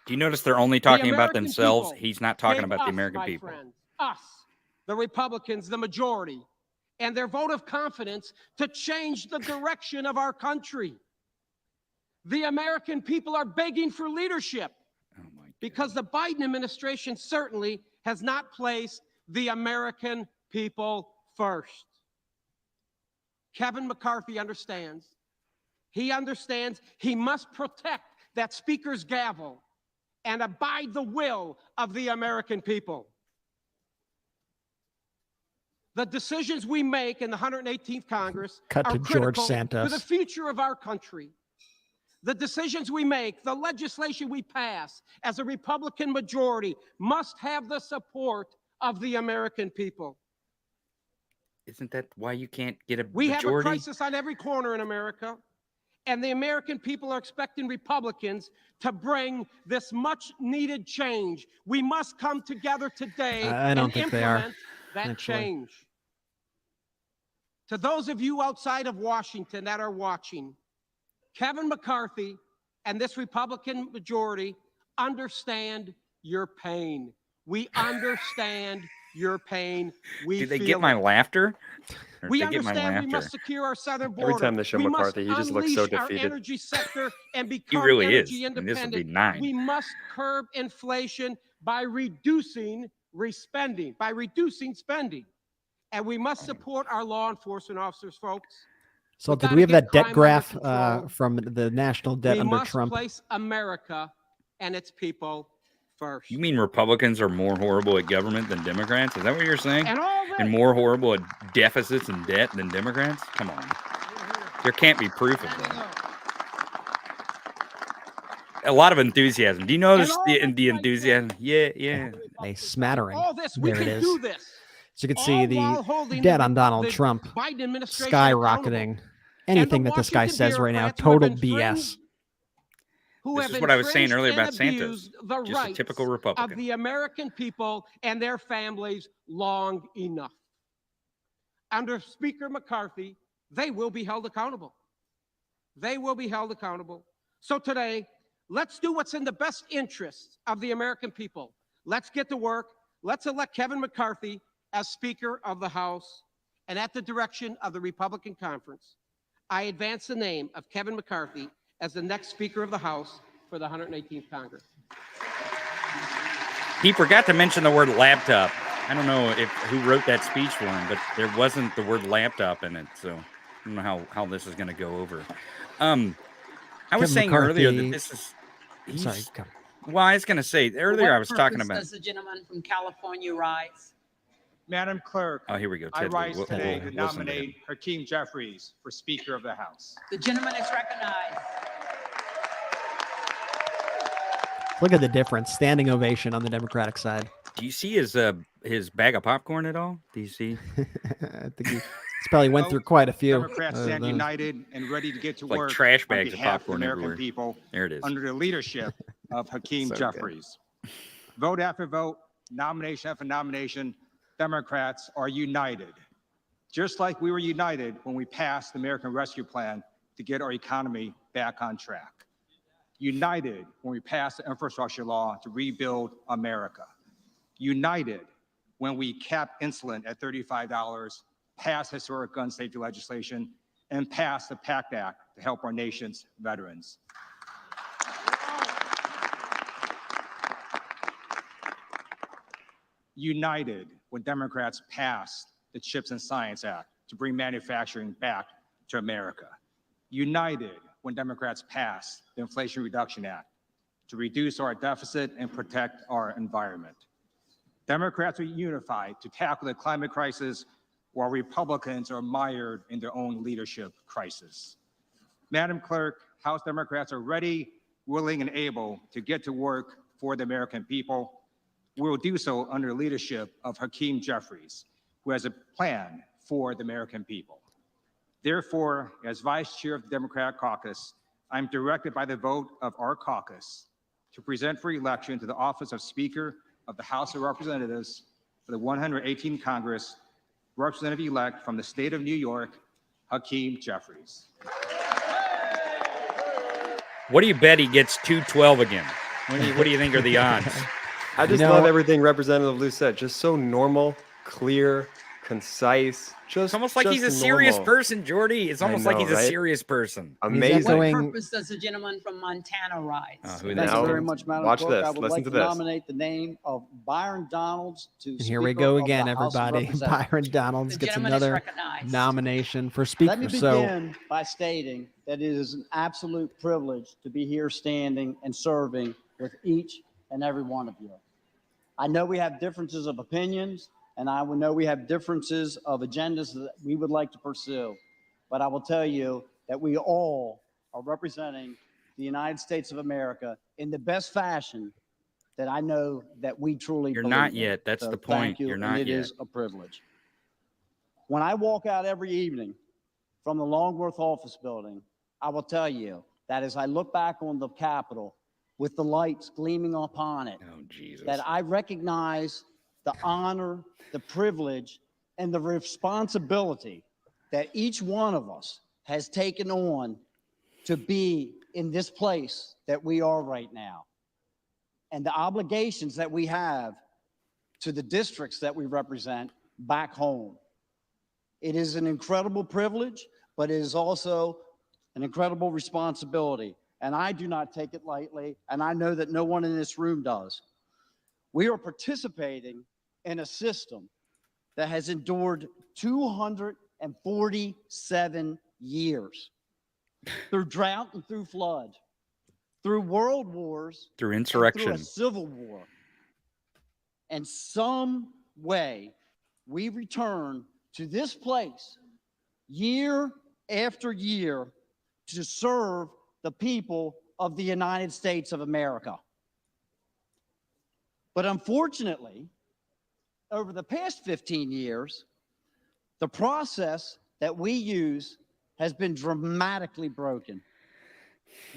[SPEAKER 24] Do you notice they're only talking about
[SPEAKER 8] American
[SPEAKER 24] themselves?
[SPEAKER 8] people
[SPEAKER 24] He's not talking
[SPEAKER 8] gave
[SPEAKER 24] about the
[SPEAKER 8] us,
[SPEAKER 24] American
[SPEAKER 8] my
[SPEAKER 24] people.
[SPEAKER 8] friends, us, the Republicans, the majority, and their vote of confidence to change the direction of our country. The American people are begging for leadership because the Biden administration certainly has not placed the American people first. Kevin McCarthy understands. He understands he must protect that Speaker's gavel and abide the will of the American people. The decisions we make in the 118th Congress
[SPEAKER 6] Cut
[SPEAKER 8] are
[SPEAKER 6] to George
[SPEAKER 8] critical
[SPEAKER 6] Santos.
[SPEAKER 8] for the future of our country. The decisions we make, the legislation we pass as a Republican majority must have the support of the American people.
[SPEAKER 24] Isn't that why you can't get a
[SPEAKER 8] We have a
[SPEAKER 24] majority?
[SPEAKER 8] crisis on every corner in America, and the American people are expecting Republicans to bring this much-needed change. We must come together today
[SPEAKER 6] I don't
[SPEAKER 8] and
[SPEAKER 6] think they are,
[SPEAKER 8] implement that
[SPEAKER 6] actually.
[SPEAKER 8] change. To those of you outside of Washington that are watching, Kevin McCarthy and this Republican majority understand your pain. We understand your pain. We
[SPEAKER 24] Did they
[SPEAKER 8] feel
[SPEAKER 24] get my
[SPEAKER 8] it.
[SPEAKER 24] laughter? Or
[SPEAKER 8] We
[SPEAKER 24] did they get my
[SPEAKER 8] understand we
[SPEAKER 24] laughter?
[SPEAKER 8] must secure our southern border.
[SPEAKER 23] Every time they show
[SPEAKER 8] we
[SPEAKER 23] McCarthy, he
[SPEAKER 8] must
[SPEAKER 23] just looks so
[SPEAKER 8] unleash our
[SPEAKER 23] defeated.
[SPEAKER 8] energy sector and
[SPEAKER 24] He
[SPEAKER 8] become
[SPEAKER 24] really is.
[SPEAKER 8] energy
[SPEAKER 24] And this will be
[SPEAKER 8] independent.
[SPEAKER 24] 9.
[SPEAKER 8] We must curb inflation by reducing spending. And we must support our law enforcement officers, folks.
[SPEAKER 6] So
[SPEAKER 8] We
[SPEAKER 6] did
[SPEAKER 8] gotta
[SPEAKER 6] we have
[SPEAKER 8] get
[SPEAKER 6] that debt
[SPEAKER 8] crime
[SPEAKER 6] graph
[SPEAKER 8] under control.
[SPEAKER 6] from the national debt
[SPEAKER 8] We
[SPEAKER 6] under
[SPEAKER 8] must
[SPEAKER 6] Trump?
[SPEAKER 8] place America and its people first.
[SPEAKER 24] You mean Republicans are more horrible at government than Democrats? Is that what you're saying?
[SPEAKER 8] And all this,
[SPEAKER 24] And more horrible at deficits and debt than Democrats? Come on. There can't be proof of that. A lot of enthusiasm. Do you notice the enthusiasm? Yeah.
[SPEAKER 6] A smattering.
[SPEAKER 8] all this, we
[SPEAKER 6] There it
[SPEAKER 8] can
[SPEAKER 6] is.
[SPEAKER 8] do this.
[SPEAKER 6] So you can see
[SPEAKER 8] while
[SPEAKER 6] the
[SPEAKER 8] holding
[SPEAKER 6] debt
[SPEAKER 8] the-
[SPEAKER 6] on Donald
[SPEAKER 8] the
[SPEAKER 6] Trump
[SPEAKER 8] Biden administration
[SPEAKER 6] skyrocketing.
[SPEAKER 8] accountable.
[SPEAKER 6] Anything
[SPEAKER 8] And the
[SPEAKER 6] that this guy
[SPEAKER 8] Washington
[SPEAKER 6] says right now,
[SPEAKER 8] bureaucrats who have
[SPEAKER 6] total
[SPEAKER 8] infringed-
[SPEAKER 6] BS.
[SPEAKER 8] who
[SPEAKER 24] This
[SPEAKER 8] have
[SPEAKER 24] is what I was saying
[SPEAKER 8] infringed
[SPEAKER 24] earlier
[SPEAKER 8] and
[SPEAKER 24] about Santos.
[SPEAKER 8] abused the
[SPEAKER 24] Just a
[SPEAKER 8] rights
[SPEAKER 24] typical
[SPEAKER 8] of
[SPEAKER 24] Republican.
[SPEAKER 8] the American people and their families long enough. Under Speaker McCarthy, they will be held accountable. They will be held accountable. So today, let's do what's in the best interest of the American people. Let's get to work. Let's elect Kevin McCarthy as Speaker of the House. And at the direction of the Republican Conference, I advance the name of Kevin McCarthy as the next Speaker of the House for the 118th Congress.
[SPEAKER 24] He forgot to mention the word laptop. I don't know who wrote that speech for him, but there wasn't the word laptop in it. So I don't know how this is going to go over. I was
[SPEAKER 6] Kevin
[SPEAKER 24] saying earlier
[SPEAKER 6] McCarthy-
[SPEAKER 24] that this is...
[SPEAKER 6] Sorry, go.
[SPEAKER 24] Well, I was going to say, earlier I was talking about...
[SPEAKER 2] Does the gentleman from California rise?
[SPEAKER 11] Madam Clerk,
[SPEAKER 24] Oh, here we go.
[SPEAKER 11] I
[SPEAKER 24] Ted,
[SPEAKER 11] rise
[SPEAKER 24] we'll
[SPEAKER 11] today
[SPEAKER 24] listen
[SPEAKER 11] to
[SPEAKER 24] to him.
[SPEAKER 11] nominate Hakeem Jeffries for Speaker of the House.
[SPEAKER 2] The gentleman is recognized.
[SPEAKER 6] Look at the difference. Standing ovation on the Democratic side.
[SPEAKER 24] Do you see his bag of popcorn at all? Do you see?
[SPEAKER 6] I think he's probably went through quite a few.
[SPEAKER 11] Democrats stand
[SPEAKER 6] those.
[SPEAKER 11] united and ready to get to
[SPEAKER 24] Like
[SPEAKER 11] work
[SPEAKER 24] trash
[SPEAKER 11] on
[SPEAKER 24] bags of
[SPEAKER 11] behalf
[SPEAKER 24] popcorn
[SPEAKER 11] the American
[SPEAKER 24] everywhere.
[SPEAKER 11] people
[SPEAKER 24] There it is.
[SPEAKER 11] under the leadership of Hakeem
[SPEAKER 24] So good.
[SPEAKER 11] Jeffries. Vote after vote, nomination after nomination, Democrats are united. Just like we were united when we passed the American Rescue Plan to get our economy back on track. United when we passed the infrastructure law to rebuild America. United when we capped insulin at $35, passed historic gun safety legislation, and passed the PACT Act to help our nation's veterans. United when Democrats passed the CHIPS and Science Act to bring manufacturing back to America. United when Democrats passed the Inflation Reduction Act to reduce our deficit and protect our environment. Democrats are unified to tackle the climate crisis while Republicans are mired in their own leadership crisis. Madam Clerk, House Democrats are ready, willing, and able to get to work for the American people. We will do so under the leadership of Hakeem Jeffries, who has a plan for the American people. Therefore, as Vice Chair of the Democratic Caucus, I'm directed by the vote of our caucus to present for election to the office of Speaker of the House of Representatives for the 118th Congress, Representative-elect from the state of New York, Hakeem Jeffries.
[SPEAKER 24] What do you bet he gets 212 again? What do you think are the odds?
[SPEAKER 23] I just love everything Representative Lou said. Just so normal, clear, concise. Just
[SPEAKER 24] almost like he's a
[SPEAKER 23] just
[SPEAKER 24] serious
[SPEAKER 23] normal.
[SPEAKER 24] person, Jordy. It's almost like
[SPEAKER 23] know,
[SPEAKER 24] he's a
[SPEAKER 23] right?
[SPEAKER 24] serious person.
[SPEAKER 23] Amazing.
[SPEAKER 2] What purpose does the gentleman from Montana rise?
[SPEAKER 24] Who
[SPEAKER 13] Thank you very much, Madam
[SPEAKER 23] Watch
[SPEAKER 13] Clerk.
[SPEAKER 23] this.
[SPEAKER 13] I would
[SPEAKER 23] Listen
[SPEAKER 13] like
[SPEAKER 23] to
[SPEAKER 13] to
[SPEAKER 23] this.
[SPEAKER 13] nominate the name of Byron Donalds to
[SPEAKER 6] And here we
[SPEAKER 13] Speaker
[SPEAKER 6] go
[SPEAKER 13] of
[SPEAKER 6] again,
[SPEAKER 13] the House of
[SPEAKER 6] everybody.
[SPEAKER 13] Representatives.
[SPEAKER 6] Byron Donalds
[SPEAKER 2] The
[SPEAKER 6] gets
[SPEAKER 2] gentleman is
[SPEAKER 6] another
[SPEAKER 2] recognized.
[SPEAKER 6] nomination for
[SPEAKER 13] Let
[SPEAKER 6] Speaker.
[SPEAKER 13] me
[SPEAKER 6] So
[SPEAKER 13] begin by stating that it is an absolute privilege to be here standing and serving with each and every one of you. I know we have differences of opinions, and I know we have differences of agendas that we would like to pursue. But I will tell you that we all are representing the United States of America in the best fashion that I know that we truly
[SPEAKER 24] You're
[SPEAKER 13] believe
[SPEAKER 24] not
[SPEAKER 13] in.
[SPEAKER 24] yet. That's
[SPEAKER 13] So
[SPEAKER 24] the
[SPEAKER 13] thank
[SPEAKER 24] point.
[SPEAKER 13] you,
[SPEAKER 24] You're
[SPEAKER 13] and
[SPEAKER 24] not
[SPEAKER 13] it
[SPEAKER 24] yet.
[SPEAKER 13] is a privilege. When I walk out every evening from the Longworth office building, I will tell you that as I look back on the Capitol with the lights gleaming upon it,
[SPEAKER 24] Oh, Jesus.
[SPEAKER 13] that I recognize the honor, the privilege, and the responsibility that each one of us has taken on to be in this place that we are right now. And the obligations that we have to the districts that we represent back home. It is an incredible privilege, but it is also an incredible responsibility. And I do not take it lightly, and I know that no one in this room does. We are participating in a system that has endured 247 years through drought and through flood, through world wars,
[SPEAKER 24] Through
[SPEAKER 13] and
[SPEAKER 24] insurrection.
[SPEAKER 13] through a civil war. And some way we return to this place year after year to serve the people of the United States of America. But unfortunately, over the past 15 years, the process that we use has been dramatically broken.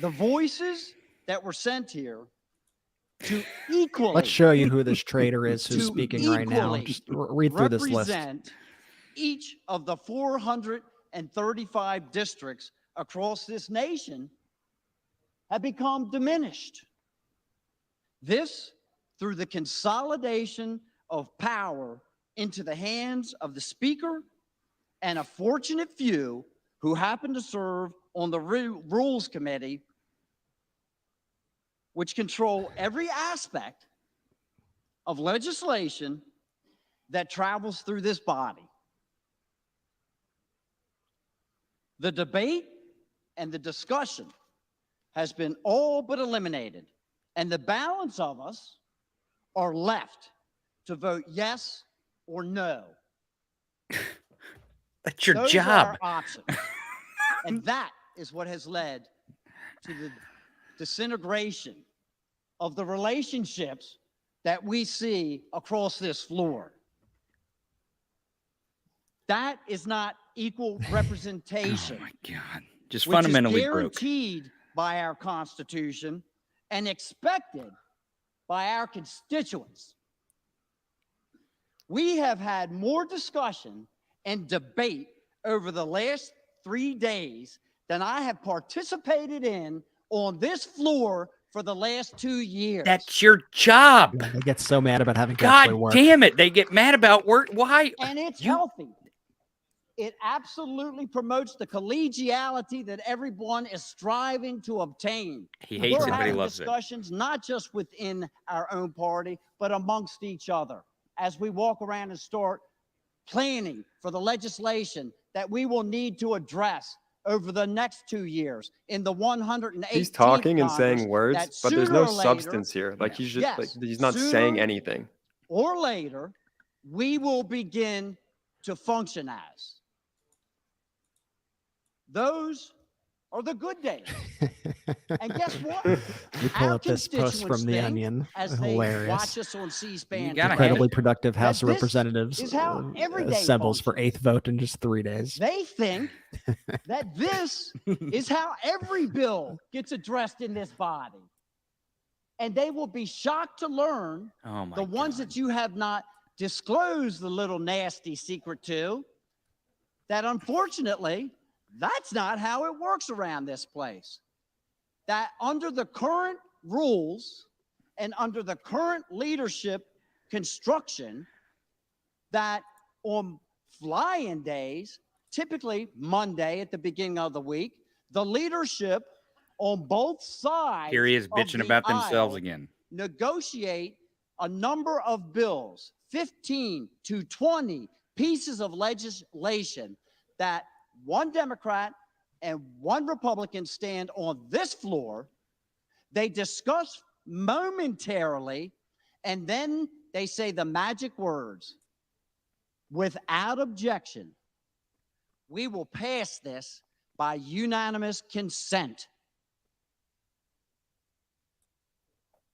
[SPEAKER 13] The voices that were sent here to equally...
[SPEAKER 6] Let's show you who this traitor is who's speaking right now. Just read through this list.
[SPEAKER 13] Represent each of the 435 districts across this nation have become diminished. This through the consolidation of power into the hands of the Speaker and a fortunate few who happen to serve on the Rules Committee, which control every aspect of legislation that travels through this body. The debate and the discussion has been all but eliminated, and the balance of us are left to vote yes or no.
[SPEAKER 24] That's your
[SPEAKER 13] Those
[SPEAKER 24] job.
[SPEAKER 13] are our options. And that is what has led to the disintegration of the relationships that we see across this floor. That is not equal representation.
[SPEAKER 24] Oh my God. Just
[SPEAKER 13] which
[SPEAKER 24] fundamentally
[SPEAKER 13] is
[SPEAKER 24] broke.
[SPEAKER 13] guaranteed by our Constitution and expected by our constituents. We have had more discussion and debate over the last 3 days than I have participated in on this floor for the last 2 years.
[SPEAKER 24] That's your job.
[SPEAKER 6] Yeah, they get so mad about having to actually
[SPEAKER 24] God
[SPEAKER 6] work.
[SPEAKER 24] damn it. They get mad about work. Why?
[SPEAKER 13] And it's healthy. It absolutely promotes the collegiality that everyone is striving to obtain.
[SPEAKER 24] He hates
[SPEAKER 13] We're
[SPEAKER 24] it, but he
[SPEAKER 13] having
[SPEAKER 24] loves it.
[SPEAKER 13] discussions not just within our own party, but amongst each other as we walk around and start planning for the legislation that we will need to address over the next 2 years in the 118th
[SPEAKER 23] He's talking and
[SPEAKER 13] Congress,
[SPEAKER 23] saying words,
[SPEAKER 13] that
[SPEAKER 23] but there's no
[SPEAKER 13] sooner or later,
[SPEAKER 23] substance here. Like he's just
[SPEAKER 13] yes,
[SPEAKER 23] like he's not
[SPEAKER 13] sooner
[SPEAKER 23] saying anything.
[SPEAKER 13] or later, we will begin to function as. Those are the good days. And guess what?
[SPEAKER 6] You pull
[SPEAKER 13] Our
[SPEAKER 6] up this post from
[SPEAKER 13] constituents
[SPEAKER 6] The
[SPEAKER 13] think,
[SPEAKER 6] Onion.
[SPEAKER 13] as they
[SPEAKER 6] Hilarious.
[SPEAKER 13] watch us on C-SPAN,
[SPEAKER 6] Incredibly productive House of
[SPEAKER 13] this
[SPEAKER 6] Representatives
[SPEAKER 13] is how every day
[SPEAKER 6] assembles for 8th vote in just 3 days.
[SPEAKER 13] they think that this is how every bill gets addressed in this body. And they will be shocked to learn
[SPEAKER 24] Oh my
[SPEAKER 13] the ones that you have not disclosed the little nasty secret to, that unfortunately, that's not how it works around this place. That under the current rules and under the current leadership construction, that on fly-in days, typically Monday at the beginning of the week, the leadership on both sides
[SPEAKER 24] Here he is
[SPEAKER 13] of
[SPEAKER 24] bitching
[SPEAKER 13] the
[SPEAKER 24] about themselves
[SPEAKER 13] aisle
[SPEAKER 24] again.
[SPEAKER 13] negotiate a number of bills, 15 to 20 pieces of legislation that one Democrat and one Republican stand on this floor. They discuss momentarily, and then they say the magic words, without objection, we will pass this by unanimous consent.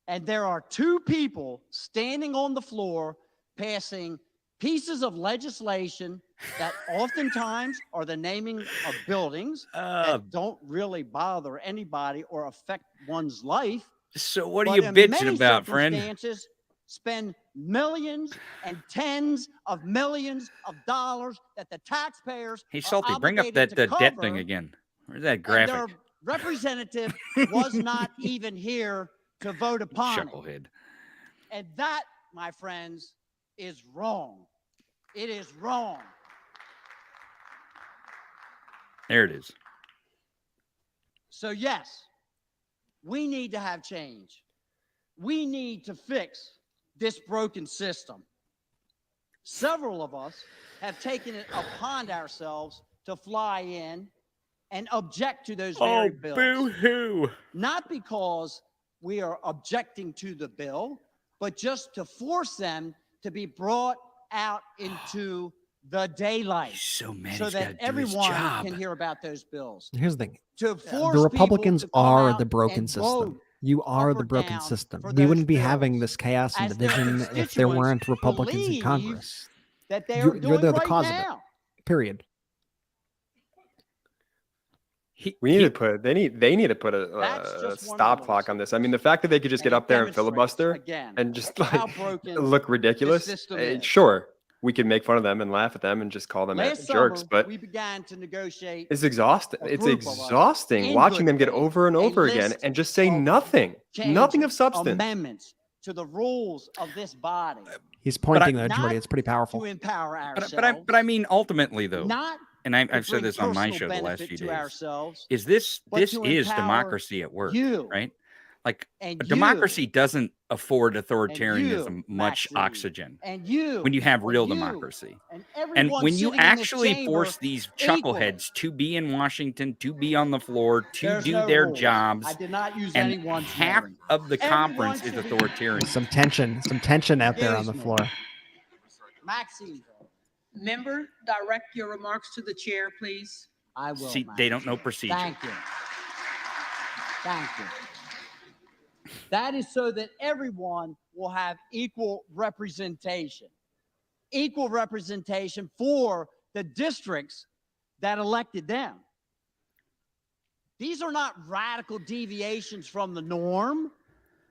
[SPEAKER 13] And there are two people standing on the floor passing pieces of legislation that oftentimes are the naming of buildings that don't really bother anybody or affect one's life.
[SPEAKER 24] So what are
[SPEAKER 13] but
[SPEAKER 24] you
[SPEAKER 13] in
[SPEAKER 24] bitching
[SPEAKER 13] many
[SPEAKER 24] about, friend?
[SPEAKER 13] circumstances, spend millions and tens of millions of dollars that the taxpayers
[SPEAKER 24] Hey,
[SPEAKER 13] are
[SPEAKER 24] Salty, bring up
[SPEAKER 13] obligated
[SPEAKER 24] that
[SPEAKER 13] to
[SPEAKER 24] debt
[SPEAKER 13] cover,
[SPEAKER 24] thing again. Where's that
[SPEAKER 13] and
[SPEAKER 24] graphic?
[SPEAKER 13] their representative was not even here to vote upon it.
[SPEAKER 24] Chucklehead.
[SPEAKER 13] And that, my friends, is wrong. It is wrong.
[SPEAKER 24] There it is.
[SPEAKER 13] So yes, we need to have change. We need to fix this broken system. Several of us have taken it upon ourselves to fly in and object to those very bills.
[SPEAKER 24] Boo-hoo.
[SPEAKER 13] Not because we are objecting to the bill, but just to force them to be brought out into the daylight
[SPEAKER 24] so
[SPEAKER 13] that everyone can hear about those bills.
[SPEAKER 6] Here's the thing.
[SPEAKER 13] To force
[SPEAKER 6] The Republicans
[SPEAKER 13] people to come
[SPEAKER 6] are
[SPEAKER 13] out
[SPEAKER 6] the broken
[SPEAKER 13] and
[SPEAKER 6] system.
[SPEAKER 13] vote
[SPEAKER 6] You are
[SPEAKER 13] up
[SPEAKER 6] the
[SPEAKER 13] or
[SPEAKER 6] broken
[SPEAKER 13] down
[SPEAKER 6] system.
[SPEAKER 13] for
[SPEAKER 6] We
[SPEAKER 13] those
[SPEAKER 6] wouldn't be
[SPEAKER 13] bills
[SPEAKER 6] having this chaos and
[SPEAKER 13] as their
[SPEAKER 6] division if there
[SPEAKER 13] constituents
[SPEAKER 6] weren't Republicans in
[SPEAKER 13] believe
[SPEAKER 6] Congress.
[SPEAKER 13] that they are
[SPEAKER 6] You're
[SPEAKER 13] doing
[SPEAKER 6] the
[SPEAKER 13] right
[SPEAKER 6] cause of
[SPEAKER 13] now.
[SPEAKER 6] it. Period.
[SPEAKER 23] We need to put they need to put a stop clock on this. I mean, the fact that they could just get up there and filibuster and just like look ridiculous. Sure, we can make fun of them and laugh at them and just call them jerks, but
[SPEAKER 13] we began to negotiate.
[SPEAKER 23] it's exhausting. It's exhausting watching them get over and over again and just say nothing of substance.
[SPEAKER 13] Amendments to the rules of this body.
[SPEAKER 6] He's pointing though, Jordy. It's pretty powerful.
[SPEAKER 13] To empower ourselves.
[SPEAKER 24] But I mean, ultimately though,
[SPEAKER 13] not
[SPEAKER 24] and I've said this on my show the last few days, is this is democracy at work, right? Like democracy doesn't afford authoritarianism much oxygen when you have real democracy. And when you actually force these chuckleheads to be in Washington, to be on the floor, to do their jobs, and half of the conference is authoritarian.
[SPEAKER 6] Some tension out there on the floor.
[SPEAKER 13] Maxine.
[SPEAKER 3] Member, direct your remarks to the chair, please.
[SPEAKER 13] I will.
[SPEAKER 24] See, they don't know procedure.
[SPEAKER 13] Thank you. Thank you. That is so that everyone will have equal representation. Equal representation for the districts that elected them. These are not radical deviations from the norm.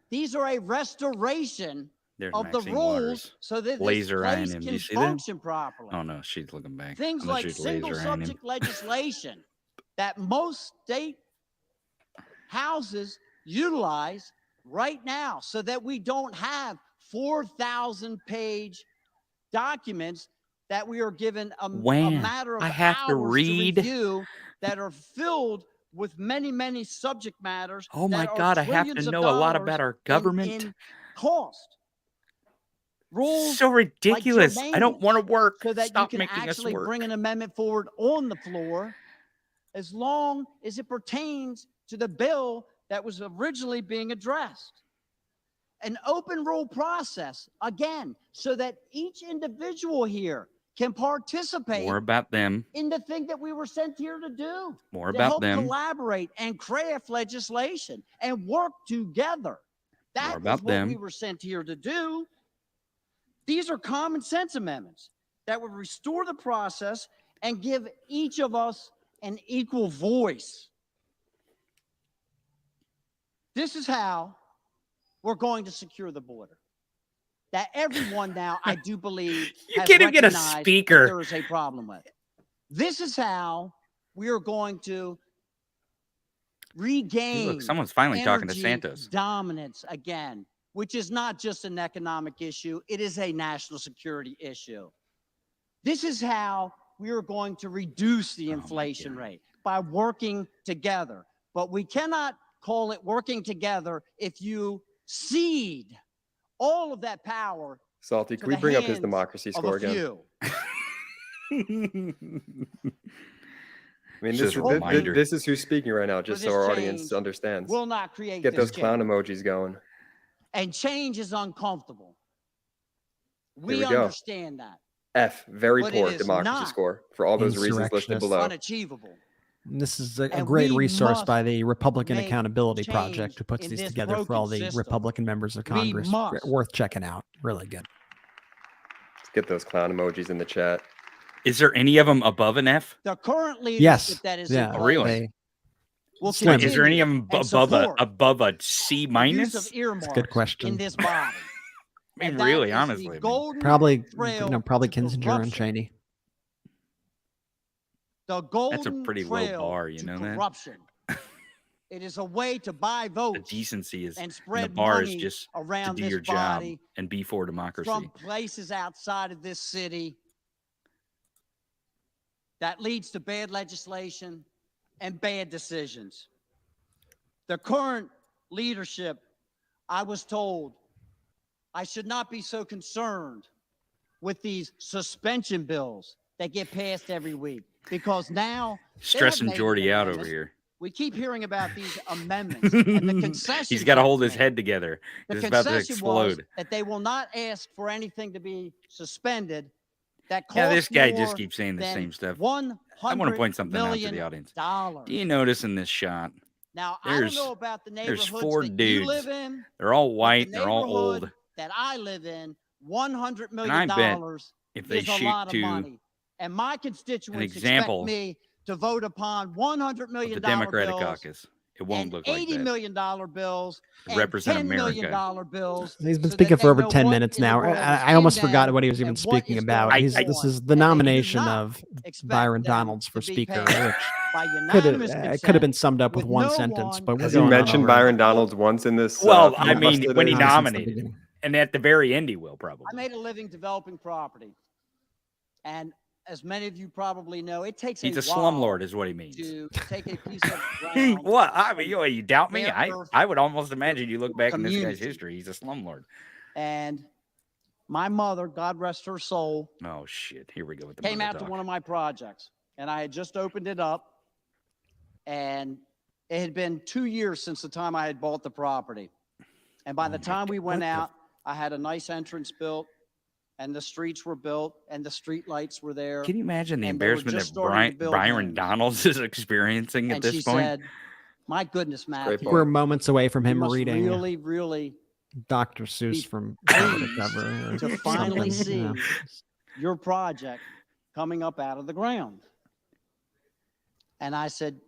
[SPEAKER 13] These are a restoration of the rules so that this place can function properly.
[SPEAKER 24] Oh no, she's looking back.
[SPEAKER 13] Things like single subject legislation that most state houses utilize right now so that we don't have 4,000-page documents that we are given a matter of hours to review that are filled with many subject matters.
[SPEAKER 24] Oh my God, I have to know a lot about our government.
[SPEAKER 13] In cost. Rules
[SPEAKER 24] so ridiculous.
[SPEAKER 13] Like
[SPEAKER 24] I don't want to work.
[SPEAKER 13] So that
[SPEAKER 24] Stop
[SPEAKER 13] you can
[SPEAKER 24] making
[SPEAKER 13] actually
[SPEAKER 24] us work.
[SPEAKER 13] bring an amendment forward on the floor as long as it pertains to the bill that was originally being addressed. An open rule process, again, so that each individual here can participate
[SPEAKER 24] More about them.
[SPEAKER 13] in the thing that we were sent here to do.
[SPEAKER 24] More
[SPEAKER 13] to
[SPEAKER 24] about
[SPEAKER 13] help
[SPEAKER 24] them.
[SPEAKER 13] collaborate and craft legislation and work together. That is
[SPEAKER 24] about
[SPEAKER 13] what
[SPEAKER 24] them.
[SPEAKER 13] we were sent here to do. These are common sense amendments that would restore the process and give each of us an equal voice. This is how we're going to secure the border. That everyone now, I do believe,
[SPEAKER 24] You
[SPEAKER 13] has
[SPEAKER 24] can't even get a
[SPEAKER 13] recognized
[SPEAKER 24] speaker.
[SPEAKER 13] that there is a problem with it. This is how we are going to regain
[SPEAKER 24] Look, someone's finally talking to
[SPEAKER 13] energy
[SPEAKER 24] Santos.
[SPEAKER 13] dominance again, which is not just an economic issue, it is a national security issue. This is how we are going to reduce the inflation rate, by working together. But we cannot call it working together if you cede all of that power.
[SPEAKER 23] Salty,
[SPEAKER 13] to
[SPEAKER 23] can we
[SPEAKER 13] the
[SPEAKER 23] bring up his
[SPEAKER 13] hands
[SPEAKER 23] democracy
[SPEAKER 13] of
[SPEAKER 23] score
[SPEAKER 13] a
[SPEAKER 23] again?
[SPEAKER 13] few.
[SPEAKER 23] I mean,
[SPEAKER 24] Just a reminder.
[SPEAKER 23] this is who's speaking right now, just so
[SPEAKER 13] this
[SPEAKER 23] our
[SPEAKER 13] change
[SPEAKER 23] audience understands.
[SPEAKER 13] will not create
[SPEAKER 23] Get
[SPEAKER 13] this
[SPEAKER 23] those clown
[SPEAKER 13] change.
[SPEAKER 23] emojis going.
[SPEAKER 13] And change is uncomfortable. We
[SPEAKER 23] we go.
[SPEAKER 13] understand that.
[SPEAKER 23] F, very
[SPEAKER 13] But
[SPEAKER 23] poor
[SPEAKER 13] it is
[SPEAKER 23] democracy
[SPEAKER 13] not
[SPEAKER 23] score for all those reasons listed below.
[SPEAKER 13] Unachievable.
[SPEAKER 6] This is a
[SPEAKER 13] And
[SPEAKER 6] great
[SPEAKER 13] we
[SPEAKER 6] resource
[SPEAKER 13] must
[SPEAKER 6] by the Republican
[SPEAKER 13] make
[SPEAKER 6] Accountability
[SPEAKER 13] change
[SPEAKER 6] Project, who puts
[SPEAKER 13] in
[SPEAKER 6] these
[SPEAKER 13] this
[SPEAKER 6] together for all the
[SPEAKER 13] broken system.
[SPEAKER 6] Republican members of
[SPEAKER 13] We
[SPEAKER 6] Congress.
[SPEAKER 13] must.
[SPEAKER 6] Worth checking out. Really good.
[SPEAKER 23] Let's get those clown emojis in the chat.
[SPEAKER 24] Is there any of them above an F?
[SPEAKER 13] The current leadership
[SPEAKER 6] Yes.
[SPEAKER 13] that is
[SPEAKER 6] Yeah.
[SPEAKER 13] in
[SPEAKER 24] Oh,
[SPEAKER 13] place
[SPEAKER 24] really?
[SPEAKER 13] will
[SPEAKER 6] Slim.
[SPEAKER 24] Is there any of
[SPEAKER 13] continue
[SPEAKER 24] them
[SPEAKER 13] and
[SPEAKER 24] above a
[SPEAKER 13] support
[SPEAKER 24] C
[SPEAKER 13] use
[SPEAKER 24] minus?
[SPEAKER 13] of earmarks
[SPEAKER 6] good question.
[SPEAKER 13] in this body.
[SPEAKER 24] I mean,
[SPEAKER 13] And that
[SPEAKER 24] really,
[SPEAKER 13] is the
[SPEAKER 24] honestly. I mean,
[SPEAKER 13] golden
[SPEAKER 6] Probably,
[SPEAKER 13] trail
[SPEAKER 6] probably
[SPEAKER 13] to
[SPEAKER 6] Kinzinger and
[SPEAKER 13] corruption.
[SPEAKER 6] Cheney.
[SPEAKER 13] The golden
[SPEAKER 24] That's a pretty low
[SPEAKER 13] trail
[SPEAKER 24] bar, you
[SPEAKER 13] to
[SPEAKER 24] know that?
[SPEAKER 13] corruption. It is a way to buy votes.
[SPEAKER 24] The decency is,
[SPEAKER 13] and
[SPEAKER 24] and the
[SPEAKER 13] spread
[SPEAKER 24] bar is
[SPEAKER 13] money
[SPEAKER 24] just to
[SPEAKER 13] around
[SPEAKER 24] do
[SPEAKER 13] this
[SPEAKER 24] your job
[SPEAKER 13] body
[SPEAKER 24] and be for democracy.
[SPEAKER 13] from places outside of this city that leads to bad legislation and bad decisions. The current leadership, I was told, I should not be so concerned with these suspension bills that get passed every week, because now they have
[SPEAKER 24] Stressing
[SPEAKER 13] made an
[SPEAKER 24] Jordy out over
[SPEAKER 13] amendment.
[SPEAKER 24] here.
[SPEAKER 13] We keep hearing about these amendments and the concessions.
[SPEAKER 24] He's got to
[SPEAKER 13] that's
[SPEAKER 24] hold his
[SPEAKER 13] made.
[SPEAKER 24] head together.
[SPEAKER 13] The
[SPEAKER 24] It's about to
[SPEAKER 13] concession was
[SPEAKER 24] explode.
[SPEAKER 13] that they will not ask for anything to be suspended. That
[SPEAKER 24] Yeah, this
[SPEAKER 13] costs
[SPEAKER 24] guy
[SPEAKER 13] more
[SPEAKER 24] just keeps saying the
[SPEAKER 13] than
[SPEAKER 24] same stuff.
[SPEAKER 13] $100
[SPEAKER 24] I want to point something out to the
[SPEAKER 13] million.
[SPEAKER 24] audience. Do you notice in this shot?
[SPEAKER 13] Now, I don't
[SPEAKER 24] There's
[SPEAKER 13] know about the
[SPEAKER 24] there's
[SPEAKER 13] neighborhoods
[SPEAKER 24] 4
[SPEAKER 13] that you
[SPEAKER 24] dudes.
[SPEAKER 13] live in.
[SPEAKER 24] They're all
[SPEAKER 13] but
[SPEAKER 24] white.
[SPEAKER 13] the
[SPEAKER 24] They're all
[SPEAKER 13] neighborhood
[SPEAKER 24] old.
[SPEAKER 13] that I live in, $100
[SPEAKER 24] And
[SPEAKER 13] million
[SPEAKER 24] I bet if they
[SPEAKER 13] is a
[SPEAKER 24] shoot
[SPEAKER 13] lot of
[SPEAKER 24] to
[SPEAKER 13] money. And my constituents
[SPEAKER 24] example
[SPEAKER 13] expect me to vote upon $100
[SPEAKER 24] of
[SPEAKER 13] million
[SPEAKER 24] the Democratic
[SPEAKER 13] bills,
[SPEAKER 24] caucus, it won't
[SPEAKER 13] and
[SPEAKER 24] look like
[SPEAKER 13] $80
[SPEAKER 24] that.
[SPEAKER 13] million bills,
[SPEAKER 24] To
[SPEAKER 13] and
[SPEAKER 24] represent
[SPEAKER 13] $10 million
[SPEAKER 24] America.
[SPEAKER 13] bills.
[SPEAKER 6] He's been
[SPEAKER 13] so
[SPEAKER 6] speaking
[SPEAKER 13] that
[SPEAKER 6] for
[SPEAKER 13] they
[SPEAKER 6] over
[SPEAKER 13] know
[SPEAKER 6] 10
[SPEAKER 13] what
[SPEAKER 6] minutes
[SPEAKER 13] in the
[SPEAKER 6] now.
[SPEAKER 13] world is
[SPEAKER 6] I
[SPEAKER 13] in
[SPEAKER 6] almost forgot
[SPEAKER 13] them
[SPEAKER 6] what he was even
[SPEAKER 13] and what
[SPEAKER 6] speaking
[SPEAKER 13] is
[SPEAKER 6] about.
[SPEAKER 13] going
[SPEAKER 6] This
[SPEAKER 13] on.
[SPEAKER 6] is the
[SPEAKER 13] And they do
[SPEAKER 6] nomination
[SPEAKER 13] not
[SPEAKER 6] of
[SPEAKER 13] expect
[SPEAKER 6] Byron
[SPEAKER 13] them
[SPEAKER 6] Donalds for
[SPEAKER 13] to be
[SPEAKER 6] Speaker,
[SPEAKER 13] paid
[SPEAKER 6] which
[SPEAKER 13] by
[SPEAKER 6] could
[SPEAKER 13] unanimous
[SPEAKER 6] have been
[SPEAKER 13] consent
[SPEAKER 6] summed up with
[SPEAKER 13] with
[SPEAKER 6] one
[SPEAKER 13] no
[SPEAKER 6] sentence,
[SPEAKER 13] one
[SPEAKER 6] but we're
[SPEAKER 23] Has he
[SPEAKER 6] going on
[SPEAKER 23] mentioned
[SPEAKER 6] over.
[SPEAKER 23] Byron Donalds once in this?
[SPEAKER 24] Well, I mean,
[SPEAKER 23] filibuster
[SPEAKER 24] when he
[SPEAKER 23] there?
[SPEAKER 24] nominated, and at the very end, he will probably.
[SPEAKER 13] I made a living developing property. And as many of you probably know, it takes
[SPEAKER 24] He's a
[SPEAKER 13] while
[SPEAKER 24] slumlord, is what he means.
[SPEAKER 13] to take a piece of ground.
[SPEAKER 24] What? I mean, you doubt me?
[SPEAKER 13] bare earth
[SPEAKER 24] I would almost imagine you look back in this guy's
[SPEAKER 13] community.
[SPEAKER 24] history. He's a slumlord.
[SPEAKER 13] And my mother, God rest her soul,
[SPEAKER 24] Oh shit! Here we go with the
[SPEAKER 13] came
[SPEAKER 24] mother
[SPEAKER 13] out to
[SPEAKER 24] talk.
[SPEAKER 13] one of my projects. And I had just opened it up. And it had been 2 years since the time I had bought the property. And by the time we went out, I had a nice entrance built, and the streets were built, and the street lights were there.
[SPEAKER 24] Can you imagine the
[SPEAKER 13] and they were
[SPEAKER 24] embarrassment
[SPEAKER 13] just
[SPEAKER 24] that
[SPEAKER 13] starting to build
[SPEAKER 24] Byron
[SPEAKER 13] homes.
[SPEAKER 24] Donalds is experiencing at
[SPEAKER 13] And
[SPEAKER 24] this
[SPEAKER 13] she
[SPEAKER 24] point?
[SPEAKER 13] said, my goodness, Matthew,
[SPEAKER 6] We're moments away from
[SPEAKER 13] you
[SPEAKER 6] him
[SPEAKER 13] must
[SPEAKER 6] reading
[SPEAKER 13] really
[SPEAKER 6] Dr. Seuss
[SPEAKER 13] be
[SPEAKER 6] from
[SPEAKER 13] pleased
[SPEAKER 6] Cover or
[SPEAKER 13] to finally
[SPEAKER 6] something,
[SPEAKER 13] see
[SPEAKER 6] yeah.
[SPEAKER 13] your project coming up out of the ground. And I said,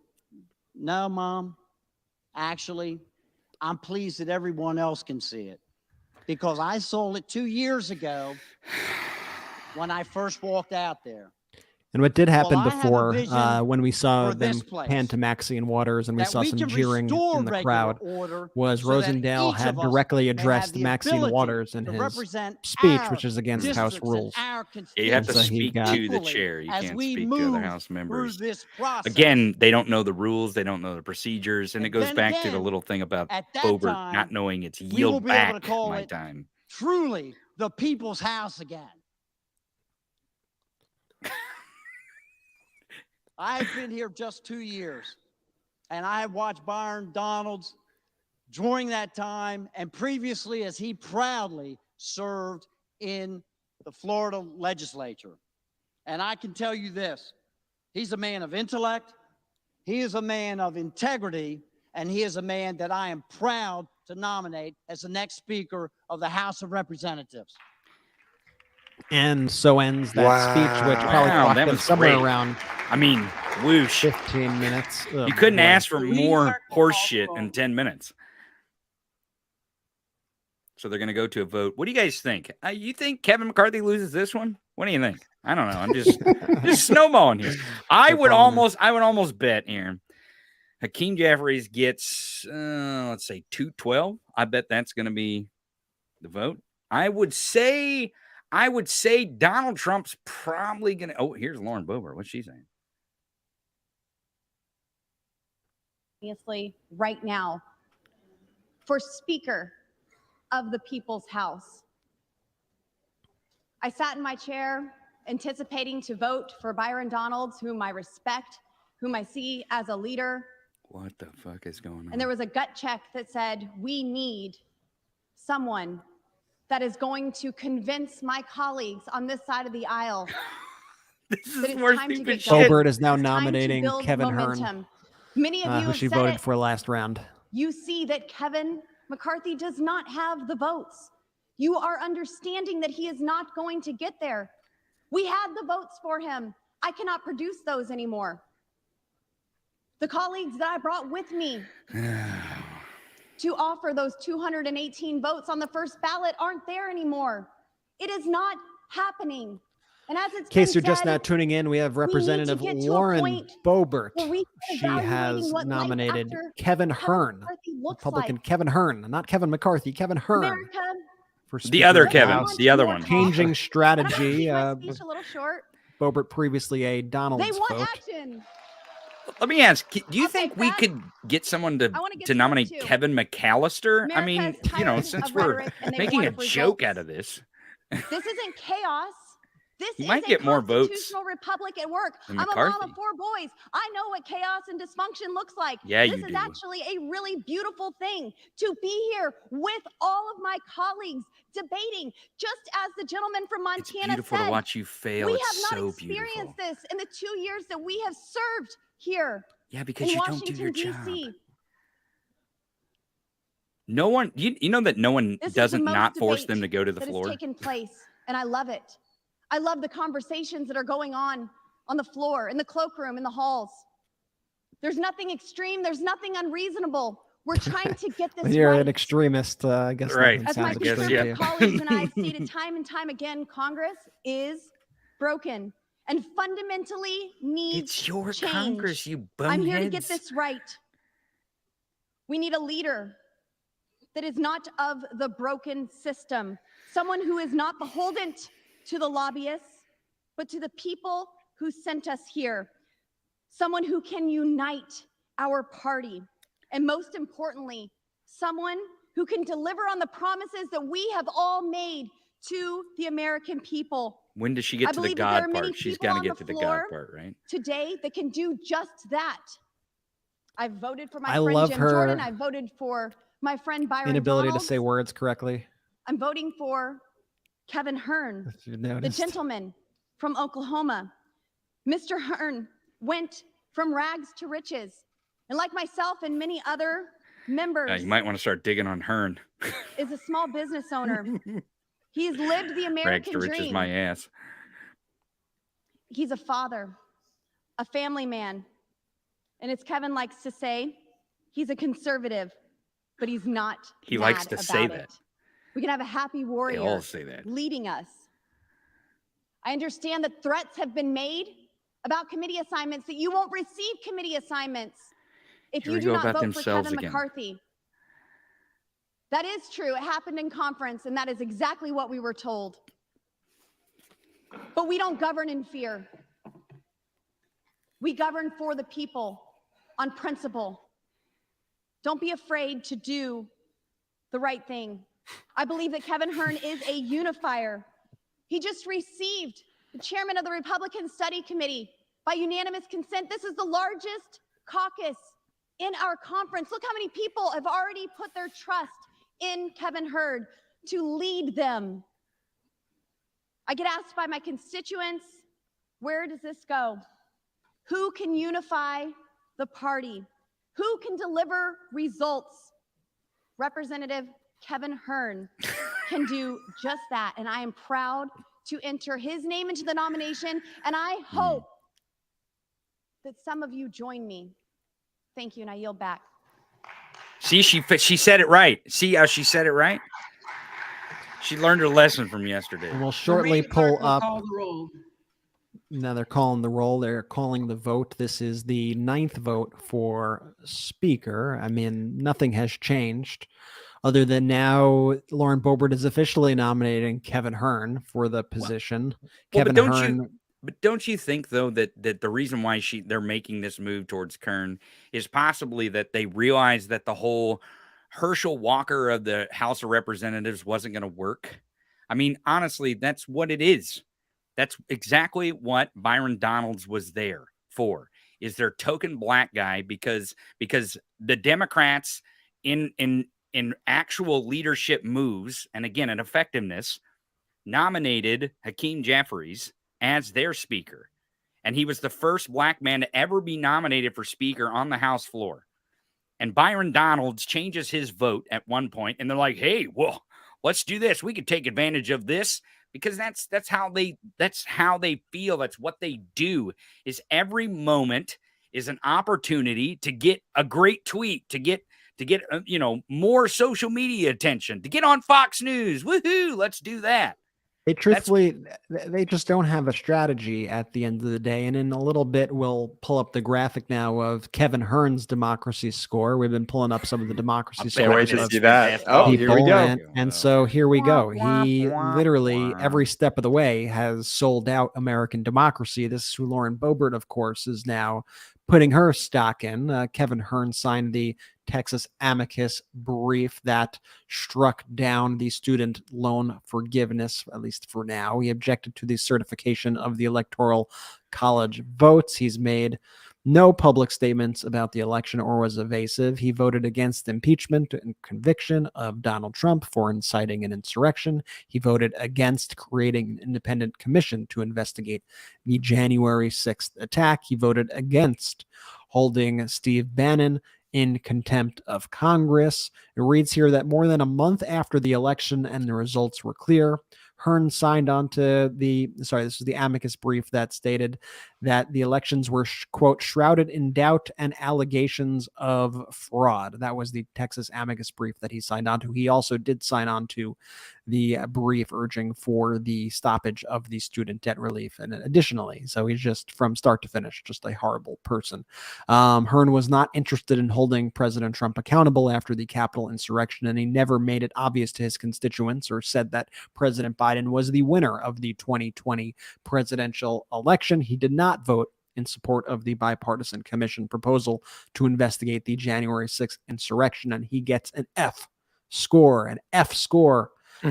[SPEAKER 13] no, Mom, actually, I'm pleased that everyone else can see it, because I sold it 2 years ago when I first walked out there.
[SPEAKER 6] And what did happen
[SPEAKER 13] Well, I have a
[SPEAKER 6] before,
[SPEAKER 13] vision
[SPEAKER 6] when we saw
[SPEAKER 13] for
[SPEAKER 6] them
[SPEAKER 13] this place,
[SPEAKER 6] pan to Maxian Waters and we
[SPEAKER 13] that
[SPEAKER 6] saw
[SPEAKER 13] we
[SPEAKER 6] some
[SPEAKER 13] can
[SPEAKER 6] jeering
[SPEAKER 13] restore
[SPEAKER 6] in the
[SPEAKER 13] regular
[SPEAKER 6] crowd,
[SPEAKER 13] order
[SPEAKER 6] was
[SPEAKER 13] so that
[SPEAKER 6] Rosendale
[SPEAKER 13] each
[SPEAKER 6] had
[SPEAKER 13] of us
[SPEAKER 6] directly
[SPEAKER 13] may have
[SPEAKER 6] addressed
[SPEAKER 13] the
[SPEAKER 6] Maxine
[SPEAKER 13] ability
[SPEAKER 6] Waters in
[SPEAKER 13] to
[SPEAKER 6] his
[SPEAKER 13] represent
[SPEAKER 6] speech,
[SPEAKER 13] our
[SPEAKER 6] which is against House
[SPEAKER 13] districts and
[SPEAKER 6] rules.
[SPEAKER 13] our
[SPEAKER 24] Yeah, you have to
[SPEAKER 6] So he
[SPEAKER 24] speak
[SPEAKER 6] got-
[SPEAKER 24] to the
[SPEAKER 13] equally
[SPEAKER 24] chair. You
[SPEAKER 13] as
[SPEAKER 24] can't
[SPEAKER 13] we
[SPEAKER 24] speak to other
[SPEAKER 13] move
[SPEAKER 24] House
[SPEAKER 13] through
[SPEAKER 24] members.
[SPEAKER 13] this process.
[SPEAKER 24] Again, they don't know the rules. They don't know the procedures. And it goes
[SPEAKER 13] then
[SPEAKER 24] back to the
[SPEAKER 13] again,
[SPEAKER 24] little thing about
[SPEAKER 13] at that
[SPEAKER 24] Bobert
[SPEAKER 13] time,
[SPEAKER 24] not knowing it's
[SPEAKER 13] we will
[SPEAKER 24] yield
[SPEAKER 13] be able to
[SPEAKER 24] back
[SPEAKER 13] call
[SPEAKER 24] my
[SPEAKER 13] it
[SPEAKER 24] time.
[SPEAKER 13] truly the people's house again. I've been here just 2 years, and I have watched Byron Donalds during that time and previously as he proudly served in the Florida legislature. And I can tell you this, he's a man of intellect, he is a man of integrity, and he is a man that I am proud to nominate as the next Speaker of the House of Representatives.
[SPEAKER 6] And so ends that speech, which probably
[SPEAKER 24] Wow,
[SPEAKER 6] clocked
[SPEAKER 24] that
[SPEAKER 6] in
[SPEAKER 24] was
[SPEAKER 6] somewhere
[SPEAKER 24] great.
[SPEAKER 6] around
[SPEAKER 24] I mean, whoosh.
[SPEAKER 6] 15 minutes. Oh,
[SPEAKER 24] You couldn't
[SPEAKER 6] boy.
[SPEAKER 24] ask for more horse shit in 10 minutes. So they're going to go to a vote. What do you guys think? You think Kevin McCarthy loses this one? What do you think? I don't know. I'm just snowballing here. I would almost bet here. Hakeem Jeffries gets, let's say 212. I bet that's going to be the vote. I would say Donald Trump's probably going to. Oh, here's Lauren Boebert. What's she saying?
[SPEAKER 9] Obviously, right now, for Speaker of the People's House. I sat in my chair anticipating to vote for Byron Donalds, whom I respect, whom I see as a leader.
[SPEAKER 24] What the fuck is going on?
[SPEAKER 9] And there was a gut check that said, we need someone that is going to convince my colleagues on this side of the aisle
[SPEAKER 24] that
[SPEAKER 9] it's
[SPEAKER 24] more
[SPEAKER 9] time to
[SPEAKER 24] stupid
[SPEAKER 9] get
[SPEAKER 24] shit.
[SPEAKER 9] going.
[SPEAKER 6] Boebert is now
[SPEAKER 9] It's time to
[SPEAKER 6] nominating
[SPEAKER 9] build
[SPEAKER 6] Kevin Hearn,
[SPEAKER 9] momentum. Many of you
[SPEAKER 6] who
[SPEAKER 9] have
[SPEAKER 6] she
[SPEAKER 9] said
[SPEAKER 6] voted
[SPEAKER 9] it.
[SPEAKER 6] for last round.
[SPEAKER 9] You see that Kevin McCarthy does not have the votes. You are understanding that he is not going to get there. We had the votes for him. I cannot produce those anymore. The colleagues that I brought with me to offer those 218 votes on the first ballot aren't there anymore. It is not happening. And as it's
[SPEAKER 6] In case
[SPEAKER 9] been
[SPEAKER 6] you're just
[SPEAKER 9] said,
[SPEAKER 6] now tuning in, we have Representative
[SPEAKER 9] get to a
[SPEAKER 6] Lauren
[SPEAKER 9] point
[SPEAKER 6] Boebert.
[SPEAKER 9] where we
[SPEAKER 6] She
[SPEAKER 9] start
[SPEAKER 6] has
[SPEAKER 9] evaluating what life
[SPEAKER 6] nominated
[SPEAKER 9] after
[SPEAKER 6] Kevin
[SPEAKER 9] Kevin
[SPEAKER 6] Hearn,
[SPEAKER 9] McCarthy looks
[SPEAKER 6] Republican
[SPEAKER 9] like.
[SPEAKER 6] Kevin Hearn, not Kevin McCarthy, Kevin Hearn.
[SPEAKER 9] America,
[SPEAKER 6] For
[SPEAKER 24] The
[SPEAKER 6] Speaker
[SPEAKER 24] other
[SPEAKER 6] of
[SPEAKER 24] Kevin,
[SPEAKER 6] House.
[SPEAKER 24] the other one.
[SPEAKER 6] Changing strategy.
[SPEAKER 9] my speech a little short.
[SPEAKER 6] Boebert previously a Donald's
[SPEAKER 9] They want
[SPEAKER 6] vote.
[SPEAKER 9] action.
[SPEAKER 24] Let me ask, do you think we could get someone to nominate Kevin McAllister? I mean, you know, since we're making a joke out of this.
[SPEAKER 9] This isn't chaos. This
[SPEAKER 24] You
[SPEAKER 9] is
[SPEAKER 24] might
[SPEAKER 9] a
[SPEAKER 24] get more votes
[SPEAKER 9] constitutional republic at work.
[SPEAKER 24] than
[SPEAKER 9] I'm a mom
[SPEAKER 24] McCarthy.
[SPEAKER 9] of 4 boys. I know what chaos and dysfunction looks like.
[SPEAKER 24] Yeah,
[SPEAKER 9] this
[SPEAKER 24] you
[SPEAKER 9] is
[SPEAKER 24] do.
[SPEAKER 9] actually a really beautiful thing to be here with all of my colleagues debating. Just as the gentleman from
[SPEAKER 24] It's
[SPEAKER 9] Montana
[SPEAKER 24] beautiful
[SPEAKER 9] said,
[SPEAKER 24] to watch you fail.
[SPEAKER 9] we
[SPEAKER 24] It's
[SPEAKER 9] have not
[SPEAKER 24] so
[SPEAKER 9] experienced
[SPEAKER 24] beautiful.
[SPEAKER 9] this in the 2 years that we have served here.
[SPEAKER 24] Yeah, because
[SPEAKER 9] in
[SPEAKER 24] you don't
[SPEAKER 9] Washington,
[SPEAKER 24] do your
[SPEAKER 9] D.C.
[SPEAKER 24] job. No one, you know that no one
[SPEAKER 9] This is
[SPEAKER 24] doesn't
[SPEAKER 9] the most
[SPEAKER 24] not force
[SPEAKER 9] debate
[SPEAKER 24] them to go to the
[SPEAKER 9] that has
[SPEAKER 24] floor.
[SPEAKER 9] taken place, and I love it. I love the conversations that are going on the floor, in the cloakroom, in the halls. There's nothing extreme. There's nothing unreasonable. We're trying to get this
[SPEAKER 6] When you're
[SPEAKER 9] right.
[SPEAKER 6] an extremist, I guess
[SPEAKER 24] Right.
[SPEAKER 6] that
[SPEAKER 9] As my
[SPEAKER 6] sounds extreme to
[SPEAKER 9] conservative
[SPEAKER 6] you.
[SPEAKER 9] colleagues and I have stated time and time again, Congress is broken and fundamentally needs
[SPEAKER 24] It's your
[SPEAKER 9] change.
[SPEAKER 24] Congress, you
[SPEAKER 9] I'm here to get
[SPEAKER 24] bumheads.
[SPEAKER 9] this right. We need a leader that is not of the broken system, someone who is not beholden to the lobbyists, but to the people who sent us here, someone who can unite our party, and most importantly, someone who can deliver on the promises that we have all made to the American people.
[SPEAKER 24] When does she get
[SPEAKER 9] I
[SPEAKER 24] to the
[SPEAKER 9] believe that there
[SPEAKER 24] God
[SPEAKER 9] are many
[SPEAKER 24] part? She's
[SPEAKER 9] people
[SPEAKER 24] got to
[SPEAKER 9] on
[SPEAKER 24] get
[SPEAKER 9] the
[SPEAKER 24] to the God
[SPEAKER 9] floor
[SPEAKER 24] part, right?
[SPEAKER 9] today that can do just that. I've voted for my
[SPEAKER 6] I
[SPEAKER 9] friend
[SPEAKER 6] love
[SPEAKER 9] Jim
[SPEAKER 6] her
[SPEAKER 9] Jordan. I voted for my friend Byron
[SPEAKER 6] Inability
[SPEAKER 9] Donalds.
[SPEAKER 6] to say words correctly.
[SPEAKER 9] I'm voting for Kevin Hearn,
[SPEAKER 6] If you
[SPEAKER 9] the
[SPEAKER 6] noticed.
[SPEAKER 9] gentleman from Oklahoma. Mr. Hearn went from rags to riches. And like myself and many other members,
[SPEAKER 24] You might want to start digging on Hearn.
[SPEAKER 9] is a small business owner. He's lived the
[SPEAKER 24] Rags
[SPEAKER 9] American
[SPEAKER 24] to riches,
[SPEAKER 9] dream.
[SPEAKER 24] my ass.
[SPEAKER 9] He's a father, a family man. And as Kevin likes to say, he's a conservative, but he's not
[SPEAKER 24] He
[SPEAKER 9] mad
[SPEAKER 24] likes to say
[SPEAKER 9] about
[SPEAKER 24] that.
[SPEAKER 9] it. We can have a happy warrior
[SPEAKER 24] all say that.
[SPEAKER 9] leading us. I understand that threats have been made about committee assignments, that you won't receive committee assignments if
[SPEAKER 24] Here
[SPEAKER 9] you
[SPEAKER 24] we
[SPEAKER 9] do
[SPEAKER 24] go
[SPEAKER 9] not
[SPEAKER 24] about
[SPEAKER 9] vote for
[SPEAKER 24] themselves
[SPEAKER 9] Kevin
[SPEAKER 24] again.
[SPEAKER 9] McCarthy. That is true. It happened in conference, and that is exactly what we were told. But we don't govern in fear. We govern for the people on principle. Don't be afraid to do the right thing. I believe that Kevin Hearn is a unifier. He just received the chairman of the Republican Study Committee by unanimous consent. This is the largest caucus in our conference. Look how many people have already put their trust in Kevin Hearn to lead them. I get asked by my constituents, where does this go? Who can unify the party? Who can deliver results? Representative Kevin Hearn can do just that. And I am proud to enter his name into the nomination. And I hope that some of you join me. Thank you. And I yield back.
[SPEAKER 24] See, she said it right. See how she said it right? She learned her lesson from yesterday.
[SPEAKER 6] And we'll shortly pull up.
[SPEAKER 3] Call the roll.
[SPEAKER 6] Now they're calling the roll. They're calling the vote. This is the 9th vote for Speaker. I mean, nothing has changed other than now Lauren Boebert is officially nominating Kevin Hearn for the position. Kevin Hearn.
[SPEAKER 24] But don't you think though that the reason why they're making this move towards Kern is possibly that they realize that the whole Herschel Walker of the House of Representatives wasn't going to work? I mean, honestly, that's what it is. That's exactly what Byron Donalds was there for, is their token black guy, because the Democrats in actual leadership moves, and again, in effectiveness, nominated Hakeem Jeffries as their speaker. And he was the first black man to ever be nominated for speaker on the House floor. And Byron Donalds changes his vote at one point, and they're like, hey, well, let's do this. We could take advantage of this. Because that's how they feel. That's what they do. Is every moment is an opportunity to get a great tweet, to get more social media attention, to get on Fox News. Woohoo! Let's do that.
[SPEAKER 6] They truthfully, they just don't have a strategy at the end of the day. And in a little bit, we'll pull up the graphic now of Kevin Hearn's democracy score. We've been pulling up some of the democracy scores.
[SPEAKER 23] Can't wait to see that. Oh, here we go.
[SPEAKER 6] And so here we go. He literally every step of the way has sold out American democracy. This is who Lauren Boebert, of course, is now putting her stock in. Kevin Hearn signed the Texas amicus brief that struck down the student loan forgiveness, at least for now. He objected to the certification of the Electoral College votes. He's made no public statements about the election or was evasive. He voted against impeachment and conviction of Donald Trump for inciting an insurrection. He voted against creating an independent commission to investigate the January 6th attack. He voted against holding Steve Bannon in contempt of Congress. It reads here that more than a month after the election and the results were clear, Hearn signed on to this is the amicus brief that stated that the elections were, quote, shrouded in doubt and allegations of fraud. That was the Texas amicus brief that he signed on to. He also did sign on to the brief urging for the stoppage of the student debt relief. And additionally, so he's just from start to finish, just a horrible person. Hearn was not interested in holding President Trump accountable after the Capitol insurrection, and he never made it obvious to his constituents or said that President Biden was the winner of the 2020 presidential election. He did not vote in support of the bipartisan commission proposal to investigate the January 6th insurrection, and he gets an F score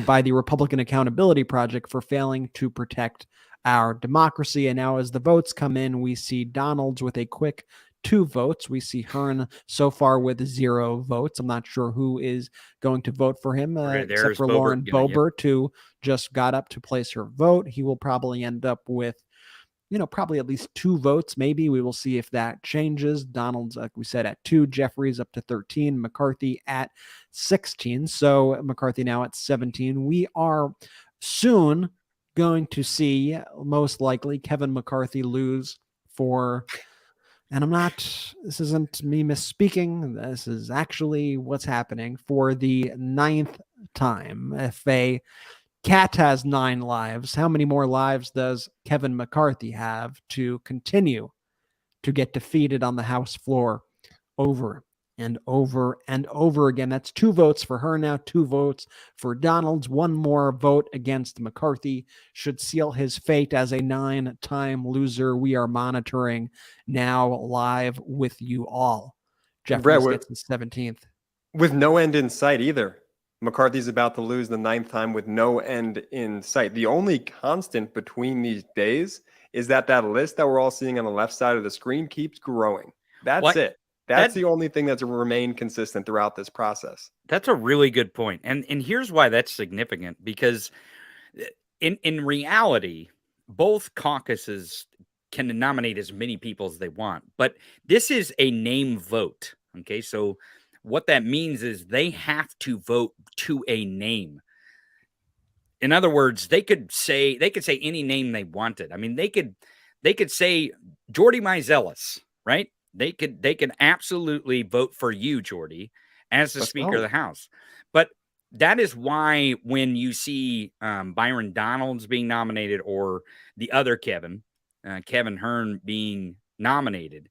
[SPEAKER 6] by the Republican Accountability Project for failing to protect our democracy. And now as the votes come in, we see Donald's with a quick 2 votes. We see Hearn so far with 0 votes. I'm not sure who is going to vote for him, except for Lauren Boebert, who just got up to place her vote. He will probably end up with, probably at least 2 votes. Maybe we will see if that changes. Donald's, like we said, at 2, Jeffries up to 13, McCarthy at 16. So McCarthy now at 17. We are soon going to see, most likely, Kevin McCarthy lose for, and this isn't me misspeaking, this is actually what's happening, for the 9th time. If a cat has 9 lives, how many more lives does Kevin McCarthy have to continue to get defeated on the House floor over and over and over again? That's 2 votes for her now, 2 votes for Donald's. 1 more vote against McCarthy should seal his fate as a 9-time loser. We are monitoring now live with you all. Jeffries gets the 17th.
[SPEAKER 23] With no end in sight either. McCarthy's about to lose the 9th time with no end in sight. The only constant between these days is that list that we're all seeing on the left side of the screen keeps growing. That's it. That's the only thing that's remained consistent throughout this process.
[SPEAKER 24] That's a really good point. And here's why that's significant, because in reality, both caucuses can nominate as many people as they want, but this is a name vote. Okay, so what that means is they have to vote to a name. In other words, they could say any name they wanted. I mean, they could say Jordy Meiselas, right? They could absolutely vote for you, Jordy, as the Speaker of the House. But that is why when you see Byron Donalds being nominated or the other Kevin Hearn being nominated,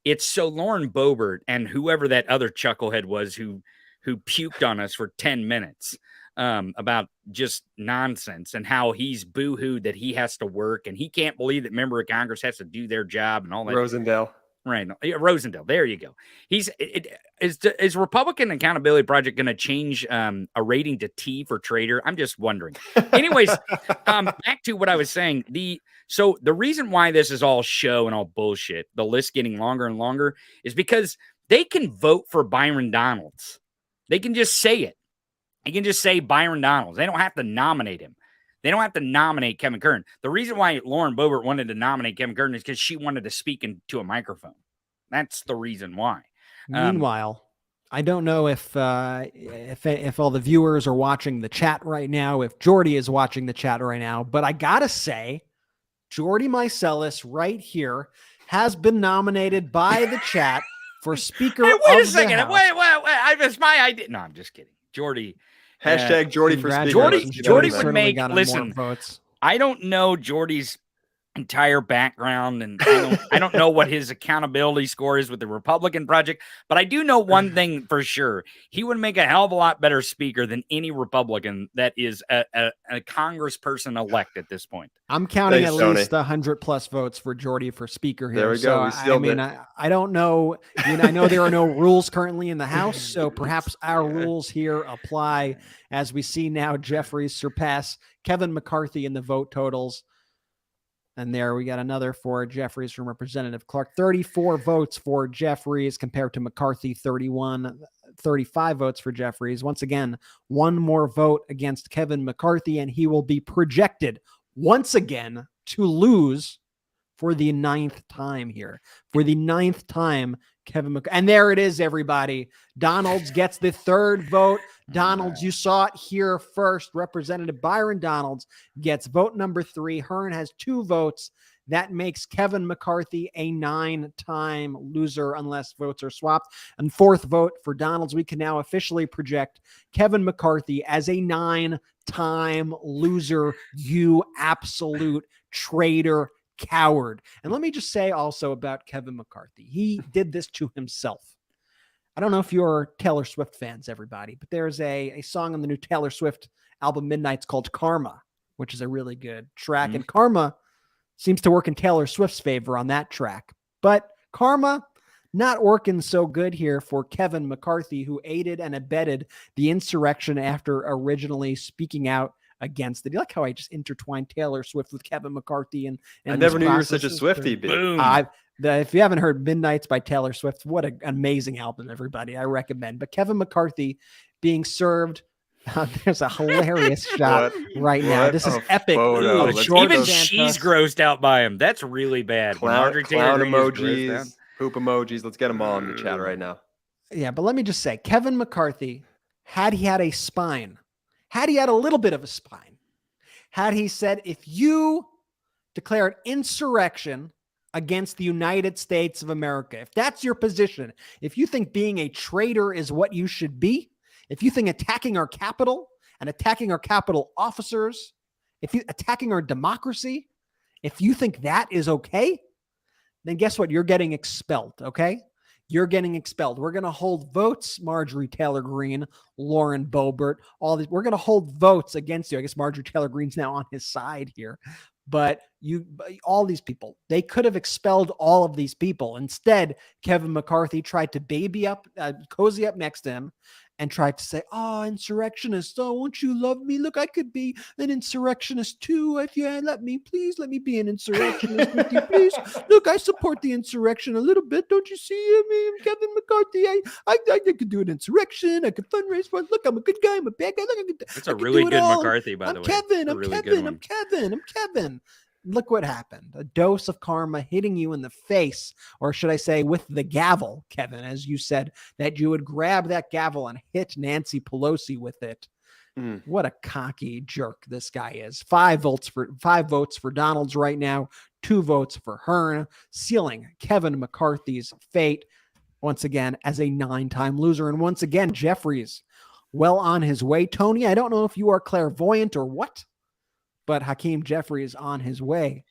[SPEAKER 24] it's so Lauren Boebert and whoever that other chucklehead was who puked on us for 10 minutes about just nonsense and how he's boo-hooed that he has to work and he can't believe that member of Congress has to do their job and all that.
[SPEAKER 23] Rosendale.
[SPEAKER 24] Right. Rosendale. There you go. Is Republican Accountability Project going to change a rating to T for traitor? I'm just wondering. Anyways, back to what I was saying. So the reason why this is all show and all bullshit, the list getting longer and longer, is because they can vote for Byron Donalds. They can just say it. They can just say Byron Donalds. They don't have to nominate him. They don't have to nominate Kevin Kern. The reason why Lauren Boebert wanted to nominate Kevin Kern is because she wanted to speak into a microphone. That's the reason why.
[SPEAKER 6] Meanwhile, I don't know if all the viewers are watching the chat right now, if Jordy is watching the chat right now, but I gotta say, Jordy Meiselas right here has been nominated by the chat for Speaker of the House.
[SPEAKER 24] Wait a second. Wait. It's my idea. No, I'm just kidding. Jordy.
[SPEAKER 23] Hashtag Jordy for speaker.
[SPEAKER 24] Jordy would
[SPEAKER 6] certainly
[SPEAKER 24] make.
[SPEAKER 6] got on
[SPEAKER 24] Listen,
[SPEAKER 6] more votes.
[SPEAKER 24] I don't know Jordy's entire background, and I don't know what his accountability score is with the Republican project, but I do know one thing for sure: he would make a hell of a lot better speaker than any Republican that is a congressperson elect at this point.
[SPEAKER 6] I'm counting
[SPEAKER 23] Thanks,
[SPEAKER 6] at
[SPEAKER 23] Tony.
[SPEAKER 6] least 100 plus votes for Jordy for speaker here.
[SPEAKER 23] There we go. We
[SPEAKER 6] So, I
[SPEAKER 23] sealed
[SPEAKER 6] mean,
[SPEAKER 23] it.
[SPEAKER 6] I don't know. I know there are no rules currently in the House, so perhaps our rules here apply. As we see now, Jeffries surpass Kevin McCarthy in the vote totals. And there we got another for Jeffries from Representative Clark. 34 votes for Jeffries compared to McCarthy, 35 votes for Jeffries. Once again, one more vote against Kevin McCarthy, and he will be projected once again to lose for the 9th time here. For the 9th time, Kevin McCarthy. And there it is, everybody. Donalds gets the 3rd vote. Donalds, you saw it here first. Representative Byron Donalds gets vote number 3. Hearn has 2 votes. That makes Kevin McCarthy a 9-time loser unless votes are swapped. And 4th vote for Donalds. We can now officially project Kevin McCarthy as a 9-time loser. You absolute traitor, coward. And let me just say also about Kevin McCarthy. He did this to himself. I don't know if you're Taylor Swift fans, everybody, but there's a song on the new Taylor Swift album Midnight's called Karma, which is a really good track. And Karma seems to work in Taylor Swift's favor on that track. But Karma not working so good here for Kevin McCarthy, who aided and abetted the insurrection after originally speaking out against it. You like how I just intertwined Taylor Swift with Kevin McCarthy? And
[SPEAKER 23] I never knew you were such a Swiftie,
[SPEAKER 24] Boom.
[SPEAKER 6] If you haven't heard Midnights by Taylor Swift, what an amazing album, everybody. I recommend. But Kevin McCarthy being served, there's a hilarious shot right now. This is epic.
[SPEAKER 23] Photo.
[SPEAKER 24] Even she's grossed out by him. That's really bad. Marjorie Taylor
[SPEAKER 23] Clown Greene is emojis, grossed out. Poop emojis. Let's get them all in the chat right now.
[SPEAKER 6] Yeah, but let me just say, Kevin McCarthy, had he had a spine, had he had a little bit of a spine, had he said, if you declare an insurrection against the United States of America, if that's your position, if you think being a traitor is what you should be, if you think attacking our Capitol and attacking our Capitol officers, if you attacking our democracy, if you think that is okay, then guess what? You're getting expelled, okay? You're getting expelled. We're going to hold votes, Marjorie Taylor Greene, Lauren Boebert, all these. We're going to hold votes against you. I guess Marjorie Taylor Greene's now on his side here. But all these people, they could have expelled all of these people. Instead, Kevin McCarthy tried to cozy up next to him and tried to say, oh, insurrectionist, oh, won't you love me? Look, I could be an insurrectionist too. If you please let me be an insurrectionist with you, please. Look, I support the insurrection a little bit. Don't you see me? I'm Kevin McCarthy. I could do an insurrection. I could fundraise for it. Look, I'm a good guy. I'm a bad guy. Look,
[SPEAKER 24] That's a really good McCarthy, by the way.
[SPEAKER 6] I'm Kevin. Look what happened. A dose of karma hitting you in the face, or should I say with the gavel, Kevin, as you said, that you would grab that gavel and hit Nancy Pelosi with it. What a cocky jerk this guy is. 5 votes for Donalds right now, 2 votes for Hearn, sealing Kevin McCarthy's fate once again as a 9-time loser. And once again, Jeffries well on his way. Tony, I don't know if you are clairvoyant or what, but Hakeem Jeffries on his way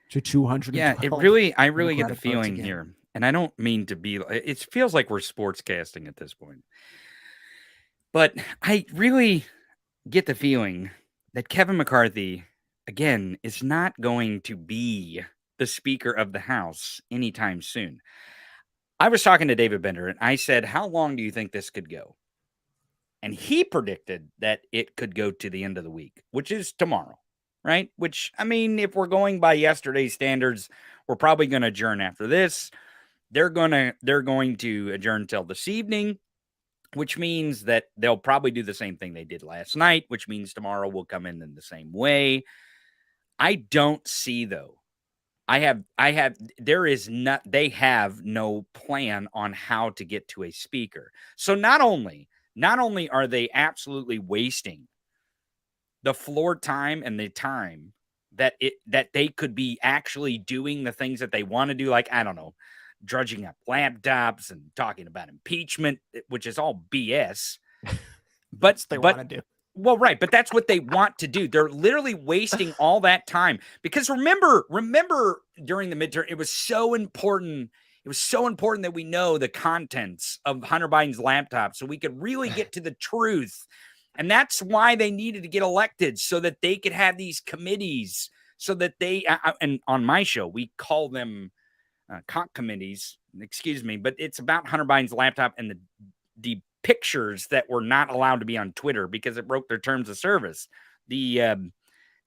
[SPEAKER 6] to 200.
[SPEAKER 24] Yeah, I really get the feeling here, and I don't mean to be, it feels like we're sportscasting at this point, but I really get the feeling that Kevin McCarthy, again, is not going to be the Speaker of the House anytime soon. I was talking to David Bender, and I said, how long do you think this could go? And he predicted that it could go to the end of the week, which is tomorrow. Right? Which, I mean, if we're going by yesterday's standards, we're probably going to adjourn after this. They're going to adjourn till this evening, which means that they'll probably do the same thing they did last night, which means tomorrow will come in the same way. I don't see, though. They have no plan on how to get to a speaker. So not only are they absolutely wasting the floor time and the time that they could be actually doing the things that they want to do, like, I don't know, drudging up laptops and talking about impeachment, which is all BS. But
[SPEAKER 6] they want to do.
[SPEAKER 24] Well, right, but that's what they want to do. They're literally wasting all that time because remember during the midterm, it was so important. It was so important that we know the contents of Hunter Biden's laptop so we could really get to the truth. And that's why they needed to get elected, so that they could have these committees, so that they, and on my show, we call them conk committees, excuse me, but it's about Hunter Biden's laptop and the pictures that were not allowed to be on Twitter because it broke their terms of service. The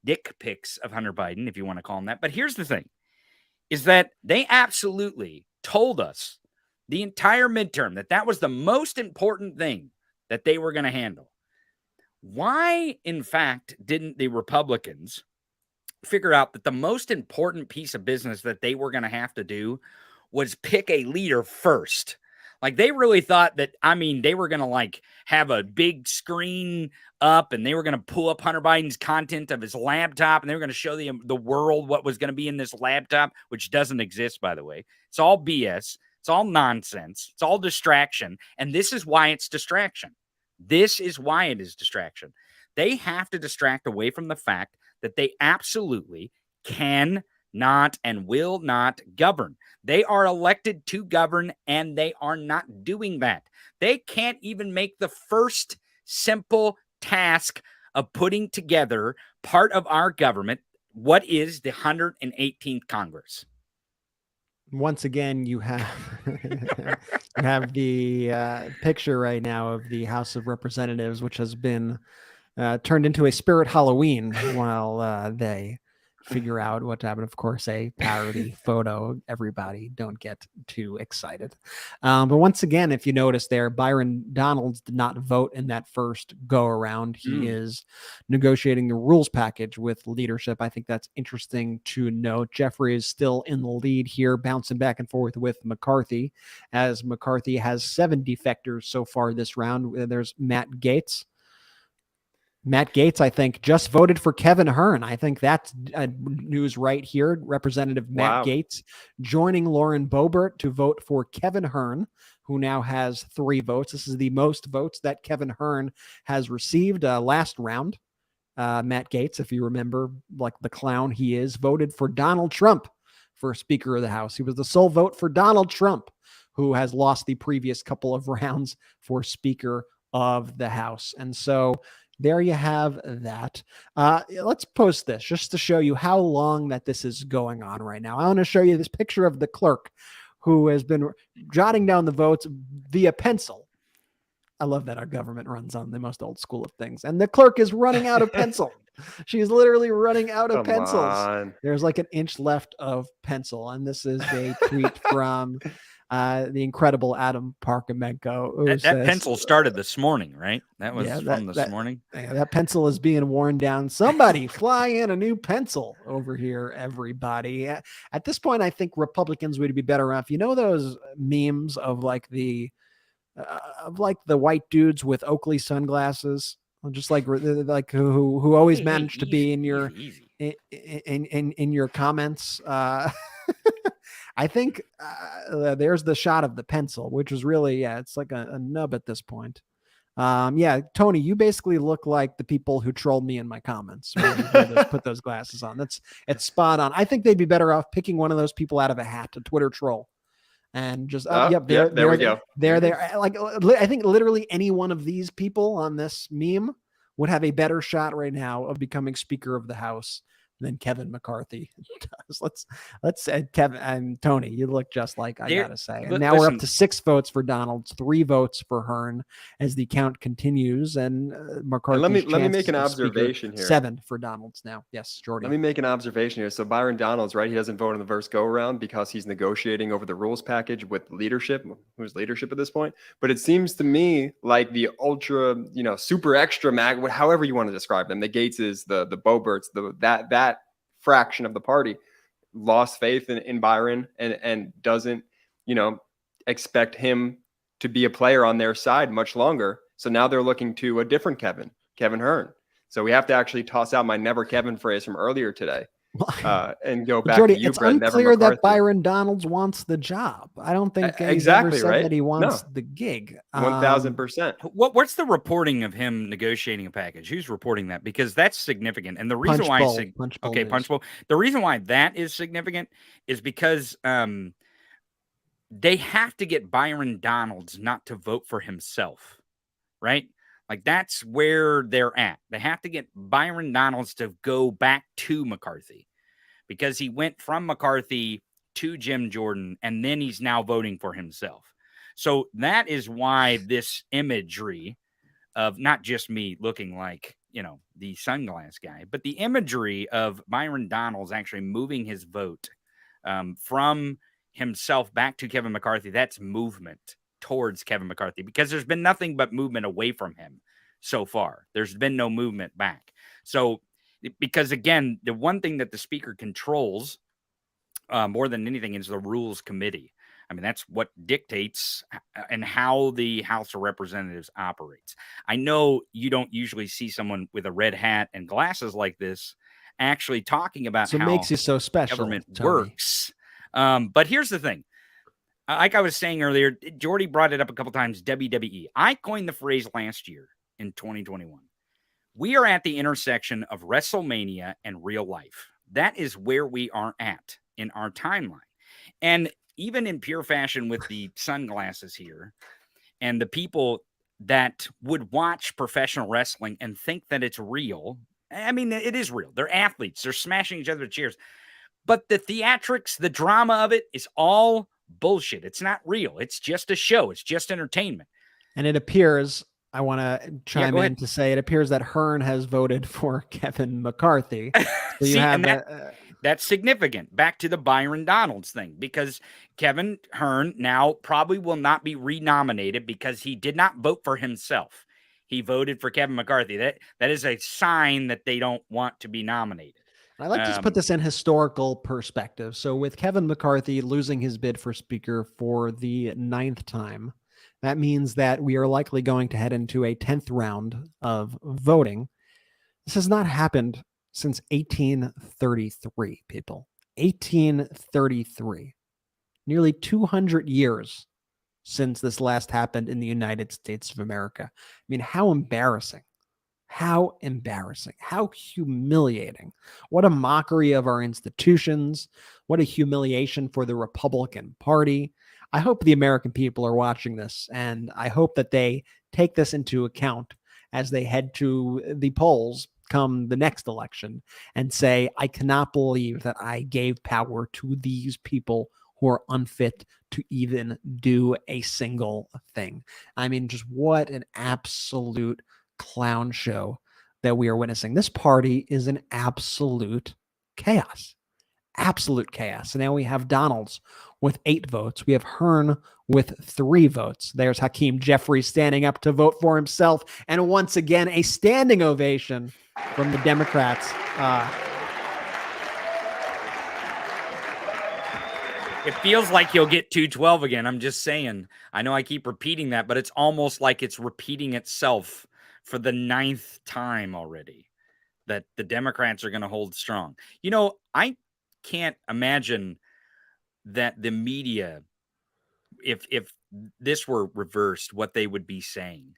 [SPEAKER 24] dick pics of Hunter Biden, if you want to call them that. But here's the thing, is that they absolutely told us the entire midterm that that was the most important thing that they were going to handle. Why, in fact, didn't the Republicans figure out that the most important piece of business that they were going to have to do was pick a leader first? Like, they really thought that, I mean, they were going to like have a big screen up and they were going to pull up Hunter Biden's content of his laptop and they were going to show the world what was going to be in this laptop, which doesn't exist, by the way. It's all BS. It's all nonsense. It's all distraction. And this is why it's distraction. This is why it is distraction. They have to distract away from the fact that they absolutely cannot and will not govern. They are elected to govern, and they are not doing that. They can't even make the first simple task of putting together part of our government. What is the 118th Congress?
[SPEAKER 6] Once again, you have you have the picture right now of the House of Representatives, which has been turned into a spirit Halloween while they figure out what to happen. Of course, a parody photo. Everybody don't get too excited. But once again, if you notice there, Byron Donalds did not vote in that first go around. He is negotiating the rules package with leadership. I think that's interesting to note. Jeffries is still in the lead here, bouncing back and forth with McCarthy, as McCarthy has 7 defectors so far this round. There's Matt Gaetz. Matt Gaetz, I think, just voted for Kevin Hearn. I think that's news right here. Representative Matt Gaetz joining Lauren Boebert to vote for Kevin Hearn, who now has 3 votes. This is the most votes that Kevin Hearn has received last round. Matt Gaetz, if you remember, like the clown he is, voted for Donald Trump for Speaker of the House. He was the sole vote for Donald Trump, who has lost the previous couple of rounds for Speaker of the House. And so there you have that. Let's post this just to show you how long that this is going on right now. I want to show you this picture of the clerk who has been jotting down the votes via pencil. I love that our government runs on the most old school of things. And the clerk is running out of pencil. She's literally running out of pencils. There's like an inch left of pencil. And this is a tweet from the incredible Adam Parkamenko.
[SPEAKER 24] That pencil started this morning, right? That was from this morning.
[SPEAKER 6] That pencil is being worn down. Somebody fly in a new pencil over here, everybody. At this point, I think Republicans would be better off. You know those memes of like the white dudes with Oakley sunglasses, just like who always manage to be in your in your comments. I think there's the shot of the pencil, which is really, it's like a nub at this point. Tony, you basically look like the people who trolled me in my comments when you put those glasses on. It's spot on. I think they'd be better off picking one of those people out of a hat, a Twitter troll, and just there we go. There. Like, I think literally any one of these people on this meme would have a better shot right now of becoming Speaker of the House than Kevin McCarthy does. Let's say Kevin and Tony, you look just like I gotta say. And now we're up to 6 votes for Donalds, 3 votes for Hearn as the count continues. And McCarthy.
[SPEAKER 23] Let me make an observation here.
[SPEAKER 6] 7 for Donalds now. Yes, Jordy.
[SPEAKER 23] Let me make an observation here. So Byron Donalds, right? He doesn't vote in the first go around because he's negotiating over the rules package with leadership. Who's leadership at this point? But it seems to me like the ultra, super extra mag, however you want to describe them, the Gaetzes, the Boeberts, that fraction of the party lost faith in Byron and doesn't, expect him to be a player on their side much longer. So now they're looking to a different Kevin Hearn. So we have to actually toss out my never Kevin phrase from earlier today. and go back
[SPEAKER 6] Jordy,
[SPEAKER 23] to you,
[SPEAKER 6] it's
[SPEAKER 23] Brett, never
[SPEAKER 6] unclear that
[SPEAKER 23] McCarthy.
[SPEAKER 6] Byron Donalds wants the job. I don't think he's ever
[SPEAKER 23] Exactly,
[SPEAKER 6] said
[SPEAKER 23] right?
[SPEAKER 6] that he wants
[SPEAKER 23] No.
[SPEAKER 6] the gig.
[SPEAKER 23] 1000%.
[SPEAKER 24] What's the reporting of him negotiating a package? Who's reporting that? Because that's significant. And the reason
[SPEAKER 6] Punch
[SPEAKER 24] why
[SPEAKER 6] Bowl, Punch Bowl News.
[SPEAKER 24] Punch Bowl. The reason why that is significant is because they have to get Byron Donalds not to vote for himself, right? Like that's where they're at. They have to get Byron Donalds to go back to McCarthy because he went from McCarthy to Jim Jordan, and then he's now voting for himself. So that is why this imagery of not just me looking like, the sunglass guy, but the imagery of Byron Donalds actually moving his vote from himself back to Kevin McCarthy, that's movement towards Kevin McCarthy because there's been nothing but movement away from him so far. There's been no movement back. So, because again, the one thing that the speaker controls more than anything is the rules committee. I mean, that's what dictates and how the House of Representatives operates. I know you don't usually see someone with a red hat and glasses like this actually talking about
[SPEAKER 6] So it
[SPEAKER 24] how
[SPEAKER 6] makes you so special,
[SPEAKER 24] government
[SPEAKER 6] Tony.
[SPEAKER 24] works. But here's the thing. Like I was saying earlier, Jordy brought it up a couple times, WWE. I coined the phrase last year in 2021. We are at the intersection of WrestleMania and real life. That is where we are at in our timeline. And even in pure fashion with the sunglasses here and the people that would watch professional wrestling and think that it's real. I mean, it is real. They're athletes. They're smashing each other with chairs. But the theatrics, the drama of it is all bullshit. It's not real. It's just a show. It's just entertainment.
[SPEAKER 6] And it appears, I want to chime
[SPEAKER 24] go
[SPEAKER 6] in
[SPEAKER 24] ahead.
[SPEAKER 6] to say, it appears that Hearn has voted for Kevin McCarthy. So you
[SPEAKER 24] See,
[SPEAKER 6] have
[SPEAKER 24] and that's significant. Back to the Byron Donalds thing, because Kevin Hearn now probably will not be renominated because he did not vote for himself. He voted for Kevin McCarthy. That is a sign that they don't want to be nominated.
[SPEAKER 6] I'd like to just put this in historical perspective. So with Kevin McCarthy losing his bid for speaker for the 9th time, that means that we are likely going to head into a 10th round of voting. This has not happened since 1833, people. 1833. Nearly 200 years since this last happened in the United States of America. I mean, how embarrassing. How embarrassing. How humiliating. What a mockery of our institutions. What a humiliation for the Republican Party. I hope the American people are watching this, and I hope that they take this into account as they head to the polls come the next election and say, I cannot believe that I gave power to these people who are unfit to even do a single thing. I mean, just what an absolute clown show that we are witnessing. This party is an absolute chaos. Absolute chaos. And now we have Donalds with 8 votes. We have Hearn with 3 votes. There's Hakeem Jeffries standing up to vote for himself. And once again, a standing ovation from the Democrats.
[SPEAKER 24] It feels like you'll get 212 again. I'm just saying. I know I keep repeating that, but it's almost like it's repeating itself for the 9th time already that the Democrats are going to hold strong. You know, I can't imagine that the media, if this were reversed, what they would be saying.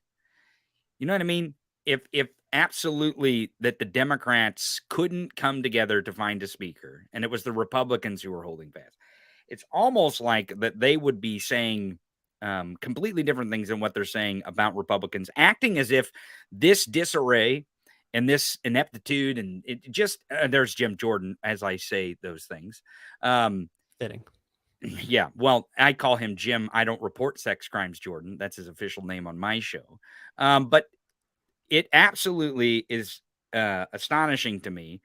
[SPEAKER 24] You know what I mean? If absolutely that the Democrats couldn't come together to find a speaker and it was the Republicans who were holding fast, it's almost like that they would be saying completely different things than what they're saying about Republicans, acting as if this disarray and this ineptitude and it just there's Jim Jordan as I say those things.
[SPEAKER 6] Fitting.
[SPEAKER 24] Yeah, well, I call him Jim. I don't report sex crimes, Jordan. That's his official name on my show. But it absolutely is astonishing to me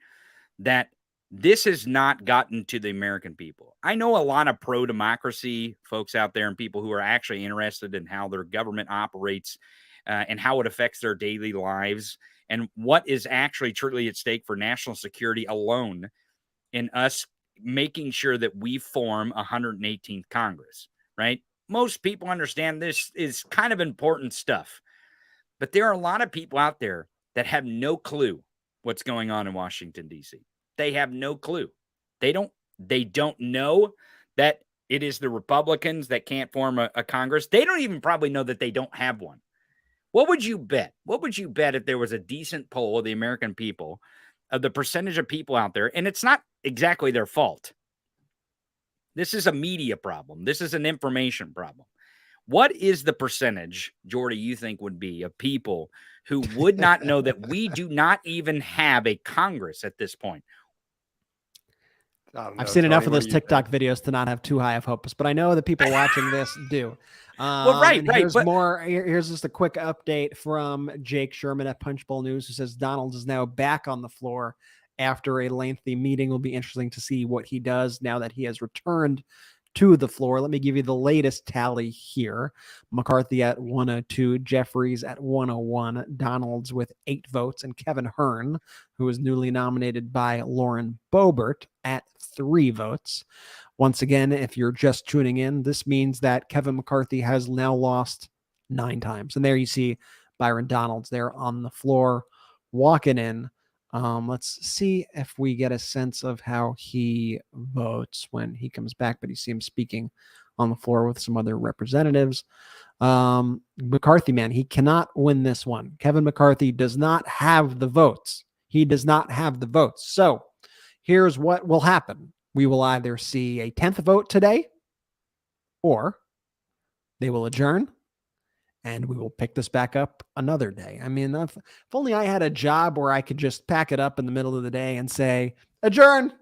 [SPEAKER 24] that this has not gotten to the American people. I know a lot of pro-democracy folks out there and people who are actually interested in how their government operates and how it affects their daily lives and what is actually truly at stake for national security alone in us making sure that we form 118th Congress, right? Most people understand this is kind of important stuff, but there are a lot of people out there that have no clue what's going on in Washington, D.C. They have no clue. They don't know that it is the Republicans that can't form a Congress. They don't even probably know that they don't have one. What would you bet? What would you bet if there was a decent poll of the American people, of the percentage of people out there? And it's not exactly their fault. This is a media problem. This is an information problem. What is the percentage, Jordy, you think would be of people who would not know that we do not even have a Congress at this point?
[SPEAKER 6] I've seen enough of those TikTok videos to not have too high of hopes, but I know the people watching this do.
[SPEAKER 24] Well, right.
[SPEAKER 6] Here's more. Here's just a quick update from Jake Sherman at Punchbowl News, who says Donald is now back on the floor after a lengthy meeting. Will be interesting to see what he does now that he has returned to the floor. Let me give you the latest tally here. McCarthy at 102, Jeffries at 101, Donalds with 8 votes, and Kevin Hearn, who was newly nominated by Lauren Boebert, at 3 votes. Once again, if you're just tuning in, this means that Kevin McCarthy has now lost 9 times. And there you see Byron Donalds there on the floor walking in. Let's see if we get a sense of how he votes when he comes back, but you see him speaking on the floor with some other representatives. McCarthy, man, he cannot win this one. Kevin McCarthy does not have the votes. He does not have the votes. So here's what will happen. We will either see a 10th vote today, or they will adjourn, and we will pick this back up another day. I mean, if only I had a job where I could just pack it up in the middle of the day and say, adjourn,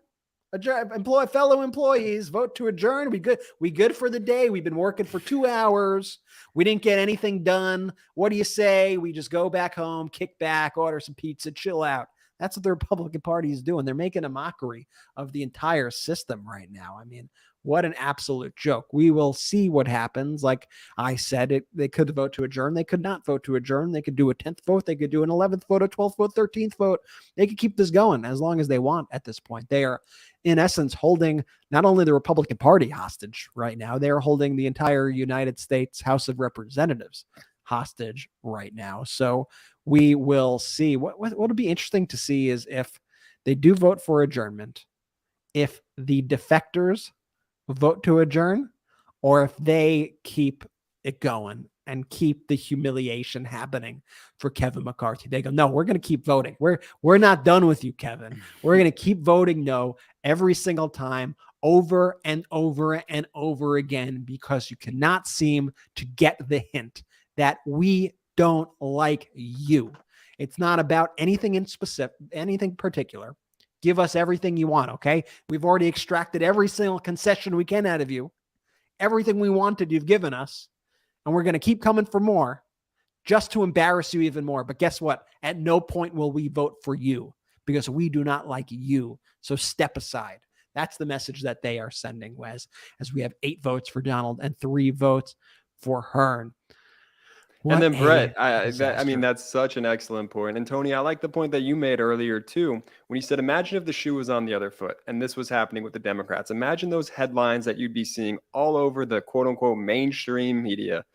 [SPEAKER 6] fellow employees, vote to adjourn. We good for the day. We've been working for 2 hours. We didn't get anything done. What do you say? We just go back home, kick back, order some pizza, chill out. That's what the Republican Party is doing. They're making a mockery of the entire system right now. I mean, what an absolute joke. We will see what happens. Like I said, they could vote to adjourn. They could not vote to adjourn. They could do a 10th vote. They could do an 11th vote, a 12th vote, 13th vote. They could keep this going as long as they want at this point. They are, in essence, holding not only the Republican Party hostage right now, they are holding the entire United States House of Representatives hostage right now. So we will see. What would be interesting to see is if they do vote for adjournment, if the defectors vote to adjourn, or if they keep it going and keep the humiliation happening for Kevin McCarthy. They go, no, we're going to keep voting. We're not done with you, Kevin. We're going to keep voting no every single time, over and over and over again, because you cannot seem to get the hint that we don't like you. It's not about anything in specific, anything particular. Give us everything you want, okay? We've already extracted every single concession we can out of you. Everything we wanted, you've given us. And we're going to keep coming for more just to embarrass you even more. But guess what? At no point will we vote for you because we do not like you. So step aside. That's the message that they are sending, Wes, as we have 8 votes for Donald and 3 votes for Hearn.
[SPEAKER 23] And then Brett, I mean, that's such an excellent point. And Tony, I like the point that you made earlier too, when you said, imagine if the shoe was on the other foot and this was happening with the Democrats. Imagine those headlines that you'd be seeing all over the quote unquote mainstream media.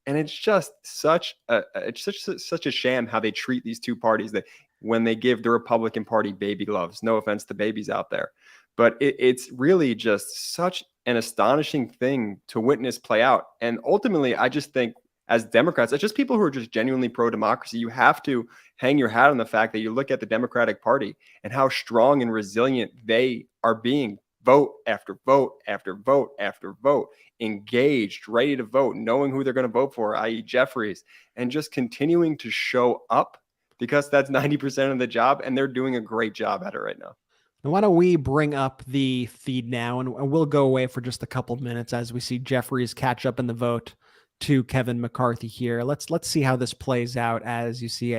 [SPEAKER 23] And it's just such a sham how they treat these two parties, that when they give the Republican Party baby gloves. No offense to babies out there, but it's really just such an astonishing thing to witness play out. And ultimately, I just think, as Democrats, as just people who are just genuinely pro-democracy, you have to hang your hat on the fact that you look at the Democratic Party and how strong and resilient they are being, vote after vote after vote after vote, engaged, ready to vote, knowing who they're going to vote for, i.e. Jeffries, and just continuing to show up, because that's 90% of the job, and they're doing a great job at it right now.
[SPEAKER 6] And why don't we bring up the feed now, and we'll go away for just a couple of minutes as we see Jeffries catch up in the vote to Kevin McCarthy here. Let's see how this plays out as you see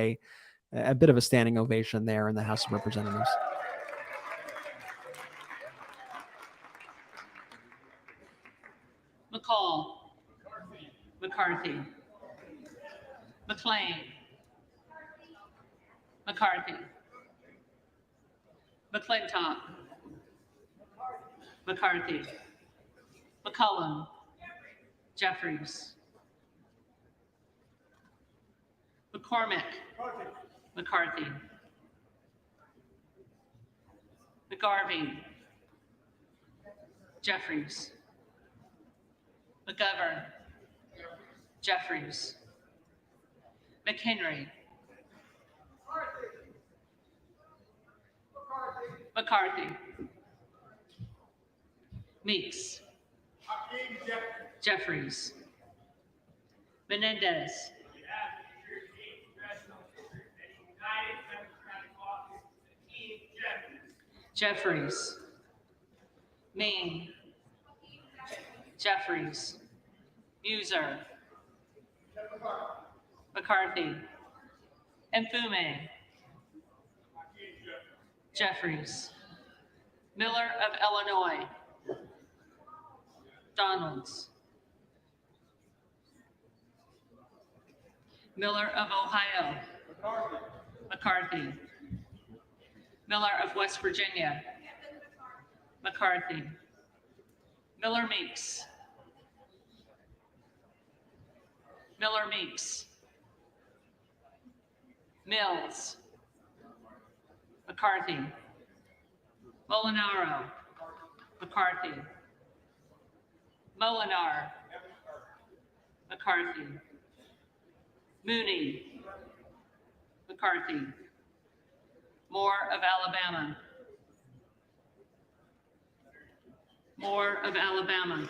[SPEAKER 6] a bit of a standing ovation there in the House of Representatives.
[SPEAKER 2] McCall, McCarthy, McLean, McCarthy, McClintock, McCarthy, McCullum, Jeffries, McCormick, McCarthy, McGarvey, Jeffries, McGovern, Jeffries, McHenry, McCarthy, Meeks, Jeffries, Menendez, Jeffries, Mean, Jeffries, Muser, McCarthy, Mfume, Jeffries, Miller of Illinois, Donalds, Miller of Ohio, McCarthy, Miller of West Virginia, McCarthy, Miller Meeks, Miller Meeks, Mills, McCarthy, Molinaro, McCarthy, Molinar, McCarthy, Mooney, McCarthy, Moore of Alabama, Moore of Alabama,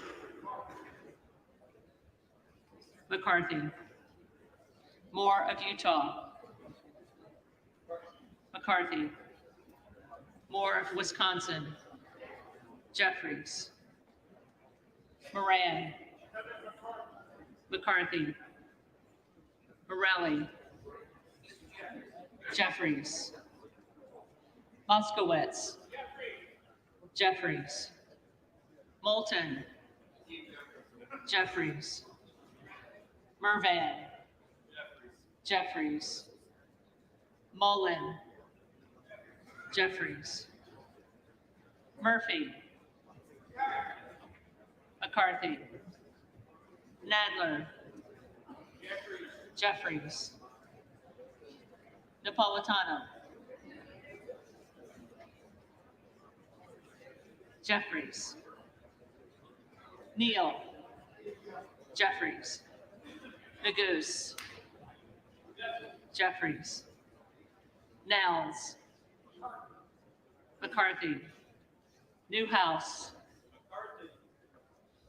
[SPEAKER 2] McCarthy, Moore of Utah, McCarthy, Moore of Wisconsin, Jeffries, Moran, McCarthy, Morelli, Jeffries, Moskowitz, Jeffries, Moulton, Jeffries, Mervan, Jeffries, Mullen, Jeffries, Murphy, McCarthy, Nadler, Jeffries, Napolitano, Jeffries, Neal, Jeffries, Magoo's, Jeffries, Nels, McCarthy, Newhouse,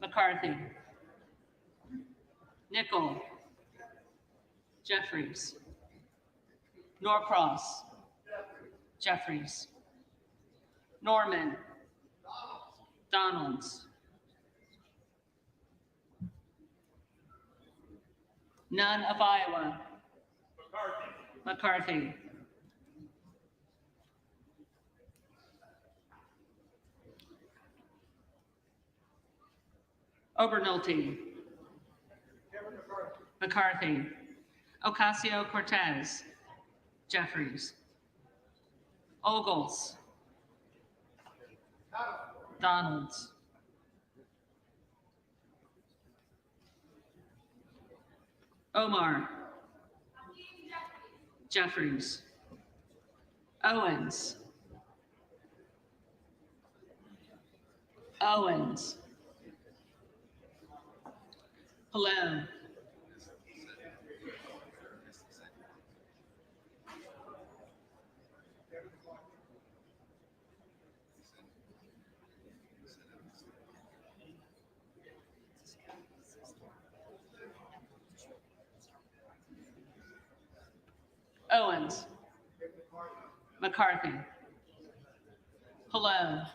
[SPEAKER 2] McCarthy, Nickel, Jeffries, Norcross, Jeffries, Norman, Donalds, none of Iowa, McCarthy, Obernolte, McCarthy, Ocasio-Cortez, Jeffries, Ogles, Donalds, Omar, Jeffries, Owens, Owens, Pallone, Owens, McCarthy, Pallone,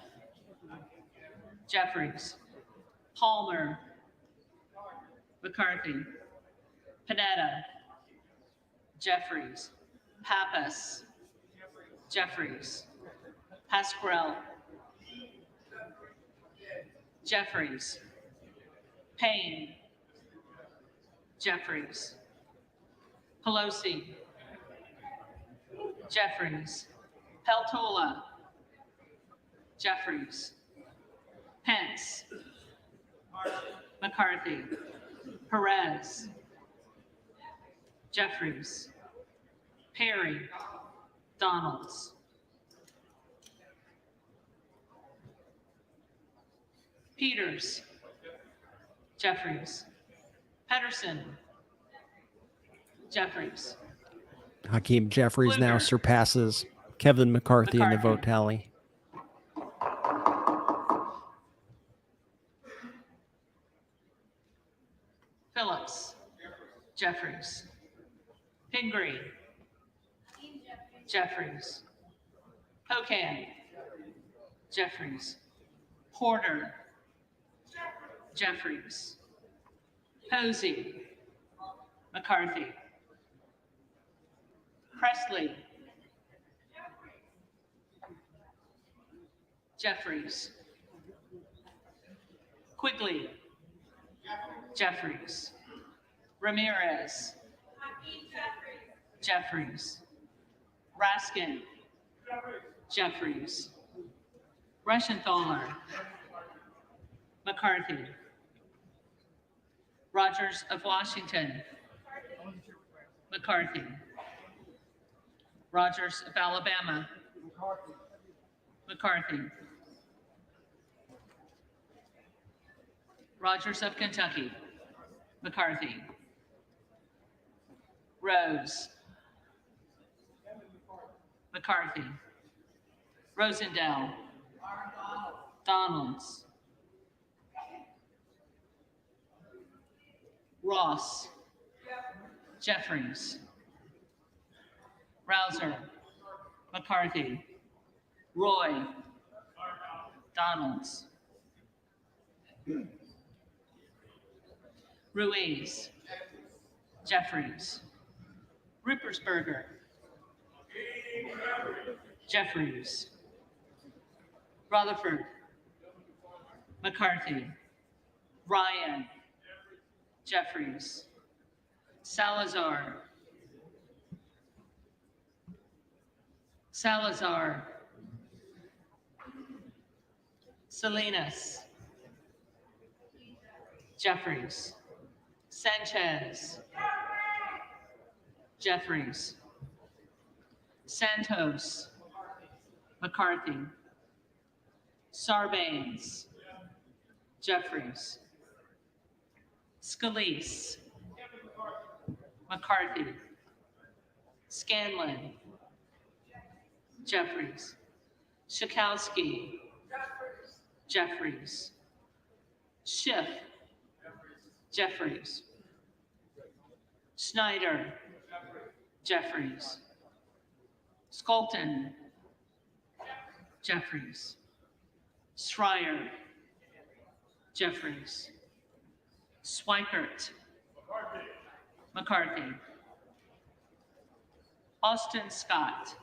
[SPEAKER 2] Jeffries, Palmer, McCarthy, Panetta, Jeffries, Pappas, Jeffries, Pasquarel, Jeffries, Payne, Jeffries, Pelosi, Jeffries, Peltola, Jeffries, Pence, McCarthy, Perez, Jeffries, Perry, Donalds, Peters, Jeffries, Pedersen, Jeffries,
[SPEAKER 6] Hakeem Jeffries now surpasses Kevin McCarthy in the vote tally.
[SPEAKER 2] Phillips, Jeffries, Pingree, Jeffries, Pocan, Jeffries, Porter, Jeffries, Posey, McCarthy, Presley, Jeffries, Quigley, Jeffries, Ramirez, Jeffries, Raskin, Jeffries, Reschenthaler, McCarthy, Rogers of Washington, McCarthy, Rogers of Alabama, McCarthy, Rogers of Kentucky, McCarthy, Rose, McCarthy, Rosendale, Donalds, Ross, Jeffries, Rouser, McCarthy, Roy, Donalds, Ruiz, Jeffries, Ruppersberger, Jeffries, Rutherford, McCarthy, Ryan, Jeffries, Salazar, Salinas, Jeffries, Sanchez, Jeffries, Santos, McCarthy, Sarbanes, Jeffries, Scalise, McCarthy, Scanlon, Jeffries, Schakowsky, Jeffries, Schiff, Jeffries, Snyder, Jeffries, Skolton, Jeffries, Schreier, Jeffries, Swikert, McCarthy, Austin Scott,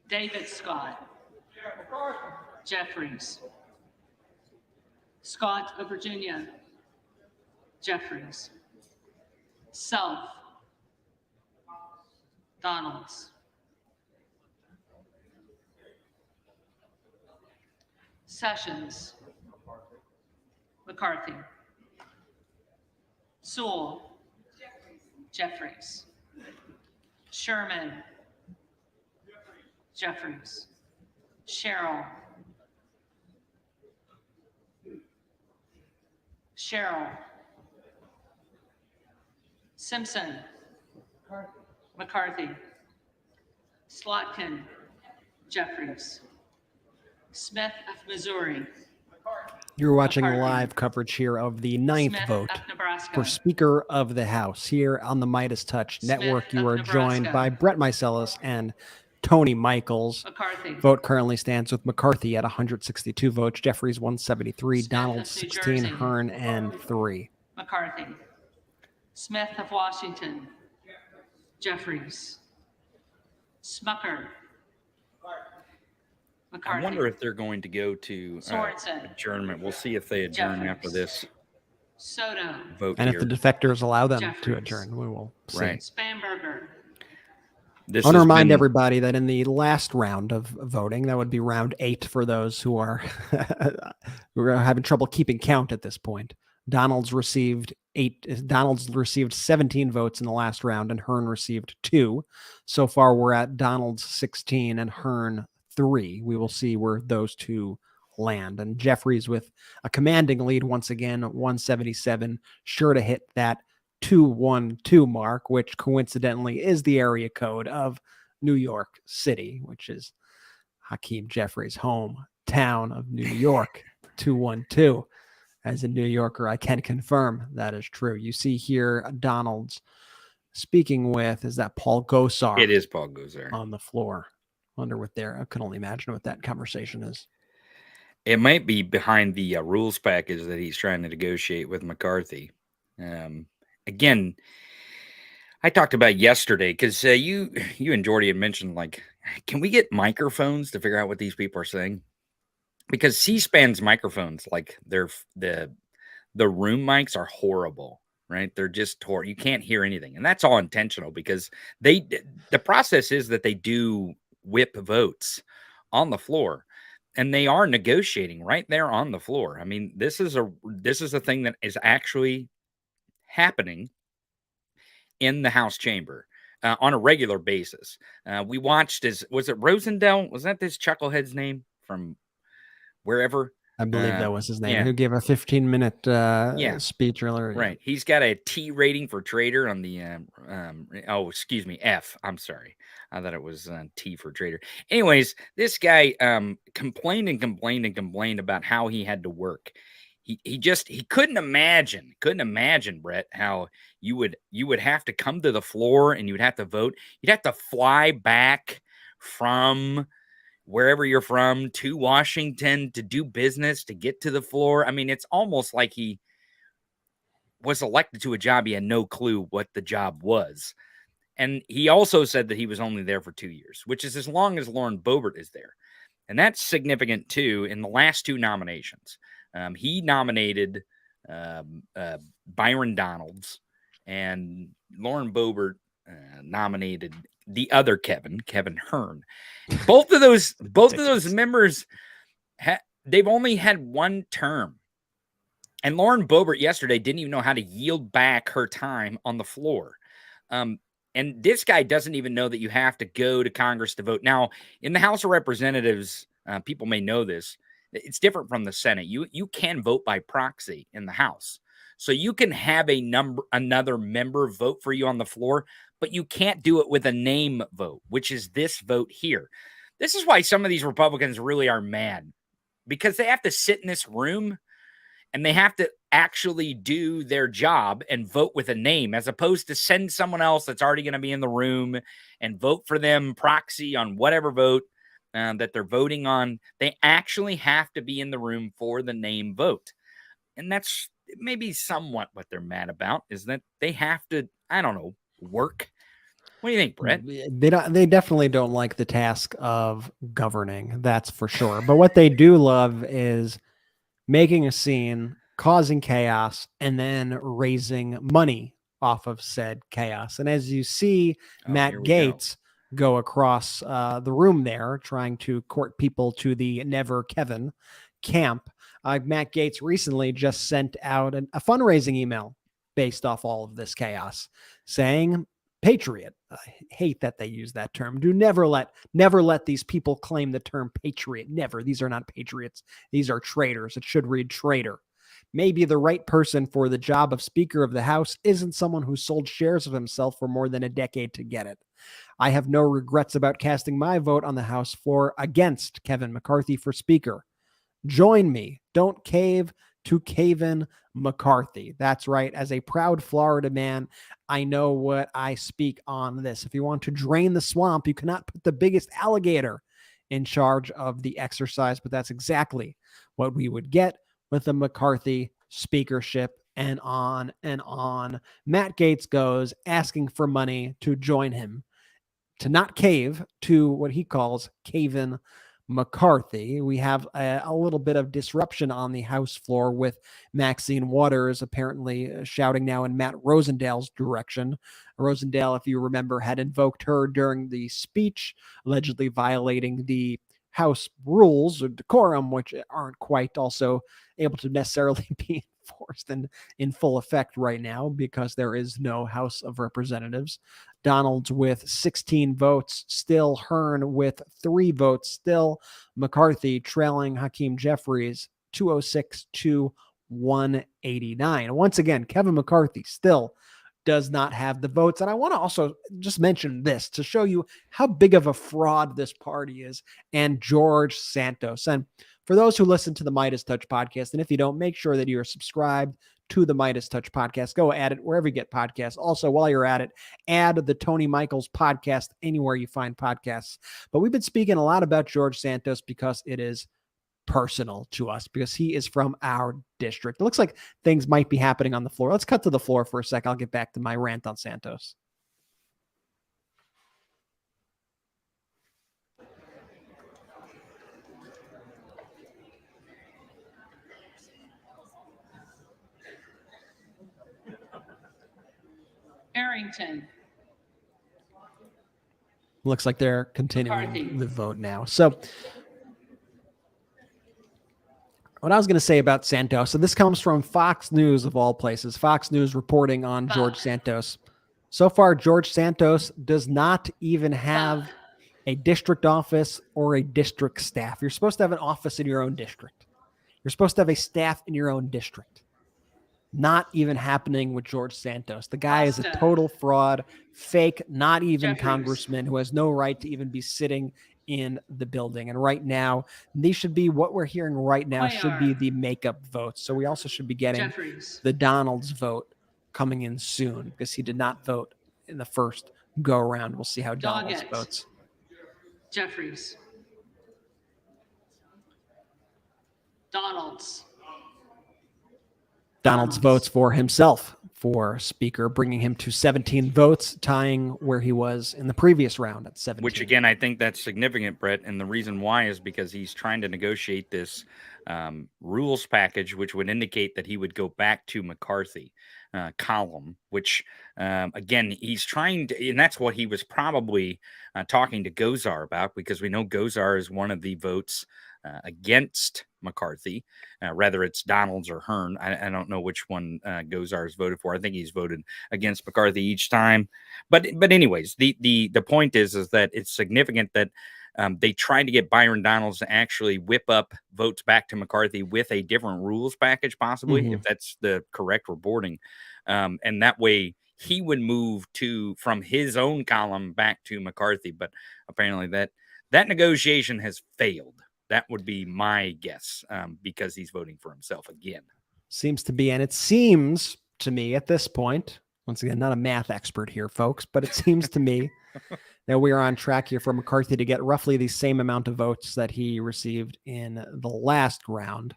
[SPEAKER 2] David Scott, Jeffries, Scott of Virginia, Jeffries, Self, Donalds, Sessions, McCarthy, Sewell, Jeffries, Sherman, Jeffries, Sherrill, Simpson, McCarthy, Slotkin, Jeffries, Smith of Missouri.
[SPEAKER 6] You're watching
[SPEAKER 2] McCarthy.
[SPEAKER 6] live coverage here of the ninth
[SPEAKER 2] Smith
[SPEAKER 6] vote
[SPEAKER 2] of Nebraska.
[SPEAKER 6] for Speaker of the House here on the MeidasTouch
[SPEAKER 2] Smith
[SPEAKER 6] network. You
[SPEAKER 2] of
[SPEAKER 6] are joined
[SPEAKER 2] Nebraska.
[SPEAKER 6] by Brett Meiselas and Tony Michaels.
[SPEAKER 2] McCarthy.
[SPEAKER 6] Vote currently stands with McCarthy at 162 votes, Jeffries 173,
[SPEAKER 2] Smith
[SPEAKER 6] Donald
[SPEAKER 2] of New
[SPEAKER 6] 16,
[SPEAKER 2] Jersey.
[SPEAKER 6] Hearn and 3.
[SPEAKER 2] McCarthy, Smith of Washington, Jeffries, Smucker, McCarthy.
[SPEAKER 24] I wonder if they're going to go to
[SPEAKER 2] Sorensen.
[SPEAKER 24] adjournment. We'll see if they adjourn
[SPEAKER 2] Jeffries.
[SPEAKER 24] after this
[SPEAKER 2] Soto,
[SPEAKER 24] vote
[SPEAKER 6] And
[SPEAKER 24] here.
[SPEAKER 6] if the defectors allow them to
[SPEAKER 2] Jeffries.
[SPEAKER 6] adjourn, we will see.
[SPEAKER 24] Right.
[SPEAKER 2] Spamberger,
[SPEAKER 24] This
[SPEAKER 6] I want to
[SPEAKER 24] has
[SPEAKER 6] remind
[SPEAKER 24] been-
[SPEAKER 6] everybody that in the last round of voting, that would be round 8 for those who are who are having trouble keeping count at this point. Donald's received 17 votes in the last round, and Hearn received 2. So far, we're at Donald's 16 and Hearn 3. We will see where those two land. And Jeffries with a commanding lead once again, 177, sure to hit that 212 mark, which coincidentally is the area code of New York City, which is Hakeem Jeffries' hometown of New York. 212. As a New Yorker, I can confirm that is true. You see here Donald's speaking with, is that Paul Gosar?
[SPEAKER 24] It is Paul Gosar
[SPEAKER 6] on the floor. Wonder what there. I can only imagine what that conversation is.
[SPEAKER 24] It might be behind the rules package that he's trying to negotiate with McCarthy. Again, I talked about yesterday because you and Jordy had mentioned, like, can we get microphones to figure out what these people are saying? Because C-SPAN's microphones, like the room mics are horrible, right? They're just horrible. You can't hear anything. And that's all intentional because the process is that they do whip votes on the floor and they are negotiating right there on the floor. I mean, this is a thing that is actually happening in the House chamber on a regular basis. We watched was it Rosendale? Was that this chucklehead's name from wherever?
[SPEAKER 6] I believe that was his name.
[SPEAKER 24] Yeah.
[SPEAKER 6] Who gave a 15-minute speech earlier.
[SPEAKER 24] Right. He's got a T rating for traitor on the F. I'm sorry. I thought it was T for traitor. Anyways, this guy complained about how he had to work. He couldn't imagine, Brett, how you would have to come to the floor and you would have to vote. You'd have to fly back from wherever you're from to Washington to do business, to get to the floor. I mean, it's almost like he was elected to a job he had no clue what the job was. And he also said that he was only there for 2 years, which is as long as Lauren Boebert is there. And that's significant too. In the last 2 nominations, he nominated Byron Donalds, and Lauren Boebert nominated the other Kevin Hearn. Both of those members, they've only had 1 term. And Lauren Boebert yesterday didn't even know how to yield back her time on the floor. And this guy doesn't even know that you have to go to Congress to vote. Now, in the House of Representatives, people may know this, it's different from the Senate. You can vote by proxy in the House. So you can have another member vote for you on the floor, but you can't do it with a name vote, which is this vote here. This is why some of these Republicans really are mad, because they have to sit in this room and they have to actually do their job and vote with a name, as opposed to send someone else that's already going to be in the room and vote for them proxy on whatever vote that they're voting on. They actually have to be in the room for the name vote. And that's maybe somewhat what they're mad about, is that they have to, I don't know, work. What do you think, Brett?
[SPEAKER 6] They definitely don't like the task of governing, that's for sure. But what they do love is making a scene, causing chaos, and then raising money off of said chaos. And as you see Matt Gaetz go across the room there, trying to court people to the Never Kevin camp, Matt Gaetz recently just sent out a fundraising email based off all of this chaos, saying, patriot. I hate that they use that term. Never let these people claim the term patriot. Never. These are not patriots. These are traitors. It should read traitor. Maybe the right person for the job of Speaker of the House isn't someone who sold shares of himself for more than a decade to get it. I have no regrets about casting my vote on the House floor against Kevin McCarthy for Speaker. Join me. Don't cave to Kevin McCarthy. That's right. As a proud Florida man, I know what I speak on this. If you want to drain the swamp, you cannot put the biggest alligator in charge of the exercise, but that's exactly what we would get with the McCarthy speakership, and on and on. Matt Gaetz goes asking for money to join him, to not cave to what he calls Kevin McCarthy. We have a little bit of disruption on the House floor with Maxine Waters apparently shouting now in Matt Rosendale's direction. Rosendale, if you remember, had invoked her during the speech, allegedly violating the House rules of decorum, which aren't quite also able to necessarily be forced in full effect right now because there is no House of Representatives. Donald's with 16 votes still, Hearn with 3 votes still, McCarthy trailing Hakeem Jeffries 206 to 189. Once again, Kevin McCarthy still does not have the votes. And I want to also just mention this to show you how big of a fraud this party is and George Santos. And for those who listen to the MeidasTouch podcast, and if you don't, make sure that you are subscribed to the MeidasTouch podcast. Go add it wherever you get podcasts. Also, while you're at it, add the Tony Michaels podcast anywhere you find podcasts. But we've been speaking a lot about George Santos because it is personal to us, because he is from our district. It looks like things might be happening on the floor. Let's cut to the floor for a sec. I'll get back to my rant on Santos.
[SPEAKER 3] Arrington.
[SPEAKER 6] Looks like they're continuing
[SPEAKER 3] McCarthy.
[SPEAKER 6] the vote now. So what I was going to say about Santos, so this comes from Fox News of all places. Fox News reporting on George Santos. So far, George Santos does not even have a district office or a district staff. You're supposed to have an office in your own district. You're supposed to have a staff in your own district. Not even happening with George Santos. The guy is a total fraud, fake, not even
[SPEAKER 3] Jeffries.
[SPEAKER 6] congressman who has no right to even be sitting in the building. And right now, these should be what we're hearing right now should be the makeup votes. So we also should be getting
[SPEAKER 3] Jeffries.
[SPEAKER 6] the Donald's vote coming in soon because he did not vote in the first go around. We'll see how Donald's
[SPEAKER 3] Gaetz.
[SPEAKER 6] votes.
[SPEAKER 3] Jeffries. Donalds.
[SPEAKER 6] Donald's votes for himself for speaker, bringing him to 17 votes, tying where he was in the previous round at 17.
[SPEAKER 24] Which, again, I think that's significant, Brett. And the reason why is because he's trying to negotiate this rules package, which would indicate that he would go back to McCarthy column, which, again, he's trying to, and that's what he was probably talking to Gosar about, because we know Gosar is one of the votes against McCarthy. Rather, it's Donald's or Hearn. I don't know which one Gosar has voted for. I think he's voted against McCarthy each time. But anyways, the point is that it's significant that they tried to get Byron Donalds to actually whip up votes back to McCarthy with a different rules package, possibly, if that's the correct reporting. And that way he would move from his own column back to McCarthy. But apparently that negotiation has failed. That would be my guess, because he's voting for himself again.
[SPEAKER 6] Seems to be, and it seems to me at this point, once again, not a math expert here, folks, but it seems to me that we are on track here for McCarthy to get roughly the same amount of votes that he received in the last round.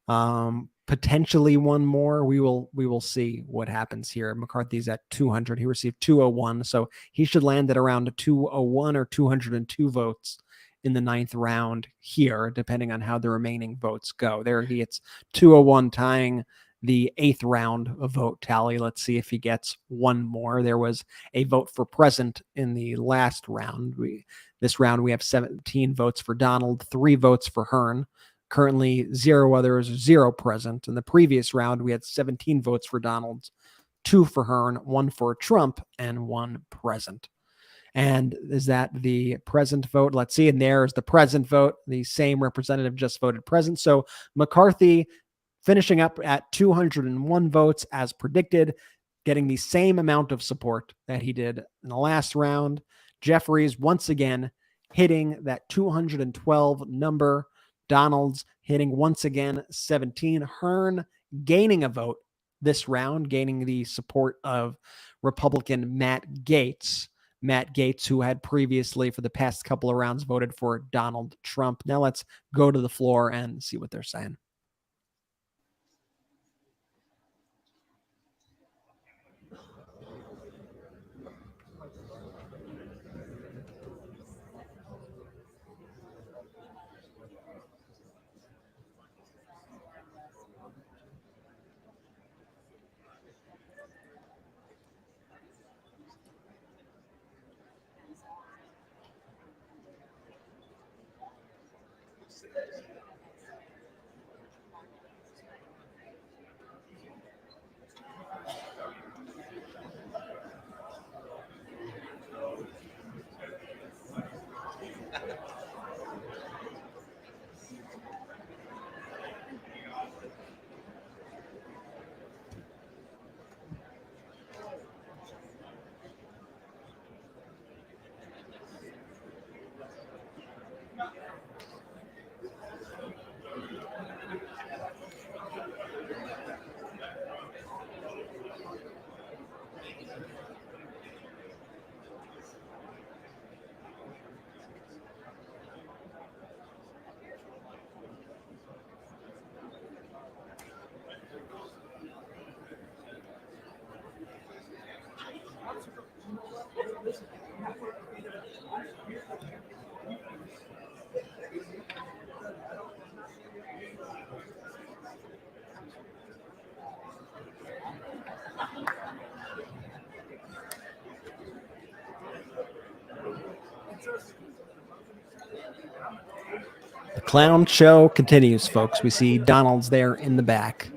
[SPEAKER 6] Potentially one more. We will see what happens here. McCarthy's at 200. He received 201, so he should land at around 201 or 202 votes in the 9th round here, depending on how the remaining votes go. There he gets 201, tying the 8th round of vote tally. Let's see if he gets one more. There was a vote for present in the last round. This round we have 17 votes for Donald, 3 votes for Hearn. Currently 0 others, 0 present. In the previous round, we had 17 votes for Donald, 2 for Hearn, 1 for Trump, and 1 present. And is that the present vote? Let's see. And there's the present vote. The same representative just voted present. So McCarthy finishing up at 201 votes as predicted, getting the same amount of support that he did in the last round. Jeffries once again hitting that 212 number. Donald's hitting once again 17. Hearn gaining a vote this round, gaining the support of Republican Matt Gaetz. Matt Gaetz, who had previously for the past couple of rounds voted for Donald Trump. Now let's go to the floor and see what they're saying. clown show continues, folks. We see Donald's there in the back.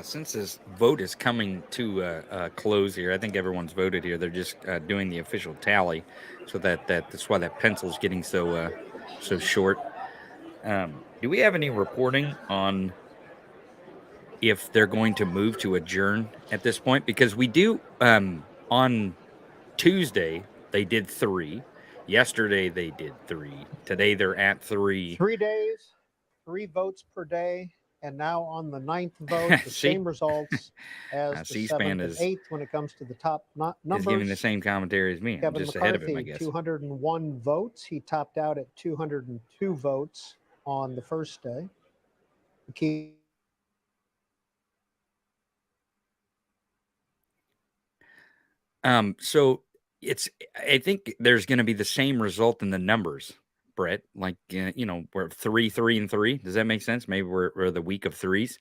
[SPEAKER 24] Since this vote is coming to a close here, I think everyone's voted here. They're just doing the official tally, so that's why that pencil's getting so short. Do we have any reporting on if they're going to move to adjourn at this point? Because we do on Tuesday they did 3. Yesterday they did 3. Today they're at 3.
[SPEAKER 18] 3 days, 3 votes per day. And now on the 9th vote, the same results as the
[SPEAKER 24] C-SPAN
[SPEAKER 18] 7th and 8th when it comes to the top numbers.
[SPEAKER 24] Is giving the same commentary as me. I'm
[SPEAKER 18] Kevin
[SPEAKER 24] just
[SPEAKER 18] McCarthy,
[SPEAKER 24] ahead of him, I guess.
[SPEAKER 18] 201 votes. He topped out at 202 votes on the first day.
[SPEAKER 24] So I think there's going to be the same result in the numbers, Brett. Like, we're 3, 3, and 3. Does that make sense? Maybe we're the week of 3s.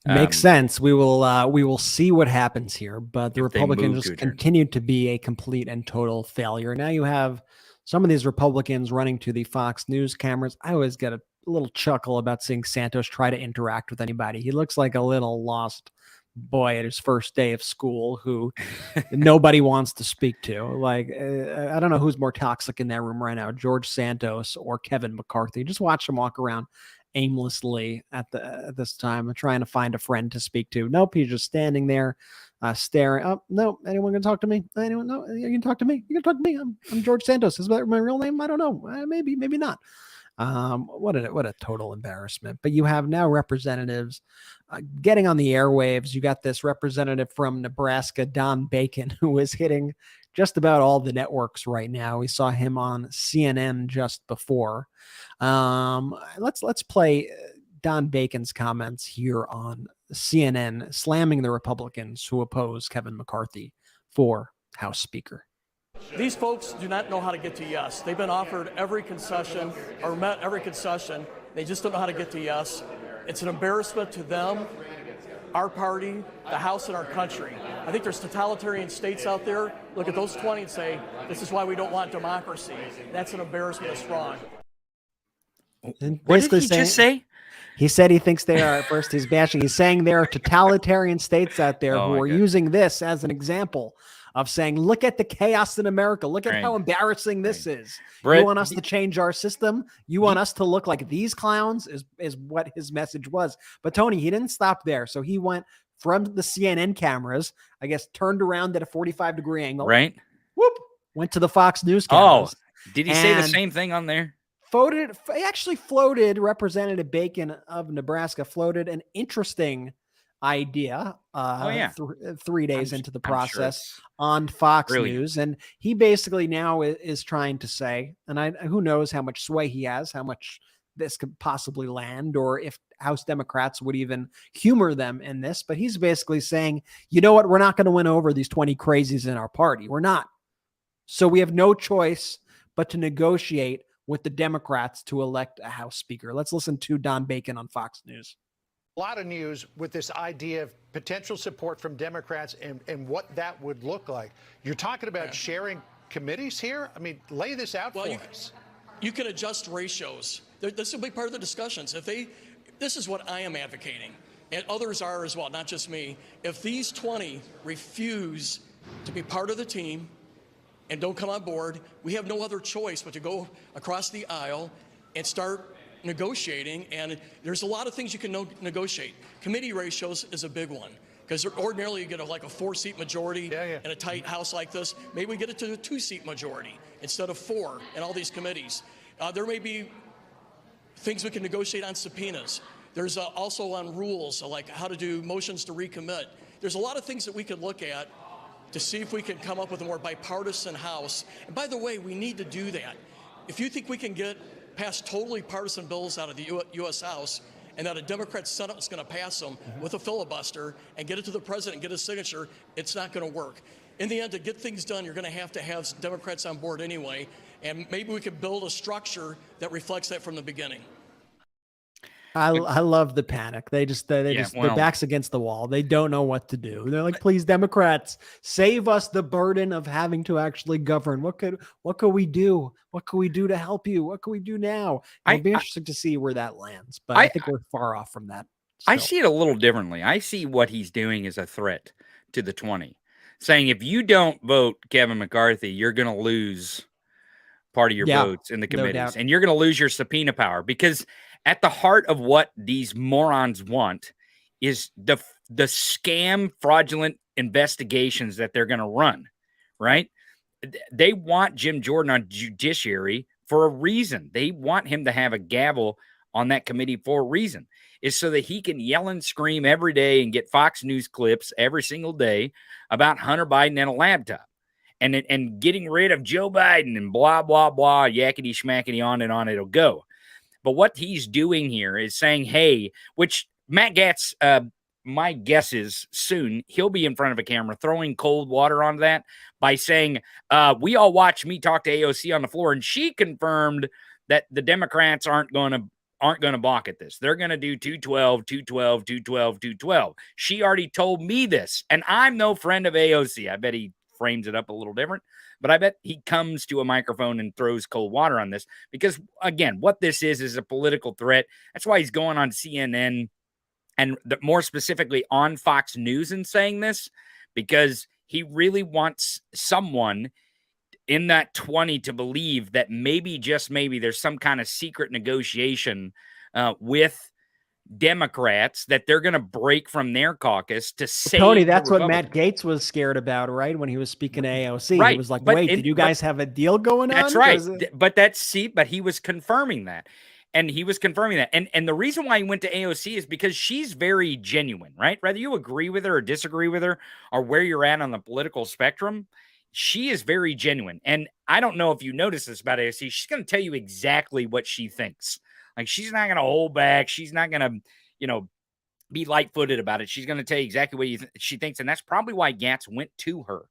[SPEAKER 6] Makes sense. We will see what happens here, but the Republicans continue to be a complete and total failure. Now you have some of these Republicans running to the Fox News cameras. I always get a little chuckle about seeing Santos try to interact with anybody. He looks like a little lost boy at his first day of school who nobody wants to speak to. Like, I don't know who's more toxic in that room right now, George Santos or Kevin McCarthy. Just watch him walk around aimlessly at this time, trying to find a friend to speak to. Nope, he's just standing there staring. Oh, no, anyone gonna talk to me? Anyone? No, you can talk to me. You can talk to me. I'm George Santos. Is that my real name? I don't know. Maybe not. What a total embarrassment. But you have now representatives getting on the airwaves. You got this representative from Nebraska, Don Bacon, who is hitting just about all the networks right now. We saw him on CNN just before. Let's play Don Bacon's comments here on CNN, slamming the Republicans who oppose Kevin McCarthy for House Speaker.
[SPEAKER 14] These folks do not know how to get to yes. They've been offered every concession or met every concession. They just don't know how to get to yes. It's an embarrassment to them, our party, the House, and our country. I think there's totalitarian states out there. Look at those 20 and say, this is why we don't want democracy. That's an embarrassment. It's wrong.
[SPEAKER 6] And
[SPEAKER 24] what did he just say?
[SPEAKER 6] He said he thinks they are, at first he's bashing. He's saying there are totalitarian states out there who are using this as an example of saying, look at the chaos in America. Look at how embarrassing this is.
[SPEAKER 24] Brett,
[SPEAKER 6] you want us to change our system? You want us to look like these clowns is what his message was. But Tony, he didn't stop there. So he went from the CNN cameras, I guess, turned around at a 45-degree angle.
[SPEAKER 24] Right.
[SPEAKER 6] Whoop. Went to the Fox News cameras.
[SPEAKER 24] Oh, did he say the same thing on there?
[SPEAKER 6] He actually floated, Representative Bacon of Nebraska floated an interesting idea 3 days into the process on Fox News. And he basically now is trying to say, and who knows how much sway he has, how much this could possibly land, or if House Democrats would even humor them in this. But he's basically saying, you know what? We're not going to win over these 20 crazies in our party. We're not. So we have no choice but to negotiate with the Democrats to elect a House Speaker. Let's listen to Don Bacon on Fox News.
[SPEAKER 15] A lot of news with this idea of potential support from Democrats and what that would look like. You're talking about sharing committees here? I mean, lay this out for us.
[SPEAKER 14] You can adjust ratios. This will be part of the discussions. This is what I am advocating, and others are as well, not just me. If these 20 refuse to be part of the team and don't come on board, we have no other choice but to go across the aisle and start negotiating. And there's a lot of things you can negotiate. Committee ratios is a big one, because ordinarily you get a 4-seat majority in a tight House like this. Maybe we get it to a 2-seat majority instead of 4 in all these committees. There may be things we can negotiate on subpoenas. There's also on rules, like how to do motions to recommit. there's a lot of things that we could look at to see if we can come up with a more bipartisan House. And by the way, we need to do that. If you think we can get past totally partisan bills out of the U.S. House, and that a Democrat Senate is going to pass them with a filibuster and get it to the president and get his signature, it's not going to work. In the end, to get things done, you're going to have Democrats on board anyway, and maybe we could build a structure that reflects that from the beginning.
[SPEAKER 6] I love the panic. They just their backs against the wall. They don't know what to do. They're like, please, Democrats, save us the burden of having to actually govern. What could we do? What can we do to help you? What can we do now? It'll be interesting to see where that lands, but I think we're far off from that.
[SPEAKER 24] I see it a little differently. I see what he's doing as a threat to the 20, saying if you don't vote Kevin McCarthy, you're going to lose part of your votes in the committees, and you're going to lose your subpoena power, because at the heart of what these morons want is the scam, fraudulent investigations that they're going to run, right? They want Jim Jordan on judiciary for a reason. They want him to have a gavel on that committee for a reason, is so that he can yell and scream every day and get Fox News clips every single day about Hunter Biden and a laptop and getting rid of Joe Biden and blah, blah, blah, yakety schmackety, on and on it'll go. But what he's doing here is saying, hey, which Matt Gaetz, my guess is soon he'll be in front of a camera throwing cold water on that by saying, we all watched me talk to AOC on the floor, and she confirmed that the Democrats aren't going to balk at this. They're going to do 212, 212, 212, 212. She already told me this, and I'm no friend of AOC. I bet he frames it up a little different, but I bet he comes to a microphone and throws cold water on this because, again, what this is a political threat. That's why he's going on CNN and more specifically on Fox News and saying this, because he really wants someone in that 20 to believe that maybe, just maybe, there's some kind of secret negotiation with Democrats that they're going to break from their caucus to save
[SPEAKER 6] Tony. That's what Matt Gaetz was scared about, right? When he was speaking to AOC,
[SPEAKER 24] right.
[SPEAKER 6] He was like, "Wait, did you guys have a deal going on?"
[SPEAKER 24] That's right. But he was confirming that, and and the reason why he went to AOC is because she's very genuine, right? Whether you agree with her or disagree with her or where you're at on the political spectrum, she is very genuine. And I don't know if you notice this about AOC. She's going to tell you exactly what she thinks. Like, she's not going to hold back. She's not going to, be light-footed about it. She's going to tell you exactly what she thinks. And that's probably why Gaetz went to her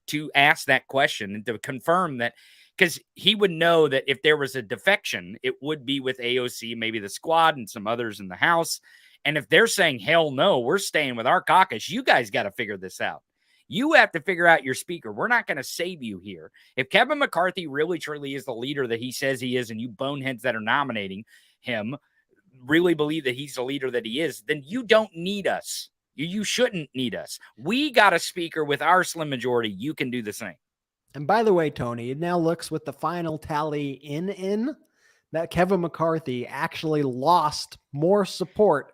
[SPEAKER 24] to ask that question and to confirm that, because he would know that if there was a defection, it would be with AOC, maybe the squad and some others in the House. And if they're saying, hell no, we're staying with our caucus, you guys got to figure this out. You have to figure out your speaker. We're not going to save you here. If Kevin McCarthy really, truly is the leader that he says he is, and you boneheads that are nominating him really believe that he's the leader that he is, then you don't need us. You shouldn't need us. We got a speaker with our slim majority. You can do the same.
[SPEAKER 6] And by the way, Tony, it now looks with the final tally in that Kevin McCarthy actually lost more support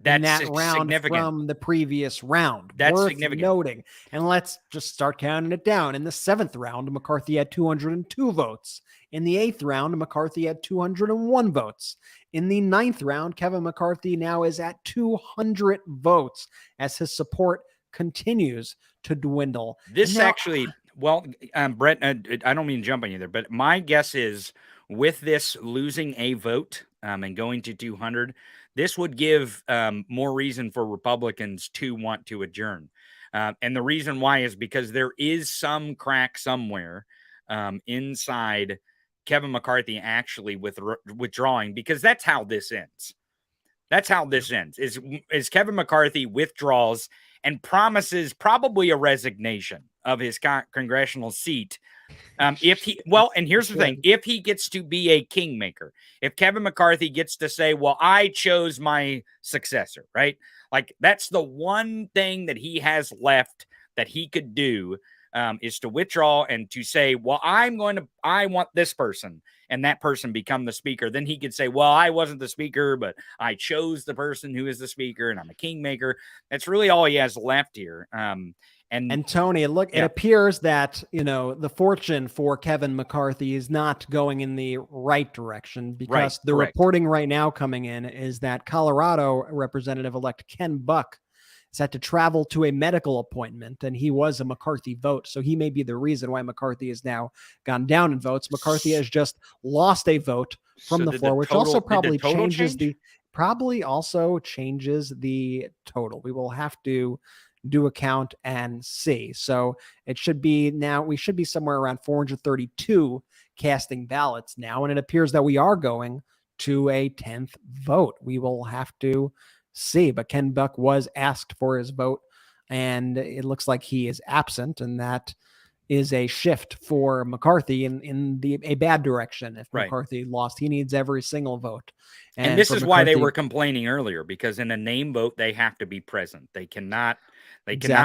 [SPEAKER 6] in that round from the previous round.
[SPEAKER 24] That's
[SPEAKER 6] worth
[SPEAKER 24] significant.
[SPEAKER 6] Noting. And let's just start counting it down. In the 7th round, McCarthy had 202 votes. In the 8th round, McCarthy had 201 votes. In the 9th round, Kevin McCarthy now is at 200 votes as his support continues to dwindle.
[SPEAKER 24] This actually, Brett, I don't mean to jump on you there, but my guess is with this losing a vote and going to 200, this would give more reason for Republicans to want to adjourn. And the reason why is because there is some crack somewhere inside Kevin McCarthy actually withdrawing, because that's how this ends. That's how this ends is Kevin McCarthy withdraws and promises probably a resignation of his congressional seat. And here's the thing, if he gets to be a kingmaker, if Kevin McCarthy gets to say, well, I chose my successor, right? Like, that's the one thing that he has left that he could do, is to withdraw and to say, well, I want this person, and that person become the speaker. Then he could say, well, I wasn't the speaker, but I chose the person who is the speaker, and I'm a kingmaker. That's really all he has left here. And
[SPEAKER 6] Tony, it appears that, the fortune for Kevin McCarthy is not going in the right direction, because reporting right now coming in is that Colorado Representative-elect Ken Buck has had to travel to a medical appointment, and he was a McCarthy vote. So he may be the reason why McCarthy has now gone down in votes. McCarthy has just lost a vote from the floor, which also probably changes the total. We will have to do a count and see. So it should be now, we should be somewhere around 432 casting ballots now. And it appears that we are going to a 10th vote. We will have to see. But Ken Buck was asked for his vote, and it looks like he is absent. And that is a shift for McCarthy in a bad direction. If McCarthy lost, he needs every single vote.
[SPEAKER 24] And this is why they were complaining earlier, because in a name vote, they have to be present. They cannot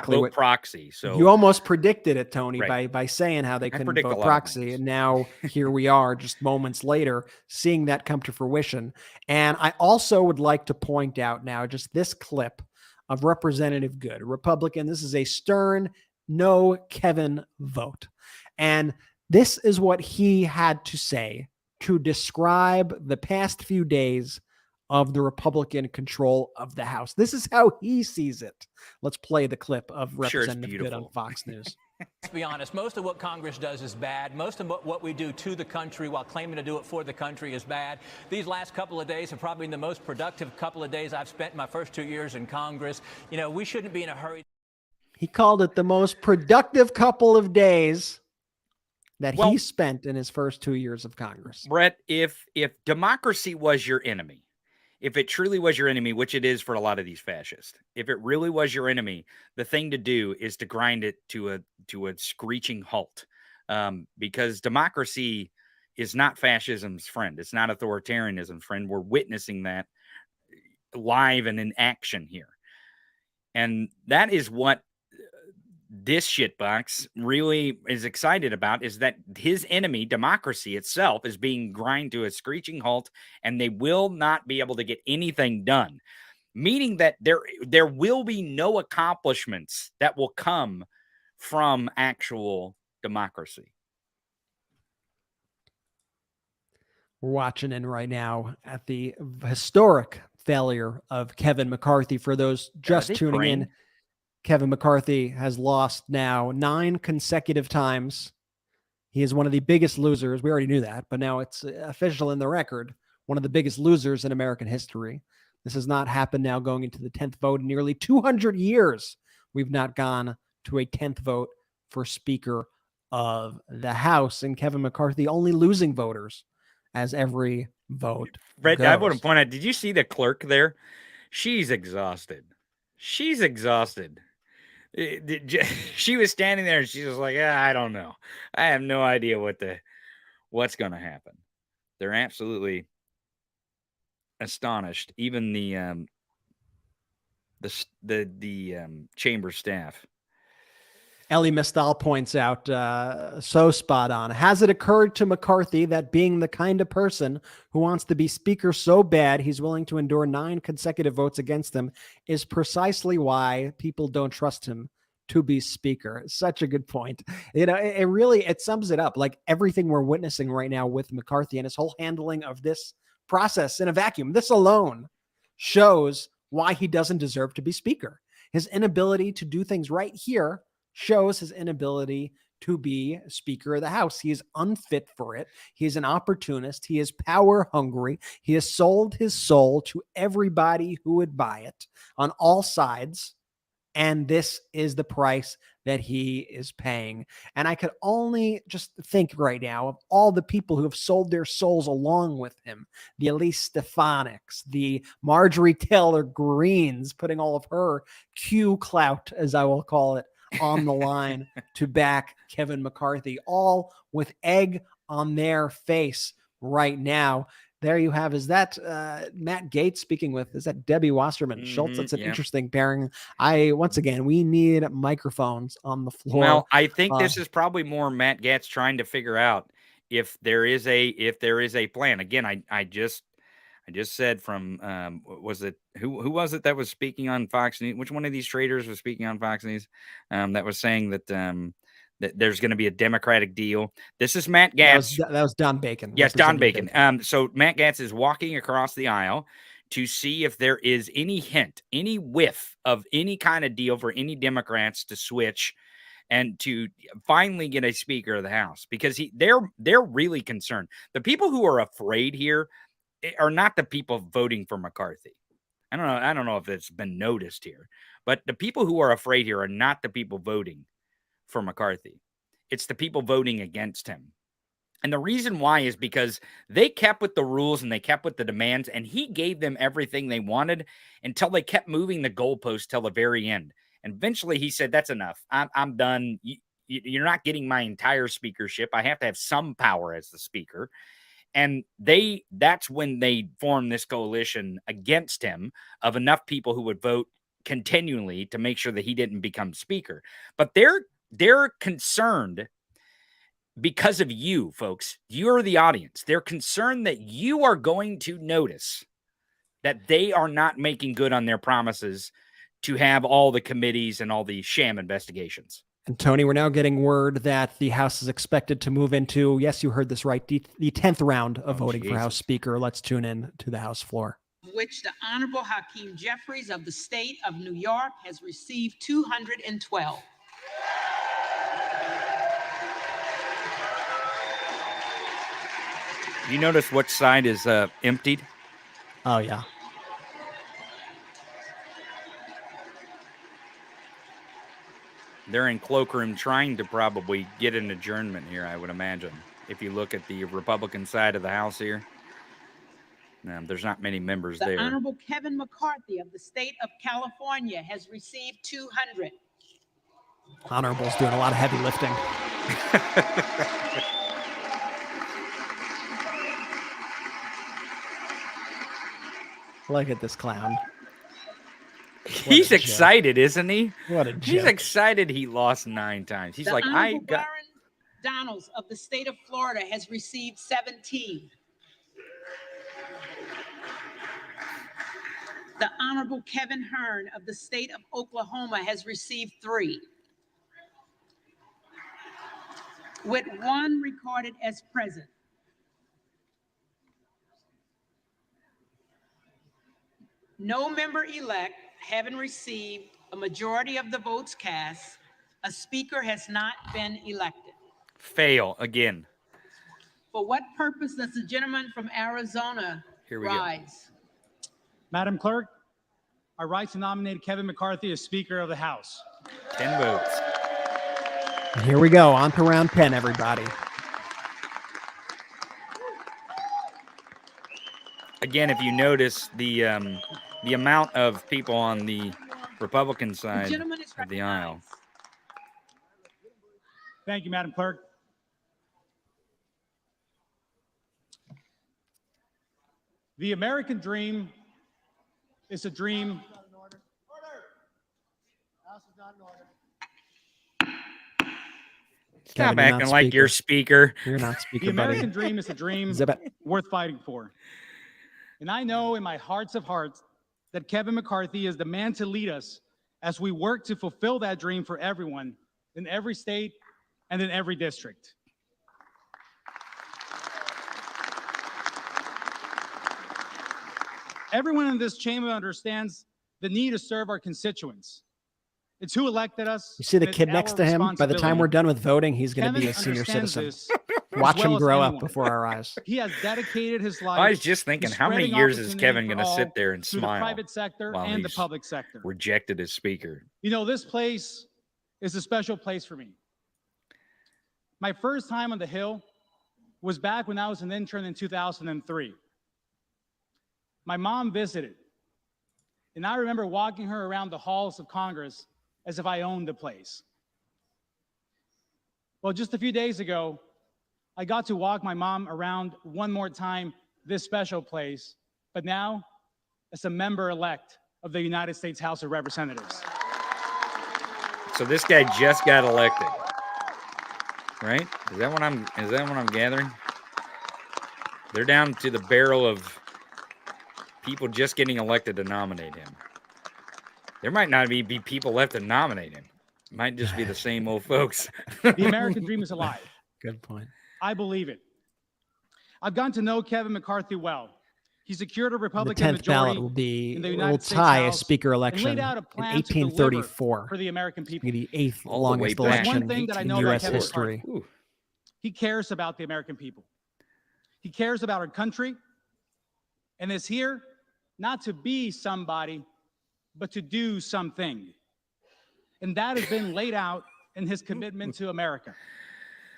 [SPEAKER 24] vote proxy. So
[SPEAKER 6] you almost predicted it, Tony, by saying how they couldn't vote proxy. And now here we are just moments later seeing that come to fruition. And I also would like to point out now just this clip of Representative Good, a Republican. This is a stern no Kevin vote. And this is what he had to say to describe the past few days of the Republican control of the House. This is how he sees it. Let's play the clip of Representative Good on Fox News.
[SPEAKER 12] Let's be honest, most of what Congress does is bad. Most of what we do to the country while claiming to do it for the country is bad. These last couple of days have probably been the most productive couple of days I've spent in my first 2 years in Congress. You know, we shouldn't be in a hurry.
[SPEAKER 6] He called it the most productive couple of days that he spent in his first 2 years of Congress.
[SPEAKER 24] Brett, if democracy was your enemy, if it truly was your enemy, which it is for a lot of these fascists, if it really was your enemy, the thing to do is to grind it to a screeching halt, because democracy is not fascism's friend. It's not authoritarianism's friend. We're witnessing that live and in action here. And that is what this shitbox really is excited about, is that his enemy, democracy itself, is being grind to a screeching halt, and they will not be able to get anything done, meaning that there will be no accomplishments that will come from actual democracy.
[SPEAKER 6] We're watching in right now at the historic failure of Kevin McCarthy. For those just tuning in, Kevin McCarthy has lost now 9 consecutive times. He is one of the biggest losers. We already knew that, but now it's official in the record. One of the biggest losers in American history. This has not happened now going into the 10th vote in nearly 200 years. We've not gone to a 10th vote for Speaker of the House, and Kevin McCarthy only losing voters as every vote
[SPEAKER 24] Fred,
[SPEAKER 6] goes.
[SPEAKER 24] I want to point out, did you see the clerk there? She's exhausted. She's exhausted. She was standing there and she was like, I don't know. I have no idea what's going to happen. They're absolutely astonished. Even the chamber staff.
[SPEAKER 6] Ellie Mistal points out, so spot on. Has it occurred to McCarthy that being the kind of person who wants to be speaker so bad he's willing to endure 9 consecutive votes against him is precisely why people don't trust him to be speaker? Such a good point. You know, it really sums it up. Like everything we're witnessing right now with McCarthy and his whole handling of this process in a vacuum, this alone shows why he doesn't deserve to be speaker. His inability to do things right here shows his inability to be Speaker of the House. He is unfit for it. He is an opportunist. He is power hungry. He has sold his soul to everybody who would buy it on all sides. And this is the price that he is paying. And I could only just think right now of all the people who have sold their souls along with him. The Elise Stefanik's, the Marjorie Taylor Greenes, putting all of her Q clout, as I will call it, on the line to back Kevin McCarthy, all with egg on their face right now. There you have, is that Matt Gaetz speaking with, is that Debbie Wasserman Schultz? That's an interesting pairing. Once again, we need microphones on the floor.
[SPEAKER 24] Well, I think this is probably more Matt Gaetz trying to figure out if there is a plan. Again, I just said from was it who was it that was speaking on Fox News? Which one of these traders was speaking on Fox News that was saying that that there's going to be a Democratic deal? This is Matt Gaetz.
[SPEAKER 6] That was Don Bacon.
[SPEAKER 24] Yes, Don Bacon. So Matt Gaetz is walking across the aisle to see if there is any hint, any whiff of any kind of deal for any Democrats to switch and to finally get a Speaker of the House, because they're really concerned. The people who are afraid here are not the people voting for McCarthy. I don't know if it's been noticed here, but the people who are afraid here are not the people voting for McCarthy. It's the people voting against him. And the reason why is because they kept with the rules and they kept with the demands, and he gave them everything they wanted until they kept moving the goalpost till the very end. And eventually he said, that's enough. I'm done. You're not getting my entire speakership. I have to have some power as the speaker. And that's when they formed this coalition against him of enough people who would vote continually to make sure that he didn't become speaker. But they're concerned because of you, folks. You're the audience. They're concerned that you are going to notice that they are not making good on their promises to have all the committees and all the sham investigations.
[SPEAKER 6] And Tony, we're now getting word that the House is expected to move into, yes, you heard this right, the 10th round of voting for House Speaker. Let's tune in to the House floor.
[SPEAKER 3] Which the Honorable Hakeem Jeffries of the state of New York has received 212.
[SPEAKER 24] You notice which side is emptied?
[SPEAKER 6] Oh, yeah.
[SPEAKER 24] They're in cloakroom trying to probably get an adjournment here, I would imagine. If you look at the Republican side of the House here, there's not many members there.
[SPEAKER 3] The Honorable Kevin McCarthy of the state of California has received 200.
[SPEAKER 6] Honorable's doing a lot of heavy lifting. Look at this clown.
[SPEAKER 24] He's excited, isn't he?
[SPEAKER 6] What a joke.
[SPEAKER 24] He's excited he lost 9 times. He's like, I got...
[SPEAKER 3] Byron Donalds of the state of Florida has received 17. The Honorable Kevin Hearn of the state of Oklahoma has received 3. With 1 recorded as present. No member-elect having received a majority of the votes cast, a speaker has not been elected.
[SPEAKER 24] Fail again.
[SPEAKER 3] For what purpose does the gentleman from Arizona rise?
[SPEAKER 11] Madam Clerk, I rise to nominate Kevin McCarthy as Speaker of the House.
[SPEAKER 24] 10 votes.
[SPEAKER 6] Here we go. On to round 10, everybody.
[SPEAKER 24] Again, if you notice the amount of people on the Republican side of the aisle.
[SPEAKER 11] Thank you, Madam Clerk. The American dream is a dream.
[SPEAKER 24] Stop acting like you're speaker.
[SPEAKER 6] You're not speaker,
[SPEAKER 11] The American
[SPEAKER 6] buddy.
[SPEAKER 11] dream is a dream worth fighting for. And I know in my hearts of hearts that Kevin McCarthy is the man to lead us as we work to fulfill that dream for everyone in every state and in every district. Everyone in this chamber understands the need to serve our constituents. It's who elected us.
[SPEAKER 6] You see the
[SPEAKER 11] and it's
[SPEAKER 6] kid next
[SPEAKER 11] our
[SPEAKER 6] to him? By the time we're done with voting, he's going to be a
[SPEAKER 11] Kevin
[SPEAKER 6] senior
[SPEAKER 11] understands
[SPEAKER 6] citizen.
[SPEAKER 11] this
[SPEAKER 6] Watch
[SPEAKER 11] as
[SPEAKER 6] him
[SPEAKER 11] well as
[SPEAKER 6] grow up
[SPEAKER 11] anyone.
[SPEAKER 6] before our eyes.
[SPEAKER 11] He has dedicated his life.
[SPEAKER 24] I was just thinking,
[SPEAKER 11] to
[SPEAKER 24] how many
[SPEAKER 11] spreading
[SPEAKER 24] years is
[SPEAKER 11] opportunity
[SPEAKER 24] Kevin
[SPEAKER 11] for
[SPEAKER 24] going to
[SPEAKER 11] all
[SPEAKER 24] sit there and
[SPEAKER 11] through
[SPEAKER 24] smile
[SPEAKER 11] the private sector
[SPEAKER 24] while
[SPEAKER 11] and the
[SPEAKER 24] he's
[SPEAKER 11] public sector?
[SPEAKER 24] rejected as speaker?
[SPEAKER 11] You know, this place is a special place for me. My first time on the Hill was back when I was an intern in 2003. My mom visited, and I remember walking her around the halls of Congress as if I owned the place. Well, just a few days ago, I got to walk my mom around one more time this special place, but now as a member-elect of the United States House of Representatives.
[SPEAKER 24] So this guy just got elected, right? Is that what I'm gathering? They're down to the barrel of people just getting elected to nominate him. There might not be people left to nominate him. It might just be the same old folks.
[SPEAKER 11] The American dream is alive.
[SPEAKER 6] Good point.
[SPEAKER 11] I believe it. I've gotten to know Kevin McCarthy well.
[SPEAKER 16] He secured a
[SPEAKER 6] The
[SPEAKER 16] Republican
[SPEAKER 6] 10th ballot
[SPEAKER 16] majority
[SPEAKER 6] will be
[SPEAKER 16] in the
[SPEAKER 6] will
[SPEAKER 16] United States
[SPEAKER 6] tie a
[SPEAKER 16] House
[SPEAKER 6] speaker
[SPEAKER 16] and
[SPEAKER 6] election
[SPEAKER 16] laid out a
[SPEAKER 6] in
[SPEAKER 16] plan to deliver
[SPEAKER 6] 1834.
[SPEAKER 16] for the American people.
[SPEAKER 6] Be the eighth
[SPEAKER 24] All the way
[SPEAKER 6] longest
[SPEAKER 24] back.
[SPEAKER 16] There's
[SPEAKER 6] election
[SPEAKER 16] one thing that I
[SPEAKER 6] in
[SPEAKER 16] know about
[SPEAKER 6] U.S.
[SPEAKER 16] Kevin
[SPEAKER 6] history.
[SPEAKER 16] McCarthy. He cares about the American people. He cares about our country and is here not to be somebody, but to do something. And that has been laid out in his commitment to America,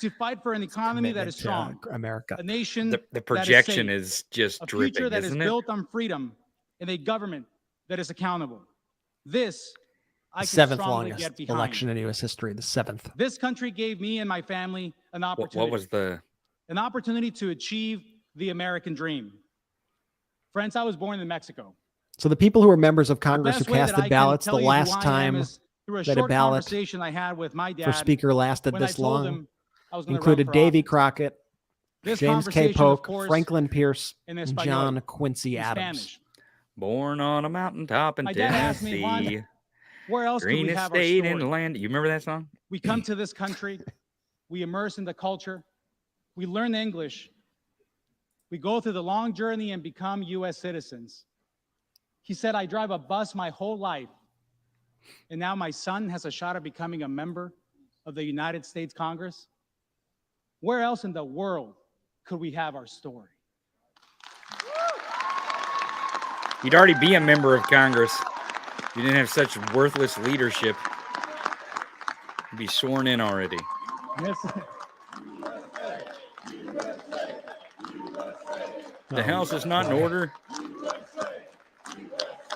[SPEAKER 16] to fight for an economy that is strong,
[SPEAKER 6] America.
[SPEAKER 16] a nation
[SPEAKER 24] The projection
[SPEAKER 16] that
[SPEAKER 24] is just
[SPEAKER 16] a future
[SPEAKER 24] dripping,
[SPEAKER 16] that is
[SPEAKER 24] isn't it?
[SPEAKER 16] built on freedom, and a government that is accountable. This I
[SPEAKER 6] The
[SPEAKER 16] can
[SPEAKER 6] seventh
[SPEAKER 16] strongly
[SPEAKER 6] longest
[SPEAKER 16] get behind.
[SPEAKER 6] election in U.S. history. The seventh.
[SPEAKER 16] This country gave me and my family an opportunity.
[SPEAKER 24] What was the?
[SPEAKER 16] An opportunity to achieve the American dream. Friends, I was born in Mexico.
[SPEAKER 6] So the people who are members of Congress who
[SPEAKER 16] Best way that
[SPEAKER 6] cast
[SPEAKER 16] I
[SPEAKER 6] the
[SPEAKER 16] can
[SPEAKER 6] ballots the
[SPEAKER 16] tell you who
[SPEAKER 6] last
[SPEAKER 16] I am
[SPEAKER 6] time
[SPEAKER 16] is through a
[SPEAKER 6] that a
[SPEAKER 16] short
[SPEAKER 6] ballot
[SPEAKER 16] conversation I had with my dad
[SPEAKER 6] for speaker lasted
[SPEAKER 16] when I
[SPEAKER 6] this
[SPEAKER 16] told
[SPEAKER 6] long
[SPEAKER 16] him I was gonna run
[SPEAKER 6] included
[SPEAKER 16] for
[SPEAKER 6] Davy
[SPEAKER 16] office.
[SPEAKER 6] Crockett,
[SPEAKER 16] This
[SPEAKER 6] James K.
[SPEAKER 16] conversation, of
[SPEAKER 6] Polk,
[SPEAKER 16] course,
[SPEAKER 6] Franklin Pierce,
[SPEAKER 16] in
[SPEAKER 6] and
[SPEAKER 16] Espanol,
[SPEAKER 6] John Quincy
[SPEAKER 16] in
[SPEAKER 6] Adams.
[SPEAKER 16] Spanish.
[SPEAKER 24] Born on a mountaintop in
[SPEAKER 16] My dad asked me,
[SPEAKER 24] Tennessee.
[SPEAKER 16] Juan, where else could we
[SPEAKER 24] Greenest
[SPEAKER 16] have our
[SPEAKER 24] state in
[SPEAKER 16] story?
[SPEAKER 24] the land. You remember that song?
[SPEAKER 16] We come to this country, we immerse in the culture, we learn English, we go through the long journey and become U.S. citizens. He said, I drive a bus my whole life, and now my son has a shot at becoming a member of the United States Congress. Where else in the world could we have our story?
[SPEAKER 24] You'd already be a member of Congress. You didn't have such worthless leadership. You'd be sworn in already.
[SPEAKER 16] Yes.
[SPEAKER 24] The house is not in order.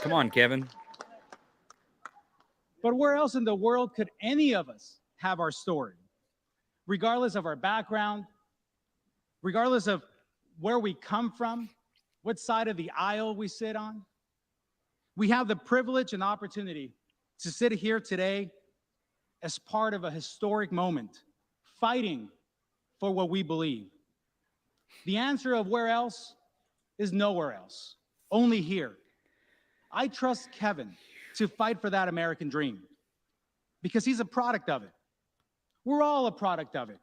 [SPEAKER 24] Come on, Kevin.
[SPEAKER 16] But where else in the world could any of us have our story? Regardless of our background, regardless of where we come from, what side of the aisle we sit on. We have the privilege and opportunity to sit here today as part of a historic moment, fighting for what we believe. The answer of where else is nowhere else, only here. I trust Kevin to fight for that American dream because he's a product of it. We're all a product of it.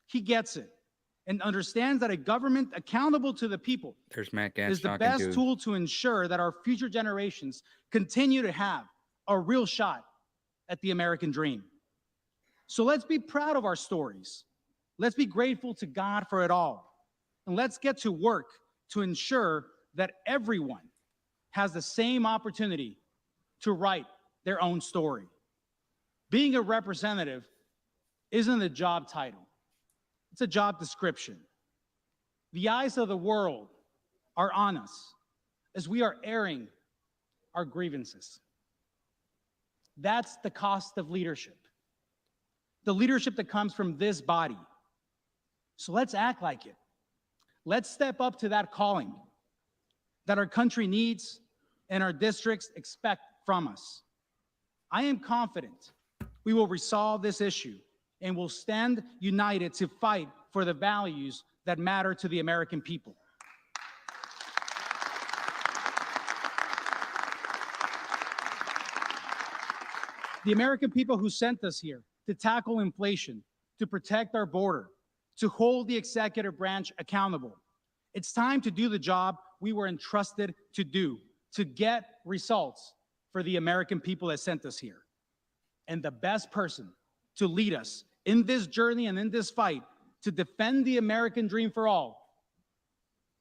[SPEAKER 16] He gets it and understands that a government accountable to the people
[SPEAKER 24] There's Matt Gaetz
[SPEAKER 16] is the
[SPEAKER 24] talking
[SPEAKER 16] best
[SPEAKER 24] to
[SPEAKER 16] tool to ensure that our future generations continue to have a real shot at the American dream. So let's be proud of our stories. Let's be grateful to God for it all. And let's get to work to ensure that everyone has the same opportunity to write their own story. Being a representative isn't a job title. It's a job description. The eyes of the world are on us as we are airing our grievances. That's the cost of leadership. The leadership that comes from this body. So let's act like it. Let's step up to that calling that our country needs and our districts expect from us. I am confident we will resolve this issue and will stand united to fight for the values that matter to the American people. The American people who sent us here to tackle inflation, to protect our border, to hold the executive branch accountable. It's time to do the job we were entrusted to do, to get results for the American people that sent us here. And the best person to lead us in this journey and in this fight to defend the American dream for all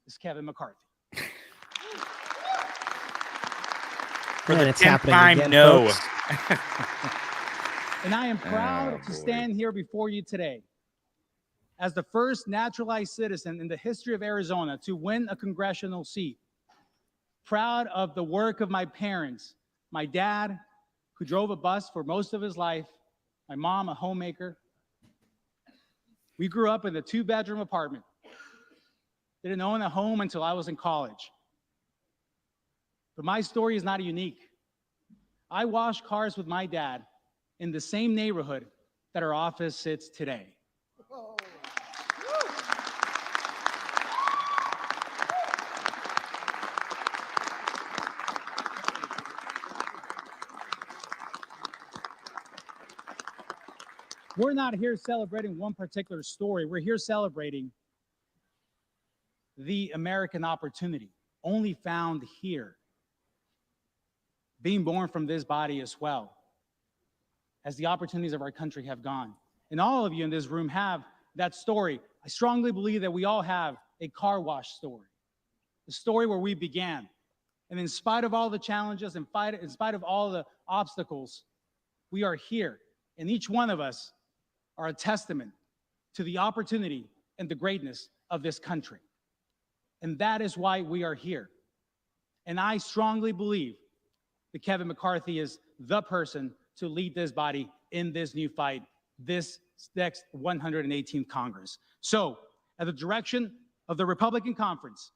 [SPEAKER 16] is Kevin McCarthy.
[SPEAKER 24] For
[SPEAKER 6] And
[SPEAKER 24] the
[SPEAKER 6] it's
[SPEAKER 24] 10th
[SPEAKER 6] happening
[SPEAKER 24] time,
[SPEAKER 6] again,
[SPEAKER 24] no.
[SPEAKER 6] folks.
[SPEAKER 16] And I am proud to
[SPEAKER 24] boy.
[SPEAKER 16] stand here before you today as the first naturalized citizen in the history of Arizona to win a congressional seat. Proud of the work of my parents, my dad, who drove a bus for most of his life, my mom, a homemaker. We grew up in a 2-bedroom apartment. Didn't own a home until I was in college. But my story is not unique. I washed cars with my dad in the same neighborhood that our office sits today. We're not here celebrating one particular story. We're here celebrating the American opportunity. only found here, being born from this body as well, as the opportunities of our country have gone. And all of you in this room have that story. I strongly believe that we all have a car wash story, the story where we began. And in spite of all the challenges, in spite of all the obstacles, we are here. And each one of us are a testament to the opportunity and the greatness of this country. And that is why we are here. And I strongly believe that Kevin McCarthy is the person to lead this body in this new fight, this next 118th Congress. So, at the direction of the Republican Conference,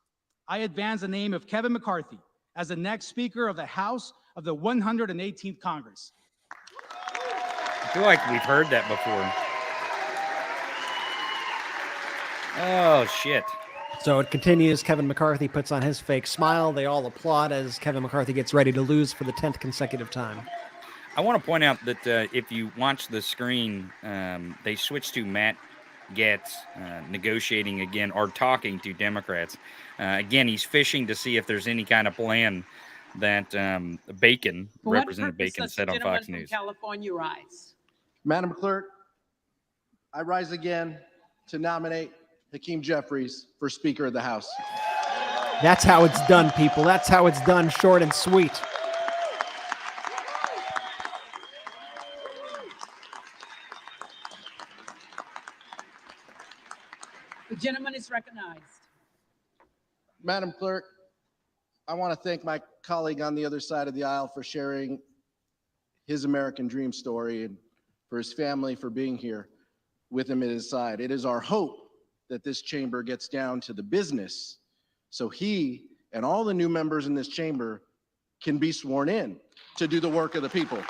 [SPEAKER 16] I advance the name of Kevin McCarthy as the next Speaker of the House of the 118th Congress.
[SPEAKER 24] I feel like we've heard that before. Oh, shit.
[SPEAKER 6] So it continues. Kevin McCarthy puts on his fake smile. They all applaud as Kevin McCarthy gets ready to lose for the 10th consecutive time.
[SPEAKER 24] I want to point out that if you watch the screen, they switched to Matt Gaetz negotiating again or talking to Democrats. Again, he's fishing to see if there's any kind of plan that Bacon, Representative Bacon, said on Fox News.
[SPEAKER 3] California rise.
[SPEAKER 10] Madam Clerk, I rise again to nominate Hakeem Jeffries for Speaker of the House.
[SPEAKER 6] That's how it's done, people. That's how it's done, short and sweet.
[SPEAKER 3] The gentleman is recognized.
[SPEAKER 10] Madam Clerk, I want to thank my colleague on the other side of the aisle for sharing his American dream story and for his family for being here with him at his side. It is our hope that this chamber gets down to the business so he and all the new members in this chamber can be sworn in to do the work of the people.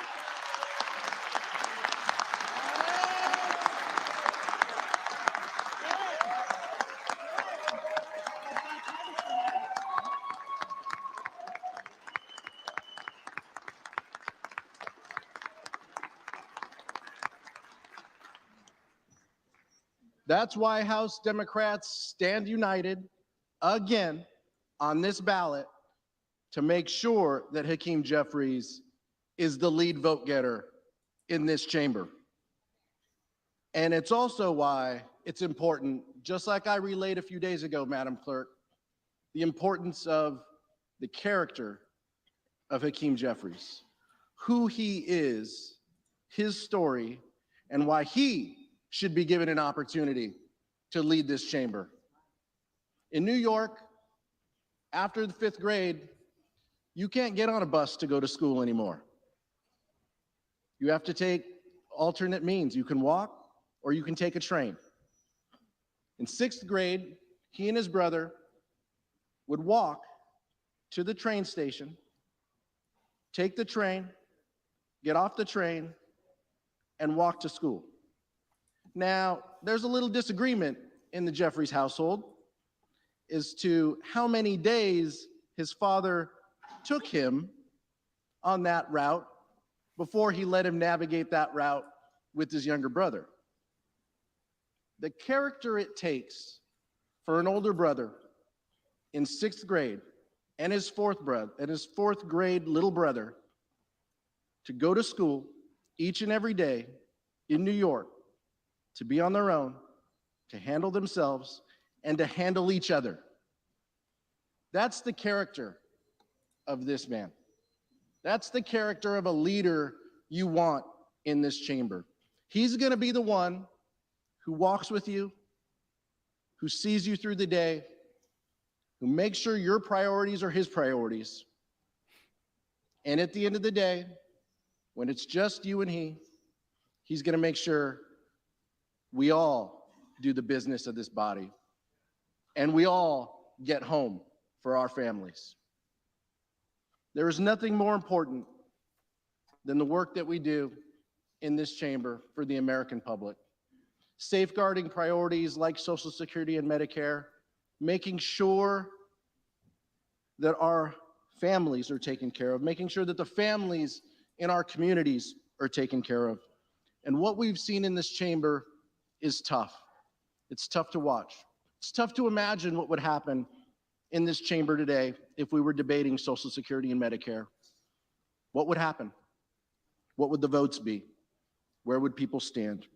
[SPEAKER 10] That's why House Democrats stand united again on this ballot to make sure that Hakeem Jeffries is the lead vote getter in this chamber. And it's also why it's important, just like I relayed a few days ago, Madam Clerk, the importance of the character of Hakeem Jeffries, who he is, his story, and why he should be given an opportunity to lead this chamber. In New York, after the 5th grade, you can't get on a bus to go to school anymore. You have to take alternate means. You can walk or you can take a train. In 6th grade, he and his brother would walk to the train station, take the train, get off the train, and walk to school. Now, there's a little disagreement in the Jeffries household as to how many days his father took him on that route before he let him navigate that route with his younger brother. The character it takes for an older brother in 6th grade and his fourth grade little brother to go to school each and every day in New York, to be on their own, to handle themselves, and to handle each other. That's the character of this man. That's the character of a leader you want in this chamber. He's going to be the one who walks with you, who sees you through the day, who makes sure your priorities are his priorities. And at the end of the day, when it's just you and he's going to make sure we all do the business of this body, and we all get home for our families. There is nothing more important than the work that we do in this chamber for the American public. Safeguarding priorities like Social Security and Medicare, making sure that our families are taken care of, making sure that the families in our communities are taken care of. And what we've seen in this chamber is tough. It's tough to watch. It's tough to imagine what would happen in this chamber today if we were debating Social Security and Medicare? What would happen? What would the votes be? Where would people stand?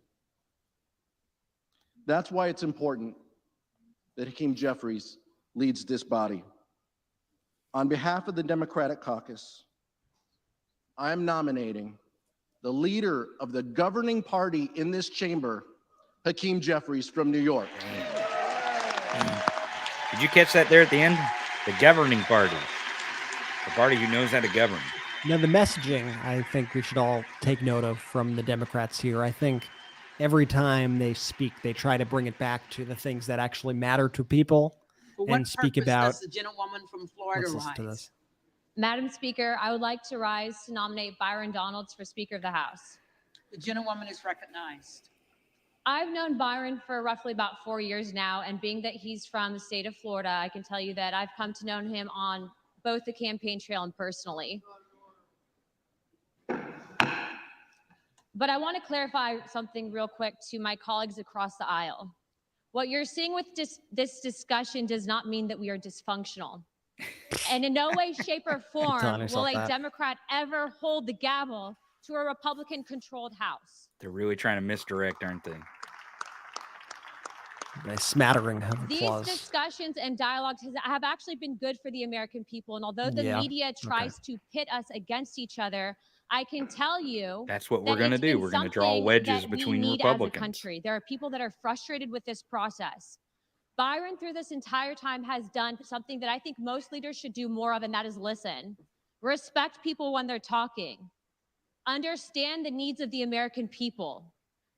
[SPEAKER 10] That's why it's important that Hakeem Jeffries leads this body. On behalf of the Democratic caucus, I am nominating the leader of the governing party in this chamber, Hakeem Jeffries from New York.
[SPEAKER 24] Did you catch that there at the end? The governing party. The party who knows how to govern.
[SPEAKER 6] Now, the messaging, I think we should all take note of from the Democrats here. I think every time they speak, they try to bring it back to the things that actually matter to people and speak about.
[SPEAKER 3] Does the gentlewoman from Florida
[SPEAKER 6] Let's listen to
[SPEAKER 3] rise?
[SPEAKER 6] this.
[SPEAKER 17] Madam Speaker, I would like to rise to nominate Byron Donalds for Speaker of the House.
[SPEAKER 3] The gentlewoman is recognized.
[SPEAKER 17] I've known Byron for roughly about 4 years now, and being that he's from the state of Florida, I can tell you that I've come to know him on both the campaign trail and personally. But I want to clarify something real quick to my colleagues across the aisle. What you're seeing with this discussion does not mean that we are dysfunctional. And in no way, shape, or form will a Democrat ever hold the gavel to a Republican-controlled House.
[SPEAKER 24] They're really trying to misdirect, aren't they?
[SPEAKER 6] A smattering of
[SPEAKER 17] These
[SPEAKER 6] applause.
[SPEAKER 17] discussions and dialogues have actually been good for the American people. And although the media tries to pit us against each other, I can tell you
[SPEAKER 24] that's what we're going to do. We're going to draw wedges between Republicans.
[SPEAKER 17] As a country. There are people that are frustrated with this process. Byron, through this entire time, has done something that I think most leaders should do more of, and that is listen. Respect people when they're talking. Understand the needs of the American people.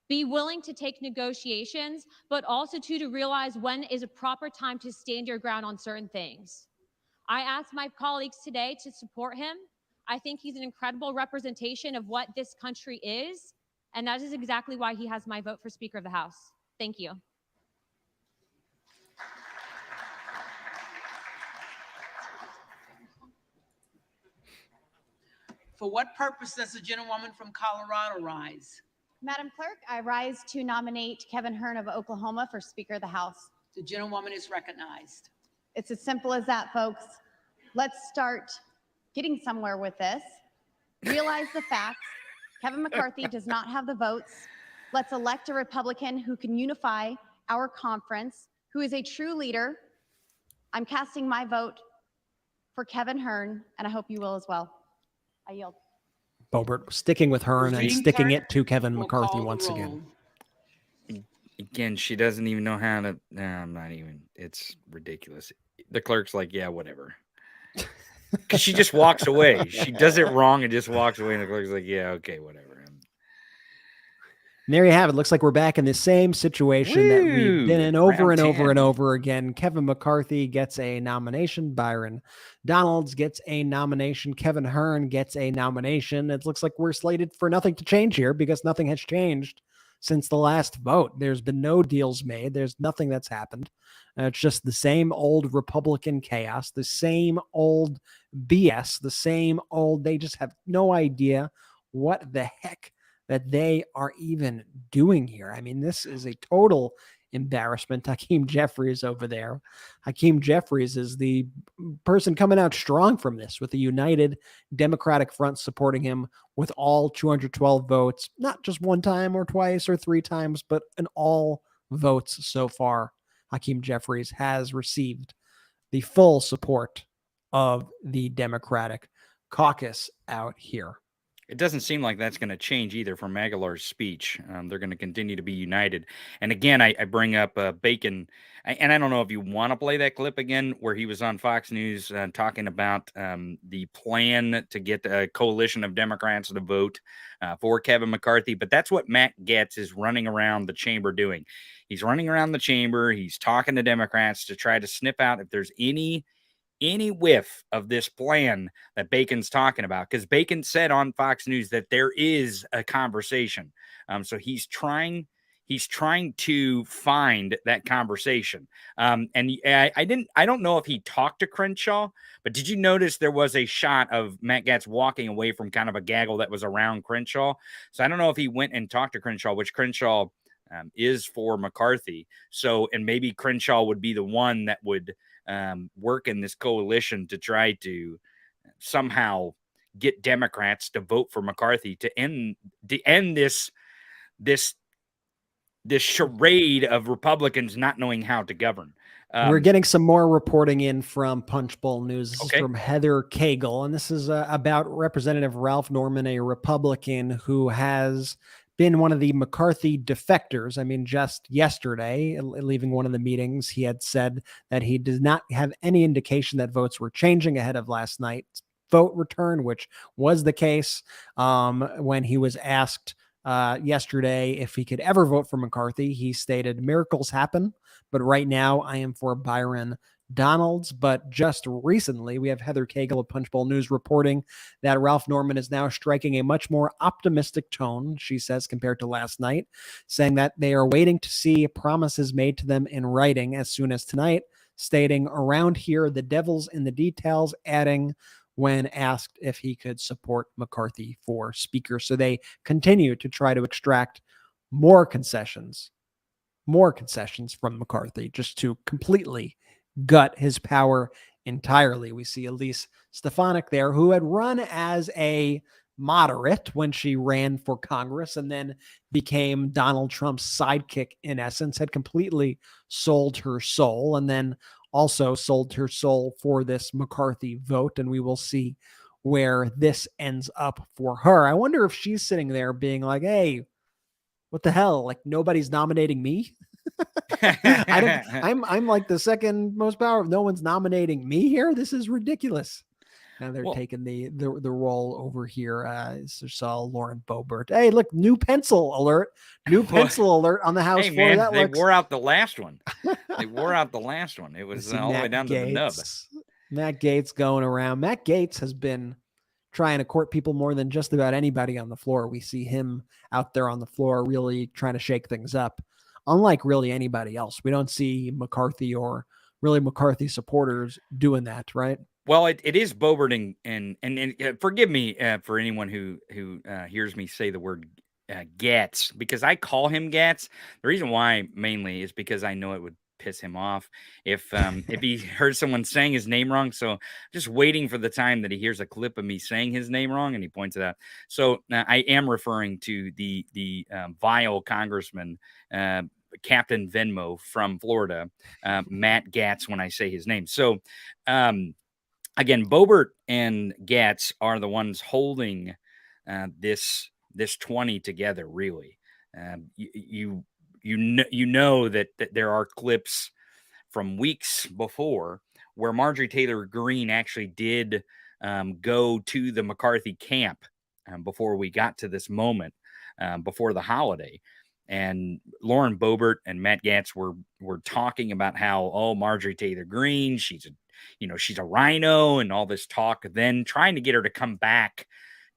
[SPEAKER 17] Be willing to take negotiations, but also to realize when is a proper time to stand your ground on certain things. I asked my colleagues today to support him. I think he's an incredible representation of what this country is, and that is exactly why he has my vote for Speaker of the House. Thank you.
[SPEAKER 3] For what purpose does the gentlewoman from Colorado rise?
[SPEAKER 9] Madam Clerk, I rise to nominate Kevin Hearn of Oklahoma for Speaker of the House.
[SPEAKER 3] The gentlewoman is recognized.
[SPEAKER 9] It's as simple as that, folks. Let's start getting somewhere with this. Realize the facts. Kevin McCarthy does not have the votes. Let's elect a Republican who can unify our conference, who is a true leader. I'm casting my vote for Kevin Hearn, and I hope you will as well. I yield.
[SPEAKER 6] Bobert sticking with Hearn and sticking it to Kevin McCarthy once again.
[SPEAKER 24] Again, she doesn't even know how to. I'm not even. It's ridiculous. The clerk's like, yeah, whatever. Because she just walks away. She does it wrong and just walks away. And the clerk's like, yeah, okay, whatever.
[SPEAKER 6] And there you have it. Looks like we're back in the same situation that we've been in over and over and over again. Kevin McCarthy gets a nomination. Byron Donalds gets a nomination. Kevin Hearn gets a nomination. It looks like we're slated for nothing to change here because nothing has changed since the last vote. There's been no deals made. There's nothing that's happened. It's just the same old Republican chaos, the same old BS, the same old, they just have no idea what the heck that they are even doing here. I mean, this is a total embarrassment. Hakeem Jeffries over there. Hakeem Jeffries is the person coming out strong from this with a united Democratic front supporting him with all 212 votes, not just one time or twice or three times, but in all votes so far. Hakeem Jeffries has received the full support of the Democratic caucus out here.
[SPEAKER 24] It doesn't seem like that's going to change either from Aguilar's speech. They're going to continue to be united. And again, I bring up Bacon, and I don't know if you want to play that clip again where he was on Fox News talking about the plan to get a coalition of Democrats to vote for Kevin McCarthy. But that's what Matt Gaetz is running around the chamber doing. He's running around the chamber. He's talking to Democrats to try to sniff out if there's any whiff of this plan that Bacon's talking about, because Bacon said on Fox News that there is a conversation. So he's trying to find that conversation. And I don't know if he talked to Crenshaw, but did you notice there was a shot of Matt Gaetz walking away from kind of a gaggle that was around Crenshaw? So I don't know if he went and talked to Crenshaw, which Crenshaw is for McCarthy. So, and maybe Crenshaw would be the one that would work in this coalition to try to somehow get Democrats to vote for McCarthy to end this charade of Republicans not knowing how to govern.
[SPEAKER 6] We're getting some more reporting in from Punchbowl News. This is
[SPEAKER 24] Okay.
[SPEAKER 6] from Heather Cagle, and this is about Representative Ralph Norman, a Republican who has been one of the McCarthy defectors. I mean, just yesterday, leaving one of the meetings, he had said that he does not have any indication that votes were changing ahead of last night's vote return, which was the case when he was asked yesterday if he could ever vote for McCarthy. He stated, "Miracles happen, but right now I am for Byron Donalds." But just recently, we have Heather Cagle of Punchbowl News reporting that Ralph Norman is now striking a much more optimistic tone, she says, compared to last night, saying that they are waiting to see promises made to them in writing as soon as tonight, stating, "Around here, the devil's in the details," adding, when asked if he could support McCarthy for Speaker. So they continue to try to extract more concessions from McCarthy, just to completely gut his power entirely. We see Elise Stefanik there, who had run as a moderate when she ran for Congress and then became Donald Trump's sidekick, in essence, had completely sold her soul, and then also sold her soul for this McCarthy vote. And we will see where this ends up for her. I wonder if she's sitting there being like, "Hey, what the hell? Like, nobody's nominating me." I'm like the second most powerful. No one's nominating me here. This is ridiculous. Now they're taking the role over here. So saw Lauren Boebert. Hey, look, new pencil alert. New pencil alert on the House floor.
[SPEAKER 24] Man,
[SPEAKER 6] That
[SPEAKER 24] they
[SPEAKER 6] looks...
[SPEAKER 24] wore out the last one. They wore out the last one. It was all the way down to the nub.
[SPEAKER 6] Matt Gaetz going around. Matt Gaetz has been trying to court people more than just about anybody on the floor. We see him out there on the floor really trying to shake things up. Unlike really anybody else, we don't see McCarthy or really McCarthy supporters doing that, right?
[SPEAKER 24] Well, it is Boebert and forgive me for anyone who hears me say the word Gaetz, because I call him Gaetz. The reason why mainly is because I know it would piss him off if he heard someone saying his name wrong. So just waiting for the time that he hears a clip of me saying his name wrong and he points it out. So I am referring to the vile congressman, Captain Venmo from Florida, Matt Gaetz, when I say his name. So again, Boebert and Gaetz are the ones holding this 20 together, really. You know that there are clips from weeks before where Marjorie Taylor Greene actually did go to the McCarthy camp before we got to this moment, before the holiday. And Lauren Boebert and Matt Gaetz were talking about how, oh, Marjorie Taylor Greene, she's a rhino and all this talk, then trying to get her to come back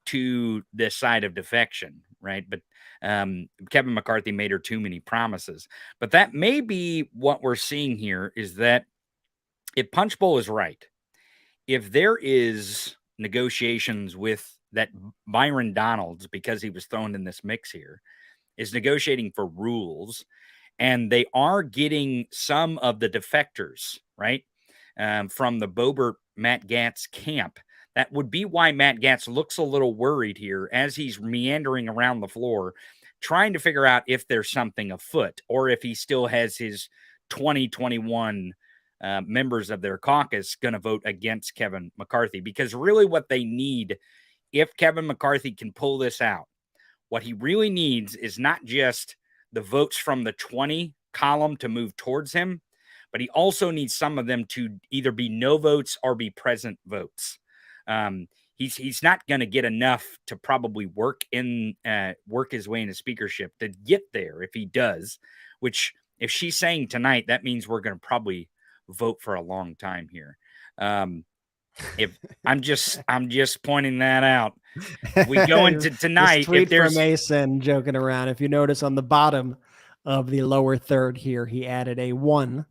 [SPEAKER 24] to this side of defection, right? But Kevin McCarthy made her too many promises. But that may be what we're seeing here, is that if Punchbowl is right, if there is negotiations with that Byron Donalds, because he was thrown in this mix here, is negotiating for rules, and they are getting some of the defectors, right, from the Boebert Matt Gaetz camp. That would be why Matt Gaetz looks a little worried here as he's meandering around the floor, trying to figure out if there's something afoot or if he still has his 2021 members of their caucus going to vote against Kevin McCarthy. Because really what they need, if Kevin McCarthy can pull this out, what he really needs is not just the votes from the 20 column to move towards him, but he also needs some of them to either be no votes or be present votes. He's not going to get enough to probably work his way into speakership to get there if he does, which if she's saying tonight, that means we're going to probably vote for a long time here. If I'm just pointing that out. We go into tonight.
[SPEAKER 6] This tweet
[SPEAKER 24] if there's
[SPEAKER 6] from Mason joking around. If you notice on the bottom of the lower third here, he added a 1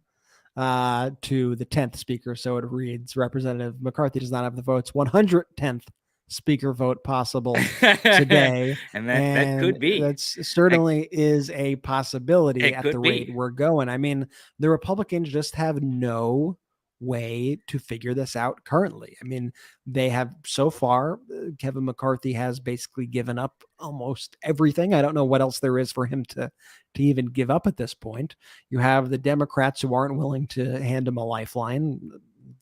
[SPEAKER 6] to the 10th speaker. So it reads, Representative McCarthy does not have the votes. 110th speaker vote possible today.
[SPEAKER 24] and that could be.
[SPEAKER 6] That's certainly is a possibility at the rate we're going. I mean, the Republicans just have no way to figure this out currently. I mean, they have so far, Kevin McCarthy has basically given up almost everything. I don't know what else there is for him to even give up at this point. You have the Democrats who aren't willing to hand him a lifeline.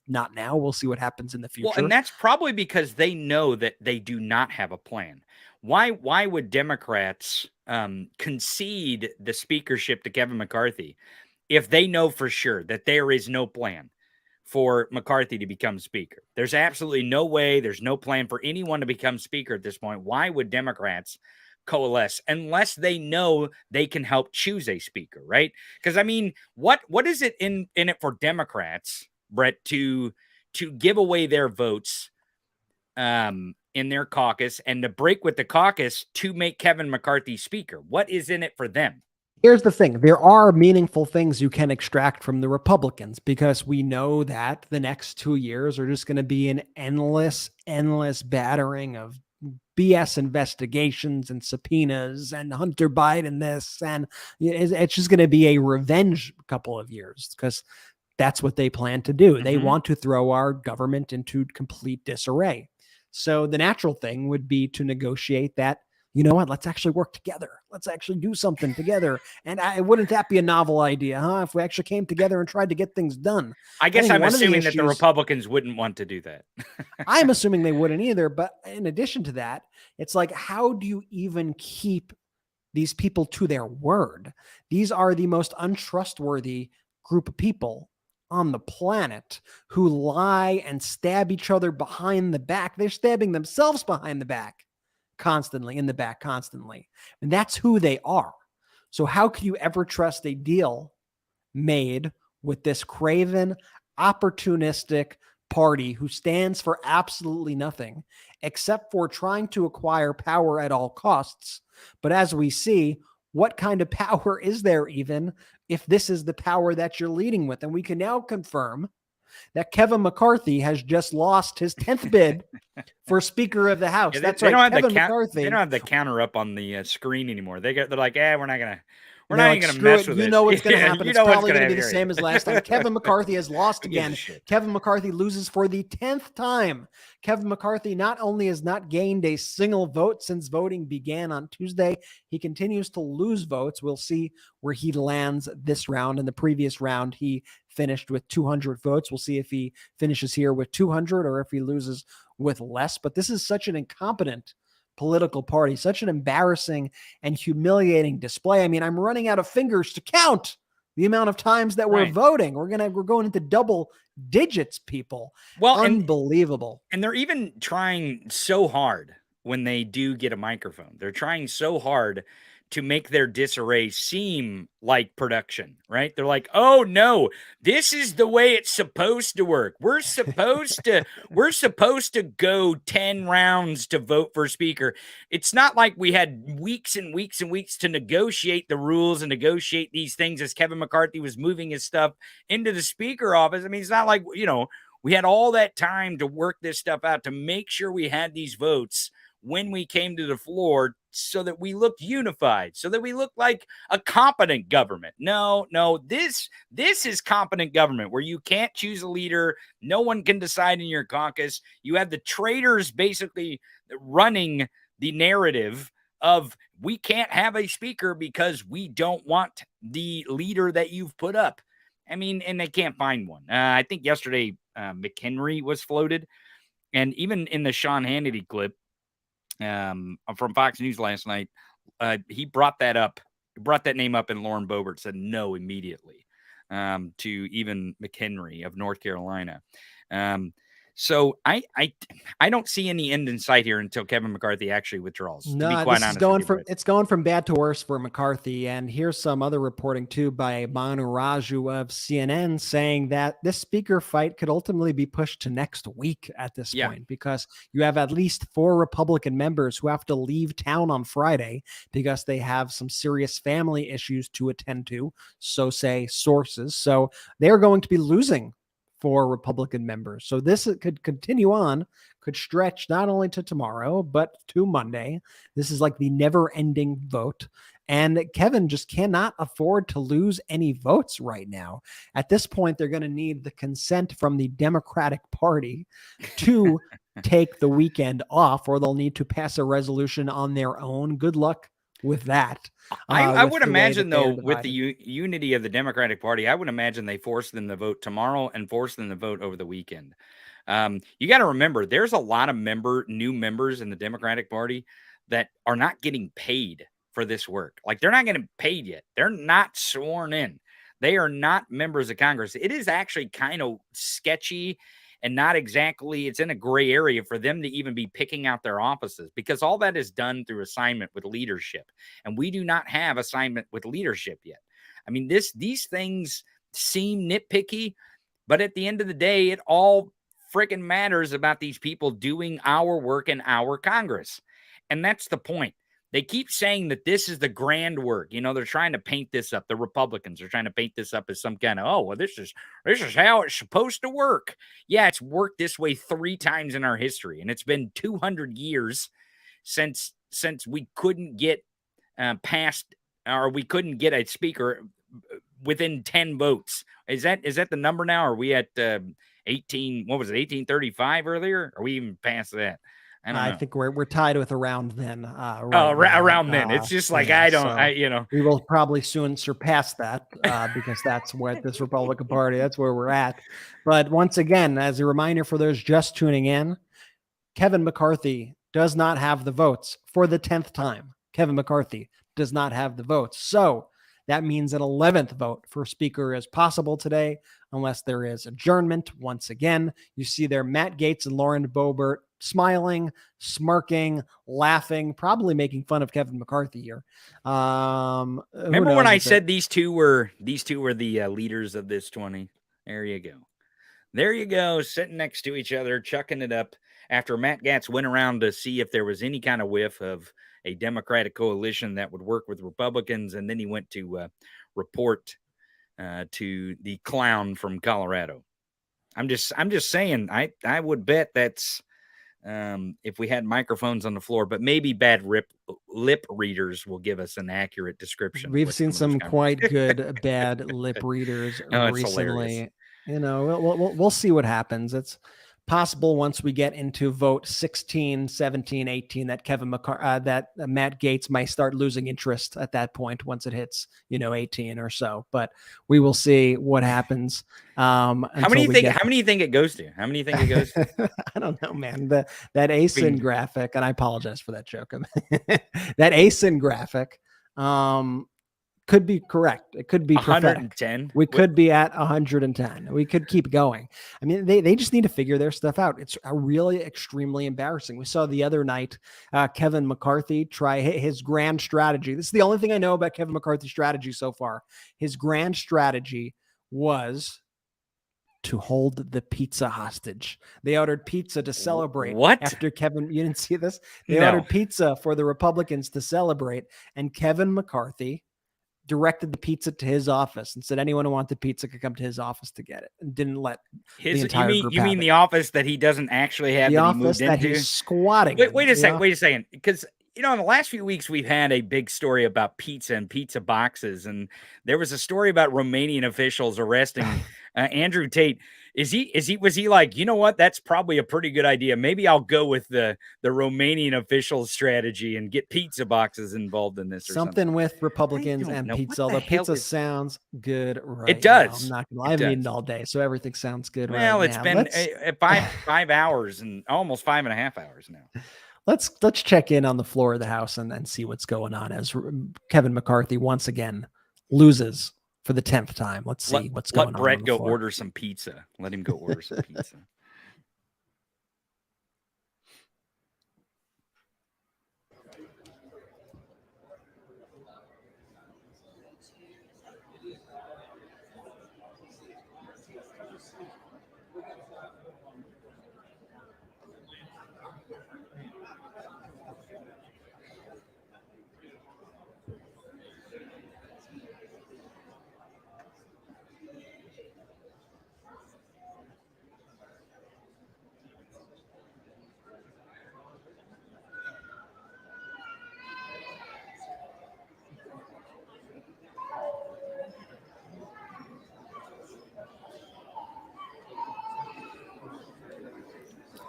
[SPEAKER 6] Not now. We'll see what happens in the future.
[SPEAKER 24] Well, and that's probably because they know that they do not have a plan. Why would Democrats concede the speakership to Kevin McCarthy if they know for sure that there is no plan for McCarthy to become speaker? There's absolutely no way. There's no plan for anyone to become speaker at this point. Why would Democrats coalesce unless they know they can help choose a speaker, right? Because I mean, what is it in it for Democrats, Brett, to give away their votes in their caucus and to break with the caucus to make Kevin McCarthy speaker? What is in it for them?
[SPEAKER 6] Here's the thing. There are meaningful things you can extract from the Republicans, because we know that the next 2 years are just going to be an endless battering of BS investigations and subpoenas and Hunter Biden this, and it's just going to be a revenge couple of years, because that's what they plan to do. They want to throw our government into complete disarray. So the natural thing would be to negotiate that, you know what, let's actually work together. Let's actually do something together. And wouldn't that be a novel idea, huh? If we actually came together and tried to get things done.
[SPEAKER 24] I guess I'm assuming that the Republicans wouldn't want to do that.
[SPEAKER 6] I'm assuming they wouldn't either. But in addition to that, it's like, how do you even keep these people to their word? These are the most untrustworthy group of people on the planet who lie and stab each other behind the back. They're stabbing themselves behind the back constantly, in the back constantly. And that's who they are. So how could you ever trust a deal made with this craven, opportunistic party who stands for absolutely nothing except for trying to acquire power at all costs? But as we see, what kind of power is there even if this is the power that you're leading with? And we can now confirm that Kevin McCarthy has just lost his 10th bid for Speaker of the House.
[SPEAKER 24] Yeah,
[SPEAKER 6] That's right. Kevin McCarthy.
[SPEAKER 24] They don't have the counter up on the screen anymore. They're like, we're not even going to mess with it.
[SPEAKER 6] You know what's going to happen. It's probably going to be the
[SPEAKER 24] here.
[SPEAKER 6] same as last time. Kevin McCarthy has lost again. Kevin McCarthy loses for the 10th time. Kevin McCarthy not only has not gained a single vote since voting began on Tuesday, he continues to lose votes. We'll see where he lands this round. In the previous round, he finished with 200 votes. We'll see if he finishes here with 200 or if he loses with less. But this is such an incompetent political party, such an embarrassing and humiliating display. I mean, I'm running out of fingers to count the amount of times that we're voting. We're going into double digits, people.
[SPEAKER 24] Well,
[SPEAKER 6] unbelievable.
[SPEAKER 24] And they're even trying so hard when they do get a microphone. They're trying so hard to make their disarray seem like production, right? They're like, oh no, this is the way it's supposed to work. We're supposed to go 10 rounds to vote for speaker. It's not like we had weeks and weeks and weeks to negotiate the rules and negotiate these things as Kevin McCarthy was moving his stuff into the speaker office. I mean, it's not like, we had all that time to work this stuff out to make sure we had these votes when we came to the floor, so that we looked unified, so that we looked like a competent government. No, this is competent government where you can't choose a leader. No one can decide in your caucus. You have the traitors basically running the narrative of, we can't have a speaker because we don't want the leader that you've put up. I mean, and they can't find one. I think yesterday McHenry was floated, and even in the Sean Hannity clip from Fox News last night, he brought that name up, and Lauren Boebert said no immediately to even McHenry of North Carolina. So I don't see any end in sight here until Kevin McCarthy actually withdraws.
[SPEAKER 6] No, it's going from bad to worse for McCarthy. And here's some other reporting too by Manu Raju of CNN saying that this speaker fight could ultimately be pushed to next week at this point, because you have at least 4 Republican members who have to leave town on Friday because they have some serious family issues to attend to. So say sources. So they're going to be losing 4 Republican members. So this could continue on, could stretch not only to tomorrow, but to Monday. This is like the never-ending vote. And Kevin just cannot afford to lose any votes right now. At this point, they're going to need the consent from the Democratic Party to take the weekend off, or they'll need to pass a resolution on their own. Good luck with that.
[SPEAKER 24] I would imagine, though, with the unity of the Democratic Party, I would imagine they force them to vote tomorrow and force them to vote over the weekend. You got to remember, there's a lot of new members in the Democratic Party that are not getting paid for this work. Like, they're not getting paid yet. They're not sworn in. They are not members of Congress. It is actually kind of sketchy and not exactly, it's in a gray area for them to even be picking out their offices, because all that is done through assignment with leadership. And we do not have assignment with leadership yet. I mean, these things seem nitpicky, but at the end of the day, it all freaking matters about these people doing our work in our Congress. And that's the point. They keep saying that this is the grand work. You know, they're trying to paint this up. The Republicans are trying to paint this up as some kind of, oh, well, this is how it's supposed to work. Yeah, it's worked this way 3 times in our history. And it's been 200 years since we couldn't get past, or we couldn't get a speaker within 10 votes. Is that the number now? Are we at 1835 earlier? Are we even past that?
[SPEAKER 6] I think we're tied with around then.
[SPEAKER 24] Around then. It's just like,
[SPEAKER 6] we will probably soon surpass that because that's what this Republican Party, that's where we're at. But once again, as a reminder for those just tuning in, Kevin McCarthy does not have the votes for the 10th time. Kevin McCarthy does not have the votes. So that means an 11th vote for Speaker is possible today, unless there is adjournment. Once again, you see there Matt Gaetz and Lauren Boebert smiling, smirking, laughing, probably making fun of Kevin McCarthy here.
[SPEAKER 24] Remember when I said these two were the leaders of this 20? There you go. There you go, sitting next to each other, chucking it up after Matt Gaetz went around to see if there was any kind of whiff of a Democratic coalition that would work with Republicans, and then he went to report to the clown from Colorado. I'm just saying, I would bet that's if we had microphones on the floor, but maybe bad lip readers will give us an accurate description.
[SPEAKER 6] We've seen some quite good bad lip readers recently. You know, we'll see what happens. It's possible once we get into vote 16, 17, 18 that that Matt Gaetz might start losing interest at that point once it hits, 18 or so. But we will see what happens.
[SPEAKER 24] How many do you think it goes to? How many do you think it goes to?
[SPEAKER 6] I don't know, man. That ASIN graphic, and I apologize for that joke. That ASIN graphic could be correct. It could be
[SPEAKER 24] 110.
[SPEAKER 6] We could be at 110. We could keep going. I mean, they just need to figure their stuff out. It's really extremely embarrassing. We saw the other night Kevin McCarthy try his grand strategy. This is the only thing I know about Kevin McCarthy's strategy so far. His grand strategy was to hold the pizza hostage. They ordered pizza to celebrate.
[SPEAKER 24] What?
[SPEAKER 6] After Kevin, you didn't see this? They ordered pizza for the Republicans to celebrate, and Kevin McCarthy directed the pizza to his office and said anyone who wanted pizza could come to his office to get it, and didn't let the entire group have it.
[SPEAKER 24] The office that he doesn't actually have,
[SPEAKER 6] the
[SPEAKER 24] that
[SPEAKER 6] office
[SPEAKER 24] he moved
[SPEAKER 6] that
[SPEAKER 24] into?
[SPEAKER 6] he's squatting
[SPEAKER 24] Wait a second, because in the last few weeks we've had a big story about pizza and pizza boxes, and there was a story about Romanian officials arresting Andrew Tate. Was he like, you know what, that's probably a pretty good idea, maybe I'll go with the Romanian officials strategy and get pizza boxes involved in this, or something
[SPEAKER 6] with Republicans and pizza? Although pizza sounds good right
[SPEAKER 24] It does.
[SPEAKER 6] now. I haven't eaten all day, so everything sounds good right now.
[SPEAKER 24] Well, it's been 5 hours and almost 5.5 hours now.
[SPEAKER 6] Let's check in on the floor of the House and see what's going on as Kevin McCarthy once again loses for the 10th time. Let's see what's going on.
[SPEAKER 24] Let Brett go order some pizza. Let him go order some pizza.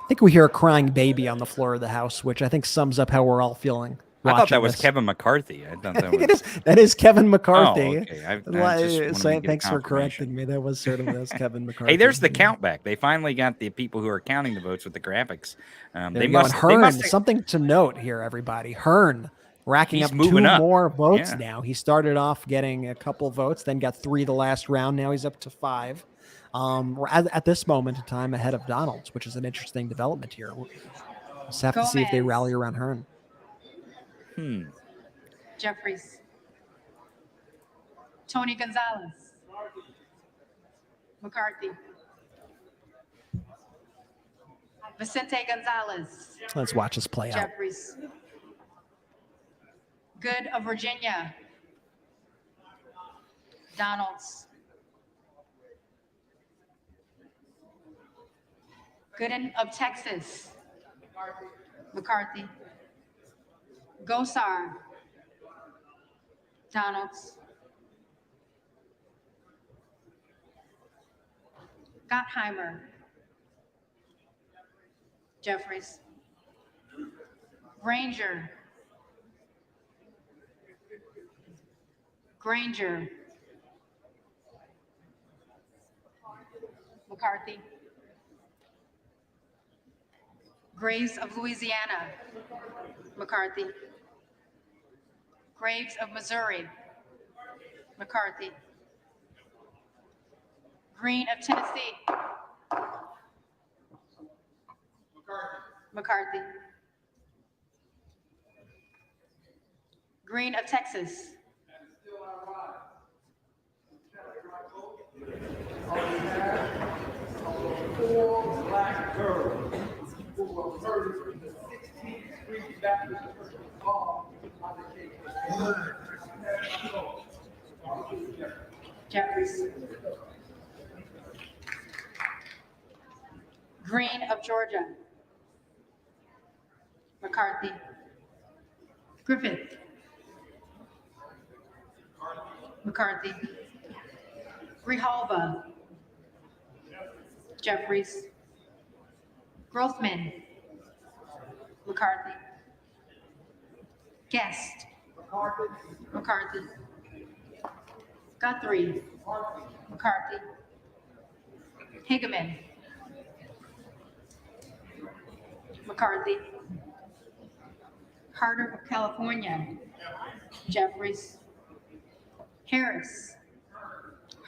[SPEAKER 6] I think we hear a crying baby on the floor of the House, which I think sums up how we're all feeling.
[SPEAKER 24] I thought that was
[SPEAKER 6] this.
[SPEAKER 24] Kevin McCarthy. I thought that
[SPEAKER 6] think
[SPEAKER 24] was.
[SPEAKER 6] that is Kevin McCarthy.
[SPEAKER 24] Oh, okay. I just wanted to get
[SPEAKER 6] Thanks for
[SPEAKER 24] confirmation.
[SPEAKER 6] correcting me. That was certainly as Kevin McCarthy.
[SPEAKER 24] Hey, there's the count back. They finally got the people who are counting the votes with the graphics.
[SPEAKER 6] They must. Hearn, something to note here, everybody. Hearn racking up 2 more votes now. He started off getting a couple votes, then got 3 the last round. Now he's up to 5. At this moment in time, ahead of Donald's, which is an interesting development here. We'll just have to see if they rally around Hearn.
[SPEAKER 2] Jeffries. Tony Gonzalez. McCarthy. Vicente Gonzalez.
[SPEAKER 6] Let's watch this play out.
[SPEAKER 2] Jeffries. Good of Virginia. Donalds. Gooden of Texas. McCarthy. Gosar. Donalds. Gottheimer. Jeffries. Granger. Granger. McCarthy. Graves of Louisiana. McCarthy. Graves of Missouri. McCarthy. Greene of Tennessee. McCarthy. Greene of Texas.
[SPEAKER 5] Four black girls who were murdered in the 16th Street Baptist Church on the
[SPEAKER 2] Jeffries. Greene of Georgia. McCarthy. Griffith. McCarthy. Grijalva. Jeffries. Grothman. McCarthy. Guest. McCarthy. Guthrie. McCarthy. Higeman. McCarthy. Carter of California. Jeffries. Harris.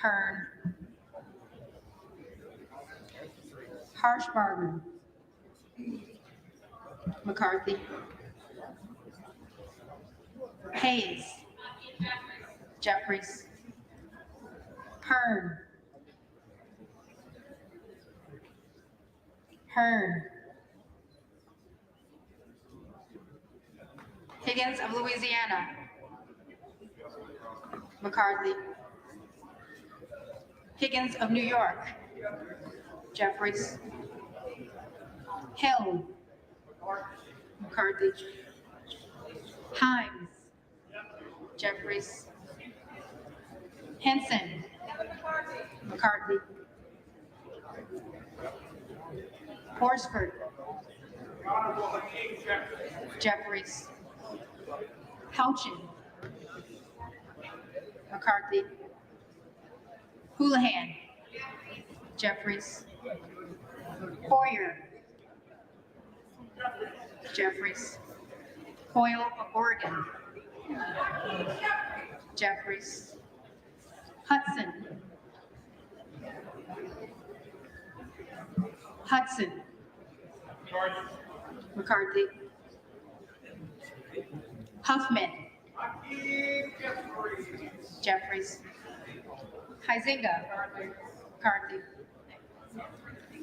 [SPEAKER 2] Hearn. Harshbarger. McCarthy. Hayes. Jeffries. Hearn. Hearn. Higgins of Louisiana. McCarthy. Higgins of New York. Jeffries. Hill. McCarthy. Himes. Jeffries. Henson. McCarthy. Horsford. Jeffries. Houchin. McCarthy. Houlihan. Jeffries. Hoyer. Jeffries. Hoyle of Oregon. Jeffries. Hudson. Hudson. McCarthy. Huffman. Jeffries. Huizinga. McCarthy.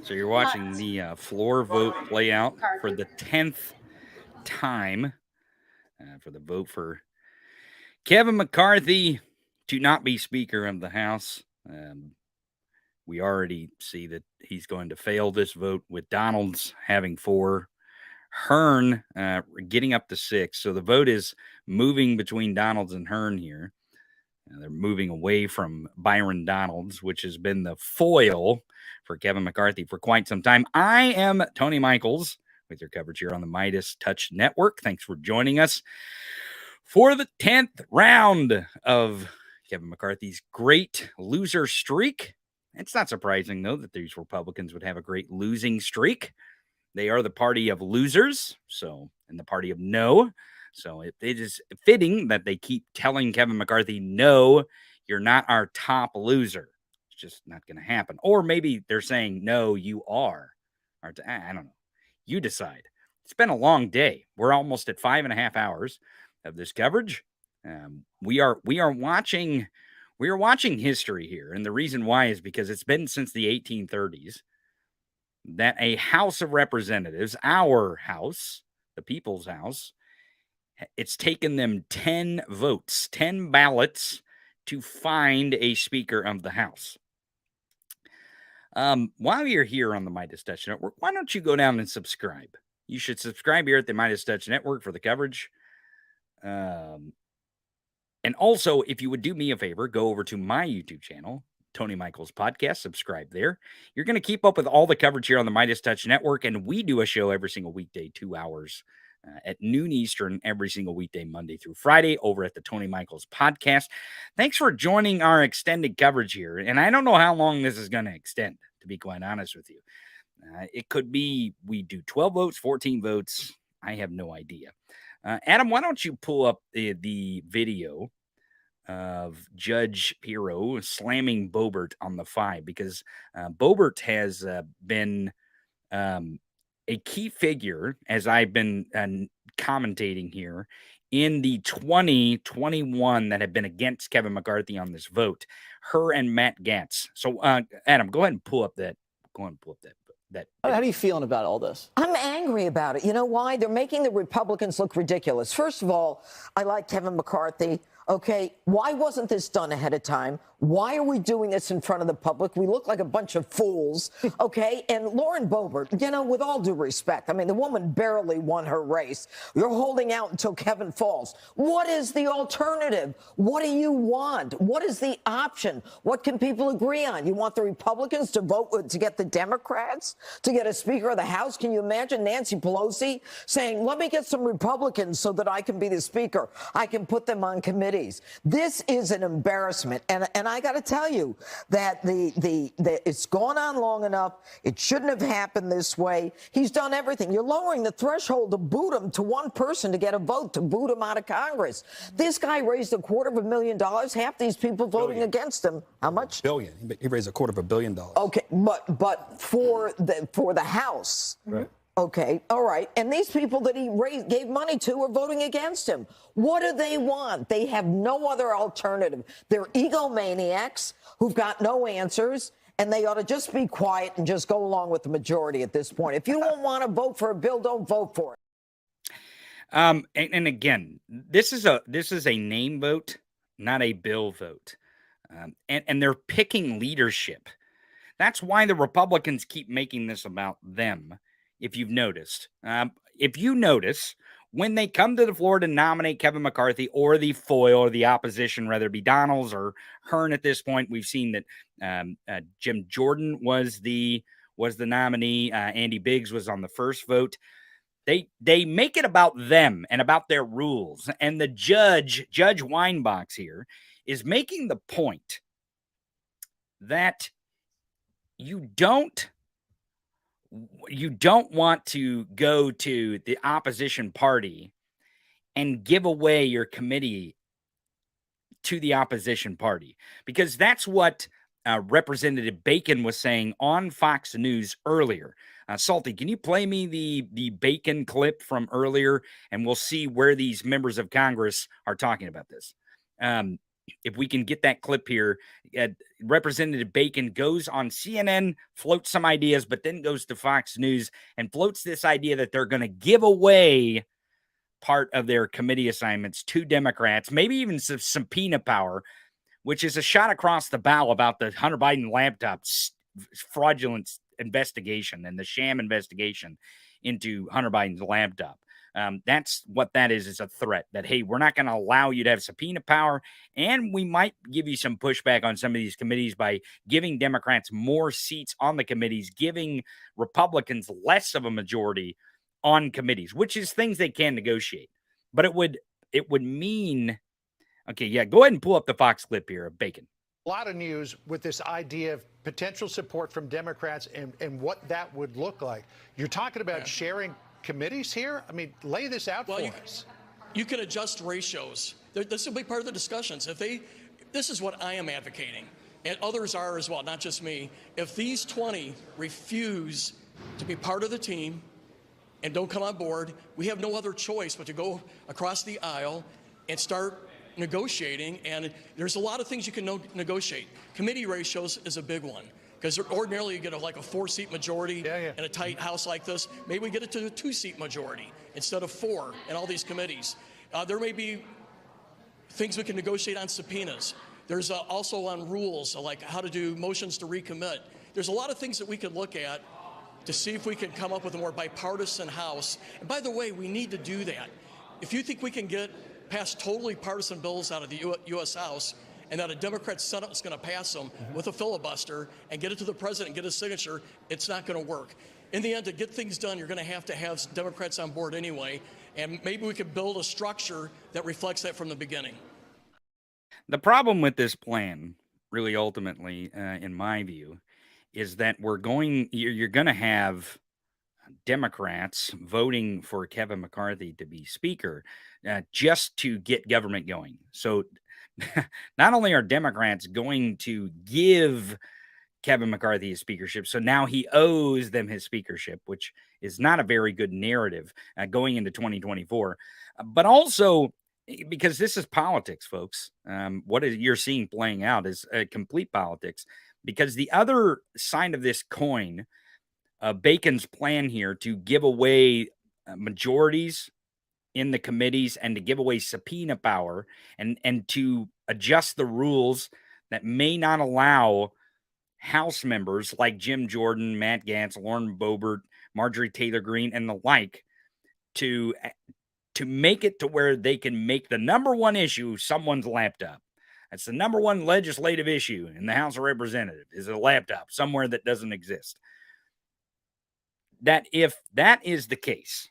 [SPEAKER 24] So you're watching the floor vote play out for the 10th time for the vote for Kevin McCarthy to not be Speaker of the House. We already see that he's going to fail this vote with Donalds having 4, Hearn getting up to 6. So the vote is moving between Donalds and Hearn here. They're moving away from Byron Donalds, which has been the foil for Kevin McCarthy for quite some time. I am Tony Michaels with your coverage here on the MeidasTouch Network. Thanks for joining us for the 10th round of Kevin McCarthy's great loser streak. It's not surprising, though, that these Republicans would have a great losing streak. They are the party of losers, and the party of no. So it is fitting that they keep telling Kevin McCarthy, no, you're not our top loser. It's just not going to happen. Or maybe they're saying, no, you are. I don't know. You decide. It's been a long day. We're almost at 5.5 hours of this coverage. We are watching history here. And the reason why is because it's been since the 1830s that a House of Representatives, our House, the People's House, it's taken them 10 votes, 10 ballots to find a Speaker of the House. While you're here on the MeidasTouch Network, why don't you go down and subscribe? You should subscribe here at the MeidasTouch Network for the coverage. And also, if you would do me a favor, go over to my YouTube channel, Tony Michaels Podcast, subscribe there. You're going to keep up with all the coverage here on the MeidasTouch Network, and we do a show every single weekday, 2 hours at noon Eastern, every single weekday, Monday through Friday, over at the Tony Michaels Podcast. Thanks for joining our extended coverage here, and I don't know how long this is going to extend, to be quite honest with you. It could be we do 12 votes, 14 votes. I have no idea. Adam, why don't you pull up the video of Judge Pirro slamming Boebert on the 5, because Boebert has been a key figure, as I've been commentating here, in the 2021 that have been against Kevin McCarthy on this vote, her and Matt Gaetz. So, Adam, go ahead and pull up that.
[SPEAKER 19] How are you feeling about all this?
[SPEAKER 20] I'm angry about it. You know why? They're making the Republicans look ridiculous. First of all, I like Kevin McCarthy. Okay, why wasn't this done ahead of time? Why are we doing this in front of the public? We look like a bunch of fools, okay? And Lauren Boebert, you know, with all due respect, I mean, the woman barely won her race. You're holding out until Kevin falls. What is the alternative? What do you want? What is the option? What can people agree on? You want the Republicans to vote to get the Democrats to get a Speaker of the House? Can you imagine Nancy Pelosi saying, let me get some Republicans so that I can be the Speaker? I can put them on committees. This is an embarrassment. And I got to tell you that it's gone on long enough. It shouldn't have happened this way. He's done everything. You're lowering the threshold to boot him to one person to get a vote, to boot him out of Congress. This guy raised $250,000. Half these people voting against him. How much?
[SPEAKER 21] Billion. He raised $250 million.
[SPEAKER 20] Okay, but for the House.
[SPEAKER 21] Right.
[SPEAKER 20] Okay, all right. And these people that he gave money to are voting against him. What do they want? They have no other alternative. They're egomaniacs who've got no answers, and they ought to just be quiet and just go along with the majority at this point. If you don't want to vote for a bill, don't vote for it.
[SPEAKER 24] And again, this is a name vote, not a bill vote. And they're picking leadership. That's why the Republicans keep making this about them. If you've noticed, when they come to the floor to nominate Kevin McCarthy or the foil or the opposition, whether it be Donalds or Hearn at this point, we've seen that Jim Jordan was the nominee. Andy Biggs was on the first vote. They make it about them and about their rules. And the Judge Weinbach's here is making the point that you don't want to go to the opposition party and give away your committee to the opposition party, because that's what Representative Bacon was saying on Fox News earlier. Salty, can you play me the Bacon clip from earlier, and we'll see where these members of Congress are talking about this. If we can get that clip here, Representative Bacon goes on CNN, floats some ideas, but then goes to Fox News and floats this idea that they're going to give away part of their committee assignments to Democrats, maybe even some subpoena power, which is a shot across the bow about the Hunter Biden laptop fraudulent investigation and the sham investigation into Hunter Biden's laptop. That's what that is. It's a threat that, hey, we're not going to allow you to have subpoena power, and we might give you some pushback on some of these committees by giving Democrats more seats on the committees, giving Republicans less of a majority on committees, which is things they can negotiate. But it would mean, okay, yeah, go ahead and pull up the Fox clip here of Bacon.
[SPEAKER 15] A lot of news with this idea of potential support from Democrats and what that would look like. You're talking about sharing committees here? I mean, lay this out for us.
[SPEAKER 14] You can adjust ratios. This will be part of the discussions. This is what I am advocating, and others are as well, not just me. If these 20 refuse to be part of the team and don't come on board, we have no other choice but to go across the aisle and start negotiating. And there's a lot of things you can negotiate. Committee ratios is a big one, because ordinarily you get like a 4-seat majority in a tight house like this. Maybe we get it to a 2-seat majority instead of 4 in all these committees. There may be things we can negotiate on subpoenas. There's also on rules, like how to do motions to recommit. There's a lot of things that we could look at to see if we can come up with a more bipartisan House. And by the way, we need to do that. If you think we can get past totally partisan bills out of the U.S. House, and that a Democrat Senate is going to pass them with a filibuster and get it to the president and get his signature, it's not going to work. In the end, to get things done, you're going to have Democrats on board anyway, and maybe we could build a structure that reflects that from the beginning.
[SPEAKER 24] The problem with this plan, really ultimately, in my view, is that you're going to have Democrats voting for Kevin McCarthy to be Speaker just to get government going. So not only are Democrats going to give Kevin McCarthy his speakership, so now he owes them his speakership, which is not a very good narrative going into 2024, but also because this is politics, folks. What you're seeing playing out is complete politics, because the other side of this coin, Bacon's plan here to give away majorities in the committees and to give away subpoena power and to adjust the rules that may not allow House members like Jim Jordan, Matt Gaetz, Lauren Boebert, Marjorie Taylor Greene, and the like to make it to where they can make the number one issue someone's laptop. That's the number one legislative issue in the House of Representatives, is a laptop somewhere that doesn't exist. That if that is the case,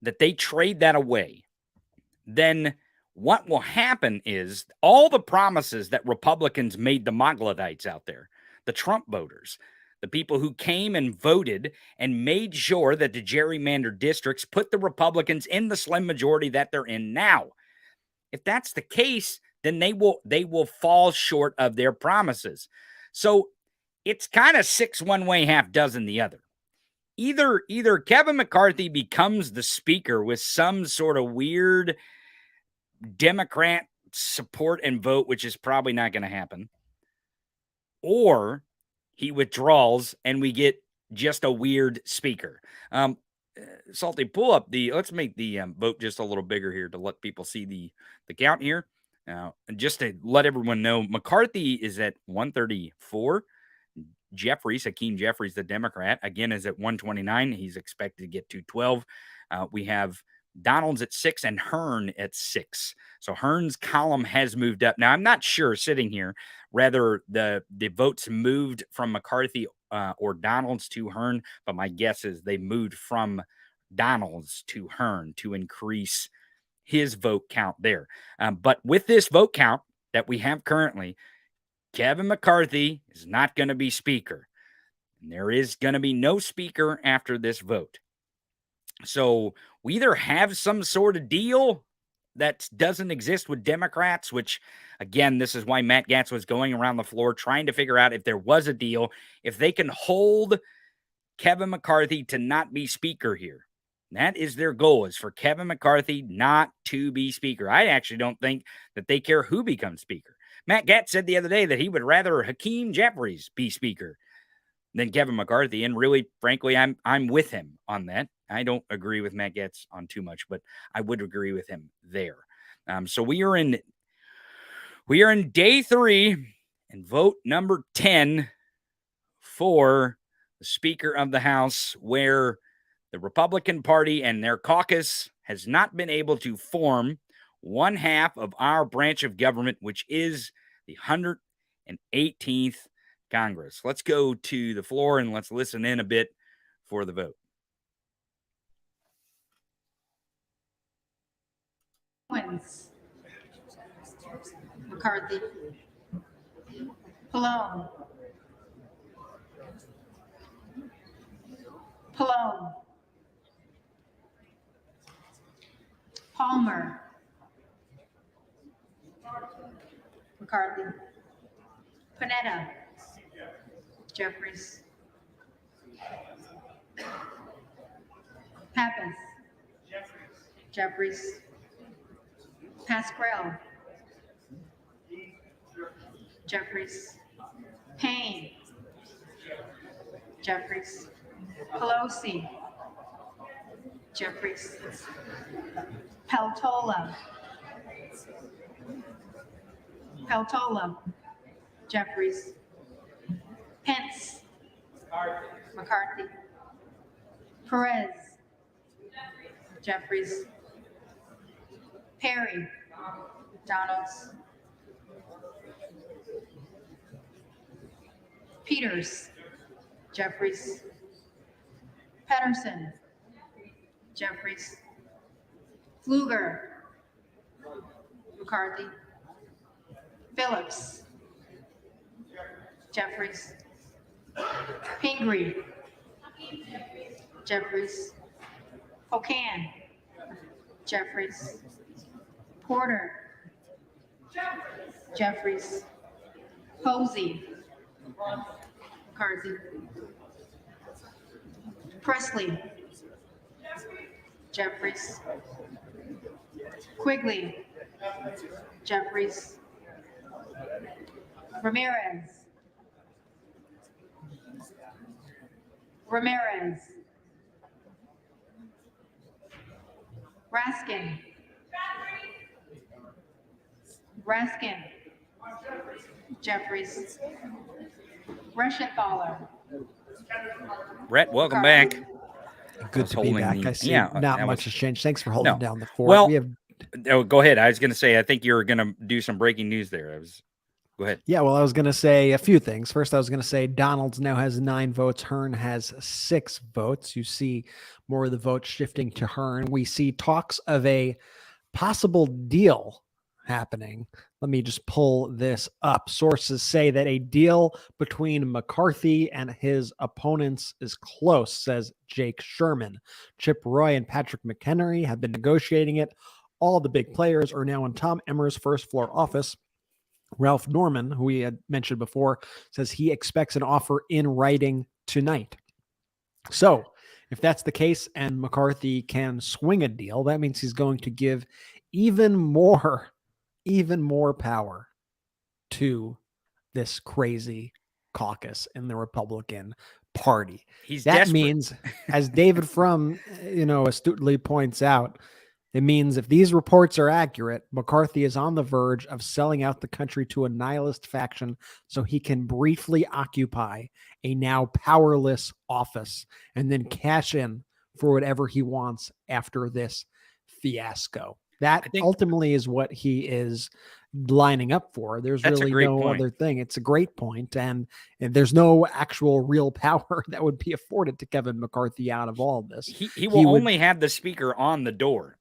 [SPEAKER 24] that they trade that away, then what will happen is all the promises that Republicans made the Moglodites out there, the Trump voters, the people who came and voted and made sure that the gerrymandered districts put the Republicans in the slim majority that they're in now. If that's the case, then they will fall short of their promises. So it's kind of 6 one way, half dozen the other. Either Kevin McCarthy becomes the Speaker with some sort of weird Democrat support and vote, which is probably not going to happen, or he withdraws and we get just a weird Speaker. Salty, pull up let's make the vote just a little bigger here to let people see the count here. And just to let everyone know, McCarthy is at 134. Hakeem Jeffries, the Democrat, again, is at 129. He's expected to get 212. We have Donald's at 6 and Hearn at 6. So Hearn's column has moved up. Now, I'm not sure sitting here whether the votes moved from McCarthy or Donald's to Hearn, but my guess is they moved from Donald's to Hearn to increase his vote count there. But with this vote count that we have currently, Kevin McCarthy is not going to be Speaker. And there is going to be no Speaker after this vote. So we either have some sort of deal that doesn't exist with Democrats, which, again, this is why Matt Gaetz was going around the floor trying to figure out if there was a deal, if they can hold Kevin McCarthy to not be Speaker here. That is their goal, is for Kevin McCarthy not to be Speaker. I actually don't think that they care who becomes Speaker. Matt Gaetz said the other day that he would rather Hakeem Jeffries be Speaker than Kevin McCarthy, and really, frankly, I'm with him on that. I don't agree with Matt Gaetz on too much, but I would agree with him there. So we are in day 3 and vote number 10 for the Speaker of the House, where The Republican Party and their caucus has not been able to form one half of our branch of government, which is the 118th Congress. Let's go to the floor and let's listen in a bit for the vote.
[SPEAKER 1] Owens. McCarthy. Pallone. Pallone. Palmer. McCarthy. Panetta. Jeffries. Pappas. Jeffries. Pascrell. Jeffries. Payne. Jeffries. Pelosi. Jeffries. Peltola. Peltola. Jeffries. Pence. McCarthy. Perez. Jeffries. Perry. Donalds. Peters. Jeffries. Pedersen. Jeffries. Fluger. McCarthy. Phillips. Jeffries. Pingree. Jeffries. Pocan. Jeffries. Porter. Jeffries. Posey. McCarthy. Presley. Jeffries. Quigley. Jeffries. Ramirez. Ramirez. Raskin. Raskin. Jeffries. Reschenthaler.
[SPEAKER 24] Brett, welcome back.
[SPEAKER 6] Good to be back. I see not much has changed. Thanks for holding down the fort.
[SPEAKER 24] Well,
[SPEAKER 6] we have...
[SPEAKER 24] go ahead. I was going to say, I think you were going to do some breaking news there. Go ahead.
[SPEAKER 6] Yeah, well, I was going to say a few things. First, I was going to say Donalds now has 9 votes. Hearn has 6 votes. You see more of the votes shifting to Hearn. We see talks of a possible deal happening. Let me just pull this up. Sources say that a deal between McCarthy and his opponents is close, says Jake Sherman. Chip Roy and Patrick McHenry have been negotiating it. All the big players are now in Tom Emmer's first floor office. Ralph Norman, who we had mentioned before, says he expects an offer in writing tonight. So if that's the case and McCarthy can swing a deal, that means he's going to give even more power to this crazy caucus in the Republican Party.
[SPEAKER 24] He's
[SPEAKER 6] that
[SPEAKER 24] desperate.
[SPEAKER 6] Means, as David Frum, astutely points out, it means if these reports are accurate, McCarthy is on the verge of selling out the country to a nihilist faction so he can briefly occupy a now powerless office and then cash in for whatever he wants after this fiasco. That ultimately is what he is lining up for. There's really no other thing. It's a great point. And there's no actual real power that would be afforded to Kevin McCarthy out of all this.
[SPEAKER 24] He will only have the speaker on the door.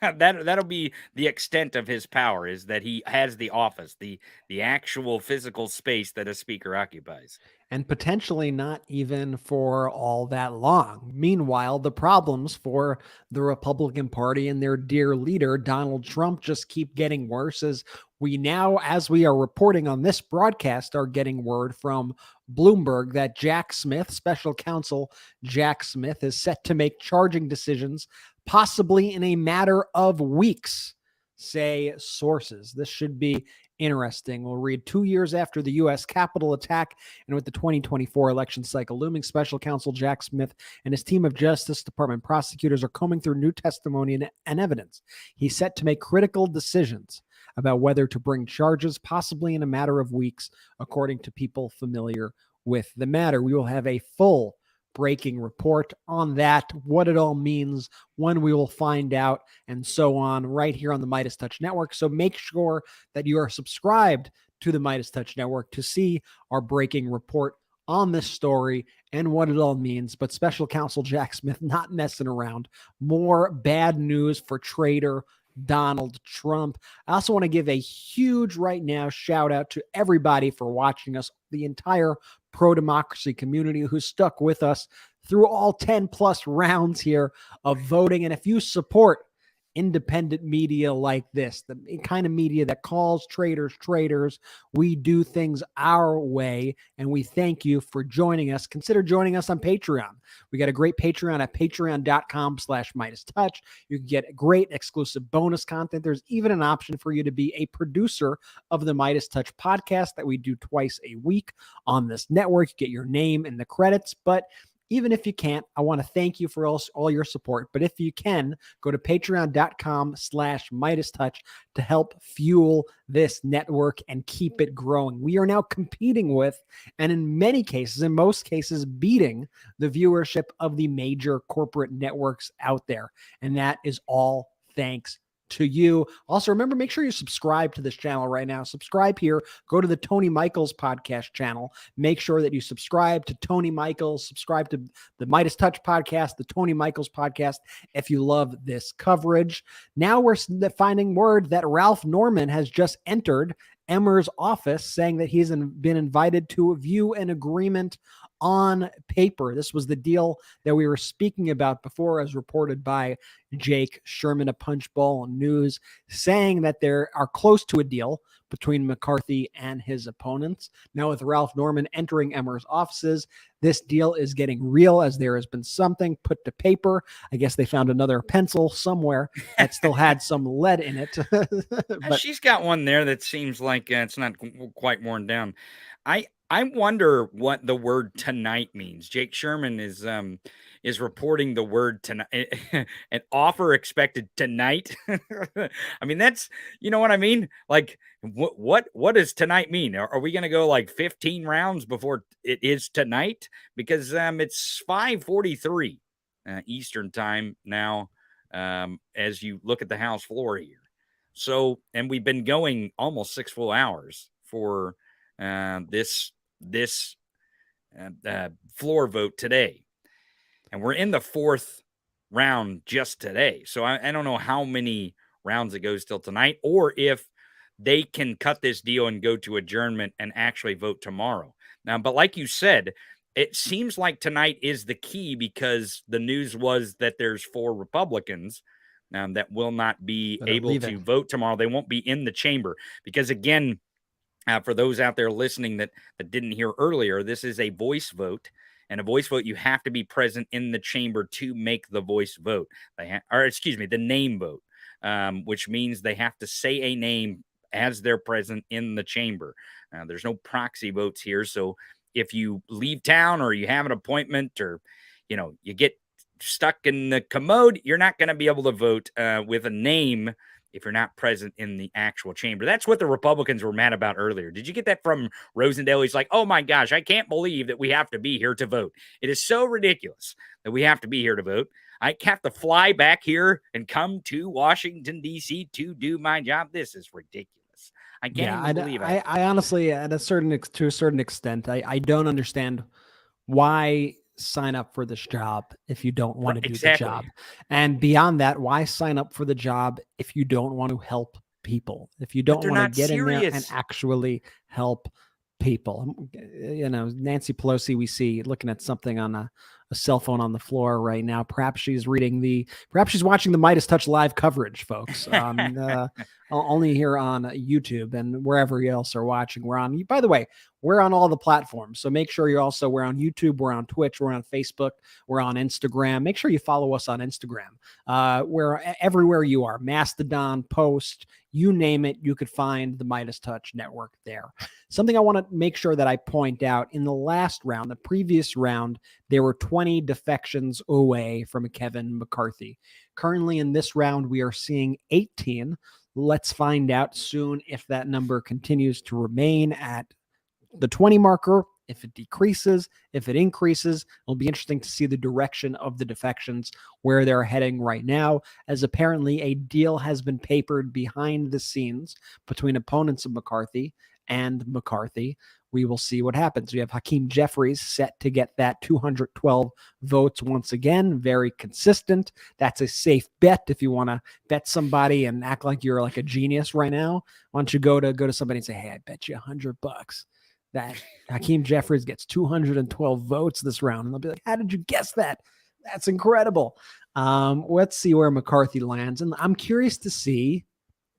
[SPEAKER 24] That'll be the extent of his power, is that he has the office, the actual physical space that a speaker occupies.
[SPEAKER 6] And potentially not even for all that long. Meanwhile, the problems for the Republican Party and their dear leader, Donald Trump, just keep getting worse as we now, as we are reporting on this broadcast, are getting word from Bloomberg that Jack Smith, special counsel Jack Smith, is set to make charging decisions possibly in a matter of weeks, say sources. This should be interesting. We'll read 2 years after the U.S. Capitol attack and with the 2024 election cycle looming, special counsel Jack Smith and his team of Justice Department prosecutors are combing through new testimony and evidence. He's set to make critical decisions about whether to bring charges, possibly in a matter of weeks, according to people familiar with the matter. We will have a full breaking report on that, what it all means, when we will find out, and so on, right here on the MeidasTouch Network. So make sure that you are subscribed to the MeidasTouch Network to see our breaking report on this story and what it all means. But Special Counsel Jack Smith not messing around. More bad news for traitor Donald Trump. I also want to give a huge right now shout out to everybody for watching us, the entire pro-democracy community who's stuck with us through all 10 plus rounds here of voting. And if you support independent media like this, the kind of media that calls traitors, we do things our way, and we thank you for joining us. Consider joining us on Patreon. We got a great Patreon at patreon.com/MeidasTouch. You can get great exclusive bonus content. There's even an option for you to be a producer of the MeidasTouch podcast that we do twice a week on this network. You get your name in the credits, but even if you can't, I want to thank you for all your support. But if you can, go to patreon.com/MeidasTouch to help fuel this network and keep it growing. We are now competing with, and in many cases, in most cases, beating the viewership of the major corporate networks out there. And that is all thanks to you. Also, remember, make sure you subscribe to this channel right now. Subscribe here. Go to the Tony Michaels podcast channel. Make sure that you subscribe to Tony Michaels. Subscribe to the MeidasTouch podcast, the Tony Michaels podcast, if you love this coverage. Now we're finding word that Ralph Norman has just entered Emmer's office, saying that he's been invited to view an agreement on paper. This was the deal that we were speaking about before, as reported by Jake Sherman of Punchbowl News, saying that there are close to a deal between McCarthy and his opponents. Now, with Ralph Norman entering Emmer's offices, this deal is getting real, as there has been something put to paper. I guess they found another pencil somewhere that still had some lead in it.
[SPEAKER 24] But she's got one there that seems like it's not quite worn down. I wonder what the word tonight means. Jake Sherman is reporting the word tonight, an offer expected tonight. I mean, that's, you know what I mean? Like, what does tonight mean? Are we going to go like 15 rounds before it is tonight? Because it's 5:43 Eastern time now, as you look at the House floor here. So, and we've been going almost 6 full hours for this floor vote today. And we're in the 4th round just today. So I don't know how many rounds it goes till tonight, or if they can cut this deal and go to adjournment and actually vote tomorrow. Now, but like you said, it seems like tonight is the key, because the news was that there's 4 Republicans that will not be able to vote tomorrow. They won't be in the chamber because, again, for those out there listening that didn't hear earlier, this is a voice vote, and a voice vote, you have to be present in the chamber to make the voice vote. The name vote, which means they have to say a name as they're present in the chamber. There's no proxy votes here, so if you leave town or you have an appointment, or you get stuck in the commode, you're not going to be able to vote with a name if you're not present in the actual chamber. That's what the Republicans were mad about earlier. Did you get that from Rosendale? He's like, oh my gosh, I can't believe that we have to be here to vote. It is so ridiculous that we have to be here to vote. I have to fly back here and come to Washington, D.C. to do my job. This is ridiculous. I can't even believe it.
[SPEAKER 6] I honestly, to a certain extent, I don't understand why sign up for this job if you don't want to do the job. And beyond that, why sign up for the job if you don't want to help people? If you don't want to get in there and actually help people. Nancy Pelosi, we see looking at something on a cell phone on the floor right now. Perhaps she's watching the MeidasTouch live coverage, folks. Only here on YouTube, and wherever else are watching. By the way, we're on all the platforms. So make sure we're on YouTube, we're on Twitch, we're on Facebook, we're on Instagram. Make sure you follow us on Instagram. We're everywhere you are. Mastodon, Post, you name it, you could find the MeidasTouch network there. Something I want to make sure that I point out, in the last round, the previous round, there were 20 defections away from Kevin McCarthy. Currently in this round, we are seeing 18. Let's find out soon if that number continues to remain at the 20 marker if it decreases, if it increases. It'll be interesting to see the direction of the defections, where they're heading right now, as apparently a deal has been papered behind the scenes between opponents of McCarthy and McCarthy. We will see what happens. We have Hakeem Jeffries set to get that 212 votes once again. Very consistent. That's a safe bet if you want to bet somebody and act like you're like a genius right now. Why don't you go to somebody and say, hey, I bet you $100 that Hakeem Jeffries gets 212 votes this round. And they'll be like, how did you guess that? That's incredible. Let's see where McCarthy lands. And I'm curious to see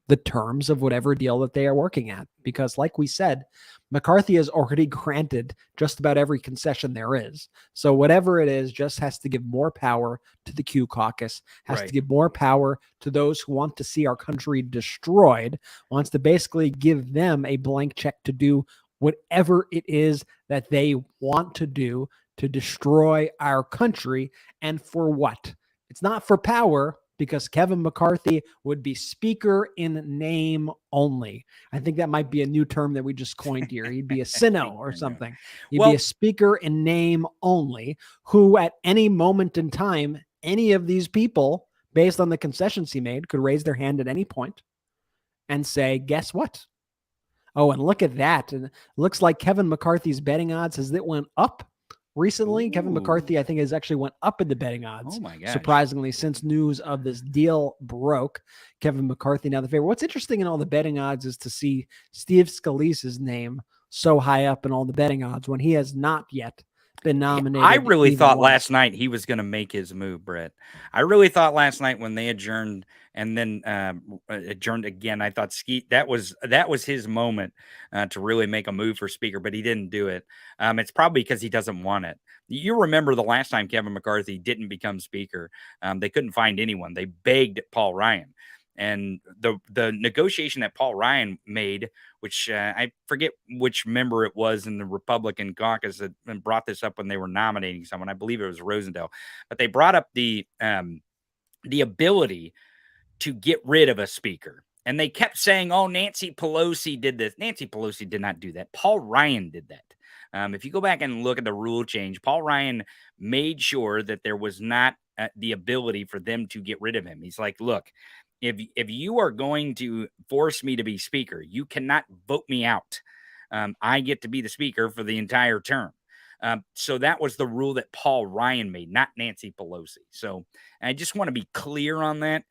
[SPEAKER 6] the terms of whatever deal that they are working at, because like we said, McCarthy has already granted just about every concession there is. So whatever it is just has to give more power to the Q caucus, has to give more power to those who want to see our country destroyed, wants to basically give them a blank check to do whatever it is that they want to do to destroy our country. And for what? It's not for power, because Kevin McCarthy would be speaker in name only. I think that might be a new term that we just coined here. He'd be a sino or something. He'd be a speaker in name only, who at any moment in time, any of these people, based on the concessions he made, could raise their hand at any point and say, guess what? Oh, and look at that. And it looks like Kevin McCarthy's betting odds as it went up recently. Kevin McCarthy, I think, has actually went up in the betting odds.
[SPEAKER 24] Oh my gosh.
[SPEAKER 6] Surprisingly, since news of this deal broke, Kevin McCarthy now the favorite. What's interesting in all the betting odds is to see Steve Scalise's name so high up in all the betting odds when he has not yet been nominated.
[SPEAKER 24] I really thought last night he was going to make his move, Brett. I really thought last night when they adjourned and then adjourned again, I thought that was his moment to really make a move for speaker, but he didn't do it. It's probably because he doesn't want it. You remember the last time Kevin McCarthy didn't become speaker, they couldn't find anyone. They begged Paul Ryan. And the negotiation that Paul Ryan made, which I forget which member it was in the Republican caucus that brought this up when they were nominating someone. I believe it was Rosendale, but they brought up the ability to get rid of a speaker. And they kept saying, oh, Nancy Pelosi did this. Nancy Pelosi did not do that. Paul Ryan did that. If you go back and look at the rule change, Paul Ryan made sure that there was not the ability for them to get rid of him. He's like, look, if you are going to force me to be speaker, you cannot vote me out. I get to be the speaker for the entire term. So that was the rule that Paul Ryan made, not Nancy Pelosi. So I just want to be clear on that.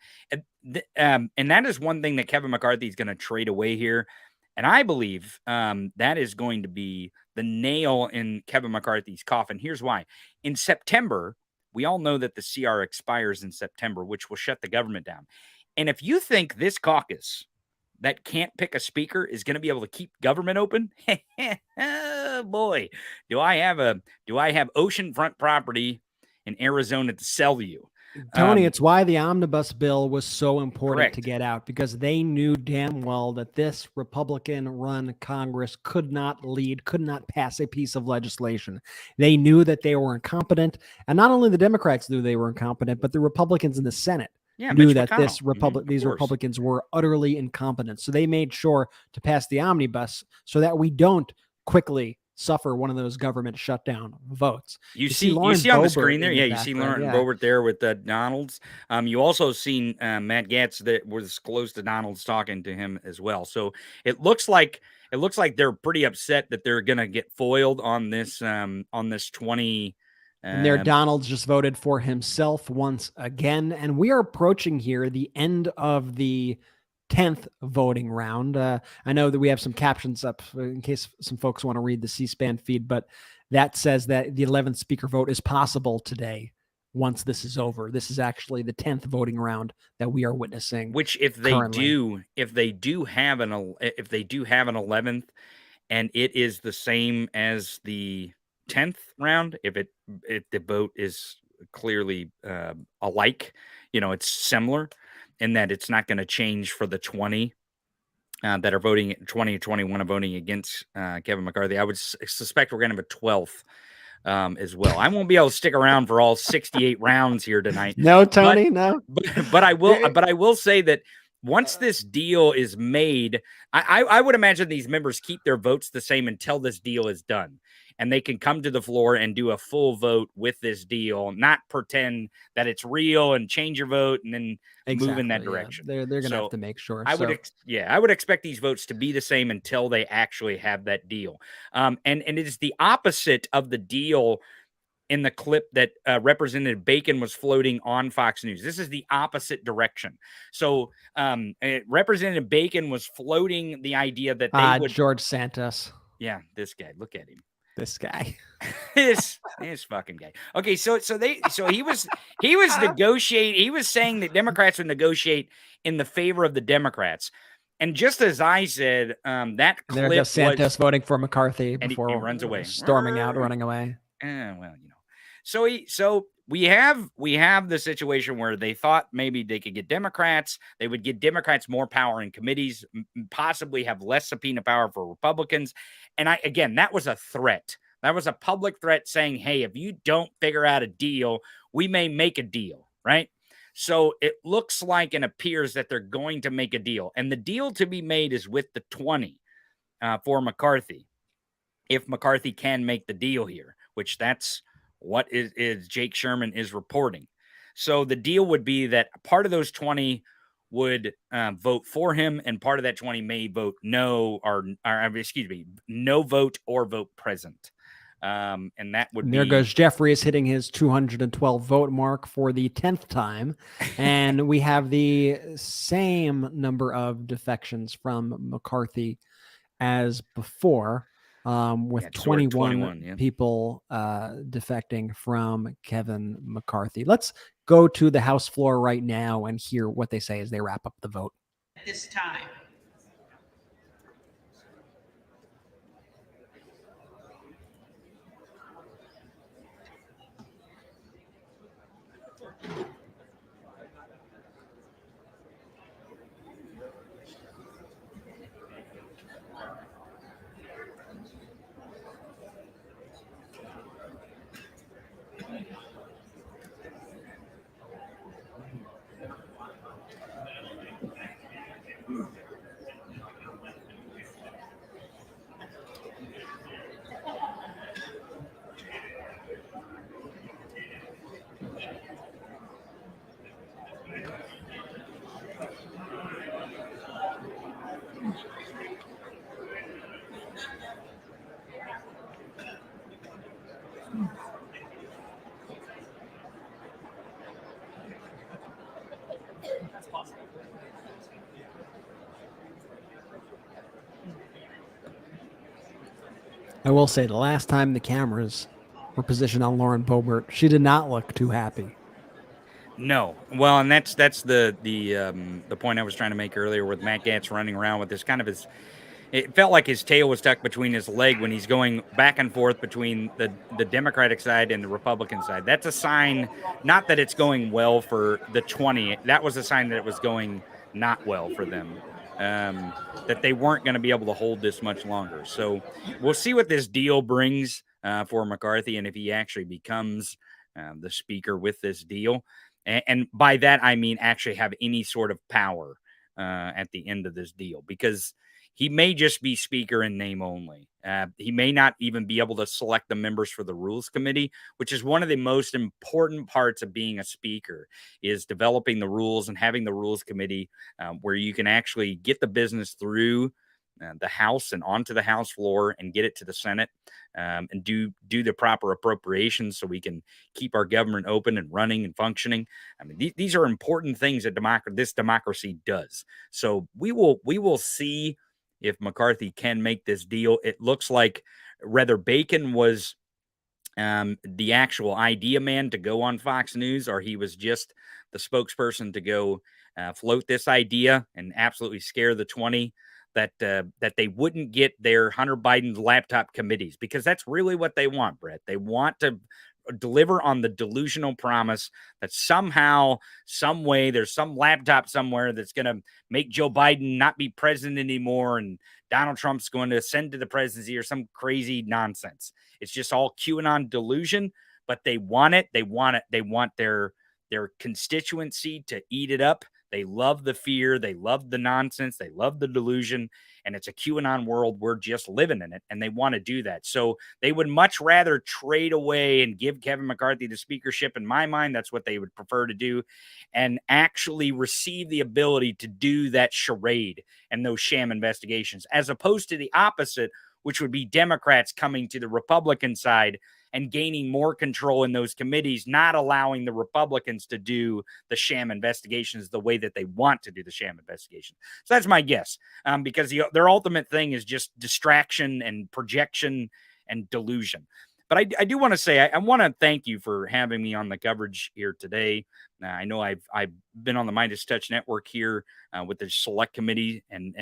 [SPEAKER 24] And that is one thing that Kevin McCarthy is going to trade away here. And I believe that is going to be the nail in Kevin McCarthy's coffin. Here's why. In September, we all know that the CR expires in September, which will shut the government down. And if you think this caucus that can't pick a speaker is going to be able to keep government open, oh boy, do I have oceanfront property in Arizona to sell to you.
[SPEAKER 6] Tony, it's why the omnibus bill was so important
[SPEAKER 24] Correct.
[SPEAKER 6] to get out, because they knew damn well that this Republican-run Congress could not pass a piece of legislation. They knew that they were incompetent, and not only the Democrats knew they were incompetent, but the Republicans in the Senate knew
[SPEAKER 24] Mitch
[SPEAKER 6] that
[SPEAKER 24] McConnell.
[SPEAKER 6] these Republicans were utterly incompetent. So they made sure to pass the omnibus so that we don't quickly suffer one of those government shutdown votes.
[SPEAKER 24] You see on the screen there, you see Lauren Boebert there with Donalds. You also seen Matt Gaetz that was close to Donalds talking to him as well. So it looks like they're pretty upset that they're going to get foiled on this 20.
[SPEAKER 6] And there, Donalds just voted for himself once again. And we are approaching here the end of the 10th voting round. I know that we have some captions up in case some folks want to read the C-SPAN feed, but that says that the 11th speaker vote is possible today once this is over. This is actually the 10th voting round that we are witnessing.
[SPEAKER 24] Which if they do have an 11th and it is the same as the 10th round, if the vote is clearly alike, it's similar in that it's not going to change for the 20 that are voting, 20 or 21 are voting against Kevin McCarthy. I would suspect we're going to have a 12th as well. I won't be able to stick around for all 68 rounds here tonight.
[SPEAKER 6] No, Tony, no.
[SPEAKER 24] But I will say that once this deal is made, I would imagine these members keep their votes the same until this deal is done. and they can come to the floor and do a full vote with this deal, not pretend that it's real and change your vote and then move in that direction.
[SPEAKER 6] They're going to have to make sure.
[SPEAKER 24] I would expect these votes to be the same until they actually have that deal. And it is the opposite of the deal in the clip that Representative Bacon was floating on Fox News. This is the opposite direction. So Representative Bacon was floating the idea that they would...
[SPEAKER 6] George Santos.
[SPEAKER 24] Yeah, this guy. Look at him.
[SPEAKER 6] This guy.
[SPEAKER 24] this fucking guy. Okay, so he was negotiating. He was saying that Democrats would negotiate in the favor of the Democrats. And just as I said, that clip
[SPEAKER 6] there goes Santos voting for McCarthy before
[SPEAKER 24] he runs away,
[SPEAKER 6] storming out, running away.
[SPEAKER 24] Well, So we have the situation where they thought maybe they could get Democrats. They would give Democrats more power in committees, possibly have less subpoena power for Republicans. And that was a threat. That was a public threat saying, hey, if you don't figure out a deal, we may make a deal, right? So it looks like and appears that they're going to make a deal. And the deal to be made is with the 20 for McCarthy. If McCarthy can make the deal here, which that's what is Jake Sherman is reporting. So the deal would be that part of those 20 would vote for him, and part of that 20 may vote no, or no vote or vote present. And that would
[SPEAKER 6] and there goes Jeffries hitting his 212 vote mark for the 10th time. And we have the same number of defections from McCarthy as before. With 21 people defecting from Kevin McCarthy. Let's go to the House floor right now and hear what they say as they wrap up the vote.
[SPEAKER 3] At this time.
[SPEAKER 6] I will say the last time the cameras were positioned on Lauren Boebert, she did not look too happy.
[SPEAKER 24] No. Well, and that's the point I was trying to make earlier with Matt Gaetz running around with this kind of it felt like his tail was stuck between his leg when he's going back and forth between the Democratic side and the Republican side. That's a sign, not that it's going well for the 20. That was a sign that it was going not well for them. That they weren't going to be able to hold this much longer. So we'll see what this deal brings for McCarthy and if he actually becomes the speaker with this deal. And by that, I mean actually have any sort of power at the end of this deal, because he may just be speaker in name only. He may not even be able to select the members for the Rules Committee, which is one of the most important parts of being a speaker, is developing the rules and having the Rules Committee where you can actually get the business through the House and onto the House floor and get it to the Senate and do the proper appropriations so we can keep our government open and running and functioning. I mean, these are important things that this democracy does. So we will see if McCarthy can make this deal. It looks like whether Bacon was the actual idea man to go on Fox News, or he was just the spokesperson to go float this idea and absolutely scare the 20 that they wouldn't get their Hunter Biden's laptop committees, because that's really what they want, Brett. They want to deliver on the delusional promise that somehow, some way, there's some laptop somewhere that's going to make Joe Biden not be president anymore, and Donald Trump's going to ascend to the presidency or some crazy nonsense. It's just all QAnon delusion, but they want it. They want it. They want their constituency to eat it up. They love the fear. They love the nonsense. They love the delusion. And it's a QAnon world. We're just living in it. And they want to do that. So they would much rather trade away and give Kevin McCarthy the speakership. In my mind, that's what they would prefer to do, and actually receive the ability to do that charade and those sham investigations, as opposed to the opposite, which would be Democrats coming to the Republican side and gaining more control in those committees, not allowing the Republicans to do the sham investigations the way that they want to do the sham investigation. So that's my guess, because their ultimate thing is just distraction and projection and delusion. But I do want to say, I want to thank you for having me on the coverage here today. I know I've been on the MeidasTouch network here with the select committee, and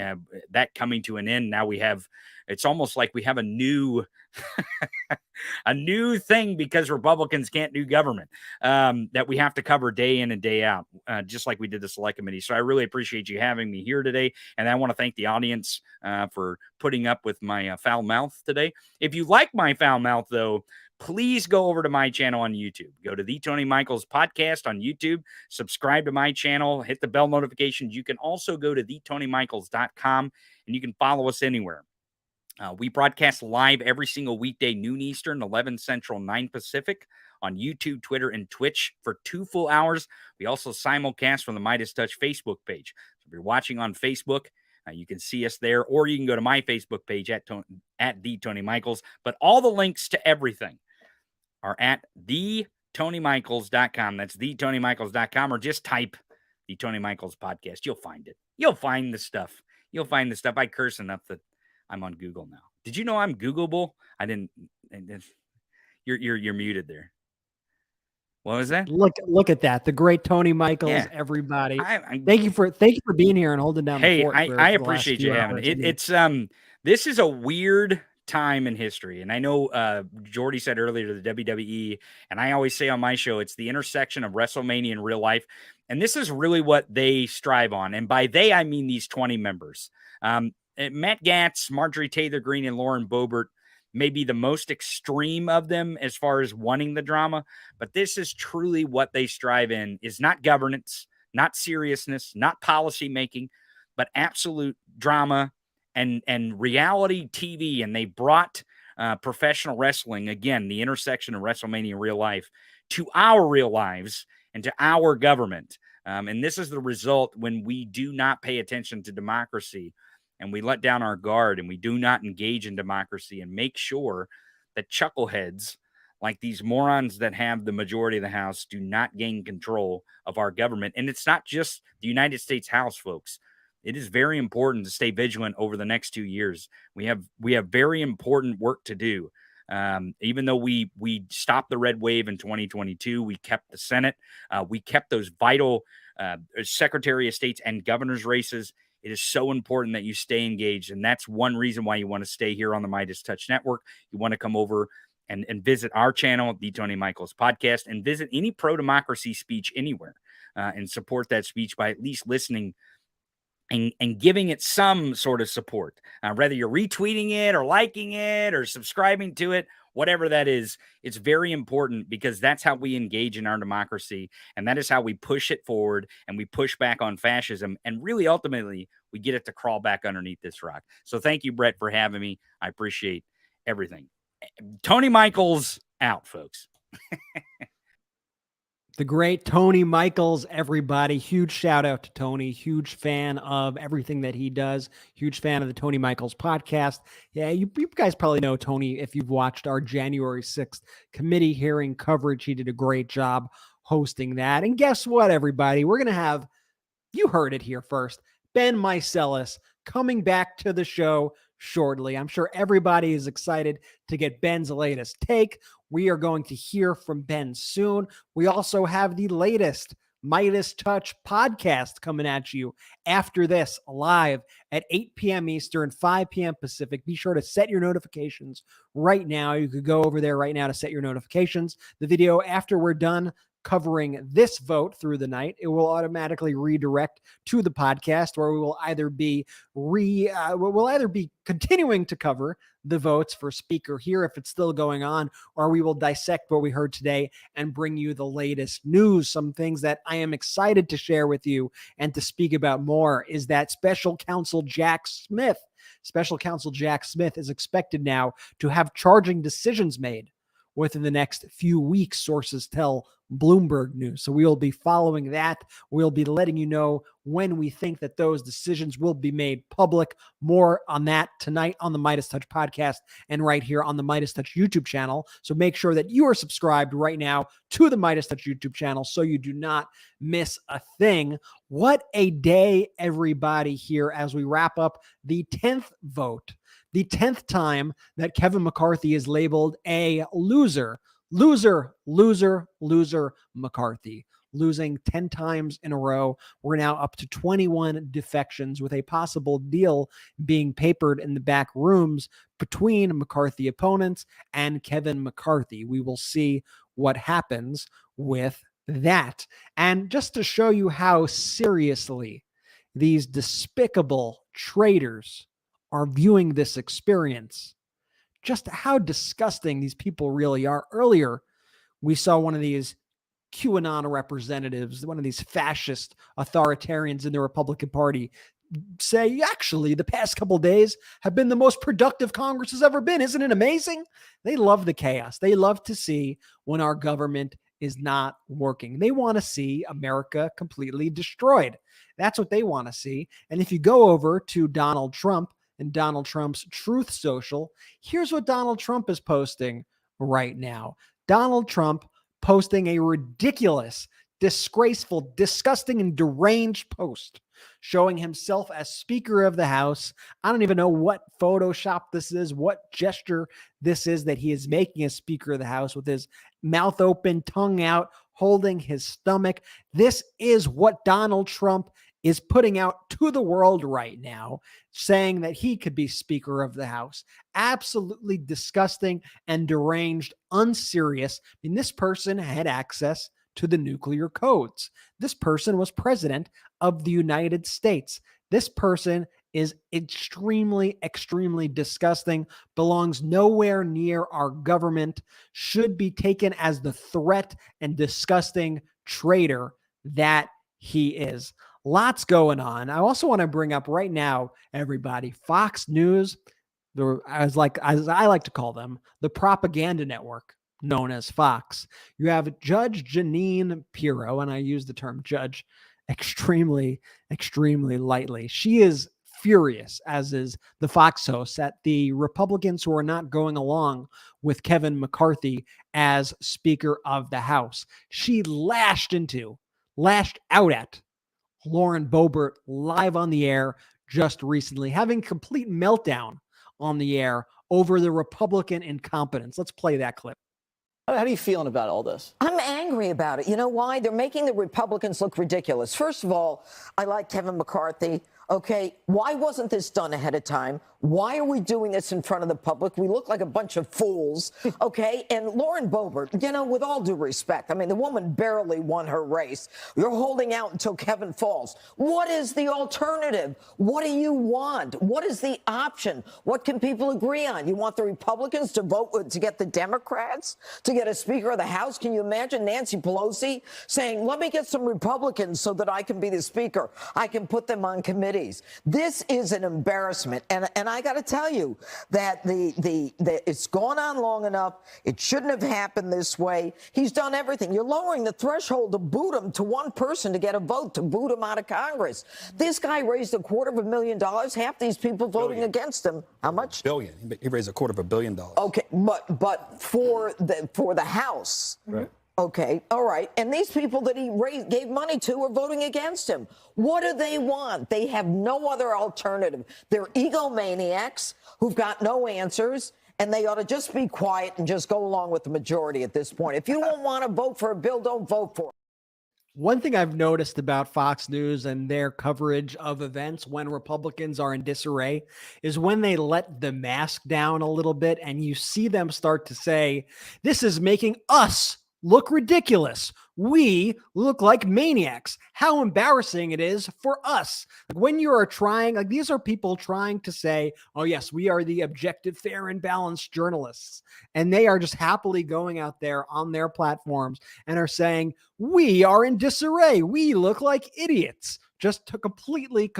[SPEAKER 24] that coming to an end. Now it's almost like we have a new a new thing, because Republicans can't do government, that we have to cover day in and day out, just like we did the select committee. So I really appreciate you having me here today. And I want to thank the audience for putting up with my foul mouth today. If you like my foul mouth, though, please go over to my channel on YouTube. Go to the Tony Michaels podcast on YouTube, subscribe to my channel, hit the bell notifications. You can also go to theTonyMichaels.com, and you can follow us anywhere. We broadcast live every single weekday, noon Eastern, 11 Central, 9 Pacific, on YouTube, Twitter, and Twitch for 2 full hours. We also simulcast from the MeidasTouch Facebook page. So if you're watching on Facebook, you can see us there, or you can go to my Facebook page at the Tony Michaels. But all the links to everything are at theTonyMichaels.com. That's theTonyMichaels.com, or just type the Tony Michaels podcast. You'll find it. You'll find the stuff. You'll find the stuff. I curse enough that I'm on Google now. Did you know I'm Googleable? I didn't. You're muted there. What was that?
[SPEAKER 6] Look at that. The great Tony Michaels, everybody. Thank you for being here and holding down the fort.
[SPEAKER 24] I appreciate you having it. It's this is a weird time in history. And I know Jordy said earlier the WWE, and I always say on my show, it's the intersection of WrestleMania and real life. And this is really what they strive on. And by they, I mean these 20 members. Matt Gaetz, Marjorie Taylor Greene, and Lauren Boebert may be the most extreme of them as far as wanting the drama, but this is truly what they strive in, is not governance, not seriousness, not policy making, but absolute drama and reality TV. And they brought professional wrestling, again, the intersection of WrestleMania and real life, to our real lives and to our government. And this is the result when we do not pay attention to democracy, and we let down our guard, and we do not engage in democracy and make sure that chuckleheads like these morons that have the majority of the House do not gain control of our government. And it's not just the United States House, folks. It is very important to stay vigilant over the next 2 years. We have very important work to do. Even though we stopped the red wave in 2022, we kept the Senate. We kept those vital Secretary of States and governor's races. It is so important that you stay engaged. And that's one reason why you want to stay here on the MeidasTouch Network. You want to come over and visit our channel, The Tony Michaels Podcast, and visit any pro-democracy speech anywhere and support that speech by at least listening and giving it some sort of support. Whether you're retweeting it or liking it or subscribing to it, whatever that is, it's very important, because that's how we engage in our democracy. And that is how we push it forward, and we push back on fascism. And really, ultimately, we get it to crawl back underneath this rock. So thank you, Brett, for having me. I appreciate everything. Tony Michaels out, folks.
[SPEAKER 6] The great Tony Michaels, everybody. Huge shout out to Tony. Huge fan of everything that he does. Huge fan of the Tony Michaels podcast. Yeah, you guys probably know Tony if you've watched our January 6th committee hearing coverage. He did a great job hosting that. And guess what, everybody? We're going to have, you heard it here first, Ben Meiselas coming back to the show shortly. I'm sure everybody is excited to get Ben's latest take. We are going to hear from Ben soon. We also have the latest MeidasTouch podcast coming at you after this, live at 8 p.m. Eastern, 5 p.m. Pacific. Be sure to set your notifications right now. You could go over there right now to set your notifications. The video after we're done covering this vote through the night, it will automatically redirect to the podcast, where we will either be continuing to cover the votes for speaker here if it's still going on, or we will dissect what we heard today and bring you the latest news. Some things that I am excited to share with you and to speak about more is that Special Counsel Jack Smith is expected now to have charging decisions made within the next few weeks, sources tell Bloomberg News. So we will be following that. We'll be letting you know when we think that those decisions will be made public. More on that tonight on the MeidasTouch podcast and right here on the MeidasTouch YouTube channel. So make sure that you are subscribed right now to the MeidasTouch YouTube channel so you do not miss a thing. What a day, everybody, here as we wrap up the 10th vote. The 10th time that Kevin McCarthy is labeled a loser. Loser, McCarthy. Losing 10 times in a row. We're now up to 21 defections, with a possible deal being papered in the back rooms between McCarthy opponents and Kevin McCarthy. We will see what happens with that. And just to show you how seriously these despicable traitors are viewing this experience, just how disgusting these people really are. Earlier, we saw one of these QAnon representatives, one of these fascist authoritarians in the Republican Party, say, actually, the past couple of days have been the most productive Congress has ever been. Isn't it amazing? They love the chaos. They love to see when our government is not working. They want to see America completely destroyed. That's what they want to see. And if you go over to Donald Trump and Donald Trump's Truth Social, here's what Donald Trump is posting right now. Donald Trump posting a ridiculous, disgraceful, disgusting, and deranged post showing himself as Speaker of the House. I don't even know what Photoshop this is, what gesture this is that he is making as Speaker of the House with his mouth open, tongue out, holding his stomach. This is what Donald Trump is putting out to the world right now, saying that he could be Speaker of the House. Absolutely disgusting and deranged, unserious. I mean, this person had access to the nuclear codes. This person was president of the United States. This person is extremely, extremely disgusting, belongs nowhere near our government, should be taken as the threat and disgusting traitor that he is. Lots going on. I also want to bring up right now, everybody, Fox News, as I like to call them, the propaganda network known as Fox. You have Judge Jeanine Pirro, and I use the term judge extremely, extremely lightly. She is furious, as is the Fox host, at the Republicans who are not going along with Kevin McCarthy as Speaker of the House. She lashed out at Lauren Boebert live on the air just recently, having complete meltdown on the air over the Republican incompetence. Let's play that clip.
[SPEAKER 20] How are you feeling about all this? I'm angry about it. You know why? They're making the Republicans look ridiculous. First of all, I like Kevin McCarthy. Okay, why wasn't this done ahead of time? Why are we doing this in front of the public? We look like a bunch of fools, okay? And Lauren Boebert, you know, with all due respect, I mean, the woman barely won her race. You're holding out until Kevin falls. What is the alternative? What do you want? What is the option? What can people agree on? You want the Republicans to vote to get the Democrats to get a Speaker of the House? Can you imagine Nancy Pelosi saying, let me get some Republicans so that I can be the Speaker? I can put them on committees. This is an embarrassment. And I got to tell you that it's gone on long enough. It shouldn't have happened this way. He's done everything. You're lowering the threshold to boot him to one person to get a vote, to boot him out of Congress. This guy raised $250,000. Half these people voting against him. How much?
[SPEAKER 21] Billion. He raised $250 million.
[SPEAKER 20] Okay, but for the House.
[SPEAKER 21] Right.
[SPEAKER 20] Okay, all right. And these people that he gave money to are voting against him. What do they want? They have no other alternative. They're egomaniacs who've got no answers, and they ought to just be quiet and just go along with the majority at this point. If you don't want to vote for a bill, don't vote for it.
[SPEAKER 6] One thing I've noticed about Fox News and their coverage of events when Republicans are in disarray is when they let the mask down a little bit and you see them start to say, this is making us look ridiculous. we look like maniacs. How embarrassing it is for us. When you are trying, like these are people trying to say, oh yes, we are the objective, fair, and balanced journalists. And they are just happily going out there on their platforms and are saying, we are in disarray. We look like idiots. Just to completely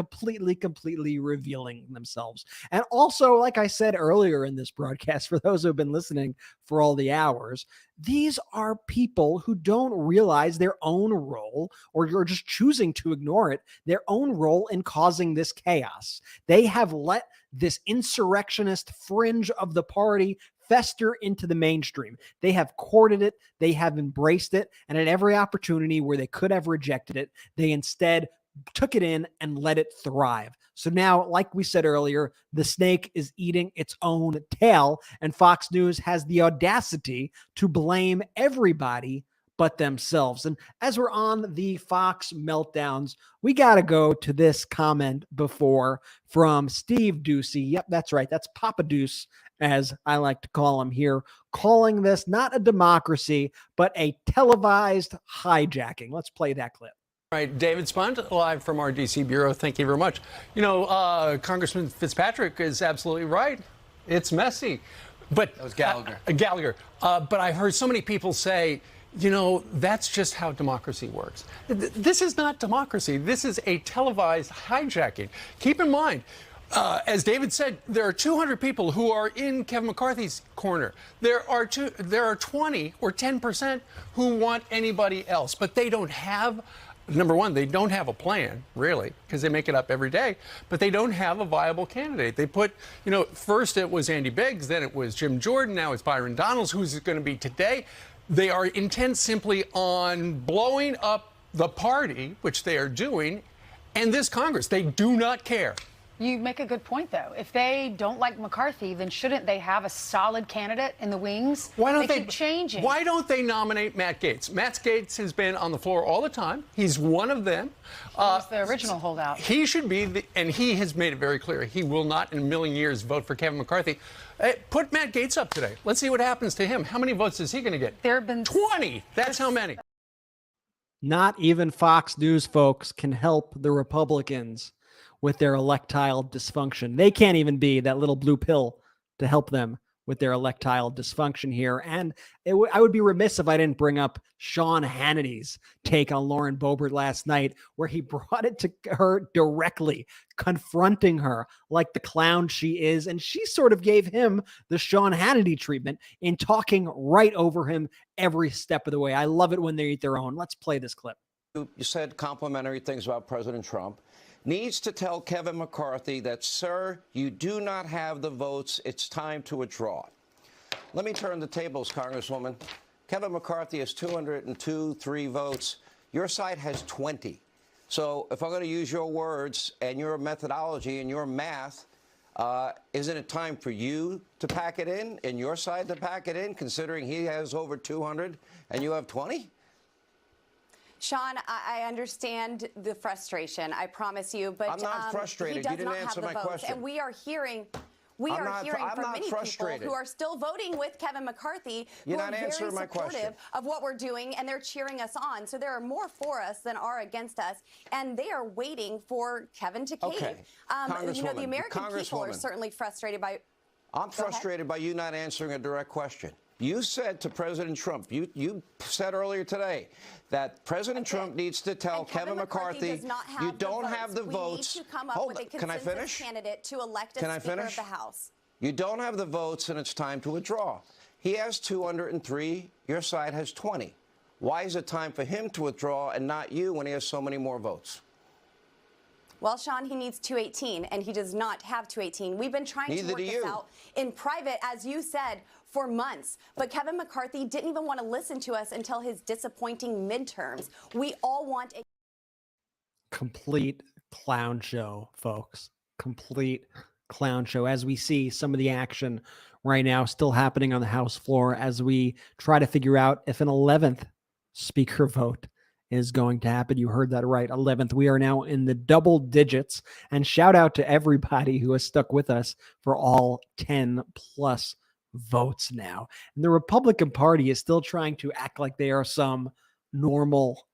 [SPEAKER 6] revealing themselves. And also, like I said earlier in this broadcast, for those who have been listening for all the hours, these are people who don't realize their own role, or you're just choosing to ignore it, their own role in causing this chaos. They have let this insurrectionist fringe of the party fester into the mainstream. They have courted it, they have embraced it, and at every opportunity where they could have rejected it, they instead took it in and let it thrive. So now, like we said earlier, the snake is eating its own tail, and Fox News has the audacity to blame everybody but themselves. And as we're on the Fox meltdowns, we got to go to this comment before from Steve Ducey. Yep, that's right. That's Papa Deuce, as I like to call him here, calling this not a democracy, but a televised hijacking. Let's play that clip.
[SPEAKER 4] All right, David Spunt, live from our D.C. bureau. Thank you very much. You know, Congressman Fitzpatrick is absolutely right. It's messy. But that was Gallagher. Gallagher. But I've heard so many people say, you know, that's just how democracy works. This is not democracy. This is a televised hijacking. Keep in mind, as David said, there are 200 people who are in Kevin McCarthy's corner. There are 20 or 10% who want anybody else, but they don't have. Number one, they don't have a plan, really, because they make it up every day, but they don't have a viable candidate. They put, you know, first it was Andy Biggs, then it was Jim Jordan, now it's Byron Donalds, who's it going to be today? They are intent simply on blowing up the party, which they are doing, and this Congress. They do not care.
[SPEAKER 7] You make a good point, though. If they don't like McCarthy, then shouldn't they have a solid candidate in the wings?
[SPEAKER 4] Why don't they
[SPEAKER 7] keep changing?
[SPEAKER 4] Why don't they nominate Matt Gaetz? Matt Gaetz has been on the floor all the time. He's one of them.
[SPEAKER 7] He's the original holdout.
[SPEAKER 4] He should be, and he has made it very clear, he will not in a million years vote for Kevin McCarthy. Put Matt Gaetz up today. Let's see what happens to him. How many votes is he going to get?
[SPEAKER 7] There have been
[SPEAKER 4] 20. That's how many.
[SPEAKER 6] Not even Fox News folks can help the Republicans with their electile dysfunction. They can't even be that little blue pill to help them with their electile dysfunction here. And I would be remiss if I didn't bring up Sean Hannity's take on Lauren Boebert last night, where he brought it to her directly, confronting her like the clown she is. And she sort of gave him the Sean Hannity treatment in talking right over him every step of the way. I love it when they eat their own. Let's play this clip.
[SPEAKER 8] You said complimentary things about President Trump. Needs to tell Kevin McCarthy that, sir, you do not have the votes. It's time to withdraw. Let me turn the tables, Congresswoman. Kevin McCarthy has 203 votes. Your side has 20. So if I'm going to use your words and your methodology and your math, isn't it time for you to pack it in and your side to pack it in, considering he has over 200 and you have 20?
[SPEAKER 22] Sean, I understand the frustration, I promise you, but
[SPEAKER 8] I'm not frustrated.
[SPEAKER 22] He does
[SPEAKER 8] You didn't
[SPEAKER 22] not
[SPEAKER 8] answer
[SPEAKER 22] have the
[SPEAKER 8] my
[SPEAKER 22] votes,
[SPEAKER 8] question.
[SPEAKER 22] and we are hearing
[SPEAKER 8] I'm
[SPEAKER 22] from
[SPEAKER 8] not
[SPEAKER 22] many
[SPEAKER 8] frustrated.
[SPEAKER 22] people who are still voting with Kevin McCarthy,
[SPEAKER 8] You're
[SPEAKER 22] who
[SPEAKER 8] not
[SPEAKER 22] are very
[SPEAKER 8] answering my question.
[SPEAKER 22] supportive of what we're doing, and they're cheering us on. So there are more for us than are against us, and they are waiting for Kevin to cave.
[SPEAKER 8] Okay.
[SPEAKER 22] You know, the
[SPEAKER 8] Congresswoman,
[SPEAKER 22] American people are certainly frustrated by.
[SPEAKER 8] I'm frustrated by you not answering a direct question. You said to President Trump, you said earlier today that President Trump needs to tell Kevin McCarthy,
[SPEAKER 22] does not have
[SPEAKER 8] you don't have the
[SPEAKER 22] We
[SPEAKER 8] votes.
[SPEAKER 22] need to come up
[SPEAKER 8] Hold
[SPEAKER 22] with a
[SPEAKER 8] on. Can I
[SPEAKER 22] consensus
[SPEAKER 8] finish?
[SPEAKER 22] candidate to elect a
[SPEAKER 8] Can I
[SPEAKER 22] Speaker
[SPEAKER 8] finish?
[SPEAKER 22] of the House.
[SPEAKER 8] You don't have the votes, and it's time to withdraw. He has 203. Your side has 20. Why is it time for him to withdraw and not you when he has so many more votes?
[SPEAKER 22] Well, Sean, he needs 218, and he does not have 218. We've been trying to work this out in private, as you said, for months. But Kevin McCarthy didn't even want to listen to us until his disappointing midterms. We all want a
[SPEAKER 6] Complete clown show, folks. Complete clown show. As we see some of the action right now still happening on the House floor as we try to figure out if an 11th speaker vote is going to happen. You heard that right. 11th. We are now in the double digits, and shout out to everybody who has stuck with us for all 10 plus votes now. And the Republican Party is still trying to act like they are some normal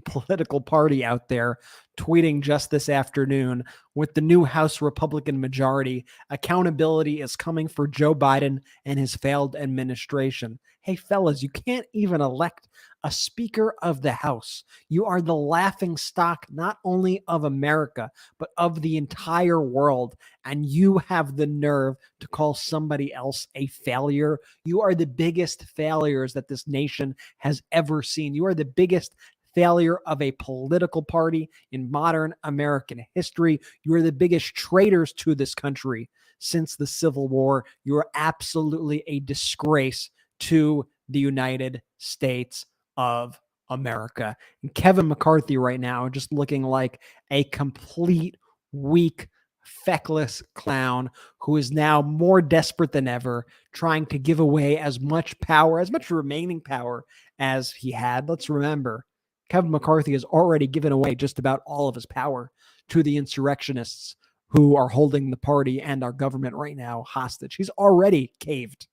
[SPEAKER 6] political party out there tweeting just this afternoon, with the new House Republican majority, accountability is coming for Joe Biden and his failed administration. Hey, fellas, you can't even elect a Speaker of the House. You are the laughing stock not only of America, but of the entire world. And you have the nerve to call somebody else a failure. You are the biggest failures that this nation has ever seen. You are the biggest failure of a political party in modern American history. You are the biggest traitors to this country since the Civil War. You are absolutely a disgrace to the United States of America. And Kevin McCarthy right now just looking like a complete weak, feckless clown who is now more desperate than ever, trying to give away as much power, as much remaining power as he had. Let's remember, Kevin McCarthy has already given away just about all of his power to the insurrectionists who are holding the party and our government right now hostage. He's already caved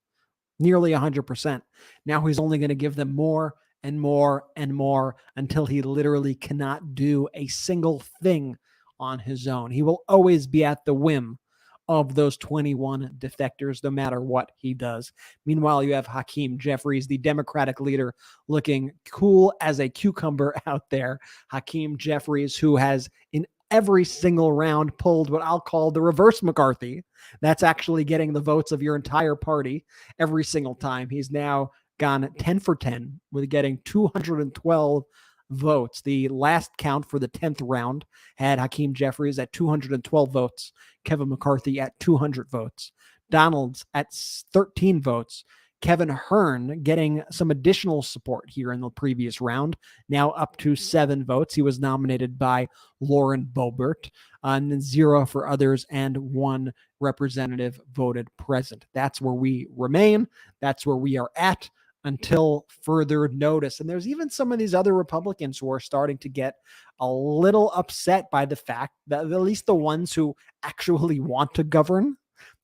[SPEAKER 6] nearly 100%. Now he's only going to give them more and more and more until he literally cannot do a single thing on his own. He will always be at the whim of those 21 defectors, no matter what he does. Meanwhile, you have Hakeem Jeffries, the Democratic leader, looking cool as a cucumber out there. Hakeem Jeffries, who has in every single round pulled what I'll call the reverse McCarthy. That's actually getting the votes of your entire party every single time. He's now gone 10 for 10 with getting 212 votes. The last count for the 10th round had Hakeem Jeffries at 212 votes, Kevin McCarthy at 200 votes, Donalds at 13 votes, Kevin Hearn getting some additional support here in the previous round, now up to 7 votes. He was nominated by Lauren Boebert, and then 0 for others, and 1 representative voted present. That's where we remain. That's where we are at until further notice. And there's even some of these other Republicans who are starting to get a little upset by the fact that at least the ones who actually want to govern,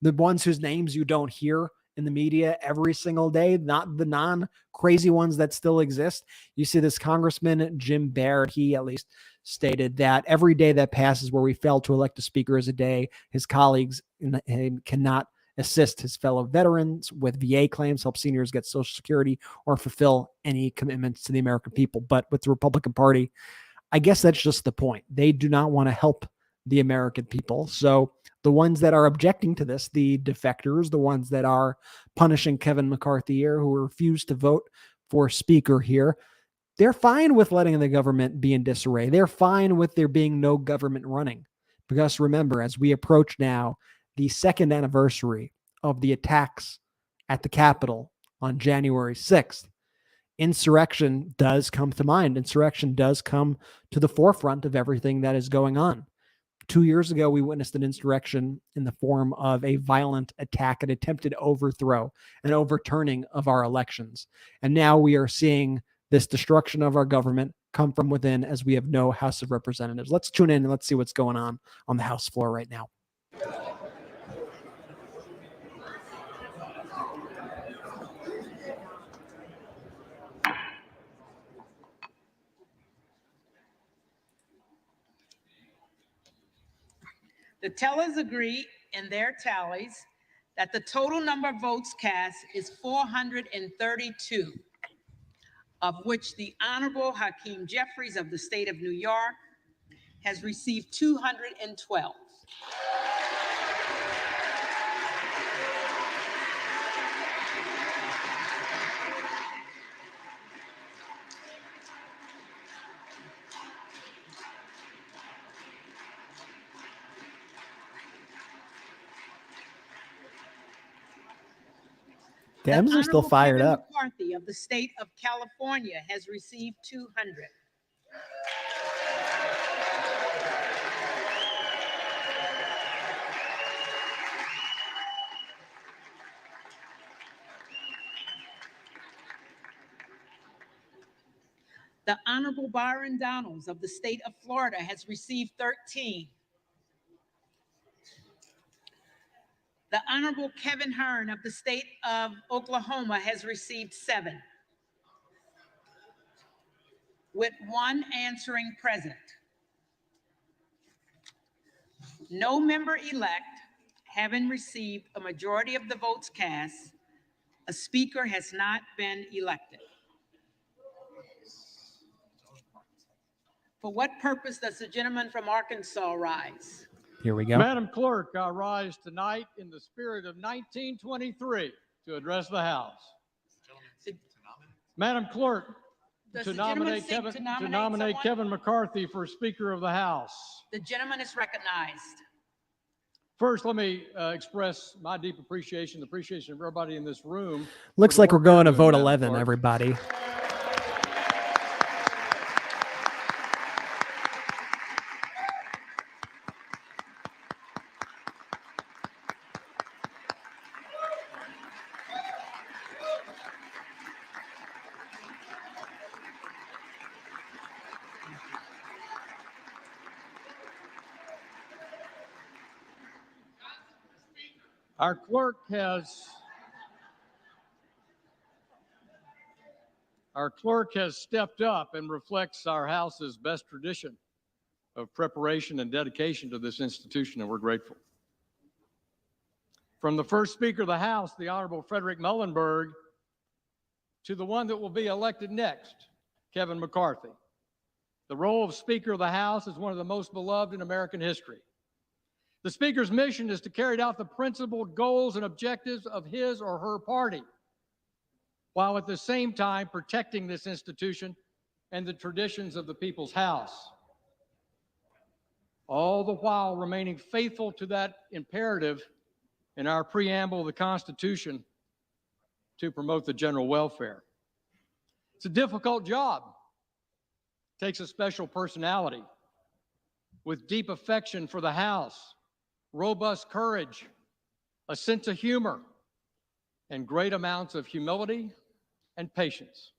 [SPEAKER 6] the ones whose names you don't hear in the media every single day, not the non-crazy ones that still exist. You see this Congressman Jim Baird, he at least stated that every day that passes where we fail to elect a speaker is a day his colleagues cannot assist his fellow veterans with VA claims, help seniors get Social Security, or fulfill any commitments to the American people. But with the Republican Party, I guess that's just the point. They do not want to help the American people. So the ones that are objecting to this, the defectors, the ones that are punishing Kevin McCarthy here, who refuse to vote for speaker here, they're fine with letting the government be in disarray. They're fine with there being no government running. Because remember, as we approach now the 2nd anniversary of the attacks at the Capitol on January 6th, insurrection does come to mind. Insurrection does come to the forefront of everything that is going on. 2 years ago, we witnessed an insurrection in the form of a violent attack, an attempted overthrow, an overturning of our elections. And now we are seeing this destruction of our government come from within as we have no House of Representatives. Let's tune in and let's see what's going on the House floor right now.
[SPEAKER 3] The tellers agree in their tallies that the total number of votes cast is 432, of which the Honorable Hakeem Jeffries of the state of New York has received 212.
[SPEAKER 6] Dems are still fired
[SPEAKER 3] Kevin
[SPEAKER 6] up.
[SPEAKER 3] McCarthy of the state of California has received 200. The Honorable Byron Donalds of the state of Florida has received 13. The Honorable Kevin Hearn of the state of Oklahoma has received 7. with one answering present. No member-elect having received a majority of the votes cast, a speaker has not been elected. For what purpose does the gentleman from Arkansas rise?
[SPEAKER 6] Here we go.
[SPEAKER 12] Madam Clerk, I rise tonight in the spirit of 1923 to address the House. Madam Clerk, to nominate Kevin McCarthy for Speaker of the House.
[SPEAKER 3] The gentleman is recognized.
[SPEAKER 12] First, let me express my deep appreciation, the appreciation of everybody in this room.
[SPEAKER 6] Looks like we're going to vote 11, everybody.
[SPEAKER 12] Our clerk has stepped up and reflects our House's best tradition of preparation and dedication to this institution, and we're grateful. From the first Speaker of the House, the Honorable Frederick Muhlenberg, to the one that will be elected next, Kevin McCarthy. The role of Speaker of the House is one of the most beloved in American history. The Speaker's mission is to carry out the principled goals and objectives of his or her party, while at the same time protecting this institution and the traditions of the People's House. All the while remaining faithful to that imperative in our preamble of the Constitution to promote the general welfare. It's a difficult job. It takes a special personality with deep affection for the House, robust courage, a sense of humor, and great amounts of humility and patience.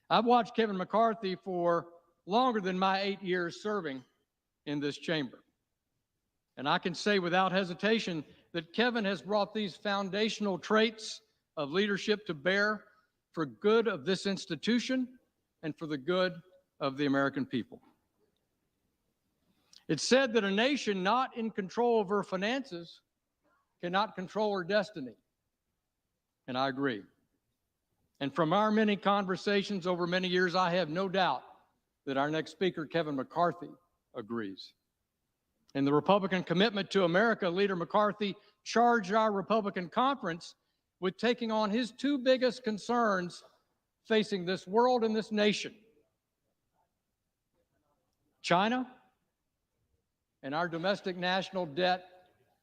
[SPEAKER 12] I've watched Kevin McCarthy for longer than my 8 years serving in this chamber. And I can say without hesitation that Kevin has brought these foundational traits of leadership to bear for good of this institution and for the good of the American people. It's said that a nation not in control of her finances cannot control her destiny. And I agree. And from our many conversations over many years, I have no doubt that our next speaker, Kevin McCarthy, agrees. In the Republican commitment to America, Leader McCarthy charged our Republican conference with taking on his two biggest concerns facing this world and this nation: China and our domestic national debt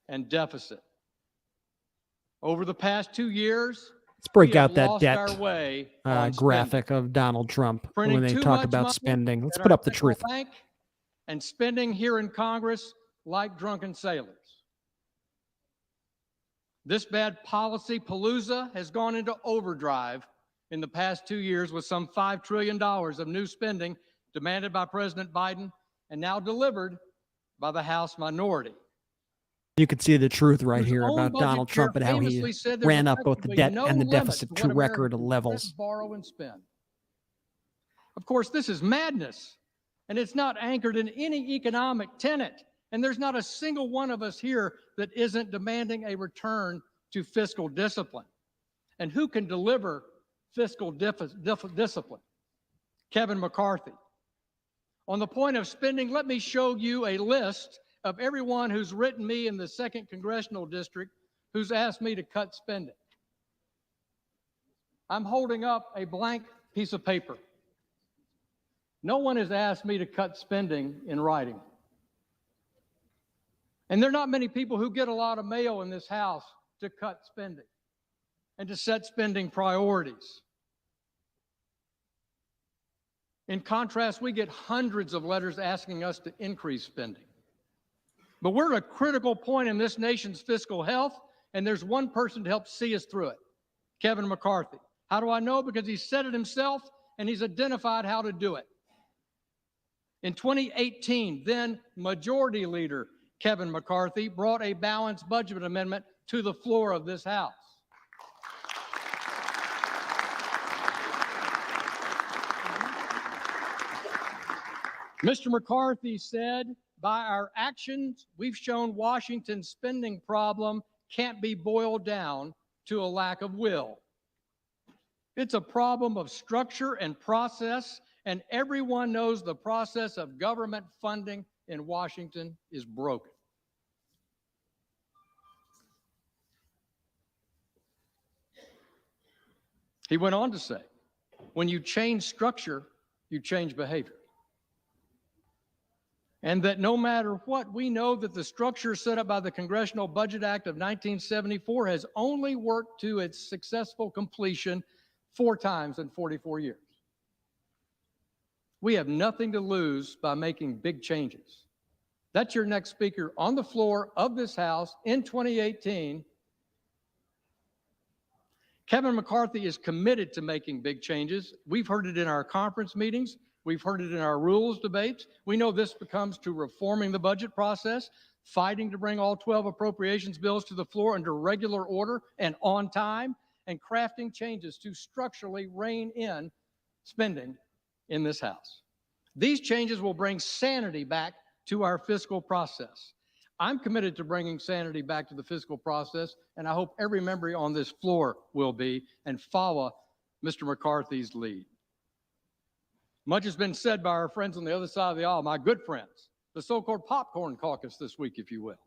[SPEAKER 12] and deficit. Over the past 2 years,
[SPEAKER 6] let's break
[SPEAKER 12] we have
[SPEAKER 6] out that
[SPEAKER 12] lost
[SPEAKER 6] debt
[SPEAKER 12] our way on
[SPEAKER 6] graphic of Donald Trump
[SPEAKER 12] Printing
[SPEAKER 6] when they
[SPEAKER 12] too
[SPEAKER 6] talk
[SPEAKER 12] much
[SPEAKER 6] about
[SPEAKER 12] money
[SPEAKER 6] spending. Let's
[SPEAKER 12] at
[SPEAKER 6] put
[SPEAKER 12] our
[SPEAKER 6] up the
[SPEAKER 12] central
[SPEAKER 6] truth.
[SPEAKER 12] bank and spending here in Congress like drunken sailors. This bad policy palooza has gone into overdrive in the past 2 years with some $5 trillion of new spending demanded by President Biden and now delivered by the House minority.
[SPEAKER 6] You could see the truth right here
[SPEAKER 12] own
[SPEAKER 6] about
[SPEAKER 12] budget
[SPEAKER 6] Donald
[SPEAKER 12] chair
[SPEAKER 6] Trump and how he
[SPEAKER 12] famously said there's
[SPEAKER 6] ran up both the
[SPEAKER 12] effectively
[SPEAKER 6] debt
[SPEAKER 12] no
[SPEAKER 6] and the
[SPEAKER 12] limit
[SPEAKER 6] deficit
[SPEAKER 12] to
[SPEAKER 6] to
[SPEAKER 12] what
[SPEAKER 6] record
[SPEAKER 12] Americans
[SPEAKER 6] levels.
[SPEAKER 12] spend, borrow, and spend. Of course, this is madness, and it's not anchored in any economic tenet. And there's not a single one of us here that isn't demanding a return to fiscal discipline. And who can deliver fiscal discipline? Kevin McCarthy. On the point of spending, let me show you a list of everyone who's written me in the 2nd Congressional District who's asked me to cut spending. I'm holding up a blank piece of paper. No one has asked me to cut spending in writing. And there are not many people who get a lot of mail in this House to cut spending and to set spending priorities. In contrast, we get hundreds of letters asking us to increase spending. But we're at a critical point in this nation's fiscal health, and there's one person to help see us through it: Kevin McCarthy. How do I know? Because he said it himself, and he's identified how to do it. In 2018, then Majority Leader Kevin McCarthy brought a balanced budget amendment to the floor of this House. Mr. McCarthy said, by our actions, we've shown Washington's spending problem can't be boiled down to a lack of will. It's a problem of structure and process, and everyone knows the process of government funding in Washington is broken. He went on to say, when you change structure, you change behavior. And that no matter what, we know that the structure set up by the Congressional Budget Act of 1974 has only worked to its successful completion 4 times in 44 years. We have nothing to lose by making big changes. That's your next speaker on the floor of this House in 2018. Kevin McCarthy is committed to making big changes. We've heard it in our conference meetings. We've heard it in our rules debates. We know this becomes to reforming the budget process, fighting to bring all 12 appropriations bills to the floor under regular order and on time, and crafting changes to structurally rein in spending in this House. These changes will bring sanity back to our fiscal process. I'm committed to bringing sanity back to the fiscal process, and I hope every member on this floor will be and follow Mr. McCarthy's lead. Much has been said by our friends on the other side of the aisle, my good friends, the so-called popcorn caucus this week, if you will,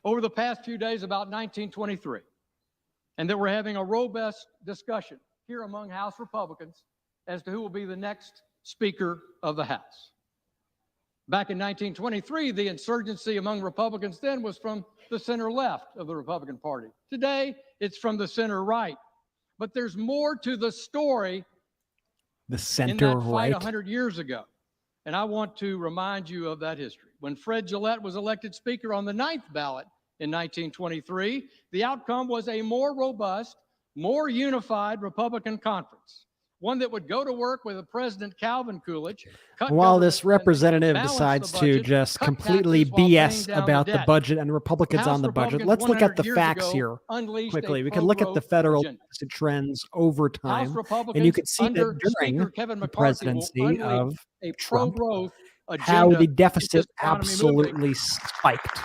[SPEAKER 12] over the past few days about 1923, and that we're having a robust discussion here among House Republicans as to who will be the next Speaker of the House. Back in 1923, the insurgency among Republicans then was from the center left of the Republican Party. Today, it's from the center right. But there's more to the story
[SPEAKER 6] The center
[SPEAKER 12] in that fight
[SPEAKER 6] right.
[SPEAKER 12] 100 years ago. And I want to remind you of that history. When Fred Gillette was elected Speaker on the 9th ballot in 1923, the outcome was a more robust, more unified Republican conference. One that would go to work with President Calvin Coolidge.
[SPEAKER 6] While this representative decides to just completely BS about the budget and Republicans on the budget, let's look at the facts here quickly. We can look at the federal deficit trends over time, and you can see that during the presidency of Trump, how the deficit absolutely spiked.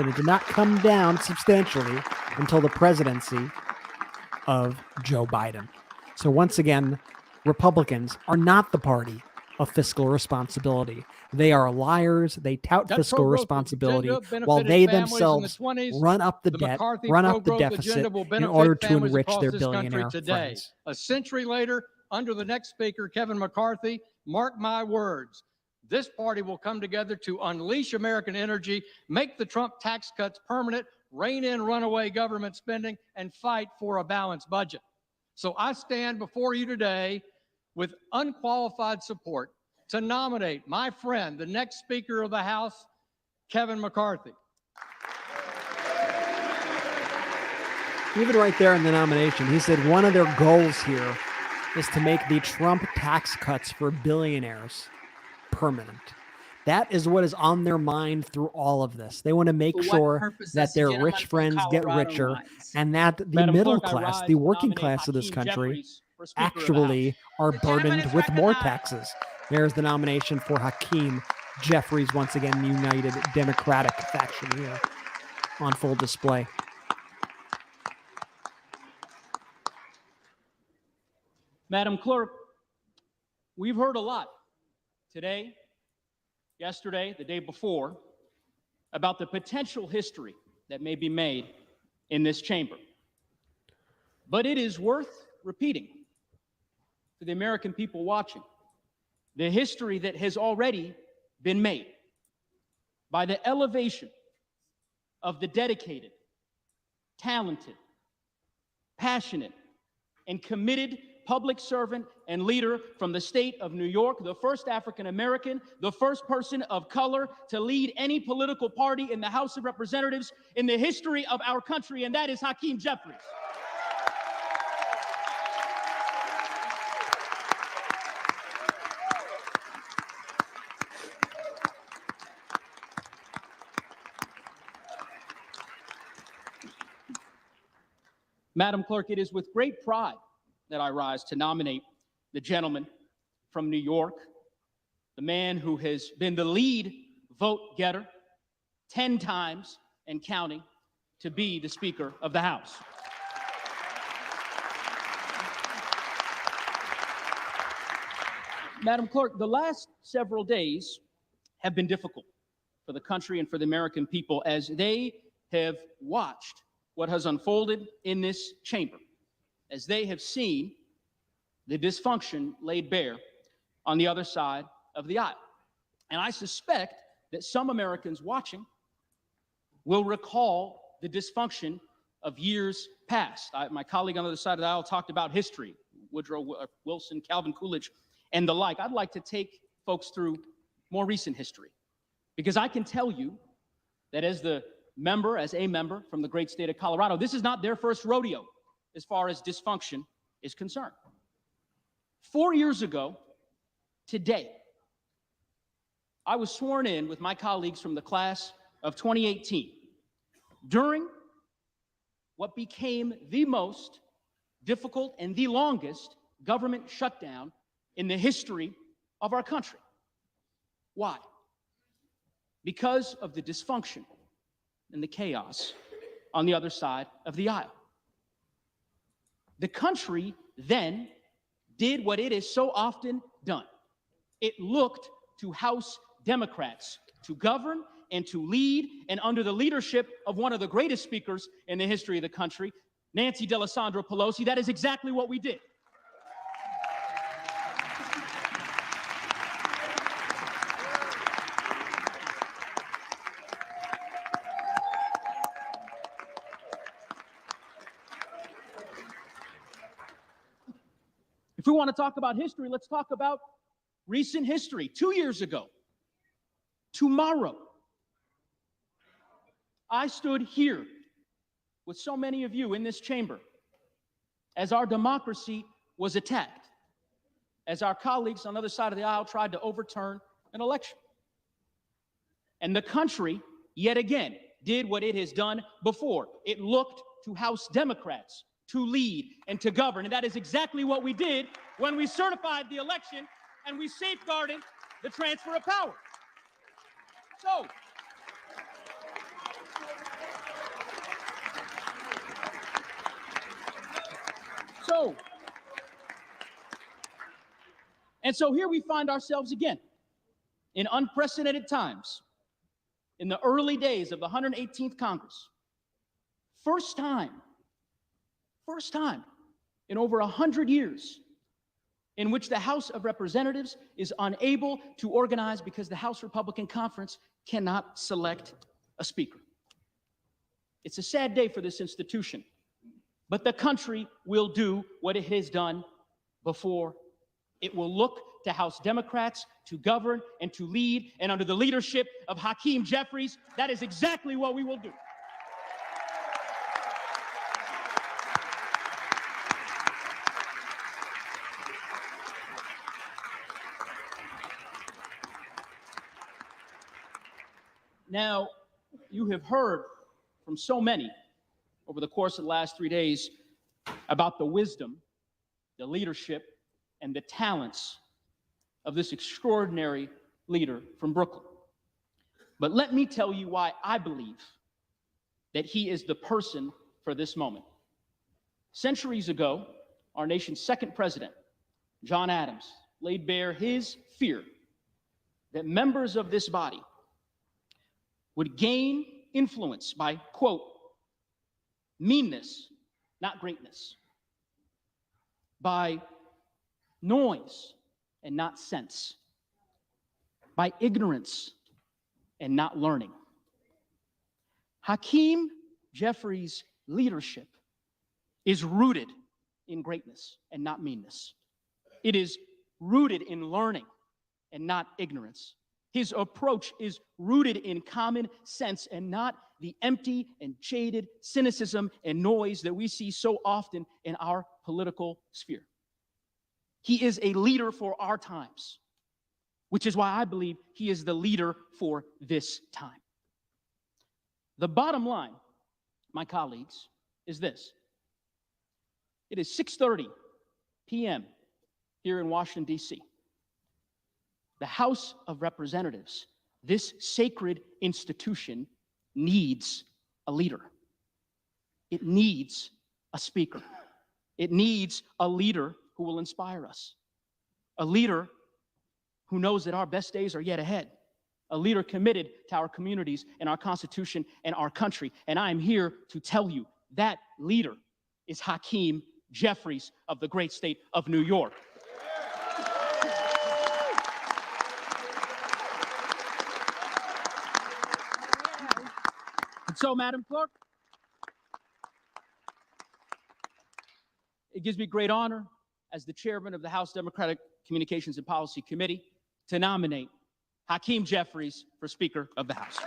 [SPEAKER 6] And it did not come down substantially until the presidency of Joe Biden. So once again, Republicans are not the party of fiscal responsibility. They are liars. They tout fiscal responsibility while they themselves run up the debt, run up the deficit in order to enrich their billionaire friends.
[SPEAKER 12] A century later, under the next speaker, Kevin McCarthy, mark my words, this party will come together to unleash American energy, make the Trump tax cuts permanent, rein in runaway government spending, and fight for a balanced budget. So I stand before you today with unqualified support to nominate my friend, the next Speaker of the House, Kevin McCarthy.
[SPEAKER 6] Even right there in the nomination, he said one of their goals here is to make the Trump tax cuts for billionaires permanent. That is what is on their mind through all of this. They want to make sure that their rich friends get richer and that the middle class, the working class of this country, actually are burdened with more taxes. There's the nomination for Hakeem Jeffries, once again, United Democratic faction here on full display.
[SPEAKER 11] Madam Clerk, we've heard a lot today, yesterday, the day before, about the potential history that may be made in this chamber. But it is worth repeating for the American people watching the history that has already been made by the elevation of the dedicated, talented, passionate, and committed public servant and leader from the state of New York, the first African American, the first person of color to lead any political party in the House of Representatives in the history of our country, and that is Hakeem Jeffries. Madam Clerk, it is with great pride that I rise to nominate the gentleman from New York, the man who has been the lead vote getter 10 times and counting to be the Speaker of the House. Madam Clerk, the last several days have been difficult for the country and for the American people as they have watched what has unfolded in this chamber, as they have seen the dysfunction laid bare on the other side of the aisle. And I suspect that some Americans watching will recall the dysfunction of years past. My colleague on the other side of the aisle talked about history, Woodrow Wilson, Calvin Coolidge, and the like. I'd like to take folks through more recent history, because I can tell you that as a member from the great state of Colorado, this is not their first rodeo as far as dysfunction is concerned. 4 years ago today, I was sworn in with my colleagues from the class of 2018 during what became the most difficult and the longest government shutdown in the history of our country. Why? Because of the dysfunction and the chaos on the other side of the aisle. The country then did what it has so often done. It looked to House Democrats to govern and to lead, and under the leadership of one of the greatest speakers in the history of the country, Nancy D'Alessandro Pelosi, that is exactly what we did. If we want to talk about history, let's talk about recent history. 2 years ago, tomorrow, I stood here with so many of you in this chamber as our democracy was attacked, as our colleagues on the other side of the aisle tried to overturn an election. And the country, yet again, did what it has done before. It looked to House Democrats to lead and to govern. And that is exactly what we did when we certified the election and we safeguarded the transfer of power. So here we find ourselves again in unprecedented times in the early days of the 118th Congress. First time in over 100 years in which the House of Representatives is unable to organize because the House Republican Conference cannot select a speaker. It's a sad day for this institution, but the country will do what it has done before. It will look to House Democrats to govern and to lead, and under the leadership of Hakeem Jeffries, that is exactly what we will do. Now, you have heard from so many over the course of the last 3 days about the wisdom, the leadership, and the talents of this extraordinary leader from Brooklyn. But let me tell you why I believe that he is the person for this moment. Centuries ago, our nation's second president, John Adams, laid bare his fear that members of this body would gain influence by, quote, meanness, not greatness, by noise and not sense, by ignorance and not learning. Hakeem Jeffries' leadership is rooted in greatness and not meanness. It is rooted in learning and not ignorance. His approach is rooted in common sense and not the empty and jaded cynicism and noise that we see so often in our political sphere. He is a leader for our times, which is why I believe he is the leader for this time. The bottom line, my colleagues, is this. It is 6:30 p.m. here in Washington, D.C. The House of Representatives, this sacred institution, needs a leader. It needs a speaker. It needs a leader who will inspire us. A leader who knows that our best days are yet ahead. A leader committed to our communities and our Constitution and our country. And I am here to tell you that leader is Hakeem Jeffries of the great state of New York. And so, Madam Clerk, it gives me great honor as the chairman of the House Democratic Communications and Policy Committee to nominate Hakeem Jeffries for Speaker of the House.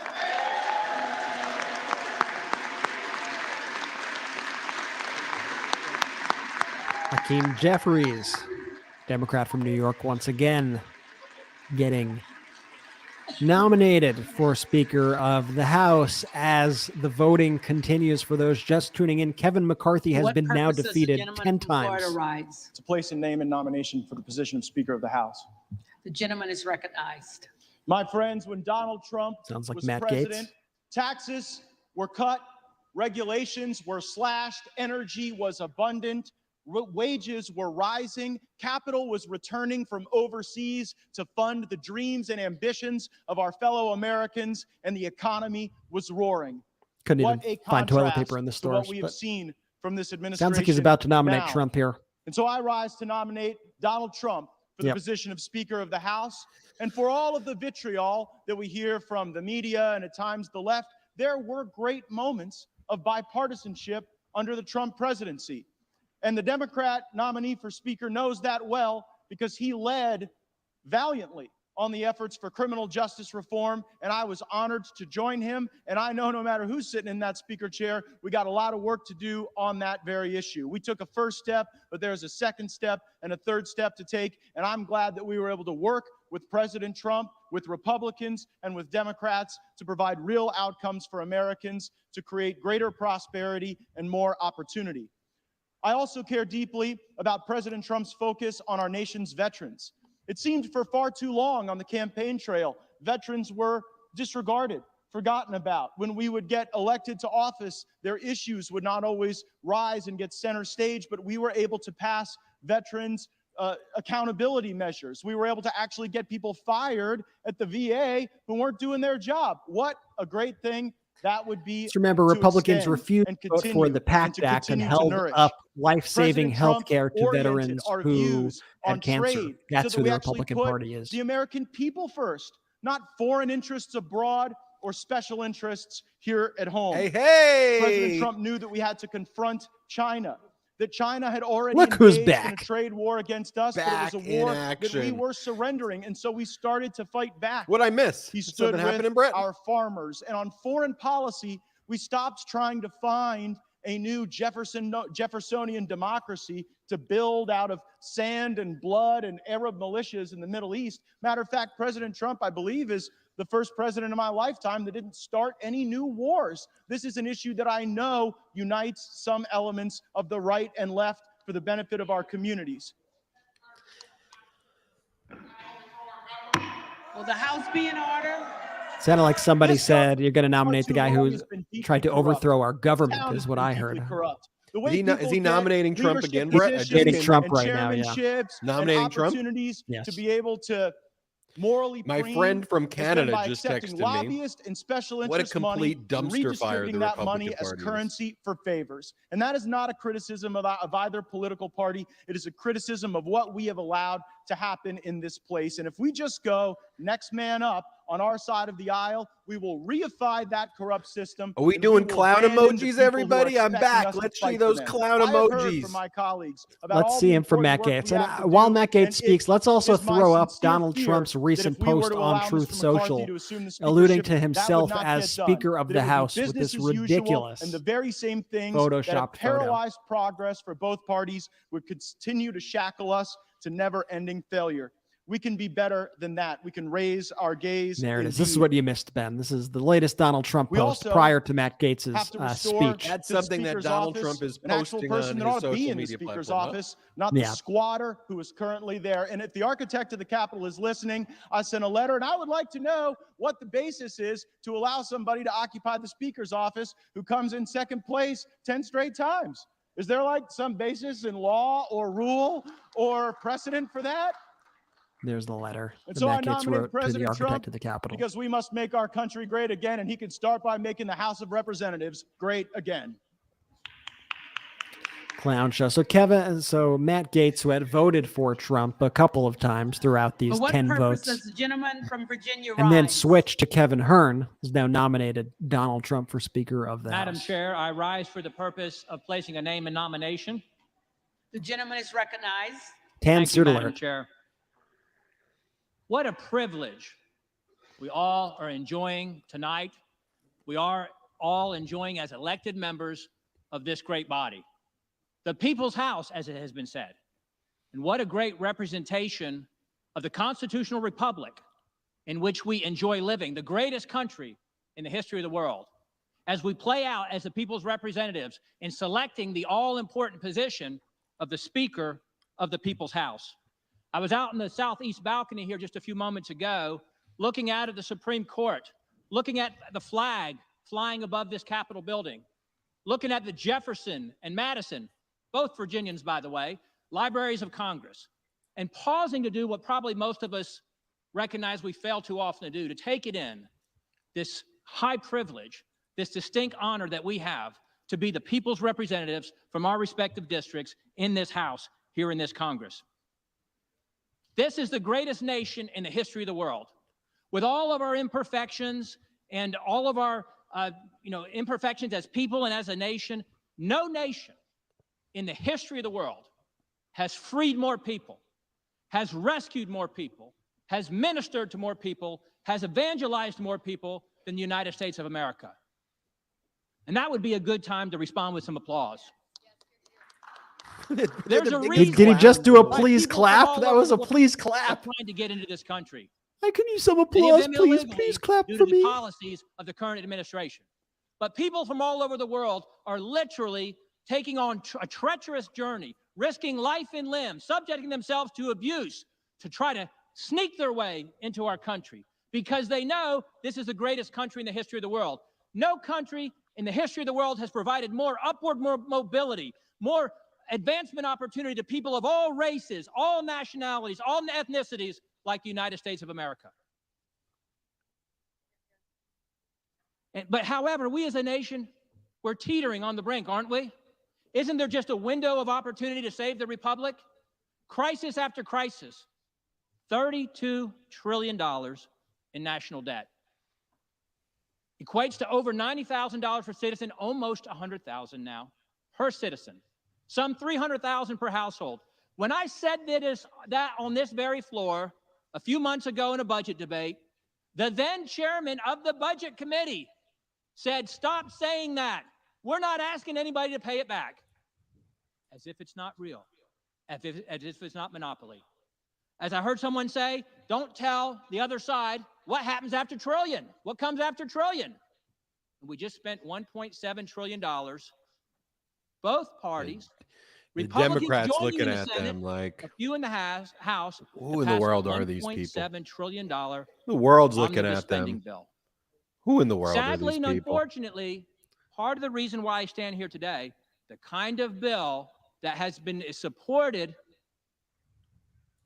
[SPEAKER 6] Hakeem Jeffries, Democrat from New York, once again getting nominated for Speaker of the House. As the voting continues, for those just tuning in, Kevin McCarthy has been now defeated 10 times.
[SPEAKER 13] To place a name in nomination for the position of Speaker of the House.
[SPEAKER 16] The gentleman is recognized.
[SPEAKER 13] My friends, when Donald Trump
[SPEAKER 6] Sounds like
[SPEAKER 13] was
[SPEAKER 6] Matt
[SPEAKER 13] president,
[SPEAKER 6] Gaetz.
[SPEAKER 13] taxes were cut, regulations were slashed, energy was abundant, wages were rising, capital was returning from overseas to fund the dreams and ambitions of our fellow Americans, and the economy was roaring.
[SPEAKER 6] Couldn't
[SPEAKER 13] What
[SPEAKER 6] even
[SPEAKER 13] a
[SPEAKER 6] find toilet
[SPEAKER 13] contrast
[SPEAKER 6] paper in the
[SPEAKER 13] to
[SPEAKER 6] stores.
[SPEAKER 13] what we have
[SPEAKER 6] But
[SPEAKER 13] seen from this administration.
[SPEAKER 6] sounds like he's about to nominate
[SPEAKER 13] now.
[SPEAKER 6] Trump here.
[SPEAKER 13] And so I rise to nominate Donald Trump for the
[SPEAKER 6] Yep.
[SPEAKER 13] position of Speaker of the House. And for all of the vitriol that we hear from the media and at times the left, there were great moments of bipartisanship under the Trump presidency. And the Democrat nominee for Speaker knows that well, because he led valiantly on the efforts for criminal justice reform, and I was honored to join him. And I know no matter who's sitting in that Speaker chair, we got a lot of work to do on that very issue. We took a first step, but there's a second step and a third step to take, and I'm glad that we were able to work with President Trump, with Republicans, and with Democrats to provide real outcomes for Americans, to create greater prosperity and more opportunity. I also care deeply about President Trump's focus on our nation's veterans. It seemed for far too long on the campaign trail, veterans were disregarded, forgotten about. When we would get elected to office, their issues would not always rise and get center stage, but we were able to pass veterans accountability measures. We were able to actually get people fired at the VA who weren't doing their job. What a great thing that would be.
[SPEAKER 6] Just remember,
[SPEAKER 13] to
[SPEAKER 6] Republicans
[SPEAKER 13] extend
[SPEAKER 6] refused
[SPEAKER 13] and
[SPEAKER 6] to vote for
[SPEAKER 13] continue
[SPEAKER 6] the PACT
[SPEAKER 13] and to
[SPEAKER 6] Act and
[SPEAKER 13] continue to
[SPEAKER 6] held
[SPEAKER 13] nourish.
[SPEAKER 6] up life-saving
[SPEAKER 13] President
[SPEAKER 6] health
[SPEAKER 13] Trump
[SPEAKER 6] care to
[SPEAKER 13] oriented
[SPEAKER 6] veterans
[SPEAKER 13] our
[SPEAKER 6] who
[SPEAKER 13] views on
[SPEAKER 6] had cancer.
[SPEAKER 13] trade
[SPEAKER 6] That's
[SPEAKER 13] so
[SPEAKER 6] who
[SPEAKER 13] that we
[SPEAKER 6] the
[SPEAKER 13] actually
[SPEAKER 6] Republican
[SPEAKER 13] put
[SPEAKER 6] Party is.
[SPEAKER 13] the American people first, not foreign interests abroad or special interests here at home.
[SPEAKER 18] Hey!
[SPEAKER 13] President Trump knew that we had to confront China, that China had already
[SPEAKER 6] Look who's
[SPEAKER 13] engaged in a
[SPEAKER 6] back.
[SPEAKER 13] trade war against us, but
[SPEAKER 18] Back
[SPEAKER 13] it was a
[SPEAKER 18] in
[SPEAKER 13] war that we
[SPEAKER 18] action.
[SPEAKER 13] were surrendering, and so we started to fight back.
[SPEAKER 18] What'd I miss?
[SPEAKER 13] He
[SPEAKER 18] Did
[SPEAKER 13] stood
[SPEAKER 18] something happen
[SPEAKER 13] with
[SPEAKER 18] in Britain?
[SPEAKER 13] our farmers. And on foreign policy, we stopped trying to find a new Jeffersonian democracy to build out of sand and blood and Arab militias in the Middle East. Matter of fact, President Trump, I believe, is the first president in my lifetime that didn't start any new wars. This is an issue that I know unites some elements of the right and left for the benefit of our communities.
[SPEAKER 3] Will the House be in order?
[SPEAKER 6] Sounded like somebody said you're going to nominate the guy who tried to overthrow our government, is what I heard.
[SPEAKER 18] Is he nominating Trump again,
[SPEAKER 6] He's
[SPEAKER 18] Brett?
[SPEAKER 6] dating Trump right now, yeah.
[SPEAKER 18] Nominating Trump?
[SPEAKER 13] Opportunities
[SPEAKER 6] Yes.
[SPEAKER 13] to be able to morally
[SPEAKER 18] My
[SPEAKER 13] preen
[SPEAKER 18] friend from
[SPEAKER 13] has been
[SPEAKER 18] Canada
[SPEAKER 13] by
[SPEAKER 18] just
[SPEAKER 13] accepting
[SPEAKER 18] texted me.
[SPEAKER 13] lobbyist and special
[SPEAKER 18] What a
[SPEAKER 13] interest money
[SPEAKER 18] complete
[SPEAKER 13] and
[SPEAKER 18] dumpster fire
[SPEAKER 13] redistributing
[SPEAKER 18] the
[SPEAKER 13] that
[SPEAKER 18] Republican
[SPEAKER 13] money as
[SPEAKER 18] Party is.
[SPEAKER 13] currency for favors. And that is not a criticism of either political party. It is a criticism of what we have allowed to happen in this place. And if we just go next man up on our side of the aisle, we will reify that corrupt system.
[SPEAKER 18] Are we
[SPEAKER 13] and
[SPEAKER 18] doing
[SPEAKER 13] will
[SPEAKER 18] clown
[SPEAKER 13] abandon the
[SPEAKER 18] emojis,
[SPEAKER 13] people who are
[SPEAKER 18] everybody? I'm
[SPEAKER 13] expecting
[SPEAKER 18] back.
[SPEAKER 13] us to
[SPEAKER 18] Let's see
[SPEAKER 13] fight for
[SPEAKER 18] those
[SPEAKER 13] them.
[SPEAKER 18] clown
[SPEAKER 13] I have heard
[SPEAKER 18] emojis.
[SPEAKER 13] from my colleagues about
[SPEAKER 6] Let's
[SPEAKER 13] all
[SPEAKER 6] see
[SPEAKER 13] the
[SPEAKER 6] him from Matt
[SPEAKER 13] important work
[SPEAKER 6] Gaetz.
[SPEAKER 13] we
[SPEAKER 6] And
[SPEAKER 13] have to
[SPEAKER 6] while
[SPEAKER 13] do,
[SPEAKER 6] Matt Gaetz
[SPEAKER 13] and
[SPEAKER 6] speaks,
[SPEAKER 13] it
[SPEAKER 6] let's also
[SPEAKER 13] is my
[SPEAKER 6] throw up
[SPEAKER 13] sincere
[SPEAKER 6] Donald
[SPEAKER 13] fear
[SPEAKER 6] Trump's
[SPEAKER 13] that
[SPEAKER 6] recent
[SPEAKER 13] if we were
[SPEAKER 6] post
[SPEAKER 13] to
[SPEAKER 6] on
[SPEAKER 13] allow
[SPEAKER 6] Truth
[SPEAKER 13] Mr.
[SPEAKER 6] Social,
[SPEAKER 13] McCarthy to assume the
[SPEAKER 6] alluding
[SPEAKER 13] speakership,
[SPEAKER 6] to
[SPEAKER 13] that would
[SPEAKER 6] himself
[SPEAKER 13] not
[SPEAKER 6] as
[SPEAKER 13] get done.
[SPEAKER 6] Speaker of
[SPEAKER 13] That
[SPEAKER 6] the
[SPEAKER 13] it would be
[SPEAKER 6] House with
[SPEAKER 13] business
[SPEAKER 6] this
[SPEAKER 13] as usual,
[SPEAKER 6] ridiculous
[SPEAKER 13] and the very same things that
[SPEAKER 6] Photoshop
[SPEAKER 13] have
[SPEAKER 6] photo.
[SPEAKER 13] paralyzed progress for both parties would continue to shackle us to never-ending failure. We can be better than that. We can raise our gaze.
[SPEAKER 6] There it is.
[SPEAKER 13] indeed.
[SPEAKER 6] This is what you missed, Ben. This is the latest Donald Trump
[SPEAKER 13] We
[SPEAKER 6] post
[SPEAKER 13] also
[SPEAKER 6] prior to Matt Gaetz's
[SPEAKER 13] have to restore
[SPEAKER 6] speech.
[SPEAKER 18] That's
[SPEAKER 13] to the
[SPEAKER 18] something that
[SPEAKER 13] Speaker's
[SPEAKER 18] Donald
[SPEAKER 13] office
[SPEAKER 18] Trump is
[SPEAKER 13] an actual
[SPEAKER 18] posting
[SPEAKER 13] person
[SPEAKER 18] on
[SPEAKER 13] that
[SPEAKER 18] his
[SPEAKER 13] ought to be
[SPEAKER 18] social
[SPEAKER 13] in the
[SPEAKER 18] media
[SPEAKER 13] Speaker's
[SPEAKER 18] platform, huh?
[SPEAKER 13] office, not the squatter who is currently there. And if the architect of the Capitol is listening, I sent a letter, and I would like to know what the basis is to allow somebody to occupy the Speaker's office who comes in second place 10 straight times. Is there like some basis in law or rule or precedent for that?
[SPEAKER 6] There's the letter
[SPEAKER 13] And
[SPEAKER 6] that
[SPEAKER 13] so I
[SPEAKER 6] Matt Gaetz
[SPEAKER 13] nominate
[SPEAKER 6] wrote to the
[SPEAKER 13] President
[SPEAKER 6] architect
[SPEAKER 13] Trump
[SPEAKER 6] of the Capitol.
[SPEAKER 13] because we must make our country great again, and he can start by making the House of Representatives great again.
[SPEAKER 6] Clown show. So Matt Gaetz, who had voted for Trump a couple of times throughout these
[SPEAKER 16] For what
[SPEAKER 6] 10
[SPEAKER 16] purpose
[SPEAKER 6] votes,
[SPEAKER 16] does the gentleman from Virginia
[SPEAKER 6] and then
[SPEAKER 16] rise?
[SPEAKER 6] switched to Kevin Hearn, has now nominated Donald Trump for Speaker of the
[SPEAKER 11] Madam
[SPEAKER 6] House.
[SPEAKER 11] Chair, I rise for the purpose of placing a name in nomination.
[SPEAKER 16] The gentleman is recognized.
[SPEAKER 6] Tan suit
[SPEAKER 11] Madam
[SPEAKER 6] alert.
[SPEAKER 11] Chair. What a privilege we all are enjoying tonight. We are all enjoying as elected members of this great body. The People's House, as it has been said. And what a great representation of the constitutional republic in which we enjoy living, the greatest country in the history of the world, as we play out as the people's representatives in selecting the all-important position of the Speaker of the People's House. I was out in the southeast balcony here just a few moments ago, looking out at the Supreme Court, looking at the flag flying above this Capitol building, looking at the Jefferson and Madison, both Virginians, by the way, libraries of Congress, and pausing to do what probably most of us recognize we fail too often to do, to take it in, this high privilege, this distinct honor that we have to be the people's representatives from our respective districts in this House, here in this Congress. This is the greatest nation in the history of the world. With all of our imperfections and all of our imperfections as people and as a nation, no nation in the history of the world has freed more people, has rescued more people, has ministered to more people, has evangelized more people than the United States of America. And that would be a good time to respond with some applause. There's a reason.
[SPEAKER 6] Did he just do a please clap? That was a please clap.
[SPEAKER 11] Trying to get into this country.
[SPEAKER 6] I can use some
[SPEAKER 11] Many of
[SPEAKER 6] applause,
[SPEAKER 11] them
[SPEAKER 6] please.
[SPEAKER 11] illegally
[SPEAKER 6] Please clap
[SPEAKER 11] due
[SPEAKER 6] for
[SPEAKER 11] to the
[SPEAKER 6] me.
[SPEAKER 11] policies of the current administration. But people from all over the world are literally taking on a treacherous journey, risking life and limb, subjecting themselves to abuse to try to sneak their way into our country because they know this is the greatest country in the history of the world. No country in the history of the world has provided more upward mobility, more advancement opportunity to people of all races, all nationalities, all ethnicities like the United States of America. But however, we as a nation, we're teetering on the brink, aren't we? Isn't there just a window of opportunity to save the republic? Crisis after crisis, $32 trillion in national debt. Equates to over $90,000 per citizen, almost $100,000 now per citizen. Some $300,000 per household. When I said that on this very floor a few months ago in a budget debate, the then chairman of the budget committee said, "Stop saying that. We're not asking anybody to pay it back." As if it's not real, as if it's not monopoly. As I heard someone say, don't tell the other side what happens after trillion. What comes after trillion? And we just spent $1.7 trillion. Both parties,
[SPEAKER 18] The
[SPEAKER 11] Republicans
[SPEAKER 18] Democrats
[SPEAKER 11] joining
[SPEAKER 18] looking
[SPEAKER 11] in the
[SPEAKER 18] at
[SPEAKER 11] Senate,
[SPEAKER 18] them like,
[SPEAKER 11] a few in the House.
[SPEAKER 18] who in the world are these people?
[SPEAKER 11] $1.7 trillion.
[SPEAKER 18] The world's looking
[SPEAKER 11] omnibus
[SPEAKER 18] at them.
[SPEAKER 11] spending bill.
[SPEAKER 18] Who in the world
[SPEAKER 11] Sadly
[SPEAKER 18] are
[SPEAKER 11] and
[SPEAKER 18] these people?
[SPEAKER 11] unfortunately, part of the reason why I stand here today, the kind of bill that has been supported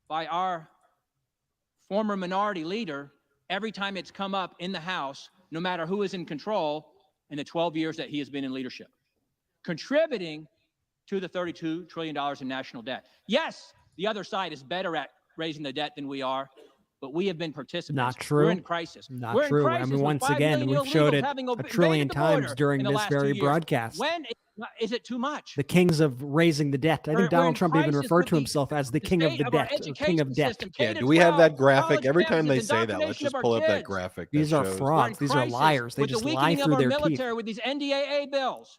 [SPEAKER 11] by our former minority leader every time it's come up in the House, no matter who is in control in the 12 years that he has been in leadership, contributing to the $32 trillion in national debt. Yes, the other side is better at raising the debt than we are, but we have been participants.
[SPEAKER 6] Not true.
[SPEAKER 11] We're in crisis.
[SPEAKER 6] Not
[SPEAKER 11] We're
[SPEAKER 6] true.
[SPEAKER 11] in
[SPEAKER 6] I
[SPEAKER 11] crisis
[SPEAKER 6] mean,
[SPEAKER 11] with
[SPEAKER 6] once
[SPEAKER 11] 5
[SPEAKER 6] again,
[SPEAKER 11] million
[SPEAKER 6] we've showed
[SPEAKER 11] illegals
[SPEAKER 6] it
[SPEAKER 11] having
[SPEAKER 6] a
[SPEAKER 11] invaded
[SPEAKER 6] trillion
[SPEAKER 11] the
[SPEAKER 6] times
[SPEAKER 11] border
[SPEAKER 6] during
[SPEAKER 11] in the
[SPEAKER 6] this
[SPEAKER 11] last
[SPEAKER 6] very
[SPEAKER 11] 2 years.
[SPEAKER 6] broadcast.
[SPEAKER 11] When is it too much?
[SPEAKER 6] The kings of raising the debt. I
[SPEAKER 11] We're
[SPEAKER 6] think
[SPEAKER 11] in
[SPEAKER 6] Donald Trump even
[SPEAKER 11] crisis
[SPEAKER 6] referred
[SPEAKER 11] with
[SPEAKER 6] to
[SPEAKER 11] the
[SPEAKER 6] himself as the king of the
[SPEAKER 11] state of our
[SPEAKER 6] debt, or king
[SPEAKER 11] education
[SPEAKER 6] of debt.
[SPEAKER 11] system,
[SPEAKER 18] Yeah,
[SPEAKER 11] K
[SPEAKER 18] do we have that
[SPEAKER 11] 12,
[SPEAKER 18] graphic?
[SPEAKER 11] college
[SPEAKER 18] Every time they
[SPEAKER 11] campuses,
[SPEAKER 18] say that, let's
[SPEAKER 11] indoctrination
[SPEAKER 18] just
[SPEAKER 11] of
[SPEAKER 18] pull
[SPEAKER 11] our
[SPEAKER 18] up that
[SPEAKER 11] kids.
[SPEAKER 18] graphic.
[SPEAKER 6] These
[SPEAKER 18] that
[SPEAKER 6] are
[SPEAKER 18] shows-
[SPEAKER 6] frauds. These are
[SPEAKER 11] Crisis
[SPEAKER 6] liars. They
[SPEAKER 11] with
[SPEAKER 6] just
[SPEAKER 11] the
[SPEAKER 6] lie
[SPEAKER 11] weakening
[SPEAKER 6] through
[SPEAKER 11] of our
[SPEAKER 6] their teeth.
[SPEAKER 11] military with these NDAA bills.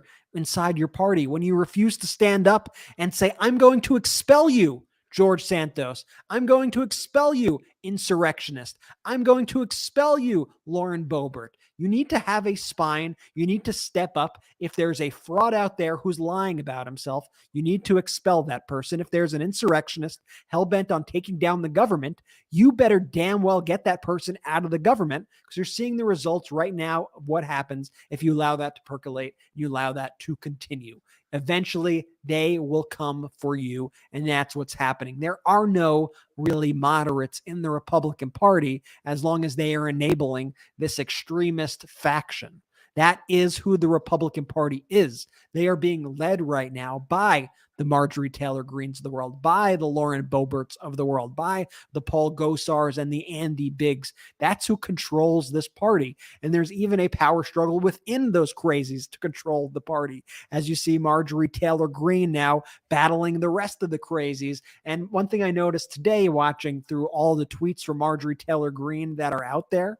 [SPEAKER 6] inside your party, when you refuse to stand up and say, I'm going to expel you George Santos. I'm going to expel you, insurrectionist. I'm going to expel you, Lauren Boebert. You need to have a spine. You need to step up. If there's a fraud out there who's lying about himself, you need to expel that person. If there's an insurrectionist hell-bent on taking down the government, you better damn well get that person out of the government, because you're seeing the results right now of what happens if you allow that to percolate, you allow that to continue. Eventually, they will come for you, and that's what's happening. There are no really moderates in the Republican Party as long as they are enabling this extremist faction. That is who the Republican Party is. They are being led right now by the Marjorie Taylor Greenes of the world, by the Lauren Boeberts of the world, by the Paul Gosars and the Andy Biggs. That's who controls this party. And there's even a power struggle within those crazies to control the party, as you see Marjorie Taylor Greene now battling the rest of the crazies. And one thing I noticed today, watching through all the tweets from Marjorie Taylor Greene that are out there,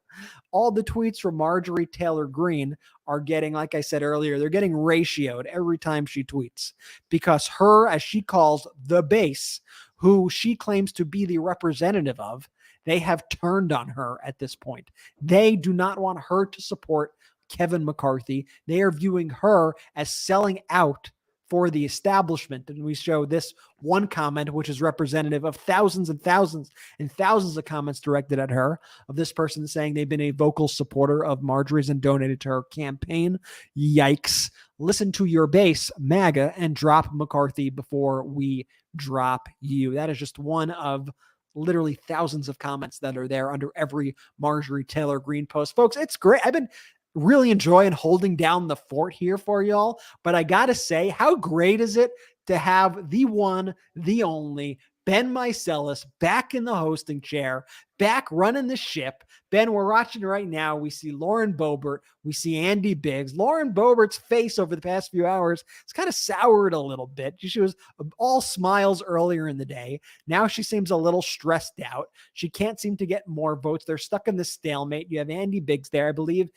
[SPEAKER 6] all the tweets from Marjorie Taylor Greene are getting, like I said earlier, they're getting ratioed every time she tweets, because her, as she calls the base, who she claims to be the representative of, they have turned on her at this point. They do not want her to support Kevin McCarthy. They are viewing her as selling out for the establishment. And we show this one comment, which is representative of thousands and thousands and thousands of comments directed at her, of this person saying they've been a vocal supporter of Marjorie's and donated to her campaign. Yikes. Listen to your base, MAGA, and drop McCarthy before we drop you. That is just one of literally thousands of comments that are there under every Marjorie Taylor Greene post. Folks, it's great. I've been really enjoying holding down the fort here for y'all, but I gotta say, how great is it to have the one, the only Ben Meiselas back in the hosting chair, back running the ship. Ben, we're watching right now. We see Lauren Boebert. We see Andy Biggs. Lauren Boebert's face over the past few hours, it's kind of soured a little bit. She was all smiles earlier in the day. Now she seems a little stressed out. She can't seem to get more votes. They're stuck in this stalemate. You have Andy Biggs there, I believe.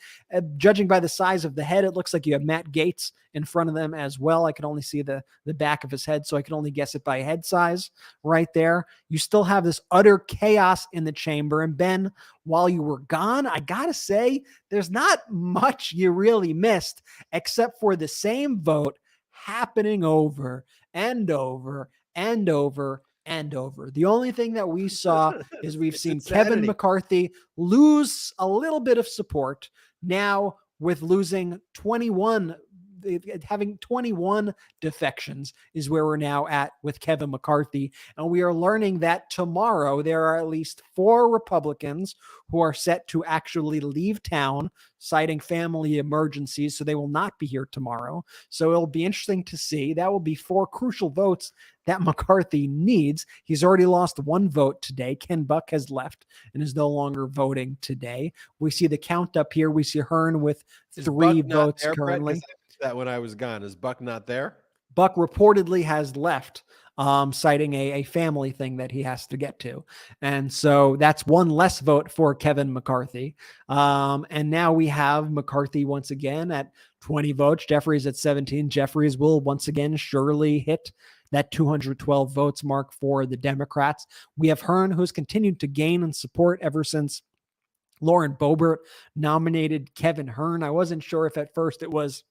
[SPEAKER 6] Judging by the size of the head, it looks like you have Matt Gaetz in front of them as well. I can only see the back of his head, so I can only guess it by head size right there. You still have this utter chaos in the chamber. And Ben, while you were gone, I gotta say, there's not much you really missed, except for the same vote happening over and over and over and over. The only thing that we saw is we've seen Kevin McCarthy lose a little bit of support now, with losing 21, having 21 defections is where we're now at with Kevin McCarthy. And we are learning that tomorrow there are at least 4 Republicans who are set to actually leave town, citing family emergencies, so they will not be here tomorrow. So it'll be interesting to see. That will be 4 crucial votes that McCarthy needs. He's already lost 1 vote today. Ken Buck has left and is no longer voting today. We see the count up here. We see Hearn with 3 votes currently.
[SPEAKER 9] That when I was gone, is Buck not there?
[SPEAKER 6] Buck reportedly has left, citing a family thing that he has to get to. And so that's 1 less vote for Kevin McCarthy. And now we have McCarthy once again at 20 votes. Jeffries at 17. Jeffries will once again surely hit that 212 votes mark for the Democrats. We have Hearn, who's continued to gain in support ever since Lauren Boebert nominated Kevin Hearn. I wasn't sure if at first it was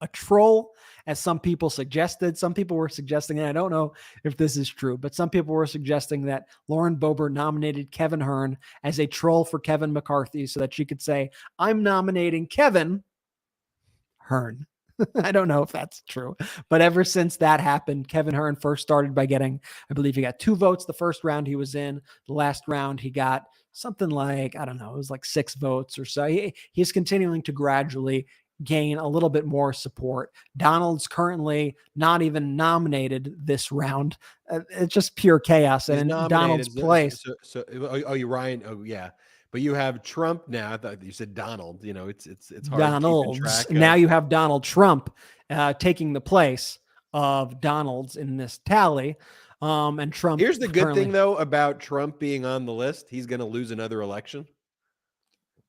[SPEAKER 6] a troll, as some people suggested. Some people were suggesting, and I don't know if this is true, but some people were suggesting that Lauren Boebert nominated Kevin Hearn as a troll for Kevin McCarthy so that she could say, I'm nominating Kevin Hearn. I don't know if that's true, but ever since that happened, Kevin Hearn first started by getting, I believe he got 2 votes the first round he was in. The last round he got something like, I don't know, it was like 6 votes or so. He's continuing to gradually gain a little bit more support. Donald's currently not even nominated this round. It's just pure chaos. And in Donald's place.
[SPEAKER 9] You Ryan. Oh yeah. But you have Trump now. I thought you said Donald. You know, it's hard
[SPEAKER 6] Donald's.
[SPEAKER 9] to keep track
[SPEAKER 6] Now you have Donald Trump taking the place of Donald's in this tally. And Trump.
[SPEAKER 9] Here's the good thing though about Trump being on the list. He's going to lose another election.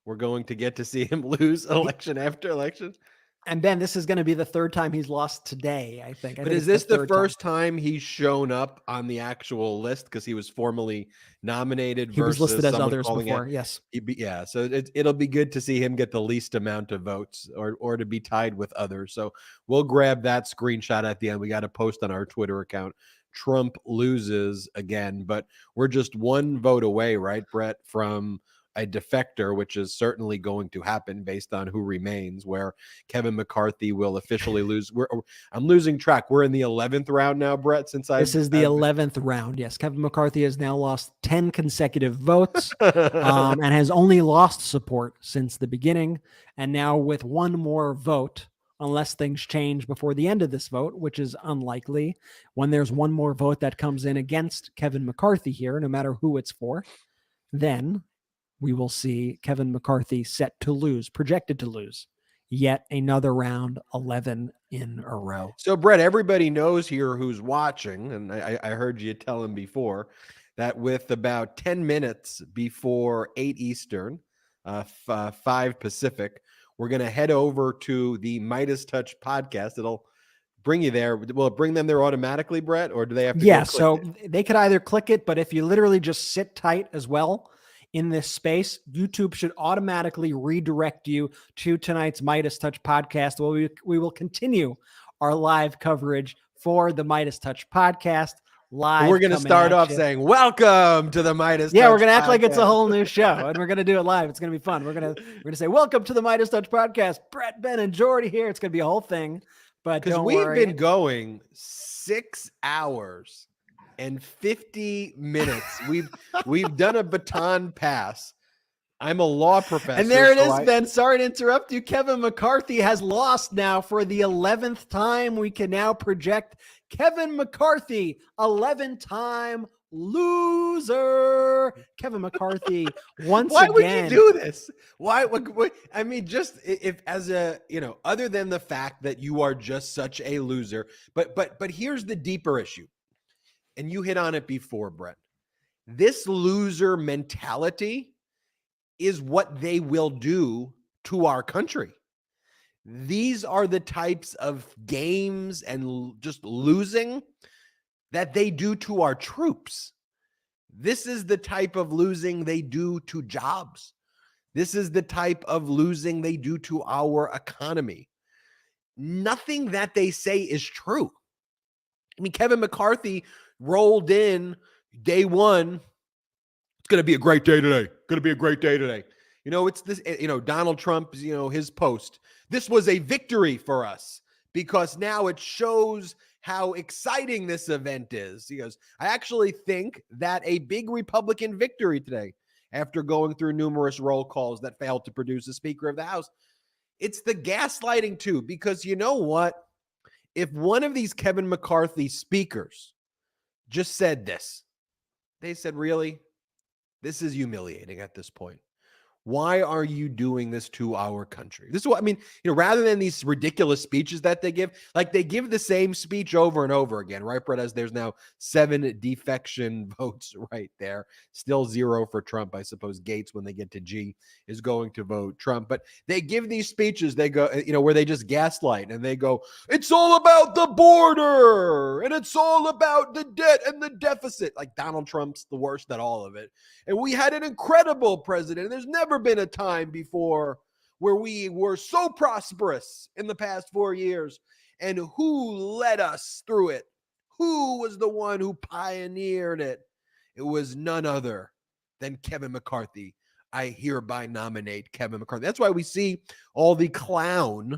[SPEAKER 9] We're going to get to see him lose election after election.
[SPEAKER 6] And Ben, this is going to be the third time he's lost today, I think.
[SPEAKER 9] But is this the first time he's shown up on the actual list because he was formally nominated?
[SPEAKER 6] He was
[SPEAKER 9] versus
[SPEAKER 6] listed as
[SPEAKER 9] someone
[SPEAKER 6] others
[SPEAKER 9] calling
[SPEAKER 6] before,
[SPEAKER 9] it?
[SPEAKER 6] yes.
[SPEAKER 9] Yeah, so it'll be good to see him get the least amount of votes or to be tied with others. So we'll grab that screenshot at the end. We got to post on our Twitter account. Trump loses again, but we're just one vote away, right, Brett, from a defector, which is certainly going to happen based on who remains, where Kevin McCarthy will officially lose. I'm losing track. We're in the 11th round now, Brett,
[SPEAKER 6] This is the 11th round. Yes, Kevin McCarthy has now lost 10 consecutive votes and has only lost support since the beginning. And now with one more vote, unless things change before the end of this vote, which is unlikely, when there's one more vote that comes in against Kevin McCarthy here, no matter who it's for, then we will see Kevin McCarthy set to lose, projected to lose yet another round, 11 in a row.
[SPEAKER 9] So, Brett, everybody knows here who's watching, and I heard you tell him before that with about 10 minutes before 8 Eastern, 5 Pacific, we're going to head over to the MeidasTouch podcast. It'll bring you there. Will it bring them there automatically, Brett, or do they have to
[SPEAKER 6] Yeah,
[SPEAKER 9] go click
[SPEAKER 6] so
[SPEAKER 9] it?
[SPEAKER 6] they could either click it, but if you literally just sit tight as well in this space, YouTube should automatically redirect you to tonight's MeidasTouch podcast, where we will continue our live coverage for the MeidasTouch podcast. Live.
[SPEAKER 9] We're going to start off saying, welcome to the MeidasTouch.
[SPEAKER 6] Yeah, we're going to act like it's a
[SPEAKER 9] podcast."
[SPEAKER 6] whole new show, and we're going to do it live. It's going to be fun. We're going to say, welcome to the MeidasTouch podcast. Brett, Ben, and Jordy here. It's going to be a whole thing, but
[SPEAKER 9] Because
[SPEAKER 6] don't
[SPEAKER 9] we've
[SPEAKER 6] worry.
[SPEAKER 9] been going 6 hours and 50 minutes. We've done a baton pass. I'm a law professor.
[SPEAKER 6] And there it
[SPEAKER 9] so
[SPEAKER 6] is, Ben. Sorry to interrupt you. Kevin McCarthy has lost now for the 11th time. We can now project Kevin McCarthy, 11-time loser. Kevin McCarthy once
[SPEAKER 9] Why
[SPEAKER 6] again.
[SPEAKER 9] would you do this? Why? I mean, just if as a, other than the fact that you are just such a loser, but here's the deeper issue. And you hit on it before, Brett. This loser mentality is what they will do to our country. These are the types of games and just losing that they do to our troops. This is the type of losing they do to jobs. This is the type of losing they do to our economy. Nothing that they say is true. I mean, Kevin McCarthy rolled in day one. It's going to be a great day today. Going to be a great day today. It's this, Donald Trump's, his post. This was a victory for us because now it shows how exciting this event is. He goes, I actually think that a big Republican victory today, after going through numerous roll calls that failed to produce a Speaker of the House, it's the gaslighting too, because you know what? If one of these Kevin McCarthy speakers just said this, they said, really? This is humiliating at this point. Why are you doing this to our country? This is what I mean, rather than these ridiculous speeches that they give, like they give the same speech over and over again, right, Brett? As there's now 7 defection votes right there. Still 0 for Trump. I suppose Gaetz, when they get to G, is going to vote Trump. But they give these speeches, they go, where they just gaslight and they go, it's all about the border and it's all about the debt and the deficit. Like Donald Trump's the worst at all of it. And we had an incredible president. And there's never been a time before where we were so prosperous in the past 4 years. And who led us through it? Who was the one who pioneered it? It was none other than Kevin McCarthy. I hereby nominate Kevin McCarthy. That's why we see all the clown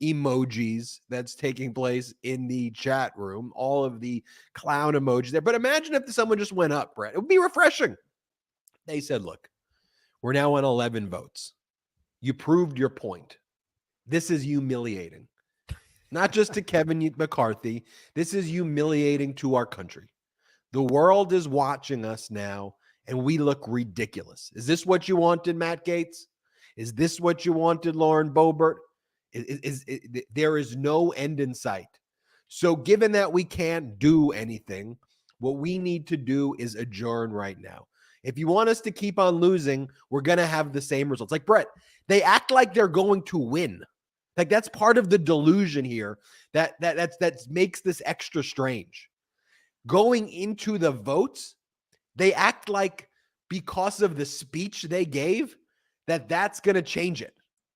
[SPEAKER 9] emojis that's taking place in the chat room, all of the clown emojis there. But imagine if someone just went up, Brett. It would be refreshing. They said, look, we're now on 11 votes. You proved your point. This is humiliating. Not just to Kevin McCarthy. This is humiliating to our country. The world is watching us now, and we look ridiculous. Is this what you wanted, Matt Gaetz? Is this what you wanted, Lauren Boebert? There is no end in sight. So given that we can't do anything, what we need to do is adjourn right now. If you want us to keep on losing, we're going to have the same results. Like Brett, they act like they're going to win. Like that's part of the delusion here that makes this extra strange. Going into the votes, they act like because of the speech they gave, that's going to change it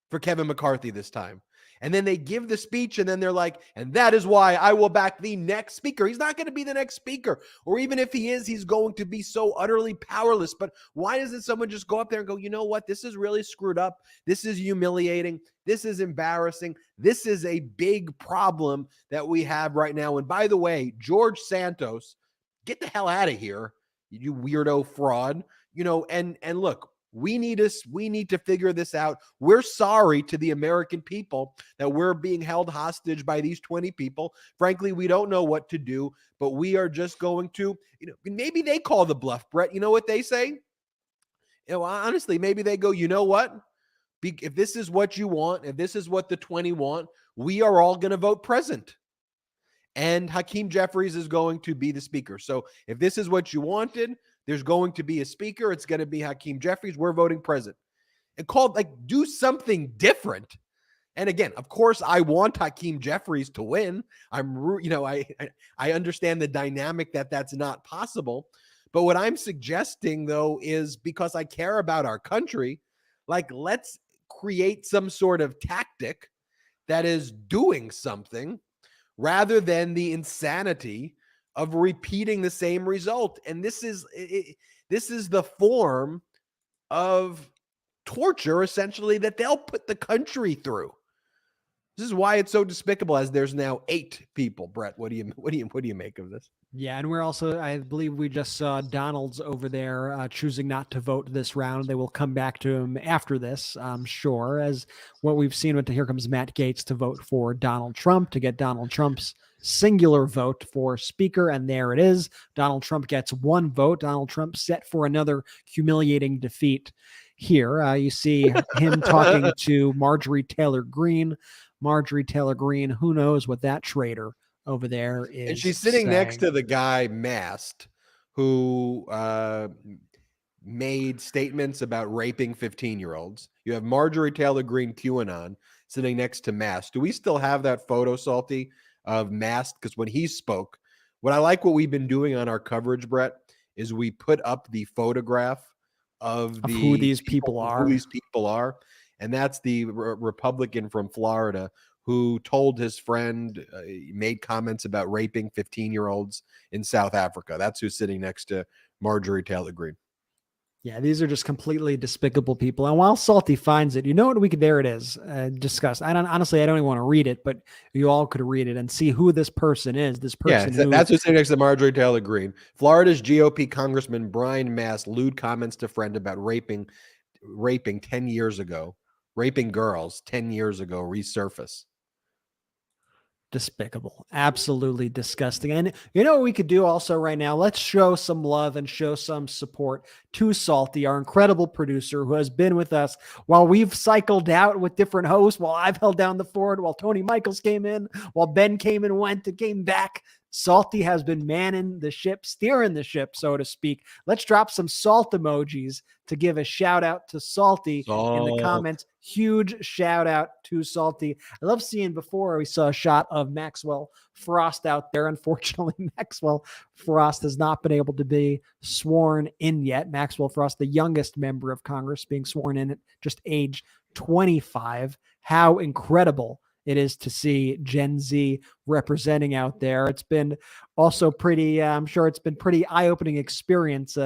[SPEAKER 9] for Kevin McCarthy this time. And then they give the speech and then they're like, and that is why I will back the next speaker. He's not going to be the next speaker. Or even if he is, he's going to be so utterly powerless. But why doesn't someone just go up there and go, you know what? This is really screwed up. This is humiliating. This is embarrassing. This is a big problem that we have right now. And by the way, George Santos, get the hell out of here, you weirdo fraud. You know, and look, we need to figure this out. We're sorry to the American people that we're being held hostage by these 20 people. Frankly, we don't know what to do, but we are just going to, you know, maybe they call the bluff, Brett. You know what they say? You know, honestly, maybe they go, you know what? If this is what you want, if this is what the 20 want, we are all going to vote present. And Hakeem Jeffries is going to be the speaker. So if this is what you wanted, there's going to be a speaker. It's going to be Hakeem Jeffries. We're voting present. And do something different. And again, of course, I want Hakeem Jeffries to win. I understand the dynamic that's not possible. But what I'm suggesting, though, is because I care about our country, let's create some sort of tactic that is doing something rather than the insanity of repeating the same result. And this is the form of torture, essentially, that they'll put the country through. This is why it's so despicable, as there's now 8 people. Brett, what do you make of this?
[SPEAKER 6] Yeah, and we're also, I believe we just saw Donald's over there choosing not to vote this round. They will come back to him after this, I'm sure, as what we've seen with here comes Matt Gaetz to vote for Donald Trump, to get Donald Trump's singular vote for speaker. And there it is. Donald Trump gets 1 vote. Donald Trump set for another humiliating defeat here. You see him talking to Marjorie Taylor Greene. Marjorie Taylor Greene, who knows what that traitor over there is.
[SPEAKER 9] And she's sitting
[SPEAKER 6] saying.
[SPEAKER 9] next to the guy masked who made statements about raping 15-year-olds. You have Marjorie Taylor Greene, QAnon, sitting next to masked. Do we still have that photo, Salty, of masked? Because when he spoke, what we've been doing on our coverage, Brett, is we put up the photograph of
[SPEAKER 6] who these people are.
[SPEAKER 9] And that's the Republican from Florida who told his friend, made comments about raping 15-year-olds in South Africa. That's who's sitting next to Marjorie Taylor Greene.
[SPEAKER 6] Yeah, these are just completely despicable people. And while Salty finds it, you know what there it is, discussed. I don't even want to read it, but you all could read it and see who this person is. This person,
[SPEAKER 9] that's who's sitting next to Marjorie Taylor Greene. Florida's GOP Congressman Brian Mast lewd comments to friend about raping 10 years ago. Raping girls 10 years ago resurface.
[SPEAKER 6] Despicable. Absolutely disgusting. And you know what we could do also right now? Let's show some love and show some support to Salty, our incredible producer who has been with us while we've cycled out with different hosts, while I've held down the fort, while Tony Michaels came in, while Ben came and went and came back. Salty has been manning the ship, steering the ship, so to speak. Let's drop some salt emojis to give a shout out to Salty in the comments. Huge shout out to Salty. I love seeing before we saw a shot of Maxwell Frost out there. Unfortunately, Maxwell Frost has not been able to be sworn in yet. Maxwell Frost, the youngest member of Congress, being sworn in at just age 25. How incredible it is to see Gen Z representing out there. It's been also pretty, I'm sure it's been pretty eye-opening experience,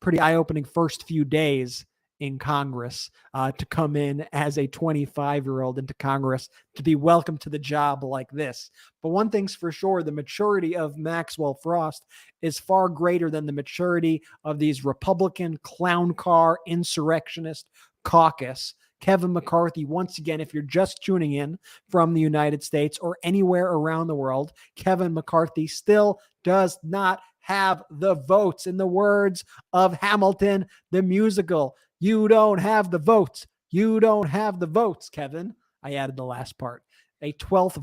[SPEAKER 6] pretty eye-opening first few days in Congress to come in as a 25-year-old into Congress, to be welcomed to the job like this. But one thing's for sure, the maturity of Maxwell Frost is far greater than the maturity of these Republican clown car insurrectionist caucus. Kevin McCarthy, once again, if you're just tuning in from the United States or anywhere around the world, Kevin McCarthy still does not have the votes. In the words of Hamilton, the musical, you don't have the votes. You don't have the votes, Kevin. I added the last part. A 12th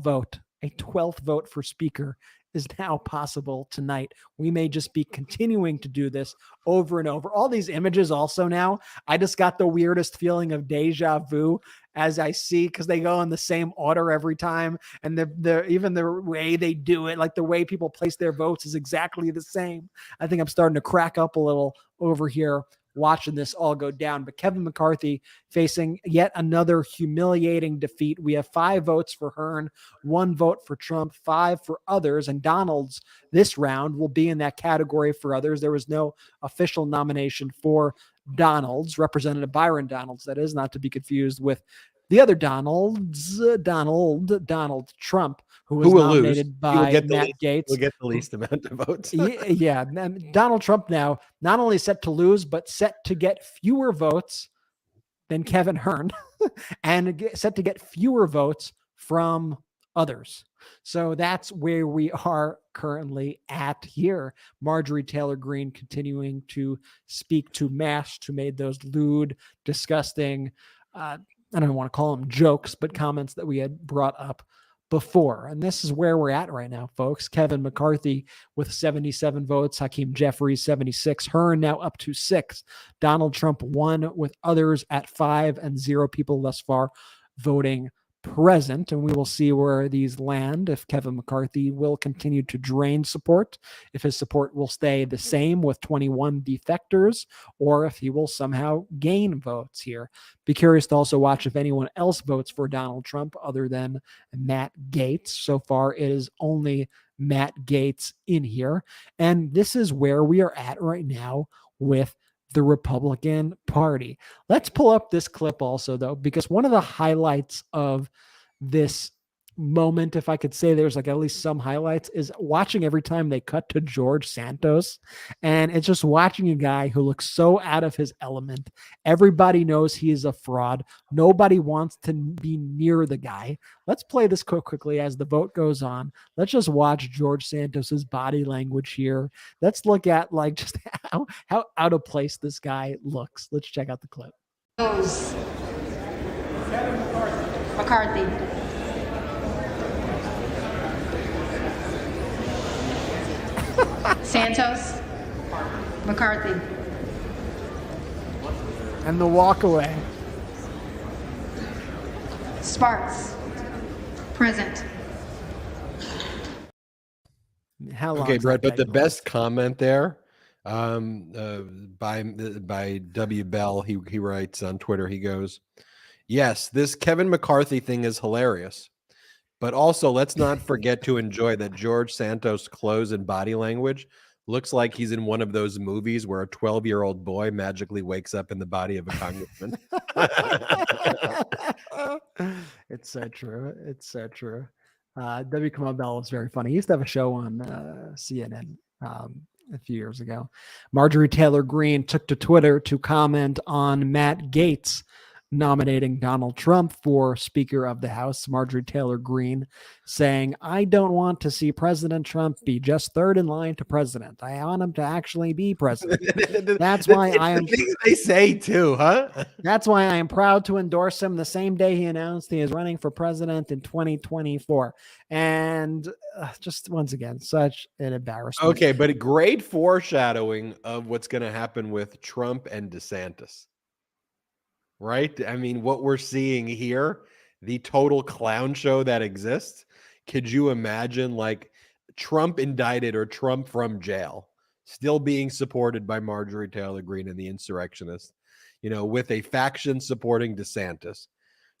[SPEAKER 6] vote for Speaker is now possible tonight. We may just be continuing to do this over and over. All these images also now, I just got the weirdest feeling of deja vu as I see, because they go in the same order every time. And even the way they do it, like the way people place their votes is exactly the same. I think I'm starting to crack up a little over here watching this all go down. But Kevin McCarthy facing yet another humiliating defeat. We have 5 votes for Hearn, 1 vote for Trump, 5 for others. And Donald's this round will be in that category for others. There was no official nomination for Donald's, Representative Byron Donalds, that is, not to be confused with the other Donalds, Donald Trump, who was nominated by Matt Gaetz.
[SPEAKER 9] Will get the least amount of votes.
[SPEAKER 6] Yeah. Donald Trump now not only set to lose, but set to get fewer votes than Kevin Hearn and set to get fewer votes from others. So that's where we are currently at here. Marjorie Taylor Greene continuing to speak to masks who made those lewd, disgusting, I don't want to call them jokes, but comments that we had brought up before. And this is where we're at right now, folks. Kevin McCarthy with 77 votes, Hakeem Jeffries 76, Hearn now up to 6, Donald Trump 1 with others at 5, and 0 people thus far voting present. And we will see where these land, if Kevin McCarthy will continue to drain support, if his support will stay the same with 21 defectors, or if he will somehow gain votes here. Be curious to also watch if anyone else votes for Donald Trump other than Matt Gaetz. So far, it is only Matt Gaetz in here. And this is where we are at right now with the Republican Party. Let's pull up this clip also, though, because one of the highlights of this moment, if I could say there's like at least some highlights, is watching every time they cut to George Santos. And it's just watching a guy who looks so out of his element. Everybody knows he is a fraud. Nobody wants to be near the guy. Let's play this quickly as the vote goes on. Let's just watch George Santos's body language here. Let's look at like just how out of place this guy looks. Let's check out the clip.
[SPEAKER 1] McCarthy. Santos. McCarthy.
[SPEAKER 6] And the walk away.
[SPEAKER 1] Sparks. Present.
[SPEAKER 6] How long?
[SPEAKER 9] Okay, Brett, but the best comment there by W. Bell, he writes on Twitter, he goes, "Yes, this Kevin McCarthy thing is hilarious. But also, let's not forget to enjoy that George Santos' clothes and body language looks like he's in one of those movies where a 12-year-old boy magically wakes up in the body of a congressman."
[SPEAKER 6] It's so true. It's so true. W. Kamau Bell is very funny. He used to have a show on CNN a few years ago. Marjorie Taylor Greene took to Twitter to comment on Matt Gaetz nominating Donald Trump for Speaker of the House. Marjorie Taylor Greene saying, "I don't want to see President Trump be just third in line to president. I want him to actually be president. That's why I am."
[SPEAKER 9] Things they say too, huh?
[SPEAKER 6] That's why I am proud to endorse him the same day he announced he is running for president in 2024. And just once again, such an embarrassment.
[SPEAKER 9] Okay, but a great foreshadowing of what's going to happen with Trump and DeSantis. Right? I mean, what we're seeing here, the total clown show that exists. Could you imagine like Trump indicted or Trump from jail still being supported by Marjorie Taylor Greene and the insurrectionists, with a faction supporting DeSantis,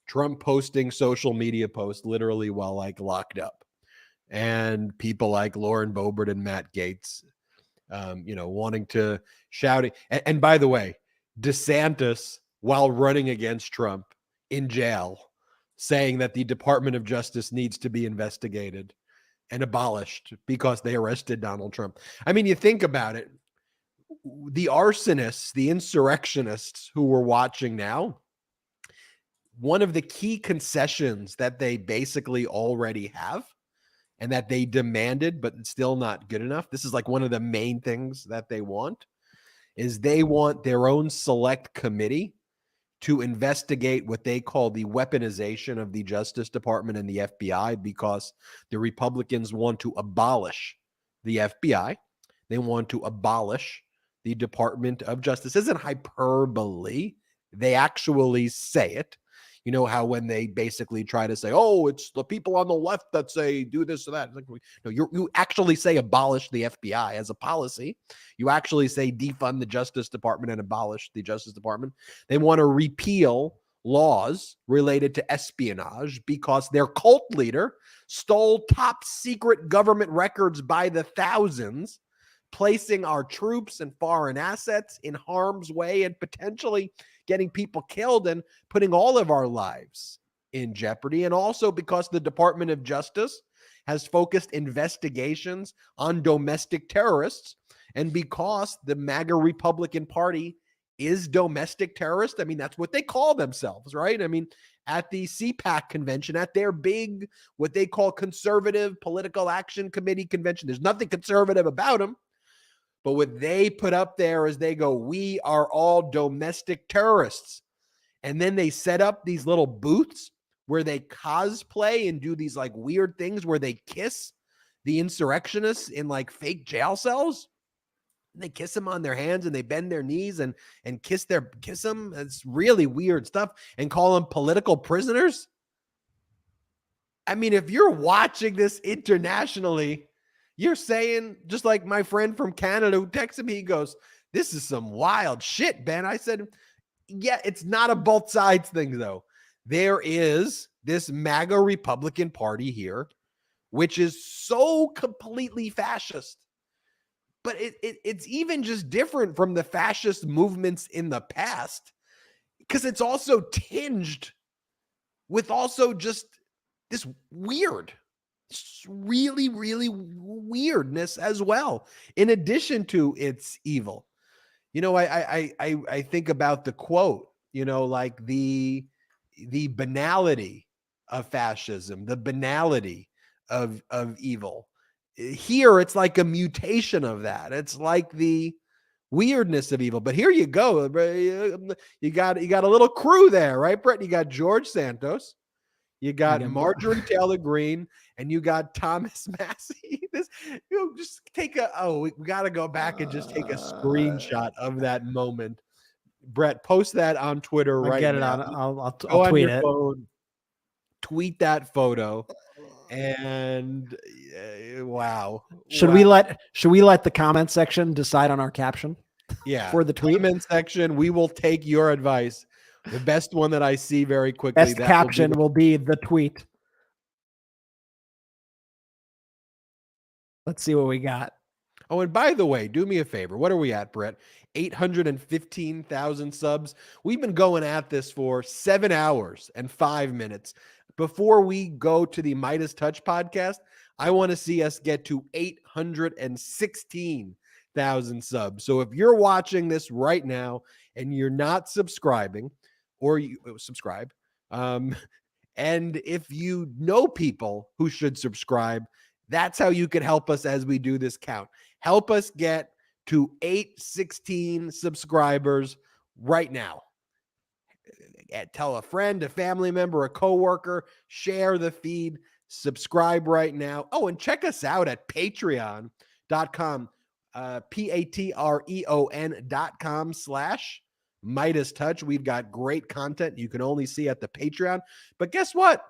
[SPEAKER 9] Trump posting social media posts literally while like locked up, and people like Lauren Boebert and Matt Gaetz, wanting to shouting. And by the way, DeSantis, while running against Trump in jail, saying that the Department of Justice needs to be investigated and abolished because they arrested Donald Trump. I mean, you think about it, the arsonists, the insurrectionists who we're watching now, one of the key concessions that they basically already have and that they demanded, but it's still not good enough. This is like one of the main things that they want, is they want their own select committee to investigate what they call the weaponization of the Justice Department and the FBI, because the Republicans want to abolish the FBI. They want to abolish the Department of Justice. This isn't hyperbole. They actually say it. You know how when they basically try to say, oh, it's the people on the left that say do this or that. Like, no, you actually say abolish the FBI as a policy. You actually say defund the Justice Department and abolish the Justice Department. They want to repeal laws related to espionage because their cult leader stole top secret government records by the thousands, placing our troops and foreign assets in harm's way and potentially getting people killed and putting all of our lives in jeopardy. And also because the Department of Justice has focused investigations on domestic terrorists, and because the MAGA Republican Party is domestic terrorist. I mean, that's what they call themselves, right? I mean, at the CPAC convention, at their big, what they call Conservative Political Action Committee convention, there's nothing conservative about them. But what they put up there is they go, we are all domestic terrorists. And then they set up these little booths where they cosplay and do these like weird things where they kiss the insurrectionists in like fake jail cells. They kiss them on their hands and they bend their knees and kiss them. It's really weird stuff, and call them political prisoners. I mean, if you're watching this internationally, you're saying, just like my friend from Canada who texted me, he goes, this is some wild shit, Ben. I said, yeah, it's not a both sides thing, though. There is this MAGA Republican Party here, which is so completely fascist. But it's even just different from the fascist movements in the past, because it's also tinged with also just this weird, really, really weirdness as well, in addition to its evil. You know, I think about the quote, you know, like the banality of fascism, the banality of evil. Here, it's like a mutation of that. It's like the weirdness of evil. But here you go. You got a little crew there, right, Brett? You got George Santos. You got Marjorie Taylor Greene, and you got Thomas Massey. Just take we got to go back and just take a screenshot of that moment. Brett, post that on Twitter right now.
[SPEAKER 6] I'll
[SPEAKER 9] Go
[SPEAKER 6] tweet
[SPEAKER 9] on your
[SPEAKER 6] it.
[SPEAKER 9] phone, tweet that photo, and wow.
[SPEAKER 6] Should we let the comment section decide on our caption?
[SPEAKER 9] Yeah,
[SPEAKER 6] for the tweet
[SPEAKER 9] comment section, we will take your advice. The best one that I see very quickly.
[SPEAKER 6] Best caption will be the tweet. Let's see what we got.
[SPEAKER 9] Oh, and by the way, do me a favor. What are we at, Brett? 815,000 subs. We've been going at this for 7 hours and 5 minutes. Before we go to the MeidasTouch podcast, I want to see us get to 816,000 subs. So if you're watching this right now and you're not subscribing, or you subscribe, and if you know people who should subscribe, that's how you could help us as we do this count. Help us get to 816 subscribers right now. Tell a friend, a family member, a coworker, share the feed, subscribe right now. Oh, and check us out at patreon.com, patreon.com/MeidasTouch. We've got great content you can only see at the Patreon. But guess what?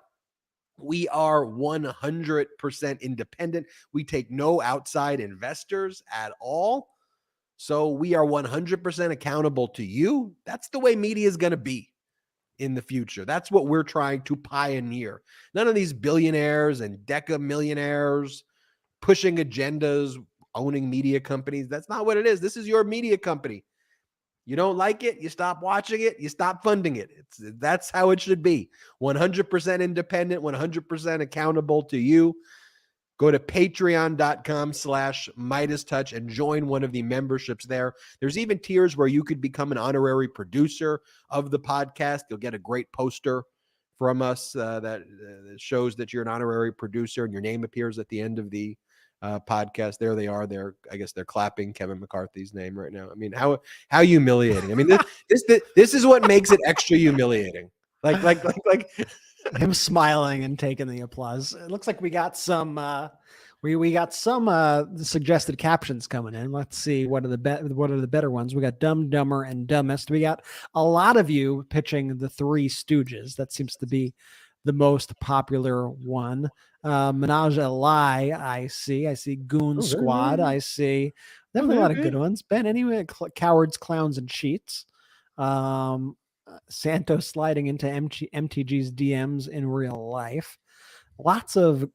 [SPEAKER 9] We are 100% independent. We take no outside investors at all. So we are 100% accountable to you. That's the way media is going to be in the future. That's what we're trying to pioneer. None of these billionaires and deca millionaires pushing agendas, owning media companies. That's not what it is. This is your media company. You don't like it, you stop watching it, you stop funding it. That's how it should be. 100% independent, 100% accountable to you. Go to patreon.com/MeidasTouch and join one of the memberships there. There's even tiers where you could become an honorary producer of the podcast. You'll get a great poster from us that shows that you're an honorary producer and your name appears at the end of the podcast. There they are. I guess they're clapping Kevin McCarthy's name right now. I mean, how humiliating. I mean, this is what makes it extra humiliating. Like
[SPEAKER 6] him smiling and taking the applause. It looks like we got some we got some suggested captions coming in. Let's see what are the better ones. We got Dumb, Dumber, and Dumbest. We got a lot of you pitching the Three Stooges. That seems to be the most popular one. Menage a Lie, I see Goon Squad, I see. Definitely a lot of good ones. Ben, anyway, Cowards, Clowns, and Cheats. Santos sliding into MTG's DMs in real life. Lots of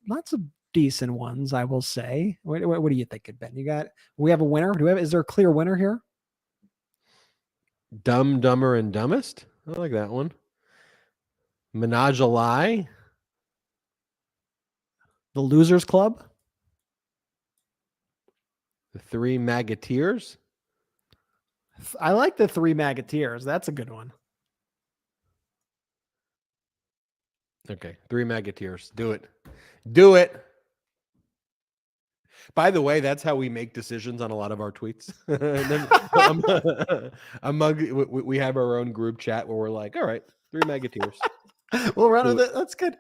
[SPEAKER 6] decent ones, I will say. What do you think, Ben? We have a winner? Is there a clear winner here?
[SPEAKER 9] Dumb, Dumber, and Dumbest. I like that one. Menage a Lie.
[SPEAKER 6] The Losers Club.
[SPEAKER 9] The Three Maggeteers.
[SPEAKER 6] I like the Three Maggeteers. That's a good one.
[SPEAKER 9] Okay, Three Maggeteers. Do it. Do it. By the way, that's how we make decisions on a lot of our tweets. We have our own group chat where we're like, all right, Three Maggeteers.
[SPEAKER 6] We'll run with it. That's good.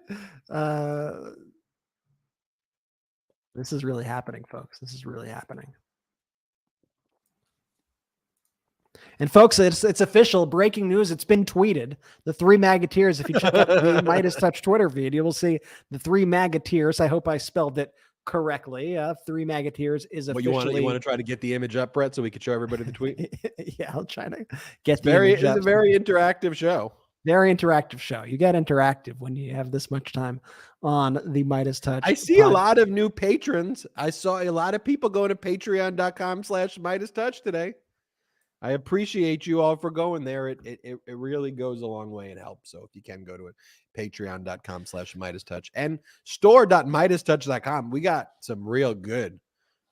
[SPEAKER 6] This is really happening, folks. This is really happening. And folks, it's official breaking news. It's been tweeted. The Three Maggeteers. If you check out the MeidasTouch Twitter feed, you will see the Three Maggeteers. I hope I spelled it correctly. Three Maggeteers is officially.
[SPEAKER 9] You want to try to get the image up, Brett, so we can show everybody the tweet?
[SPEAKER 6] Yeah, I'll try to get
[SPEAKER 9] It's a very interactive show.
[SPEAKER 6] Very interactive show. You get interactive when you have this much time on the MeidasTouch.
[SPEAKER 9] I see a lot of new patrons. I saw a lot of people going to patreon.com/MeidasTouch today. I appreciate you all for going there. It really goes a long way and helps. So if you can go to it, patreon.com/MeidasTouch and store.MeidasTouch.com. We got some real good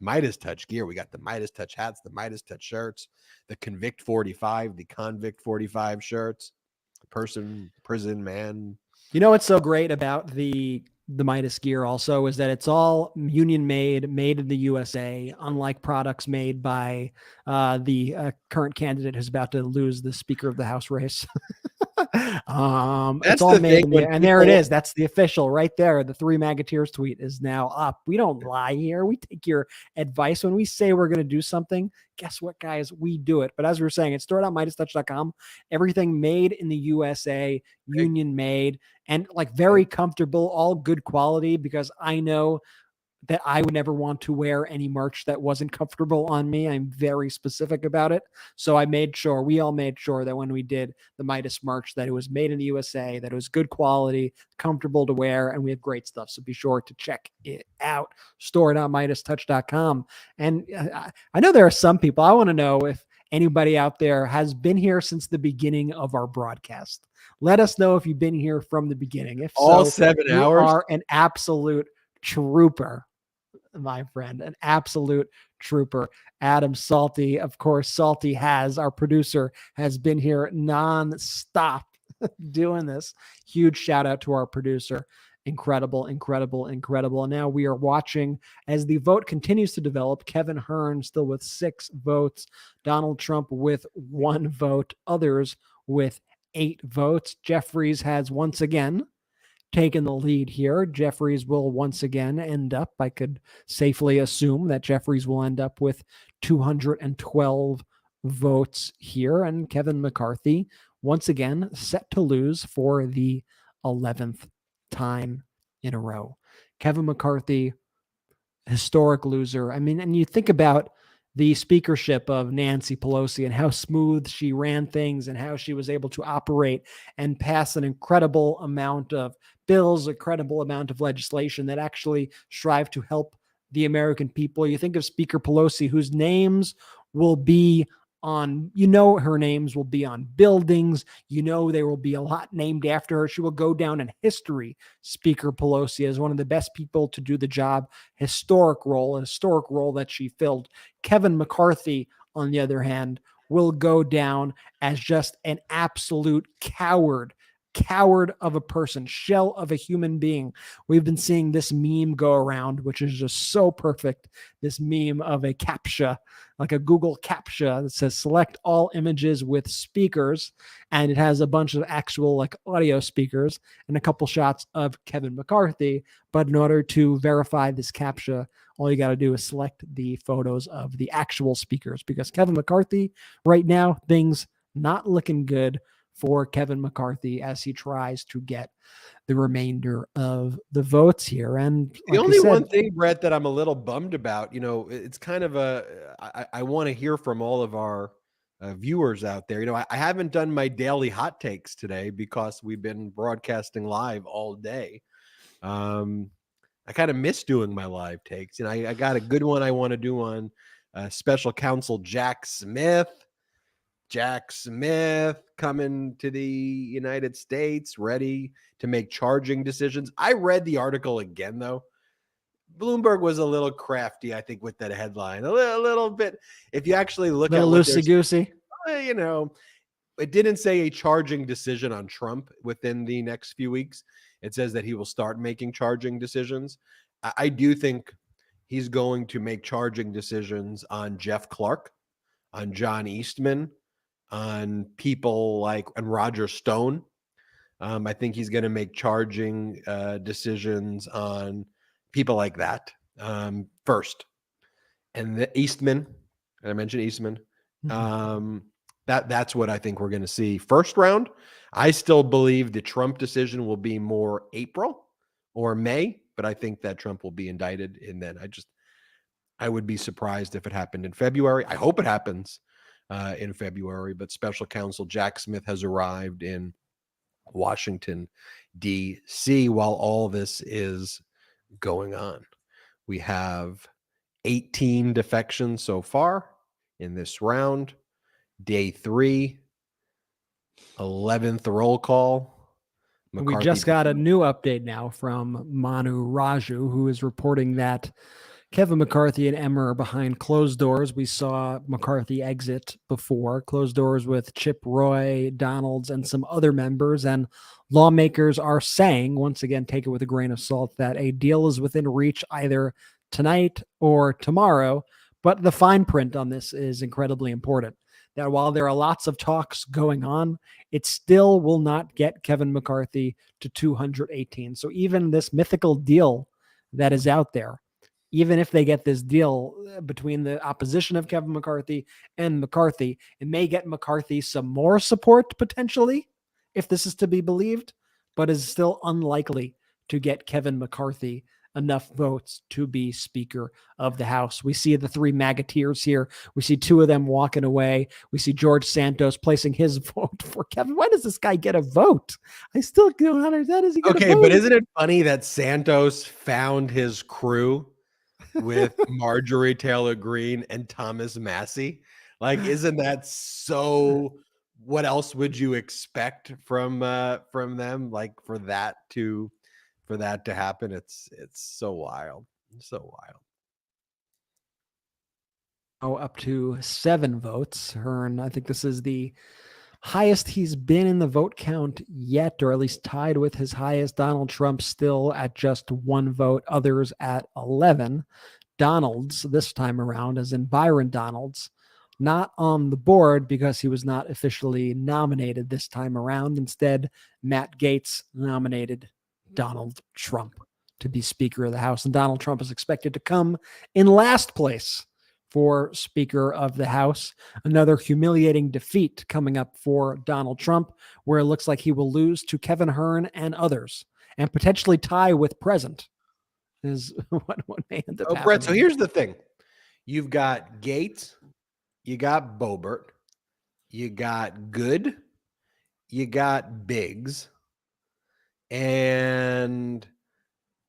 [SPEAKER 9] MeidasTouch gear. We got the MeidasTouch hats, the MeidasTouch shirts, the Convict 45, the Convict 45 shirts. Prison man.
[SPEAKER 6] You know what's so great about the Meidas gear also is that it's all union made in the USA, unlike products made by the current candidate who's about to lose the Speaker of the House race. It's all made and there it is. That's the official right there. The Three Maggeteers tweet is now up. We don't lie here. We take your advice. When we say we're going to do something, guess what, guys? We do it. But as we were saying, it's store.MeidasTouch.com. Everything made in the USA, union made, and like very comfortable, all good quality, because I know that I would never want to wear any merch that wasn't comfortable on me. I'm very specific about it. So we all made sure that when we did the Meidas merch, that it was made in the USA, that it was good quality, comfortable to wear, and we have great stuff. So be sure to check it out. Store.MeidasTouch.com. And I know there are some people, I want to know if anybody out there has been here since the beginning of our broadcast. Let us know if you've been here from the beginning. If
[SPEAKER 9] all
[SPEAKER 6] so,
[SPEAKER 9] 7
[SPEAKER 6] you
[SPEAKER 9] hours
[SPEAKER 6] are an absolute trooper, my friend, an absolute trooper. Adam Salty, of course, Salty our producer, has been here non-stop doing this. Huge shout out to our producer. Incredible. And now we are watching as the vote continues to develop. Kevin Hearn still with 6 votes. Donald Trump with 1 vote. Others with 8 votes. Jeffries has once again taken the lead here. Jeffries will once again end up, I could safely assume that Jeffries will end up with 212 votes here. And Kevin McCarthy, once again, set to lose for the 11th time in a row. Kevin McCarthy, historic loser. I mean, and you think about the speakership of Nancy Pelosi and how smooth she ran things and how she was able to operate and pass an incredible amount of bills, a credible amount of legislation that actually strive to help the American people. You think of Speaker Pelosi, whose names will be on, her names will be on buildings. There will be a lot named after her. She will go down in history, Speaker Pelosi, as one of the best people to do the job. Historic role that she filled. Kevin McCarthy, on the other hand, will go down as just an absolute coward coward of a person, shell of a human being. We've been seeing this meme go around, which is just so perfect. This meme of a CAPTCHA, like a Google CAPTCHA that says select all images with speakers. And it has a bunch of actual like audio speakers and a couple shots of Kevin McCarthy. But in order to verify this CAPTCHA, all you got to do is select the photos of the actual speakers, because Kevin McCarthy right now, things not looking good for Kevin McCarthy as he tries to get the remainder of the votes here. And
[SPEAKER 9] the only one thing, Brett, that I'm a little bummed about, it's kind of I want to hear from all of our viewers out there. I haven't done my daily hot takes today because we've been broadcasting live all day. I kind of miss doing my live takes. I got a good one I want to do on special counsel Jack Smith. Jack Smith coming to the United States, ready to make charging decisions. I read the article again, though. Bloomberg was a little crafty, I think, with that headline. A little bit. If you actually look at
[SPEAKER 6] loosey-goosey.
[SPEAKER 9] It didn't say a charging decision on Trump within the next few weeks. It says that he will start making charging decisions. I do think he's going to make charging decisions on Jeff Clark, on John Eastman, on people like and Roger Stone. I think he's going to make charging decisions on people like that first. And the Eastman, and I mentioned Eastman. That's what I think we're going to see first round. I still believe the Trump decision will be more April or May, but I think that Trump will be indicted. And then I would be surprised if it happened in February. I hope it happens in February, but special counsel Jack Smith has arrived in Washington, D.C. while all this is going on. We have 18 defections so far in this round. Day 3, 11th roll call.
[SPEAKER 6] We just got a new update now from Manu Raju, who is reporting that Kevin McCarthy and Emmer are behind closed doors. We saw McCarthy exit before closed doors with Chip Roy, Donalds, and some other members. And lawmakers are saying, once again, take it with a grain of salt, that a deal is within reach either tonight or tomorrow. But the fine print on this is incredibly important. That while there are lots of talks going on, it still will not get Kevin McCarthy to 218. So even this mythical deal that is out there, even if they get this deal between the opposition of Kevin McCarthy and McCarthy, it may get McCarthy some more support potentially, if this is to be believed, but is still unlikely to get Kevin McCarthy enough votes to be Speaker of the House. We see the Three Maggeteers here. We see 2 of them walking away. We see George Santos placing his vote for Kevin. Why does this guy get a vote? I still don't understand. Does he get a vote?
[SPEAKER 9] But isn't it funny that Santos found his crew with Marjorie Taylor Greene and Thomas Massey? Like, isn't that so? What else would you expect from them? Like for that to happen, it's so wild, so wild.
[SPEAKER 6] Oh, up to 7 votes. Hearn, I think this is the highest he's been in the vote count yet, or at least tied with his highest. Donald Trump still at just 1 vote, others at 11. Donalds this time around, as in Byron Donalds, not on the board because he was not officially nominated this time around. Instead, Matt Gaetz nominated Donald Trump to be Speaker of the House. And Donald Trump is expected to come in last place for Speaker of the House. Another humiliating defeat coming up for Donald Trump, where it looks like he will lose to Kevin Hearn and others, and potentially tie with present is what may end up happening.
[SPEAKER 9] Brett, so here's the thing. You've got Gaetz, you got Boebert, you got Good, you got Biggs, and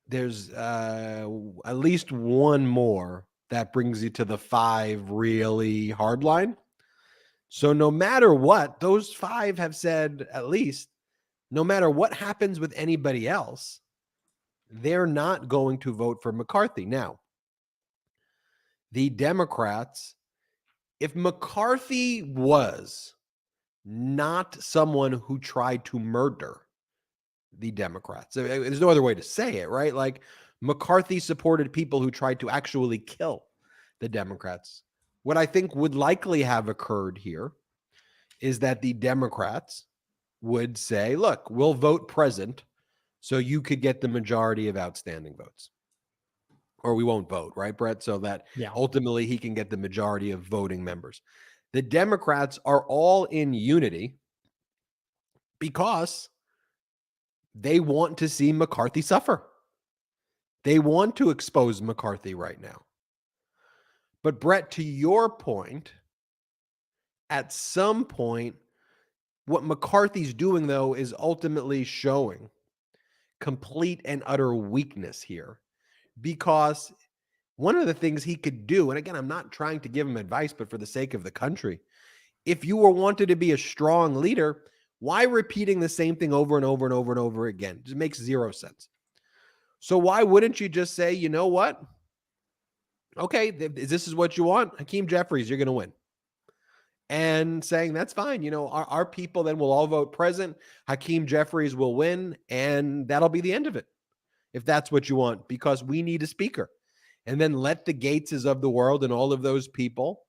[SPEAKER 9] there's at least one more that brings you to the 5 really hard line. So no matter what, those 5 have said, at least, no matter what happens with anybody else, they're not going to vote for McCarthy. Now, the Democrats, if McCarthy was not someone who tried to murder the Democrats. There's no other way to say it, right? Like McCarthy supported people who tried to actually kill the Democrats. What I think would likely have occurred here is that the Democrats would say, look, we'll vote present so you could get the majority of outstanding votes. Or we won't vote, right, Brett? So that ultimately he can get the majority of voting members. The Democrats are all in unity because they want to see McCarthy suffer. They want to expose McCarthy right now. But Brett, to your point, at some point, what McCarthy's doing, though, is ultimately showing complete and utter weakness here. Because one of the things he could do, and again, I'm not trying to give him advice, but for the sake of the country, if you were wanted to be a strong leader, why repeating the same thing over and over and over and over again? It just makes zero sense. So why wouldn't you just say, you know what? Okay, this is what you want. Hakeem Jeffries, you're going to win. And saying, that's fine. You know, our people then will all vote present. Hakeem Jeffries will win. And that'll be the end of it, if that's what you want, because we need a speaker. And then let the Gaetzes of the world and all of those people,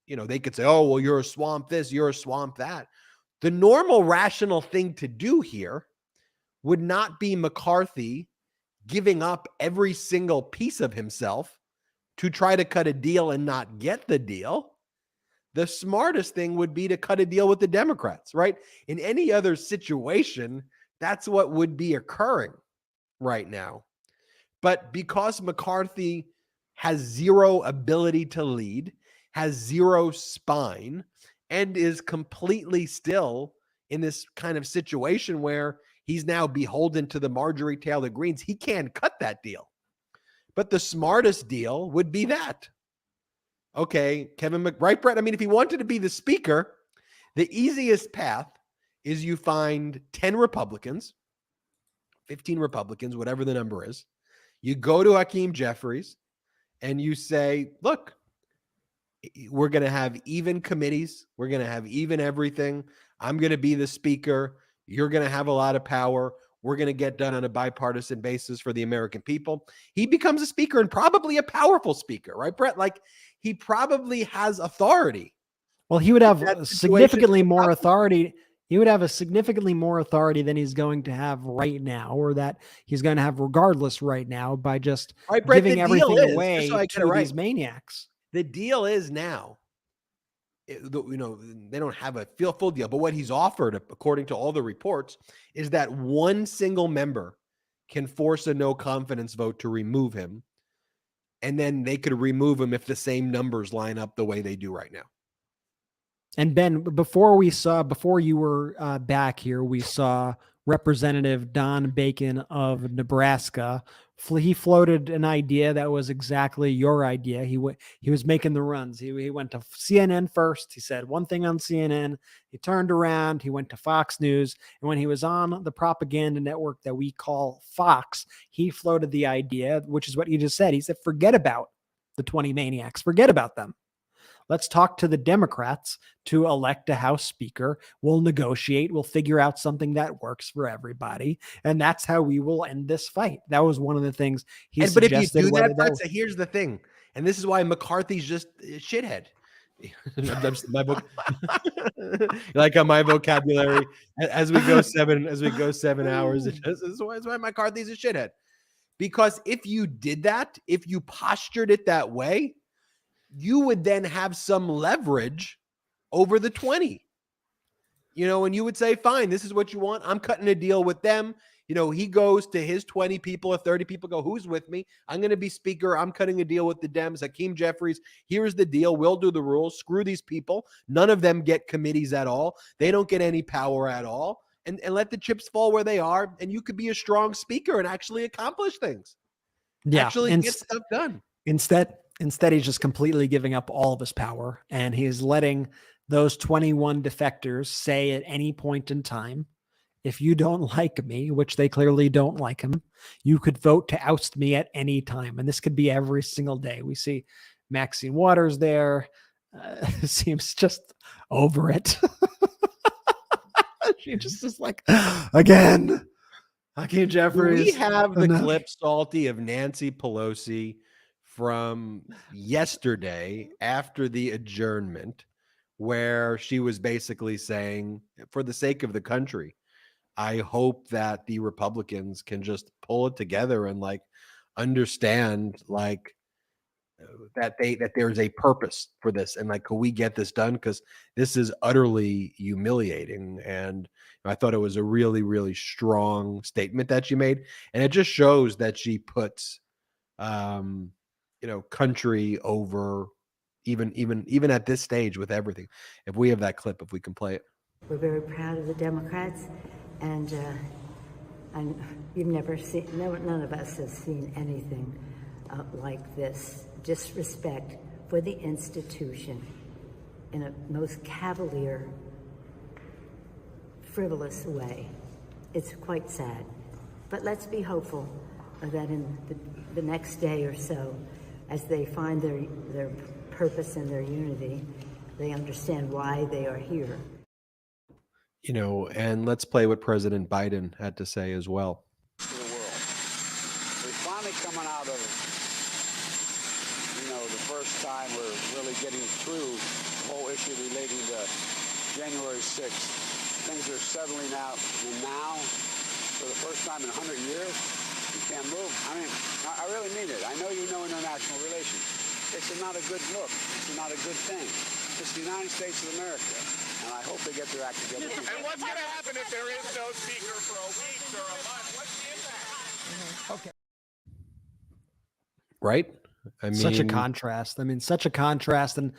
[SPEAKER 9] you know, they could say, oh, well, you're a swamp this, you're a swamp that. The normal rational thing to do here would not be McCarthy giving up every single piece of himself to try to cut a deal and not get the deal. The smartest thing would be to cut a deal with the Democrats, right? In any other situation, that's what would be occurring right now. But because McCarthy has zero ability to lead, has zero spine, and is completely still in this kind of situation where he's now beholden to the Marjorie Taylor Greenes, he can't cut that deal. But the smartest deal would be that. Okay, right, Brett? I mean, if he wanted to be the speaker, the easiest path is you find 10 Republicans, 15 Republicans, whatever the number is. You go to Hakeem Jeffries and you say, look, we're going to have even committees. We're going to have even everything. I'm going to be the speaker. You're going to have a lot of power. We're going to get done on a bipartisan basis for the American people. He becomes a speaker, and probably a powerful speaker, right, Brett? Like, he probably has authority.
[SPEAKER 6] Well, he would have significantly more authority. He would have a significantly more authority than he's going to have right now, or that he's going to have regardless right now, by just giving everything away to these maniacs.
[SPEAKER 9] The deal is now, you know, they don't have a full deal, but what he's offered, according to all the reports, is that one single member can force a no confidence vote to remove him. And then they could remove him if the same numbers line up the way they do right now.
[SPEAKER 6] And Ben, before you were back here, we saw Representative Don Bacon of Nebraska. He floated an idea that was exactly your idea. He was making the runs. He went to CNN first. He said one thing on CNN. He turned around. He went to Fox News. And when he was on the propaganda network that we call Fox, he floated the idea, which is what you just said. He said, forget about the 20 maniacs. Forget about them. Let's talk to the Democrats to elect a House Speaker. We'll negotiate. We'll figure out something that works for everybody. And that's how we will end this fight. That was one of the things he suggested.
[SPEAKER 9] But if you do that, Brett, so here's the thing. And this is why McCarthy's just a shithead. My book, like on my vocabulary, as we go 7 hours, this is why McCarthy's a shithead. Because if you did that, if you postured it that way, you would then have some leverage over the 20, you know, and you would say, fine, this is what you want. I'm cutting a deal with them. You know, he goes to his 20 people or 30 people, go, who's with me? I'm going to be speaker. I'm cutting a deal with the Dems. Hakeem Jeffries, here's the deal. We'll do the rules. Screw these people. None of them get committees at all. They don't get any power at all. And let the chips fall where they are. And you could be a strong speaker and actually accomplish things.
[SPEAKER 6] Yeah.
[SPEAKER 9] Actually get stuff done.
[SPEAKER 6] Instead, he's just completely giving up all of his power, and he's letting those 21 defectors say at any point in time, if you don't like me, which they clearly don't like him, you could vote to oust me at any time. And this could be every single day. We see Maxine Waters there. Seems just over it. She just is like, again. Hakeem
[SPEAKER 9] Do
[SPEAKER 6] Jeffries.
[SPEAKER 9] we have the
[SPEAKER 6] Enough.
[SPEAKER 9] clip, Salty, of Nancy Pelosi from yesterday after the adjournment, where she was basically saying, for the sake of the country, I hope that the Republicans can just pull it together and like understand like that there's a purpose for this, and like, could we get this done? Because this is utterly humiliating. And I thought it was a really, really strong statement that she made, and it just shows that she puts, country over even at this stage with everything. If we have that clip, if we can play it.
[SPEAKER 5] We're very proud of the Democrats, and you've never seen, none of us have seen anything like this. Disrespect for the institution in a most cavalier, frivolous way. It's quite sad. But let's be hopeful that in the next day or so, as they find their purpose and their unity, they understand why they are here.
[SPEAKER 9] And let's play what President Biden had to say as well.
[SPEAKER 10] We're finally coming out of, the first time we're really getting through the whole issue relating to January 6th. Things are settling out, and now, for the first time in 100 years, you can't move. I mean, I really mean it. I know you know international relations. It's not a good look. It's not a good thing. It's the United States of America. And I hope they get their act together.
[SPEAKER 17] And what's going to happen if there is no speaker for a week or a month? What's the impact?
[SPEAKER 6] Okay.
[SPEAKER 9] Right? I mean,
[SPEAKER 6] such a contrast. Such a contrast. And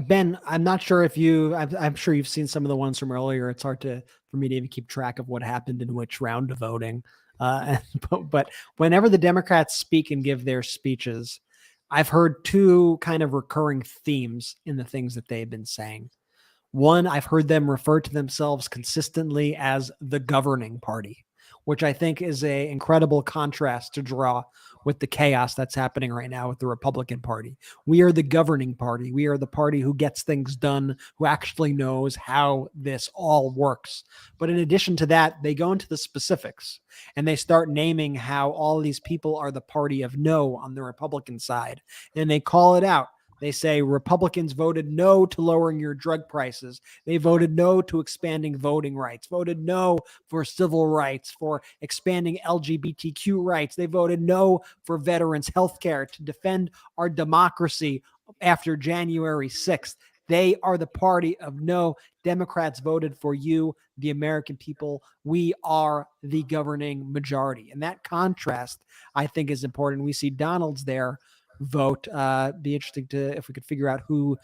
[SPEAKER 6] Ben, I'm not sure if I'm sure you've seen some of the ones from earlier. It's hard for me to even keep track of what happened in which round of voting. But whenever the Democrats speak and give their speeches, I've heard two kind of recurring themes in the things that they've been saying. One, I've heard them refer to themselves consistently as the governing party, which I think is an incredible contrast to draw with the chaos that's happening right now with the Republican Party. We are the governing party. We are the party who gets things done, who actually knows how this all works. But in addition to that, they go into the specifics and they start naming how all these people are the party of no on the Republican side. And they call it out. They say Republicans voted no to lowering your drug prices. They voted no to expanding voting rights, voted no for civil rights, for expanding LGBTQ rights. They voted no for veterans' health care, to defend our democracy after January 6th. They are the party of no. Democrats voted for you, the American people. We are the governing majority. And that contrast, I think, is important. We see Donald's there vote. Be interesting if we could figure out who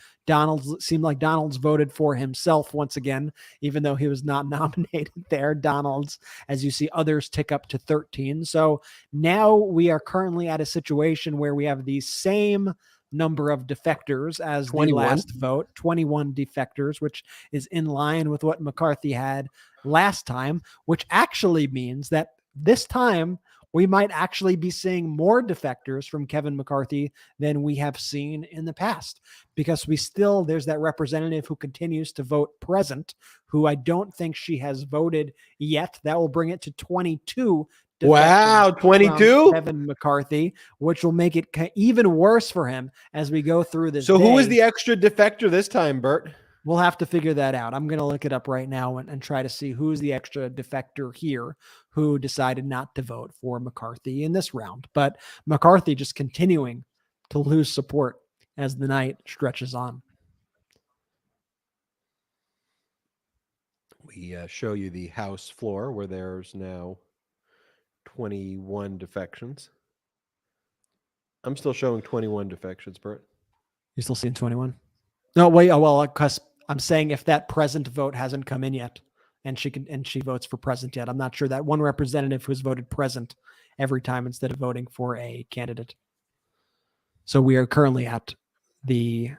[SPEAKER 6] seemed like Donald's voted for himself once again, even though he was not nominated there. Donald's, as you see others tick up to 13. So now we are currently at a situation where we have the same number of defectors as
[SPEAKER 9] 21.
[SPEAKER 6] The last vote, 21 defectors, which is in line with what McCarthy had last time, which actually means that this time we might actually be seeing more defectors from Kevin McCarthy than we have seen in the past, because there's that representative who continues to vote present, who I don't think she has voted yet. That will bring it to 22.
[SPEAKER 9] Wow, 22?
[SPEAKER 6] Kevin McCarthy, which will make it even worse for him as we go through this.
[SPEAKER 9] So who is the extra defector this time, Bert?
[SPEAKER 6] We'll have to figure that out. I'm going to look it up right now and try to see who's the extra defector here who decided not to vote for McCarthy in this round. But McCarthy just continuing to lose support as the night stretches on.
[SPEAKER 9] We show you the House floor where there's now 21 defections. I'm still showing 21 defections, Bert.
[SPEAKER 6] You're still seeing 21? No, wait. Oh, well, because I'm saying if that present vote hasn't come in yet and she votes for present yet, I'm not sure that one representative who's voted present every time instead of voting for a candidate. So we are currently at the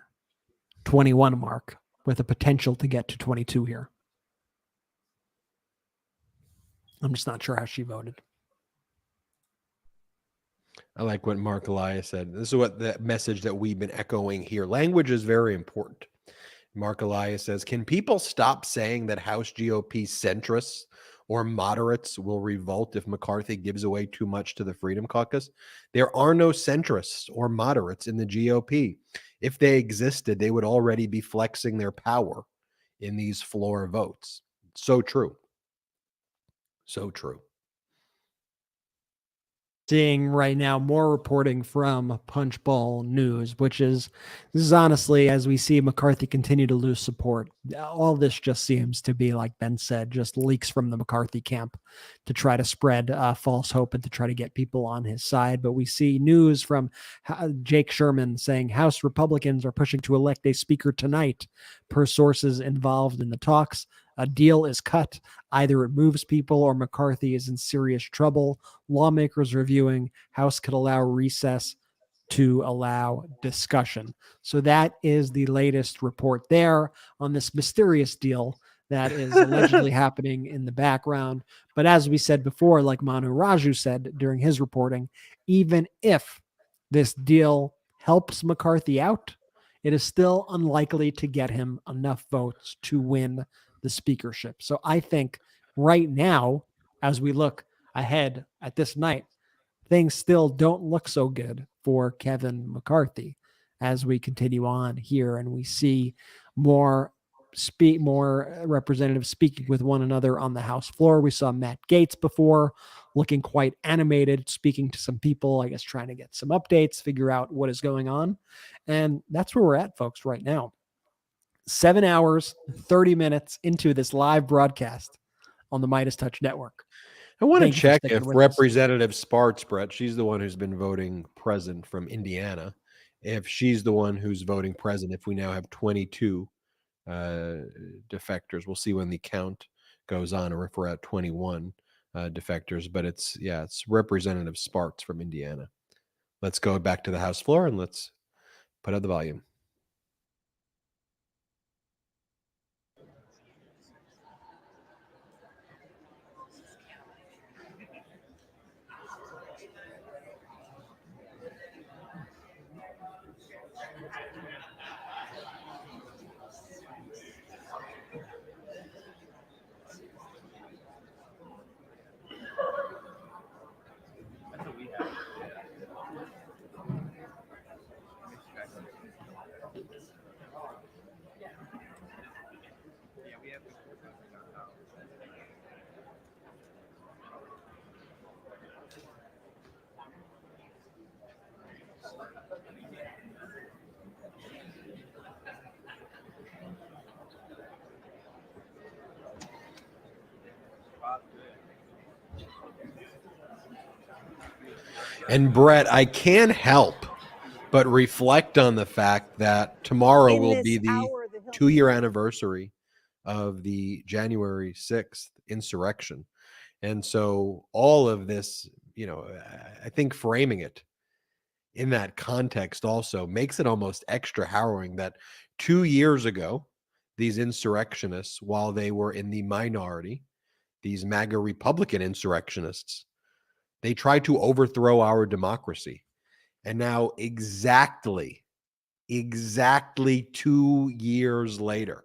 [SPEAKER 6] 21 mark with a potential to get to 22 here. I'm just not sure how she voted.
[SPEAKER 9] I like what Mark Elias said. This is what the message that we've been echoing here. Language is very important. Mark Elias says, can people stop saying that House GOP centrists or moderates will revolt if McCarthy gives away too much to the Freedom Caucus. There are no centrists or moderates in the GOP. If they existed, they would already be flexing their power in these floor votes. So true. So true.
[SPEAKER 6] Seeing right now more reporting from Punchbowl News, this is honestly, as we see McCarthy continue to lose support, all this just seems to be, like Ben said, just leaks from the McCarthy camp to try to spread false hope and to try to get people on his side. But we see news from Jake Sherman saying House Republicans are pushing to elect a speaker tonight, per sources involved in the talks. A deal is cut. Either it moves people or McCarthy is in serious trouble. Lawmakers reviewing. House could allow recess to allow discussion. So that is the latest report there on this mysterious deal that is allegedly happening in the background. But as we said before, like Manu Raju said during his reporting, even if this deal helps McCarthy out, it is still unlikely to get him enough votes to win the speakership. So I think right now, as we look ahead at this night, things still don't look so good for Kevin McCarthy as we continue on here and we see more representatives speaking with one another on the House floor. We saw Matt Gaetz before looking quite animated, speaking to some people, I guess trying to get some updates, figure out what is going on. And that's where we're at, folks, right now. 7 hours, 30 minutes into this live broadcast on the MeidasTouch network.
[SPEAKER 9] I want to check if Representative Sparks, Brett, she's the one who's been voting present from Indiana, if she's the one who's voting present, if we now have 22 defectors. We'll see when the count goes on or if we're at 21 defectors. But it's Representative Sparks from Indiana. Let's go back to the House floor and let's put up the volume. And Brett, I can't help but reflect on the fact that tomorrow will be the 2-year anniversary of the January 6th insurrection. And so all of this, I think framing it in that context also makes it almost extra harrowing that 2 years ago, these insurrectionists, while they were in the minority, these MAGA Republican insurrectionists, they tried to overthrow our democracy. And now exactly 2 years later,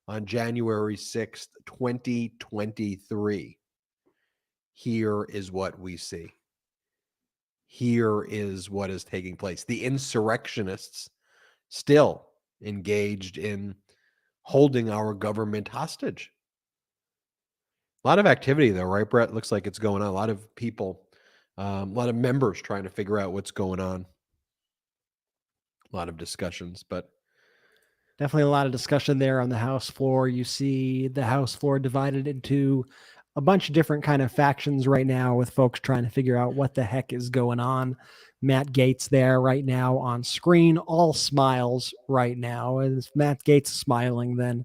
[SPEAKER 9] on January 6th, 2023, here is what we see. Here is what is taking place. The insurrectionists still engaged in holding our government hostage. A lot of activity, though, right, Brett? Looks like it's going on. A lot of people, a lot of members trying to figure out what's going on. A lot of discussions, but
[SPEAKER 6] definitely a lot of discussion there on the House floor. You see the House floor divided into a bunch of different kind of factions right now with folks trying to figure out what the heck is going on. Matt Gaetz there right now on screen, all smiles right now. And if Matt Gaetz is smiling, then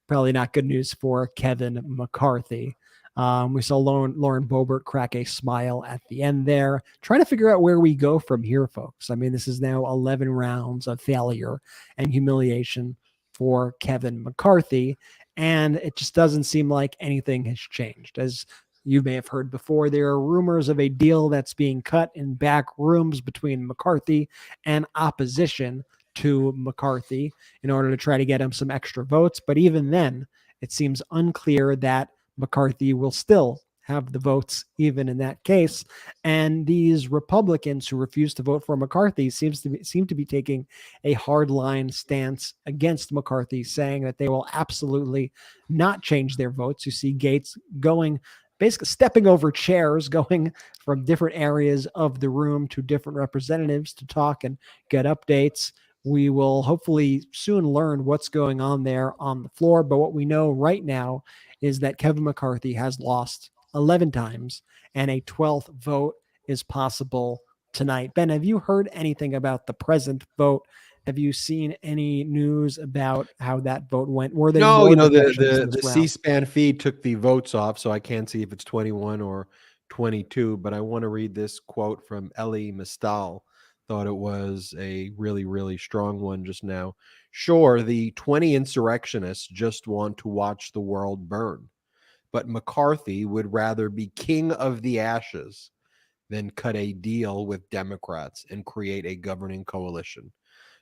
[SPEAKER 6] probably not good news for Kevin McCarthy. We saw Lauren Boebert crack a smile at the end there, trying to figure out where we go from here, folks. I mean, this is now 11 rounds of failure and humiliation for Kevin McCarthy, and it just doesn't seem like anything has changed. As you may have heard before, there are rumors of a deal that's being cut in back rooms between McCarthy and opposition to McCarthy in order to try to get him some extra votes. But even then, it seems unclear that McCarthy will still have the votes even in that case. And these Republicans who refuse to vote for McCarthy seem to be taking a hardline stance against McCarthy, saying that they will absolutely not change their votes. You see Gaetz going, basically stepping over chairs, going from different areas of the room to different representatives to talk and get updates. We will hopefully soon learn what's going on there on the floor. But what we know right now is that Kevin McCarthy has lost 11 times, and a 12th vote is possible tonight. Ben, have you heard anything about the present vote? Have you seen any news about how that vote went? Were there
[SPEAKER 9] No,
[SPEAKER 6] more
[SPEAKER 9] you know,
[SPEAKER 6] defections in
[SPEAKER 9] the
[SPEAKER 6] this round?
[SPEAKER 9] C-SPAN feed took the votes off, so I can't see if it's 21 or 22, but I want to read this quote from Elie Mystal. Thought it was a really, really strong one just now. Sure, the 20 insurrectionists just want to watch the world burn, but McCarthy would rather be king of the ashes than cut a deal with Democrats and create a governing coalition.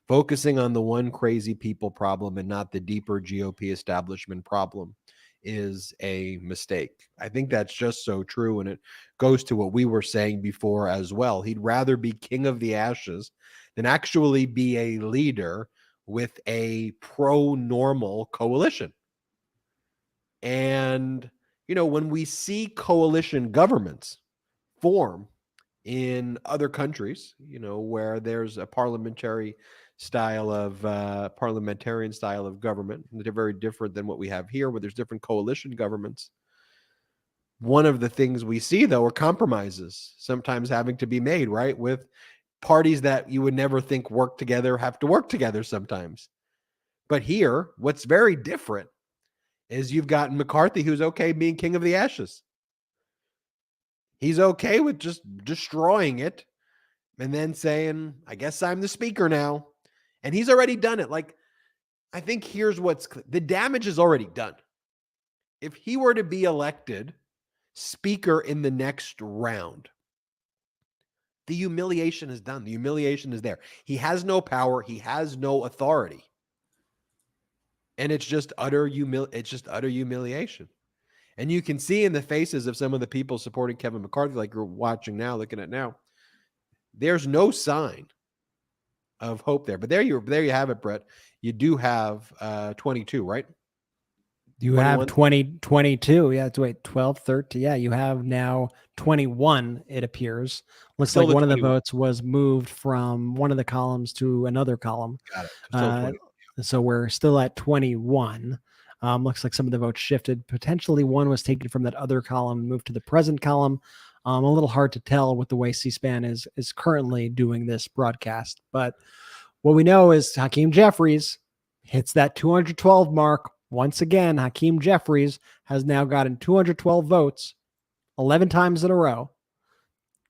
[SPEAKER 9] Focusing on the one crazy people problem and not the deeper GOP establishment problem is a mistake. I think that's just so true. And it goes to what we were saying before as well. He'd rather be king of the ashes than actually be a leader with a pro-normal coalition. And, you know, when we see coalition governments form in other countries, you know, where there's a parliamentarian style of government, they're very different than what we have here, where there's different coalition governments. One of the things we see, though, are compromises sometimes having to be made, right, with parties that you would never think work together have to work together sometimes. But here, what's very different is you've got McCarthy, who's okay being king of the ashes. He's okay with just destroying it and then saying, I guess I'm the speaker now. And he's already done it. Like, I think here's the damage is already done. If he were to be elected speaker in the next round, the humiliation is done. The humiliation is there. He has no power. He has no authority. And it's just utter humiliation. And you can see in the faces of some of the people supporting Kevin McCarthy, like you're watching now, looking at now, there's no sign of hope there. But there you have it, Brett. You do have 22, right?
[SPEAKER 6] You 21? Have 22. Yeah, it's 12, 13. Yeah, you have now 21, it appears. Looks still like one 21. Of the votes was moved from one of the columns to another column.
[SPEAKER 9] Got it.
[SPEAKER 6] So we're still at 21. Looks like some of the votes shifted. Potentially one was taken from that other column, moved to the present column. A little hard to tell with the way C-SPAN is currently doing this broadcast. But what we know is Hakeem Jeffries hits that 212 mark. Once again, Hakeem Jeffries has now gotten 212 votes 11 times in a row.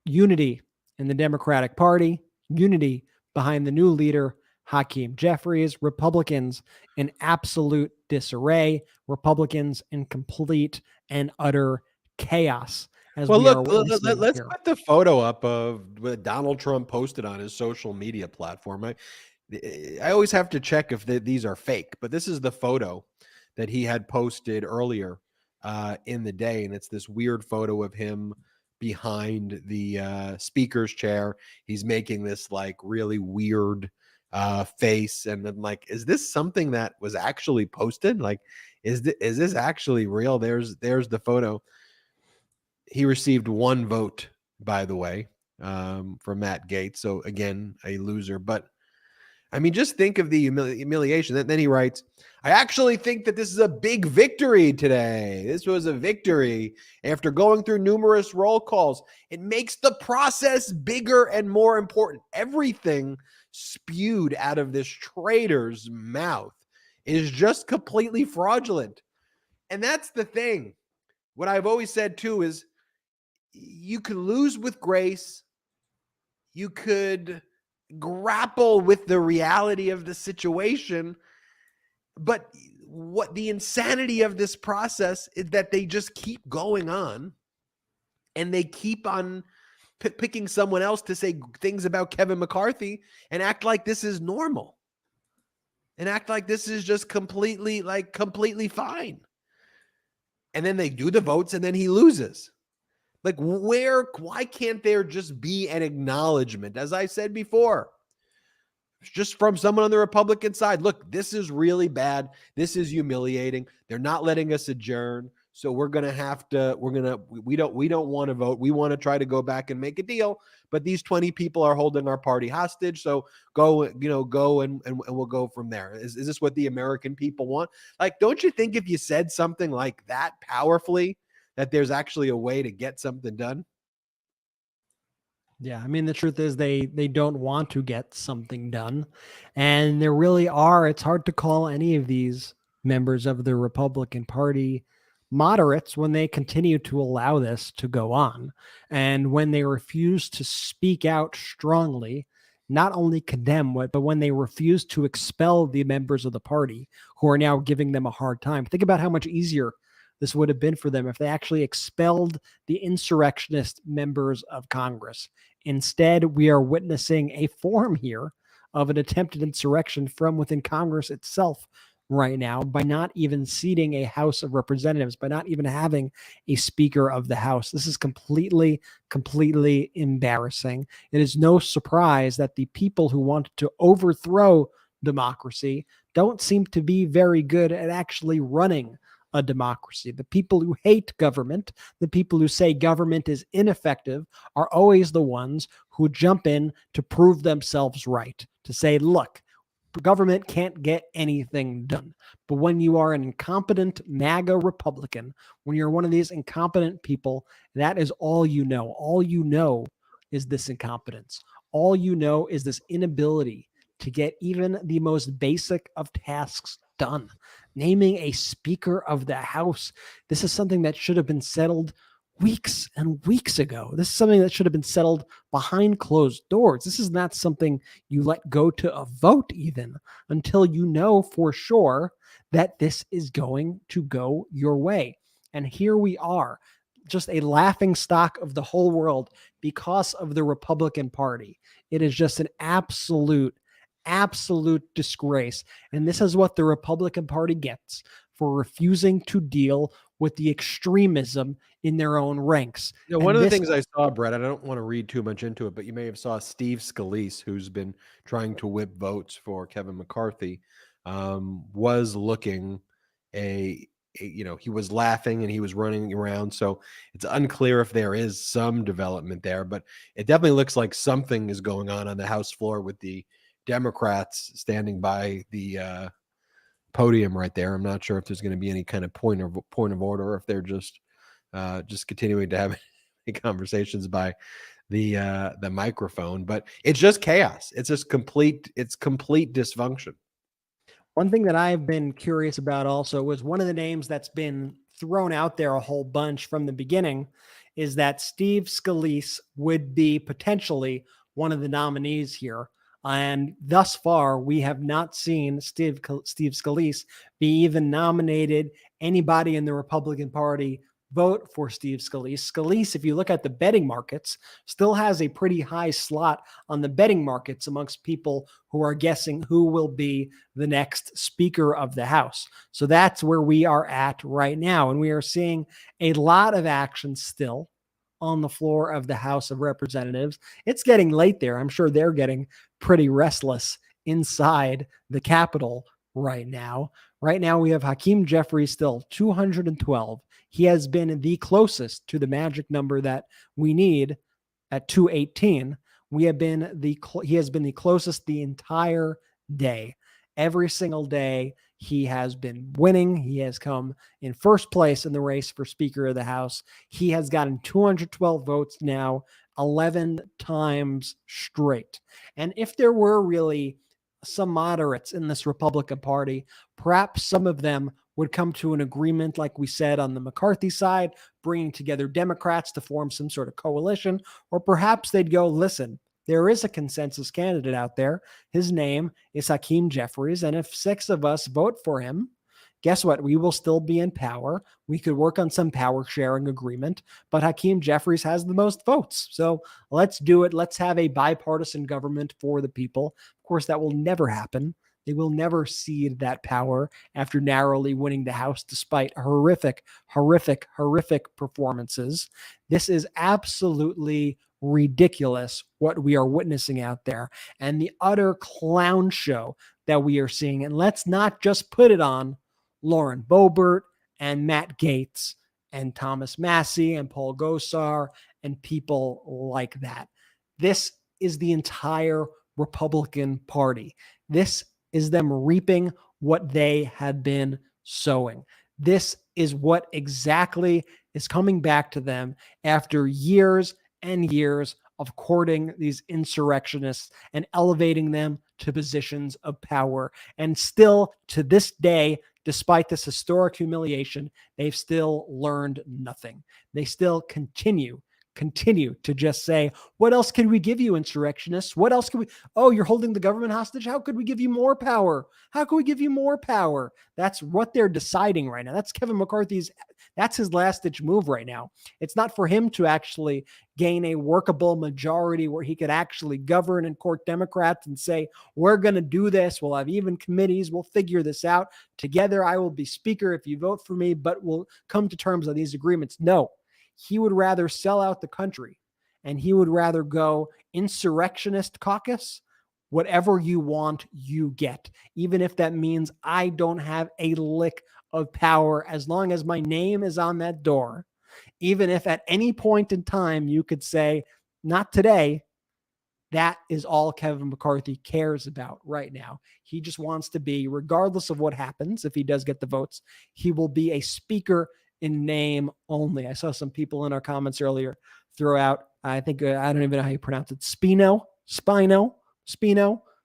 [SPEAKER 6] Unity in the Democratic Party, unity behind the new leader, Hakeem Jeffries. Republicans in absolute disarray, Republicans in complete and utter chaos.
[SPEAKER 9] Well, look, let's put the photo up of what Donald Trump posted on his social media platform. I always have to check if these are fake, but this is the photo that he had posted earlier in the day, and it's this weird photo of him behind the speaker's chair. He's making this like really weird face, and then like, is this something that was actually posted? Like, is this actually real? There's the photo. He received 1 vote, by the way, from Matt Gaetz. So again, a loser. But I mean, just think of the humiliation. Then he writes, I actually think that this is a big victory today. This was a victory after going through numerous roll calls. It makes the process bigger and more important. Everything spewed out of this traitor's mouth is just completely fraudulent. And that's the thing. What I've always said too is you could lose with grace. You could grapple with the reality of the situation. But what the insanity of this process is that they just keep going on and they keep on picking someone else to say things about Kevin McCarthy and act like this is normal and act like this is just completely fine. and then they do the votes and then he loses. Like, why can't there just be an acknowledgement, as I said before, just from someone on the Republican side? Look, this is really bad. This is humiliating. They're not letting us adjourn. So we don't want to vote. We want to try to go back and make a deal, but these 20 people are holding our party hostage. So go and we'll go from there. Is this what the American people want? Like, don't you think if you said something like that powerfully, that there's actually a way to get something done?
[SPEAKER 6] Yeah, I mean, the truth is they don't want to get something done. And there really are, it's hard to call any of these members of the Republican Party moderates when they continue to allow this to go on. And when they refuse to speak out strongly, not only condemn what, but when they refuse to expel the members of the party who are now giving them a hard time. Think about how much easier this would have been for them if they actually expelled the insurrectionist members of Congress. Instead, we are witnessing a form here of an attempted insurrection from within Congress itself right now by not even seating a House of Representatives, by not even having a Speaker of the House. This is completely embarrassing. It is no surprise that the people who want to overthrow democracy don't seem to be very good at actually running a democracy. The people who hate government, the people who say government is ineffective, are always the ones who jump in to prove themselves right, to say, look, government can't get anything done. But when you are an incompetent MAGA Republican, when you're one of these incompetent people, that is all you know. All you know is this incompetence. All you know is this inability to get even the most basic of tasks done. Naming a Speaker of the House. This is something that should have been settled weeks and weeks ago. This is something that should have been settled behind closed doors. This is not something you let go to a vote even until you know for sure that this is going to go your way. And here we are, just a laughing stock of the whole world because of the Republican Party. It is just an absolute disgrace. And this is what the Republican Party gets for refusing to deal with the extremism in their own ranks.
[SPEAKER 9] Yeah, one of the things I saw, Brett, I don't want to read too much into it, but you may have saw Steve Scalise, who's been trying to whip votes for Kevin McCarthy, was looking he was laughing and he was running around. So it's unclear if there is some development there, but it definitely looks like something is going on the House floor with the Democrats standing by the podium right there. I'm not sure if there's going to be any kind of point of order, or if they're just continuing to have conversations by the microphone. But it's just chaos. It's just complete dysfunction.
[SPEAKER 6] One thing that I've been curious about also was one of the names that's been thrown out there a whole bunch from the beginning is that Steve Scalise would be potentially one of the nominees here. And thus far, we have not seen Steve Scalise be even nominated. Anybody in the Republican Party vote for Steve Scalise. Scalise, if you look at the betting markets, still has a pretty high slot on the betting markets amongst people who are guessing who will be the next Speaker of the House. So that's where we are at right now. And we are seeing a lot of action still on the floor of the House of Representatives. It's getting late there. I'm sure they're getting pretty restless inside the Capitol right now. Right now, we have Hakeem Jeffries still 212. He has been the closest to the magic number that we need at 218. He has been the closest the entire day. Every single day, he has been winning. He has come in first place in the race for Speaker of the House. He has gotten 212 votes now, 11 times straight. And if there were really some moderates in this Republican Party, perhaps some of them would come to an agreement, like we said on the McCarthy side, bringing together Democrats to form some sort of coalition, or perhaps they'd go, listen, there is a consensus candidate out there. His name is Hakeem Jeffries. And if 6 of us vote for him, guess what? We will still be in power. We could work on some power sharing agreement, but Hakeem Jeffries has the most votes. So let's do it. Let's have a bipartisan government for the people. Of course, that will never happen. They will never cede that power after narrowly winning the House despite horrific performances. This is absolutely ridiculous what we are witnessing out there, and the utter clown show that we are seeing. And let's not just put it on Lauren Boebert and Matt Gaetz and Thomas Massie and Paul Gosar and people like that. This is the entire Republican Party. This is them reaping what they had been sowing. This is what exactly is coming back to them after years and years of courting these insurrectionists and elevating them to positions of power. And still to this day, despite this historic humiliation, they've still learned nothing. They still continue to just say, what else can we give you, insurrectionists? What else can we? Oh, you're holding the government hostage? How could we give you more power? How can we give you more power? That's what they're deciding right now. That's Kevin McCarthy's, that's his last ditch move right now. It's not for him to actually gain a workable majority where he could actually govern and court Democrats and say, we're going to do this. We'll have even committees. We'll figure this out together. I will be speaker if you vote for me, but we'll come to terms on these agreements. No. He would rather sell out the country, and he would rather go insurrectionist caucus. Whatever you want, you get. Even if that means I don't have a lick of power, as long as my name is on that door. Even if at any point in time you could say, not today, that is all Kevin McCarthy cares about right now. He just wants to be, regardless of what happens, if he does get the votes, he will be a speaker in name only. I saw some people in our comments earlier throw out, I think, I don't even know how you pronounce it, Spino,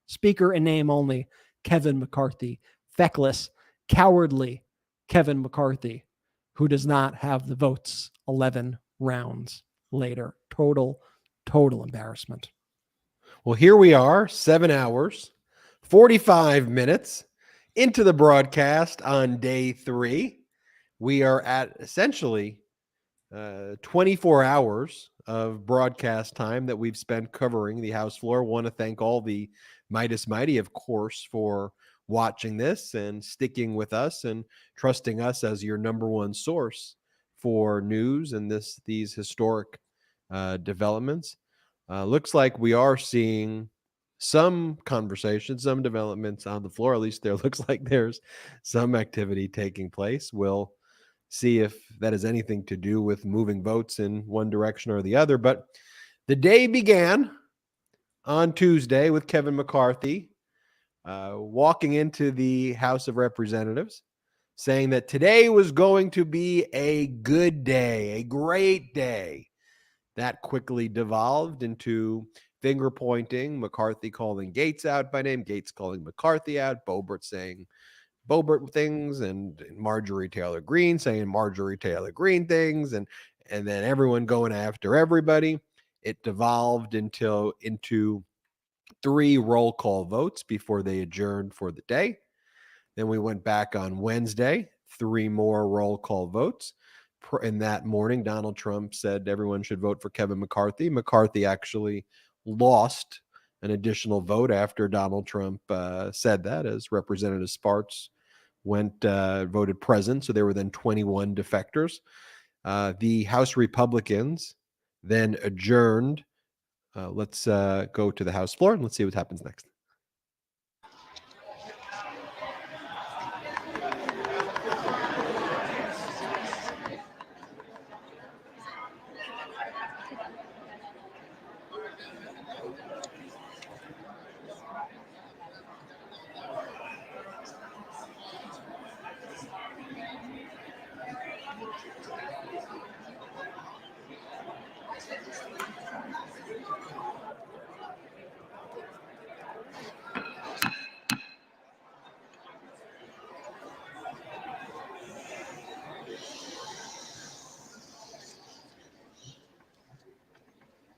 [SPEAKER 6] speaker in name only, Kevin McCarthy, feckless, cowardly Kevin McCarthy, who does not have the votes 11 rounds later. Total embarrassment.
[SPEAKER 9] Well, here we are, 7 hours, 45 minutes into the broadcast on day 3. We are at essentially 24 hours of broadcast time that we've spent covering the House floor. I want to thank all the Meidas Mighty, of course, for watching this and sticking with us and trusting us as your number one source for news and these historic developments. Looks like we are seeing some conversation, some developments on the floor. At least there looks like there's some activity taking place. We'll see if that has anything to do with moving votes in one direction or the other. But the day began on Tuesday with Kevin McCarthy walking into the House of Representatives, saying that today was going to be a good day, a great day. That quickly devolved into finger pointing, McCarthy calling Gaetz out by name, Gaetz calling McCarthy out, Boebert saying Boebert things, and Marjorie Taylor Greene saying Marjorie Taylor Greene things, and then everyone going after everybody. It devolved into 3 roll call votes before they adjourned for the day. Then we went back on Wednesday, 3 more roll call votes. In that morning, Donald Trump said everyone should vote for Kevin McCarthy. McCarthy actually lost an additional vote after Donald Trump said that, as Representative Sparks voted present. So there were then 21 defectors. The House Republicans then adjourned. Let's go to the House floor and let's see what happens next.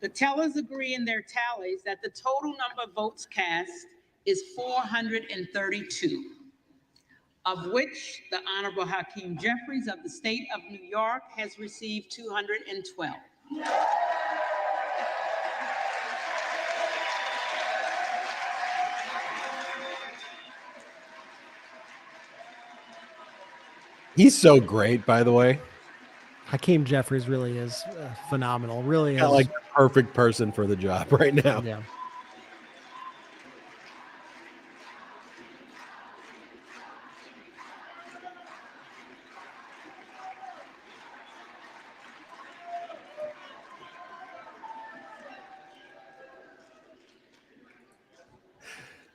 [SPEAKER 3] The tellers agree in their tallies that the total number of votes cast is 432, of which the Honorable Hakeem Jeffries of the state of New York has received 212.
[SPEAKER 9] He's so great, by the way.
[SPEAKER 6] Hakeem Jeffries really is phenomenal. Really is.
[SPEAKER 9] Like the perfect person for the job right now.
[SPEAKER 6] Yeah.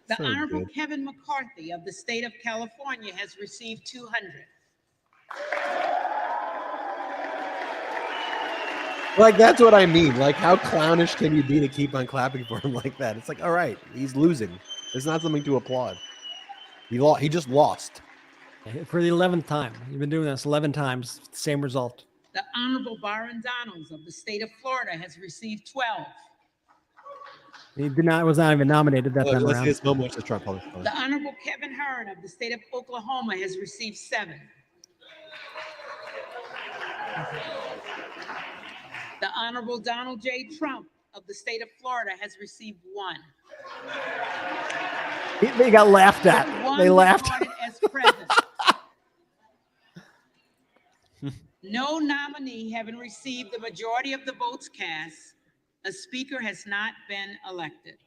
[SPEAKER 3] The
[SPEAKER 9] So
[SPEAKER 3] Honorable
[SPEAKER 9] good.
[SPEAKER 3] Kevin McCarthy of the state of California has received 200.
[SPEAKER 9] Like, that's what I mean. Like, how clownish can you be to keep on clapping for him like that? It's like, all right, he's losing. It's not something to applaud. He just lost.
[SPEAKER 6] For the 11th time. You've been doing this 11 times, same result.
[SPEAKER 3] The Honorable Byron Donalds of the state of Florida has received 12.
[SPEAKER 6] He was not even nominated that time
[SPEAKER 9] Let's see
[SPEAKER 6] around.
[SPEAKER 9] his moment to Trump.
[SPEAKER 3] The Honorable Kevin Hearn of the state of Oklahoma has received 7. The Honorable Donald J. Trump of the state of Florida has received 1.
[SPEAKER 6] They got laughed at.
[SPEAKER 3] One
[SPEAKER 6] They laughed.
[SPEAKER 3] recorded as present. No nominee having received the majority of the votes cast, a speaker has not been elected.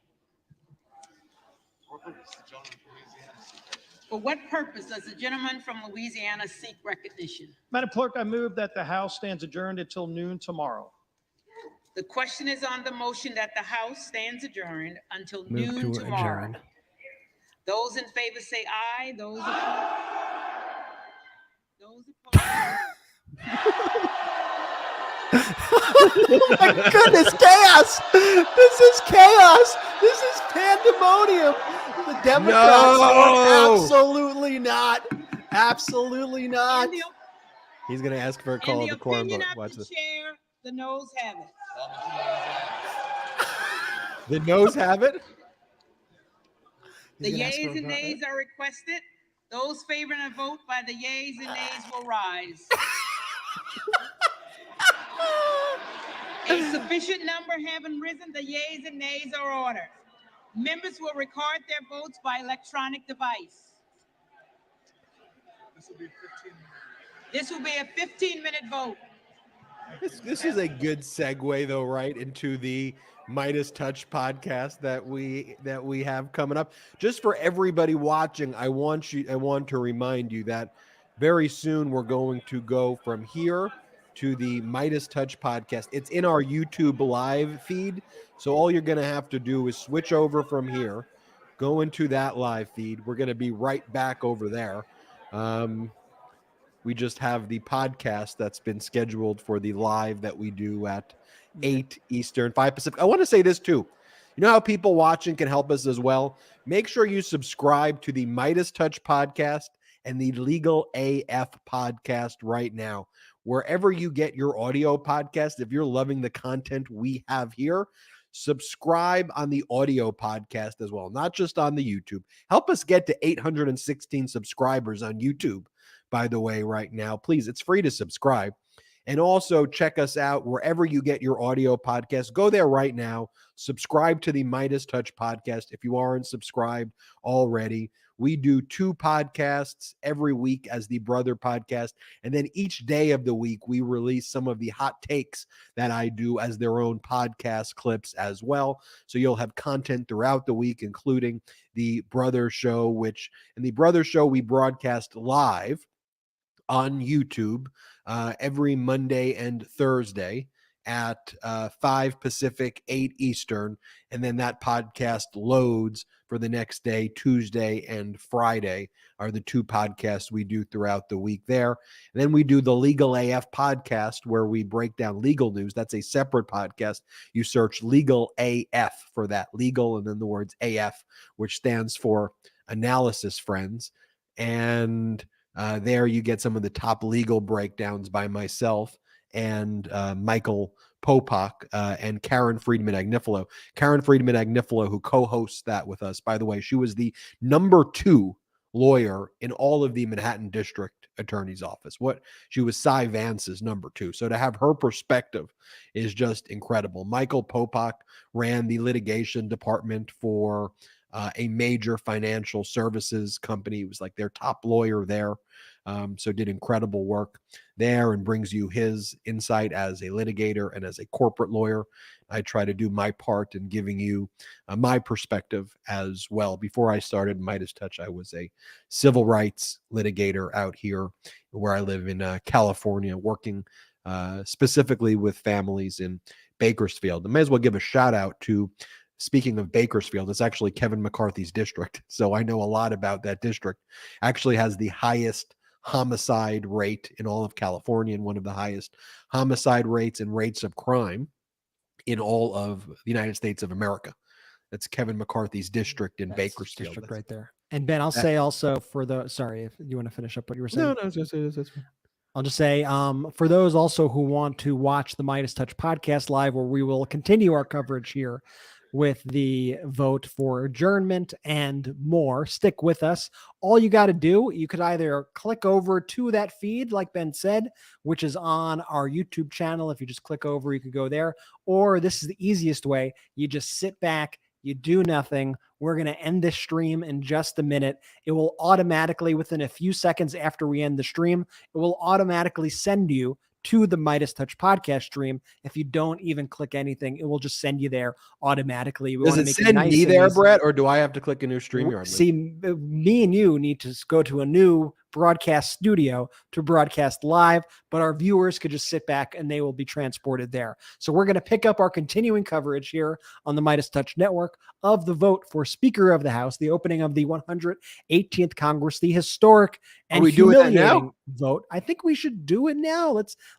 [SPEAKER 3] For what purpose does the gentleman from Louisiana seek recognition?
[SPEAKER 12] Madam Clerk, I move that the House stands adjourned until noon tomorrow.
[SPEAKER 3] The question is on the motion that the House stands adjourned until
[SPEAKER 6] Move
[SPEAKER 3] noon
[SPEAKER 6] to
[SPEAKER 3] tomorrow.
[SPEAKER 6] adjourn.
[SPEAKER 3] Those in favor say aye. Those opposed. Those opposed.
[SPEAKER 18] Oh my goodness, chaos! This is chaos! This is pandemonium! The Democrats
[SPEAKER 9] No!
[SPEAKER 18] absolutely not. Absolutely not.
[SPEAKER 9] He's going to ask for a call of the quorum vote. Watch this.
[SPEAKER 3] Chair, the noes have it.
[SPEAKER 9] The noes have it.
[SPEAKER 3] The yeas and nays are requested. Those favoring a vote by the yeas and nays will rise. A sufficient number having risen, the yeas and nays are ordered. Members will record their votes by electronic device. This will be a 15-minute vote.
[SPEAKER 9] This is a good segue, though, right into the MeidasTouch podcast that we have coming up. Just for everybody watching, I want to remind you that very soon we're going to go from here to the MeidasTouch podcast. It's in our YouTube live feed, so all you're going to have to do is switch over from here, go into that live feed. We're going to be right back over there. We just have the podcast that's been scheduled for the live that we do at 8 Eastern, 5 Pacific. I want to say this too. You know how people watching can help us as well? Make sure you subscribe to the MeidasTouch podcast and the Legal AF podcast right now. Wherever you get your audio podcast, if you're loving the content we have here, subscribe on the audio podcast as well, not just on the YouTube. Help us get to 816 subscribers on YouTube, by the way, right now. Please, it's free to subscribe. And also check us out wherever you get your audio podcast. Go there right now. Subscribe to the MeidasTouch podcast if you aren't subscribed already. We do 2 podcasts every week as the Brother podcast. And then each day of the week, we release some of the hot takes that I do as their own podcast clips as well. So you'll have content throughout the week, including the Brother Show, in the Brother Show, we broadcast live on YouTube every Monday and Thursday at 5 Pacific, 8 Eastern. And then that podcast loads for the next day. Tuesday and Friday are the 2 podcasts we do throughout the week there. And then we do the Legal AF podcast where we break down legal news. That's a separate podcast. You search Legal AF for that, legal, and then the words AF, which stands for Analysis Friends. And there you get some of the top legal breakdowns by myself and Michael Popak and Karen Friedman-Agnifilo. Karen Friedman-Agnifilo, who co-hosts that with us, by the way, she was the number 2 lawyer in all of the Manhattan District Attorney's Office. She was Cy Vance's number 2. So to have her perspective is just incredible. Michael Popak ran the litigation department for a major financial services company. He was like their top lawyer there. So did incredible work there and brings you his insight as a litigator and as a corporate lawyer. I try to do my part in giving you my perspective as well. Before I started MeidasTouch, I was a civil rights litigator out here where I live in California, working specifically with families in Bakersfield. I may as well give a shout out to, speaking of Bakersfield, it's actually Kevin McCarthy's district. So I know a lot about that district. Actually has the highest homicide rate in all of California and one of the highest homicide rates and rates of crime in all of the United States of America. That's Kevin McCarthy's district in Bakersfield.
[SPEAKER 6] District right there. And Ben, I'll say also for the, sorry, if you want to finish up what you were saying.
[SPEAKER 9] No,
[SPEAKER 6] I'll just say for those also who want to watch the MeidasTouch podcast live, where we will continue our coverage here with the vote for adjournment and more, stick with us. All you got to do, you could either click over to that feed, like Ben said, which is on our YouTube channel. If you just click over, you could go there. Or this is the easiest way. You just sit back, you do nothing. We're going to end this stream in just a minute. It will automatically, within a few seconds after we end the stream, it will automatically send you to the MeidasTouch podcast stream. If you don't even click anything, it will just send you there automatically.
[SPEAKER 9] Does it send me there, Brett, or do I have to click a new StreamYard?
[SPEAKER 6] See, me and you need to go to a new broadcast studio to broadcast live, but our viewers could just sit back and they will be transported there. So we're going to pick up our continuing coverage here on the MeidasTouch Network of the vote for Speaker of the House, the opening of the 118th Congress, the historic and humiliating vote. I think we should do it now.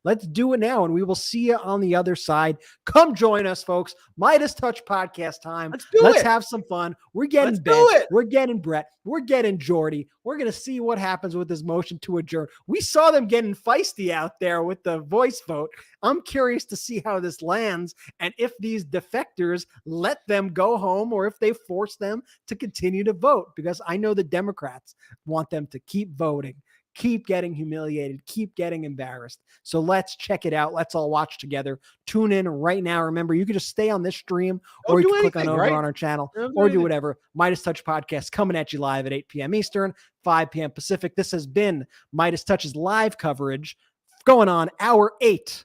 [SPEAKER 6] Let's do it now, and we will see you on the other side. Come join us, folks. MeidasTouch podcast time. Let's have some fun. We're getting Ben. We're getting Brett. We're getting Jordy. We're going to see what happens with this motion to adjourn. We saw them getting feisty out there with the voice vote. I'm curious to see how this lands and if these defectors let them go home or if they force them to continue to vote, because I know the Democrats want them to keep voting, keep getting humiliated, keep getting embarrassed. So let's check it out. Let's all watch together. Tune in right now. Remember, you can just stay on this stream or you can click on over on our channel or do whatever. MeidasTouch podcast coming at you live at 8 p.m. Eastern, 5 p.m. Pacific. This has been MeidasTouch's live coverage going on hour 8,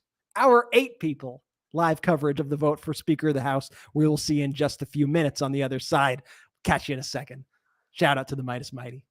[SPEAKER 6] people. Live coverage of the vote for Speaker of the House. We will see you in just a few minutes on the other side. Catch you in a second. Shout out to the Meidas Mighty.